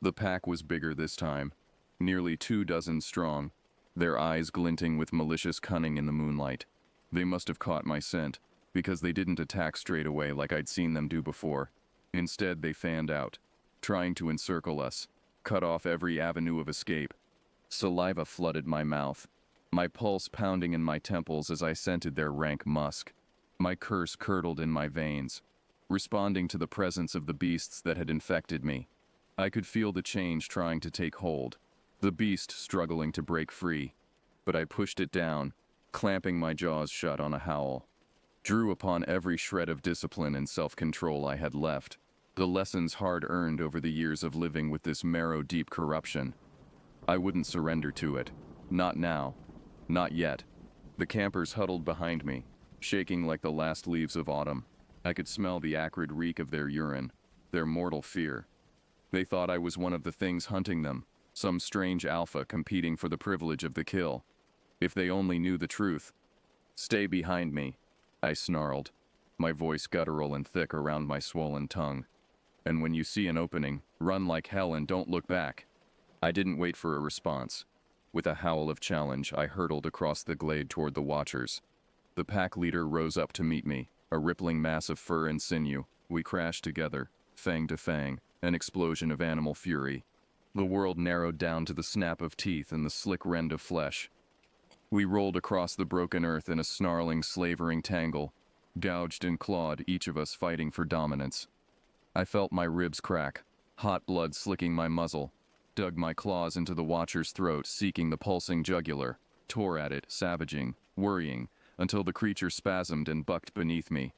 The pack was bigger this time, nearly 24 strong, their eyes glinting with malicious cunning in the moonlight. They must have caught my scent, because they didn't attack straight away like I'd seen them do before. Instead, they fanned out, trying to encircle us, cut off every avenue of escape. Saliva flooded my mouth, my pulse pounding in my temples as I scented their rank musk. My curse curdled in my veins, responding to the presence of the beasts that had infected me. I could feel the change trying to take hold, the beast struggling to break free, but I pushed it down, clamping my jaws shut on a howl. Drew upon every shred of discipline and self-control I had left, The lessons hard earned over the years of living with this marrow-deep corruption. I wouldn't surrender to it. Not now. Not yet. The campers huddled behind me, shaking like the last leaves of autumn. I could smell the acrid reek of their urine, their mortal fear. They thought I was one of the things hunting them, some strange alpha competing for the privilege of the kill. If they only knew the truth. "Stay behind me," I snarled, my voice guttural and thick around my swollen tongue. "And when you see an opening, run like hell and don't look back." I didn't wait for a response. With a howl of challenge, I hurtled across the glade toward the watchers. The pack leader rose up to meet me, a rippling mass of fur and sinew. We crashed together, fang to fang, an explosion of animal fury. The world narrowed down to the snap of teeth and the slick rend of flesh. We rolled across the broken earth in a snarling, slavering tangle, gouged and clawed, each of us fighting for dominance. I felt my ribs crack, hot blood slicking my muzzle, dug my claws into the watcher's throat, seeking the pulsing jugular, tore at it, savaging, worrying, until the creature spasmed and bucked beneath me.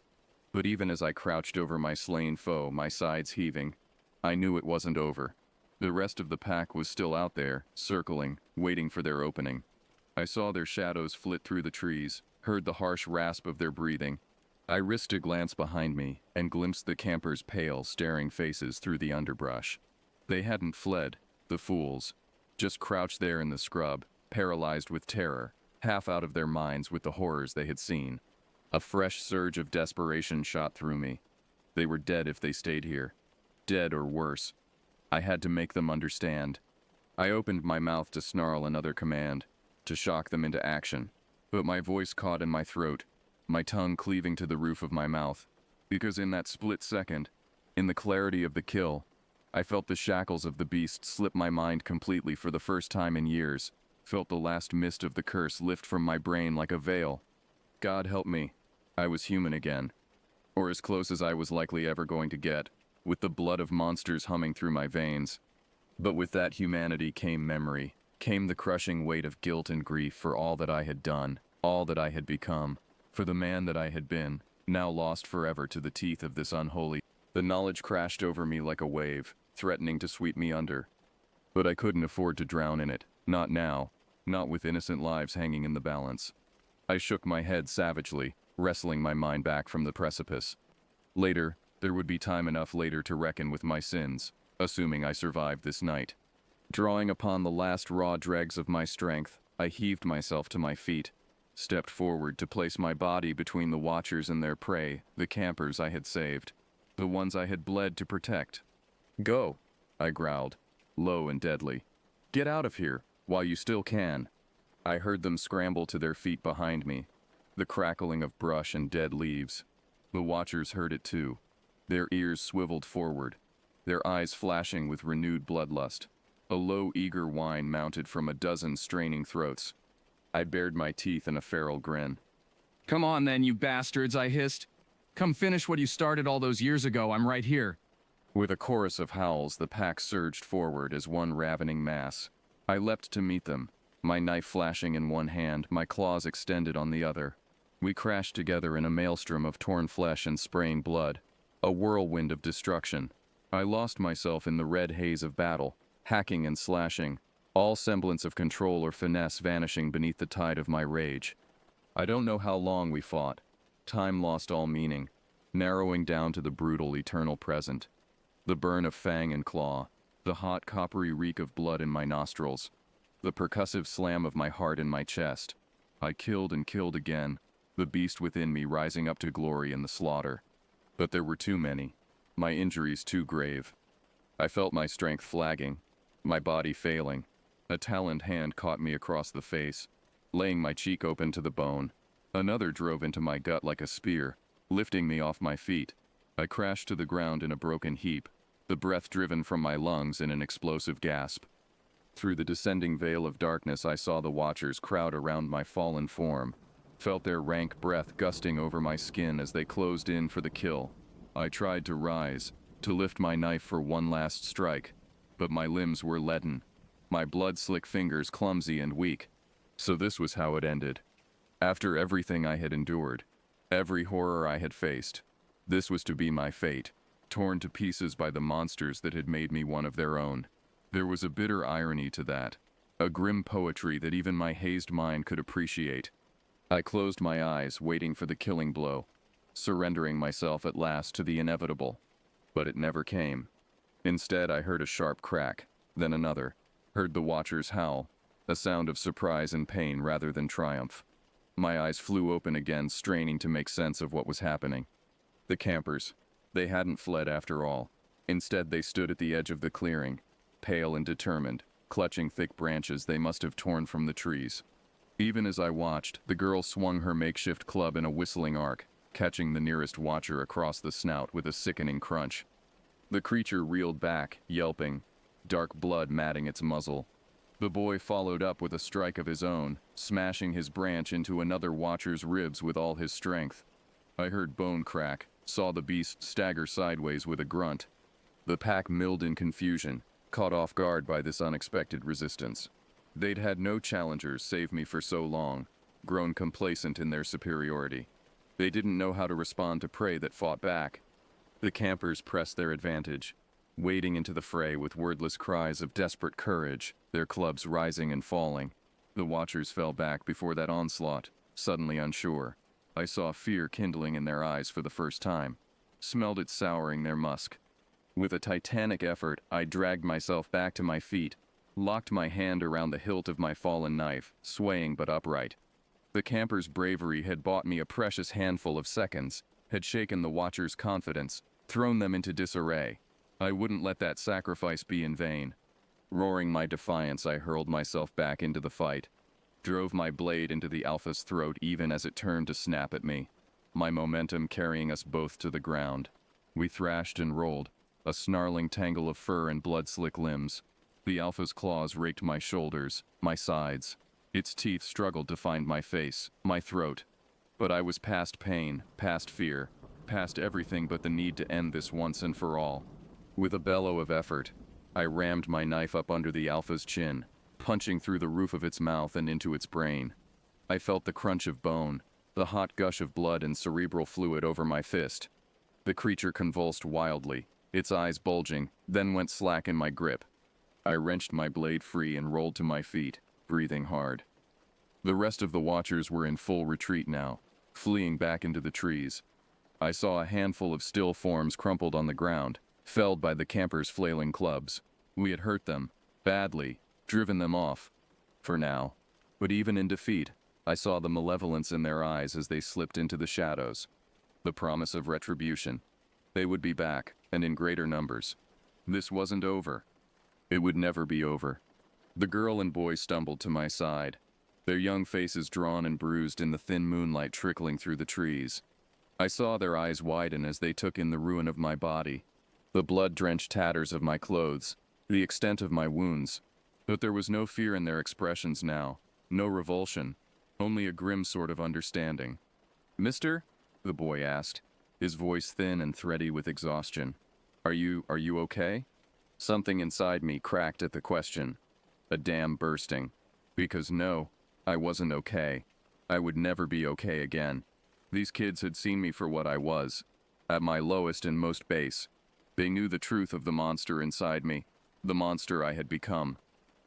But even as I crouched over my slain foe, my sides heaving, I knew it wasn't over. The rest of the pack was still out there, circling, waiting for their opening. I saw their shadows flit through the trees, heard the harsh rasp of their breathing. I risked a glance behind me and glimpsed the campers' pale, staring faces through the underbrush. They hadn't fled, the fools, just crouched there in the scrub, paralyzed with terror, half out of their minds with the horrors they had seen. A fresh surge of desperation shot through me. They were dead if they stayed here. Dead or worse. I had to make them understand. I opened my mouth to snarl another command, to shock them into action, but my voice caught in my throat, my tongue cleaving to the roof of my mouth, because in that split second, in the clarity of the kill, I felt the shackles of the beast slip my mind completely for the first time in years, felt the last mist of the curse lift from my brain like a veil. God help me, I was human again, or as close as I was likely ever going to get, with the blood of monsters humming through my veins. But with that humanity came memory, came the crushing weight of guilt and grief for all that I had done, all that I had become, for the man that I had been, now lost forever to the teeth of this unholy. The knowledge crashed over me like a wave, threatening to sweep me under. But I couldn't afford to drown in it, not now, not with innocent lives hanging in the balance. I shook my head savagely, wrestling my mind back from the precipice. Later, there would be time enough later to reckon with my sins, assuming I survived this night. Drawing upon the last raw dregs of my strength, I heaved myself to my feet, stepped forward to place my body between the watchers and their prey, the campers I had saved, the ones I had bled to protect. "Go," I growled, low and deadly. "Get out of here, while you still can." I heard them scramble to their feet behind me, the crackling of brush and dead leaves. The watchers heard it too, their ears swiveled forward, their eyes flashing with renewed bloodlust. A low, eager whine mounted from a dozen straining throats. I bared my teeth in a feral grin. "Come on then, you bastards," I hissed. "Come finish what you started all those years ago. I'm right here." With a chorus of howls, the pack surged forward as one ravening mass. I leapt to meet them, my knife flashing in one hand, my claws extended on the other. We crashed together in a maelstrom of torn flesh and spraying blood, a whirlwind of destruction. I lost myself in the red haze of battle, hacking and slashing, all semblance of control or finesse vanishing beneath the tide of my rage. I don't know how long we fought. Time lost all meaning, narrowing down to the brutal, eternal present. The burn of fang and claw, the hot, coppery reek of blood in my nostrils, the percussive slam of my heart in my chest. I killed and killed again, the beast within me rising up to glory in the slaughter. But there were too many, my injuries too grave. I felt my strength flagging, my body failing. A taloned hand caught me across the face, laying my cheek open to the bone. Another drove into my gut like a spear, lifting me off my feet. I crashed to the ground in a broken heap, the breath driven from my lungs in an explosive gasp. Through the descending veil of darkness, I saw the watchers crowd around my fallen form, felt their rank breath gusting over my skin as they closed in for the kill. I tried to rise, to lift my knife for one last strike, but my limbs were leaden, my blood-slick fingers clumsy and weak. So this was how it ended. After everything I had endured, every horror I had faced, this was to be my fate, torn to pieces by the monsters that had made me one of their own. There was a bitter irony to that, a grim poetry that even my hazed mind could appreciate. I closed my eyes, waiting for the killing blow, surrendering myself at last to the inevitable. But it never came. Instead, I heard a sharp crack, then another, heard the watchers howl, a sound of surprise and pain rather than triumph. My eyes flew open again, straining to make sense of what was happening. The campers. They hadn't fled after all. Instead, they stood at the edge of the clearing, pale and determined, clutching thick branches they must have torn from the trees. Even as I watched, the girl swung her makeshift club in a whistling arc, catching the nearest watcher across the snout with a sickening crunch. The creature reeled back, yelping, dark blood matting its muzzle. The boy followed up with a strike of his own, smashing his branch into another watcher's ribs with all his strength. I heard bone crack, saw the beast stagger sideways with a grunt. The pack milled in confusion, caught off guard by this unexpected resistance. They'd had no challengers save me for so long, grown complacent in their superiority. They didn't know how to respond to prey that fought back. The campers pressed their advantage, wading into the fray with wordless cries of desperate courage, their clubs rising and falling. The watchers fell back before that onslaught, suddenly unsure. I saw fear kindling in their eyes for the first time, smelled it souring their musk. With a titanic effort, I dragged myself back to my feet, locked my hand around the hilt of my fallen knife, swaying but upright. The camper's bravery had bought me a precious handful of seconds, had shaken the watchers' confidence, thrown them into disarray. I wouldn't let that sacrifice be in vain. Roaring my defiance, I hurled myself back into the fight, drove my blade into the alpha's throat even as it turned to snap at me, my momentum carrying us both to the ground. We thrashed and rolled, a snarling tangle of fur and blood-slick limbs. The alpha's claws raked my shoulders, my sides. Its teeth struggled to find my face, my throat. But I was past pain, past fear, past everything but the need to end this once and for all. With a bellow of effort, I rammed my knife up under the alpha's chin, punching through the roof of its mouth and into its brain. I felt the crunch of bone, the hot gush of blood and cerebral fluid over my fist. The creature convulsed wildly, its eyes bulging, then went slack in my grip. I wrenched my blade free and rolled to my feet, breathing hard. The rest of the watchers were in full retreat now, fleeing back into the trees. I saw a handful of still forms crumpled on the ground, felled by the campers' flailing clubs. We had hurt them, badly, driven them off, for now. But even in defeat, I saw the malevolence in their eyes as they slipped into the shadows. The promise of retribution. They would be back, and in greater numbers. This wasn't over. It would never be over. The girl and boy stumbled to my side, their young faces drawn and bruised in the thin moonlight trickling through the trees. I saw their eyes widen as they took in the ruin of my body, the blood-drenched tatters of my clothes, the extent of my wounds. But there was no fear in their expressions now, no revulsion, only a grim sort of understanding. "Mister?" the boy asked, his voice thin and thready with exhaustion. Are you okay?" Something inside me cracked at the question, a dam bursting. Because no, I wasn't okay. I would never be okay again. These kids had seen me for what I was, at my lowest and most base. They knew the truth of the monster inside me, the monster I had become.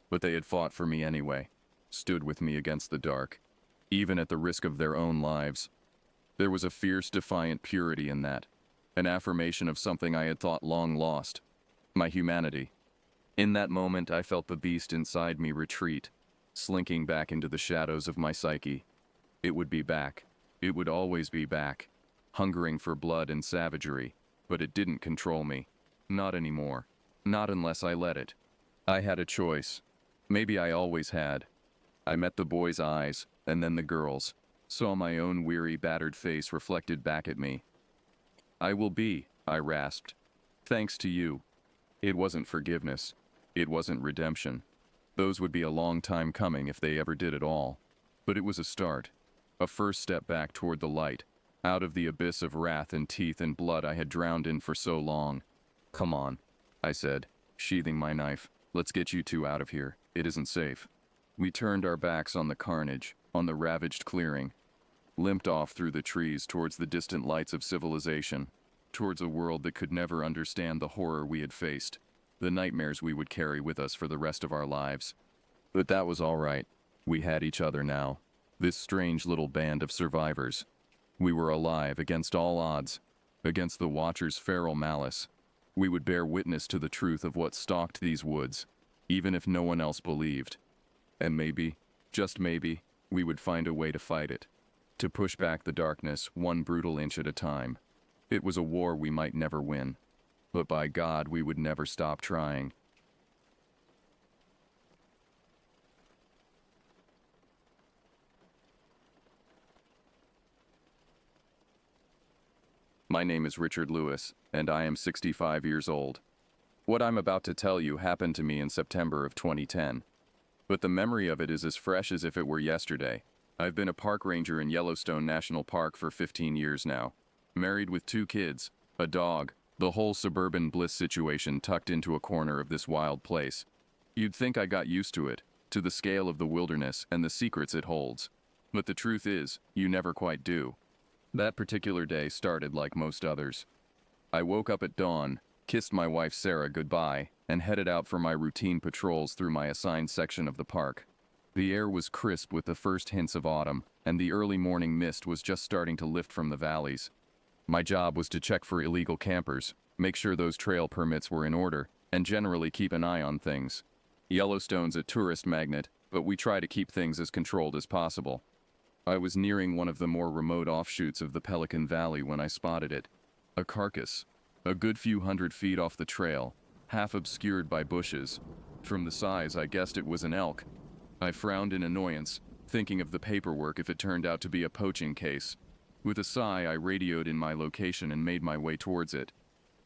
But they had fought for me anyway, stood with me against the dark, even at the risk of their own lives. There was a fierce, defiant purity in that, an affirmation of something I had thought long lost, my humanity. In that moment, I felt the beast inside me retreat, slinking back into the shadows of my psyche. It would be back. It would always be back, hungering for blood and savagery, but it didn't control me. Not anymore. Not unless I let it. I had a choice. Maybe I always had. I met the boy's eyes, and then the girl's, saw my own weary, battered face reflected back at me. "I will be," I rasped. "Thanks to you." It wasn't forgiveness. It wasn't redemption. Those would be a long time coming if they ever did at all. But it was a start. A first step back toward the light, out of the abyss of wrath and teeth and blood I had drowned in for so long. "Come on," I said, sheathing my knife. "Let's get you two out of here. It isn't safe." We turned our backs on the carnage, on the ravaged clearing, limped off through the trees towards the distant lights of civilization, towards a world that could never understand the horror we had faced, the nightmares we would carry with us for the rest of our lives. But that was all right. We had each other now, this strange little band of survivors. We were alive against all odds, against the Watcher's feral malice. We would bear witness to the truth of what stalked these woods, even if no one else believed. And maybe, just maybe, we would find a way to fight it, to push back the darkness one brutal inch at a time. It was a war we might never win, but by God, we would never stop trying. My name is Richard Lewis, and I am 65 years old. What I'm about to tell you happened to me in September of 2010, but the memory of it is as fresh as if it were yesterday. I've been a park ranger in Yellowstone National Park for 15 years now, married with 2 kids, a dog, the whole suburban bliss situation tucked into a corner of this wild place. You'd think I got used to it, to the scale of the wilderness and the secrets it holds. But the truth is, you never quite do. That particular day started like most others. I woke up at dawn, kissed my wife Sarah goodbye, and headed out for my routine patrols through my assigned section of the park. The air was crisp with the first hints of autumn, and the early morning mist was just starting to lift from the valleys. My job was to check for illegal campers, make sure those trail permits were in order, and generally keep an eye on things. Yellowstone's a tourist magnet, but we try to keep things as controlled as possible. I was nearing one of the more remote offshoots of the Pelican Valley when I spotted it. A carcass, a good few hundred feet off the trail, half obscured by bushes. From the size, I guessed it was an elk. I frowned in annoyance, thinking of the paperwork if it turned out to be a poaching case. With a sigh, I radioed in my location and made my way towards it.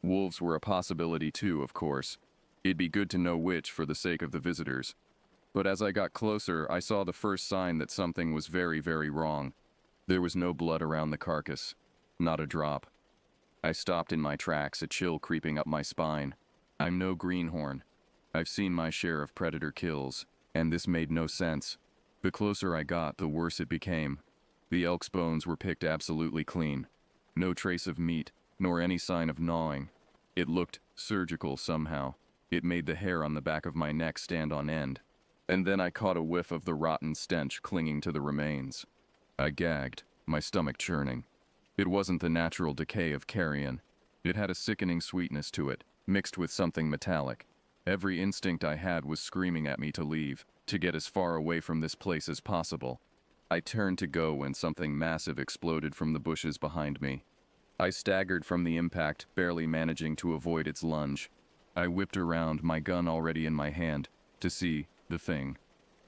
Wolves were a possibility too, of course. It'd be good to know which for the sake of the visitors. But as I got closer, I saw the first sign that something was very, very wrong. There was no blood around the carcass. Not a drop. I stopped in my tracks, a chill creeping up my spine. I'm no greenhorn. I've seen my share of predator kills, and this made no sense. The closer I got, the worse it became. The elk's bones were picked absolutely clean. No trace of meat, nor any sign of gnawing. It looked surgical somehow. It made the hair on the back of my neck stand on end. And then I caught a whiff of the rotten stench clinging to the remains. I gagged, my stomach churning. It wasn't the natural decay of carrion. It had a sickening sweetness to it, mixed with something metallic. Every instinct I had was screaming at me to leave, to get as far away from this place as possible. I turned to go when something massive exploded from the bushes behind me. I staggered from the impact, barely managing to avoid its lunge. I whipped around, my gun already in my hand, to see the thing.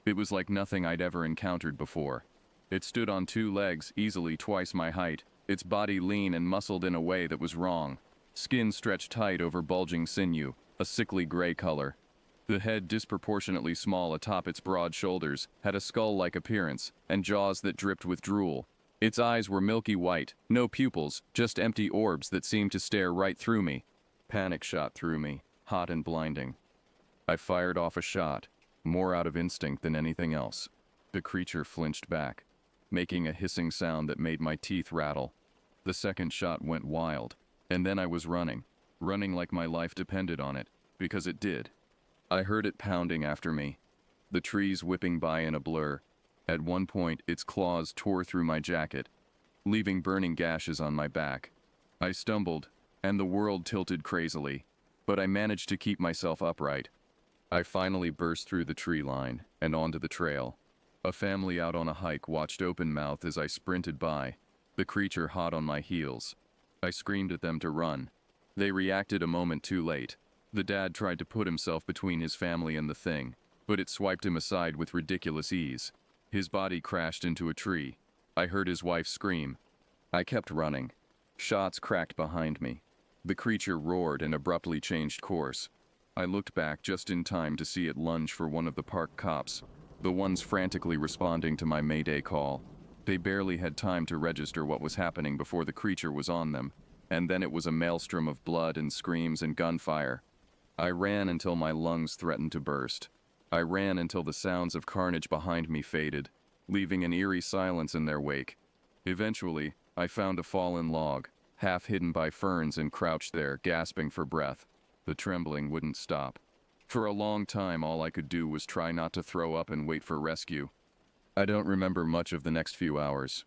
It was like nothing I'd ever encountered before. It stood on 2 legs, easily twice my height, its body lean and muscled in a way that was wrong. Skin stretched tight over bulging sinew, a sickly gray color. The head, disproportionately small atop its broad shoulders, had a skull-like appearance, and jaws that dripped with drool. Its eyes were milky white, no pupils, just empty orbs that seemed to stare right through me. Panic shot through me, hot and blinding. I fired off a shot, more out of instinct than anything else. The creature flinched back, making a hissing sound that made my teeth rattle. The second shot went wild, and then I was running like my life depended on it, because it did. I heard it pounding after me, the trees whipping by in a blur. At one point, its claws tore through my jacket, leaving burning gashes on my back. I stumbled, and the world tilted crazily, but I managed to keep myself upright. I finally burst through the tree line and onto the trail. A family out on a hike watched open-mouthed as I sprinted by, the creature hot on my heels. I screamed at them to run. They reacted a moment too late. The dad tried to put himself between his family and the thing, but it swiped him aside with ridiculous ease. His body crashed into a tree. I heard his wife scream. I kept running. Shots cracked behind me. The creature roared and abruptly changed course. I looked back just in time to see it lunge for one of the park cops, the ones frantically responding to my Mayday call. They barely had time to register what was happening before the creature was on them, and then it was a maelstrom of blood and screams and gunfire. I ran until my lungs threatened to burst. I ran until the sounds of carnage behind me faded, leaving an eerie silence in their wake. Eventually, I found a fallen log, half hidden by ferns, and crouched there, gasping for breath. The trembling wouldn't stop. For a long time, all I could do was try not to throw up and wait for rescue. I don't remember much of the next few hours.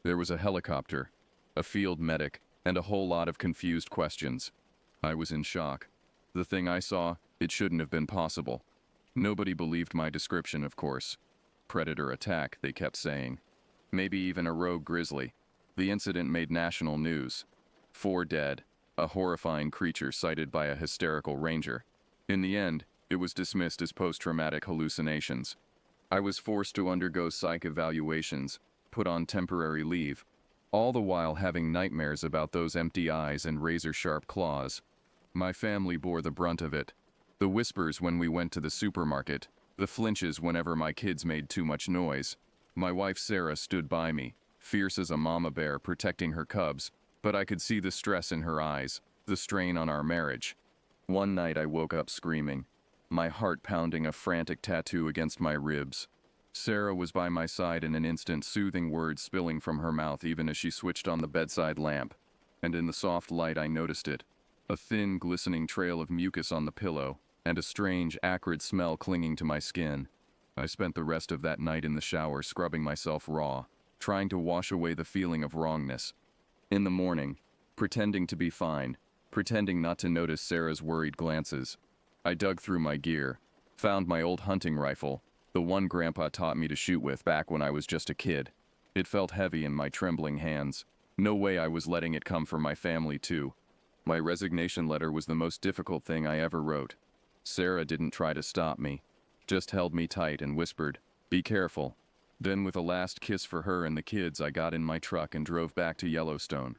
There was a helicopter, a field medic, and a whole lot of confused questions. I was in shock. The thing I saw, it shouldn't have been possible. Nobody believed my description, of course. Predator attack, they kept saying. Maybe even a rogue grizzly. The incident made national news. 4 dead, a horrifying creature sighted by a hysterical ranger. In the end, it was dismissed as post-traumatic hallucinations. I was forced to undergo psych evaluations, put on temporary leave, all the while having nightmares about those empty eyes and razor-sharp claws. My family bore the brunt of it. The whispers when we went to the supermarket, the flinches whenever my kids made too much noise. My wife Sarah stood by me, fierce as a mama bear protecting her cubs, but I could see the stress in her eyes, the strain on our marriage. One night I woke up screaming, my heart pounding a frantic tattoo against my ribs. Sarah was by my side in an instant, soothing words spilling from her mouth even as she switched on the bedside lamp. And in the soft light I noticed it. A thin, glistening trail of mucus on the pillow, and a strange, acrid smell clinging to my skin. I spent the rest of that night in the shower scrubbing myself raw, trying to wash away the feeling of wrongness. In the morning, pretending to be fine, pretending not to notice Sarah's worried glances, I dug through my gear, found my old hunting rifle, the one Grandpa taught me to shoot with back when I was just a kid. It felt heavy in my trembling hands. No way I was letting it come for my family, too. My resignation letter was the most difficult thing I ever wrote. Sarah didn't try to stop me, just held me tight and whispered, "Be careful." Then with a last kiss for her and the kids, I got in my truck and drove back to Yellowstone.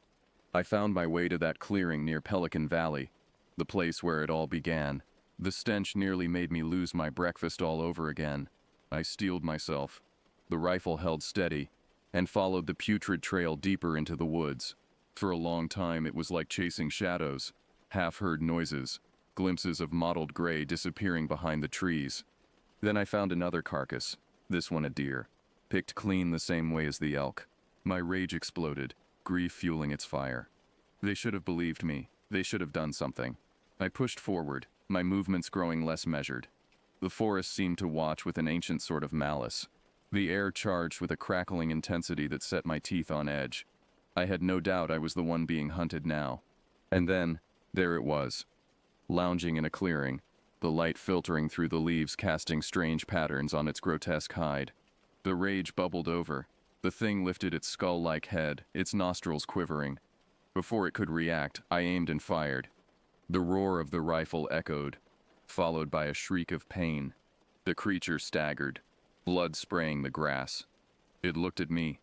I found my way to that clearing near Pelican Valley, the place where it all began. The stench nearly made me lose my breakfast all over again. I steeled myself. The rifle held steady, and followed the putrid trail deeper into the woods. For a long time it was like chasing shadows, half-heard noises, glimpses of mottled gray disappearing behind the trees. Then I found another carcass, this one a deer, picked clean the same way as the elk. My rage exploded, grief fueling its fire. They should have believed me. They should have done something. I pushed forward, my movements growing less measured. The forest seemed to watch with an ancient sort of malice. The air charged with a crackling intensity that set my teeth on edge. I had no doubt I was the one being hunted now. And then, there it was. Lounging in a clearing, the light filtering through the leaves casting strange patterns on its grotesque hide. The rage bubbled over. The thing lifted its skull-like head, its nostrils quivering. Before it could react, I aimed and fired. The roar of the rifle echoed, followed by a shriek of pain. The creature staggered, blood spraying the grass. It looked at me,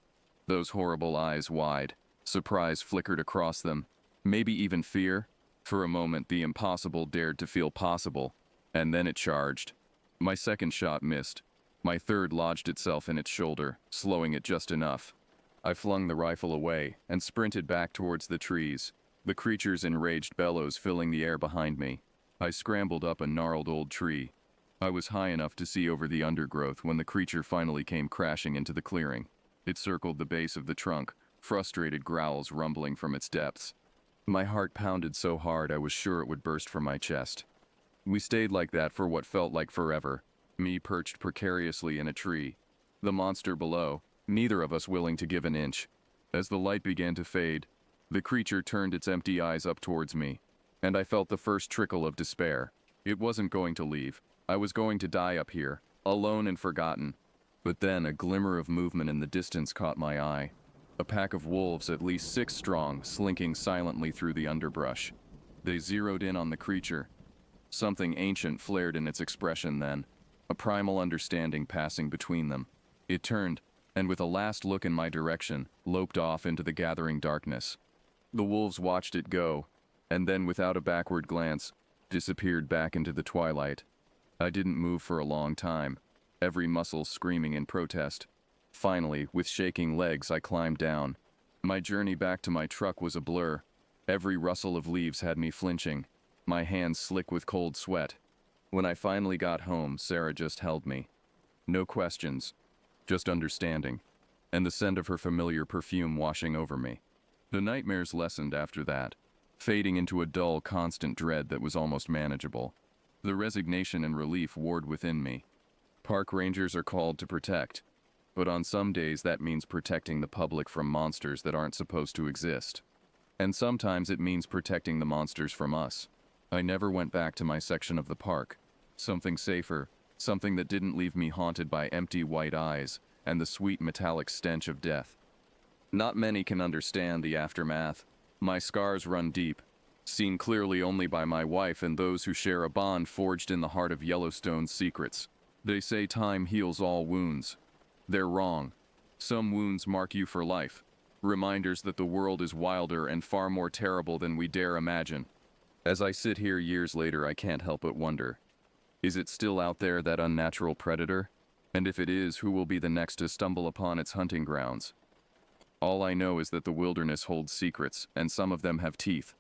those horrible eyes wide. Surprise flickered across them, maybe even fear. For a moment, the impossible dared to feel possible, and then it charged. My second shot missed. My third lodged itself in its shoulder, slowing it just enough. I flung the rifle away and sprinted back towards the trees, the creature's enraged bellows filling the air behind me. I scrambled up a gnarled old tree. I was high enough to see over the undergrowth when the creature finally came crashing into the clearing. It circled the base of the trunk, frustrated growls rumbling from its depths. My heart pounded so hard I was sure it would burst from my chest. We stayed like that for what felt like forever, me perched precariously in a tree, the monster below, neither of us willing to give an inch. As the light began to fade, the creature turned its empty eyes up towards me, and I felt the first trickle of despair. It wasn't going to leave. I was going to die up here, alone and forgotten. But then a glimmer of movement in the distance caught my eye. A pack of wolves, at least 6 strong, slinking silently through the underbrush. They zeroed in on the creature. Something ancient flared in its expression then, a primal understanding passing between them. It turned, and with a last look in my direction, loped off into the gathering darkness. The wolves watched it go, and then without a backward glance, disappeared back into the twilight. I didn't move for a long time, every muscle screaming in protest. Finally, with shaking legs, I climbed down. My journey back to my truck was a blur. Every rustle of leaves had me flinching, my hands slick with cold sweat. When I finally got home, Sarah just held me. No questions, just understanding, and the scent of her familiar perfume washing over me. The nightmares lessened after that, fading into a dull, constant dread that was almost manageable. The resignation and relief warred within me. Park rangers are called to protect, but on some days that means protecting the public from monsters that aren't supposed to exist. And sometimes it means protecting the monsters from us. I never went back to my section of the park. Something safer, something that didn't leave me haunted by empty white eyes and the sweet metallic stench of death. Not many can understand the aftermath. My scars run deep, seen clearly only by my wife and those who share a bond forged in the heart of Yellowstone's secrets. They say time heals all wounds. They're wrong. Some wounds mark you for life, reminders that the world is wilder and far more terrible than we dare imagine. As I sit here years later, I can't help but wonder, is it still out there, that unnatural predator? And if it is, who will be the next to stumble upon its hunting grounds? All I know is that the wilderness holds secrets, and some of them have teeth.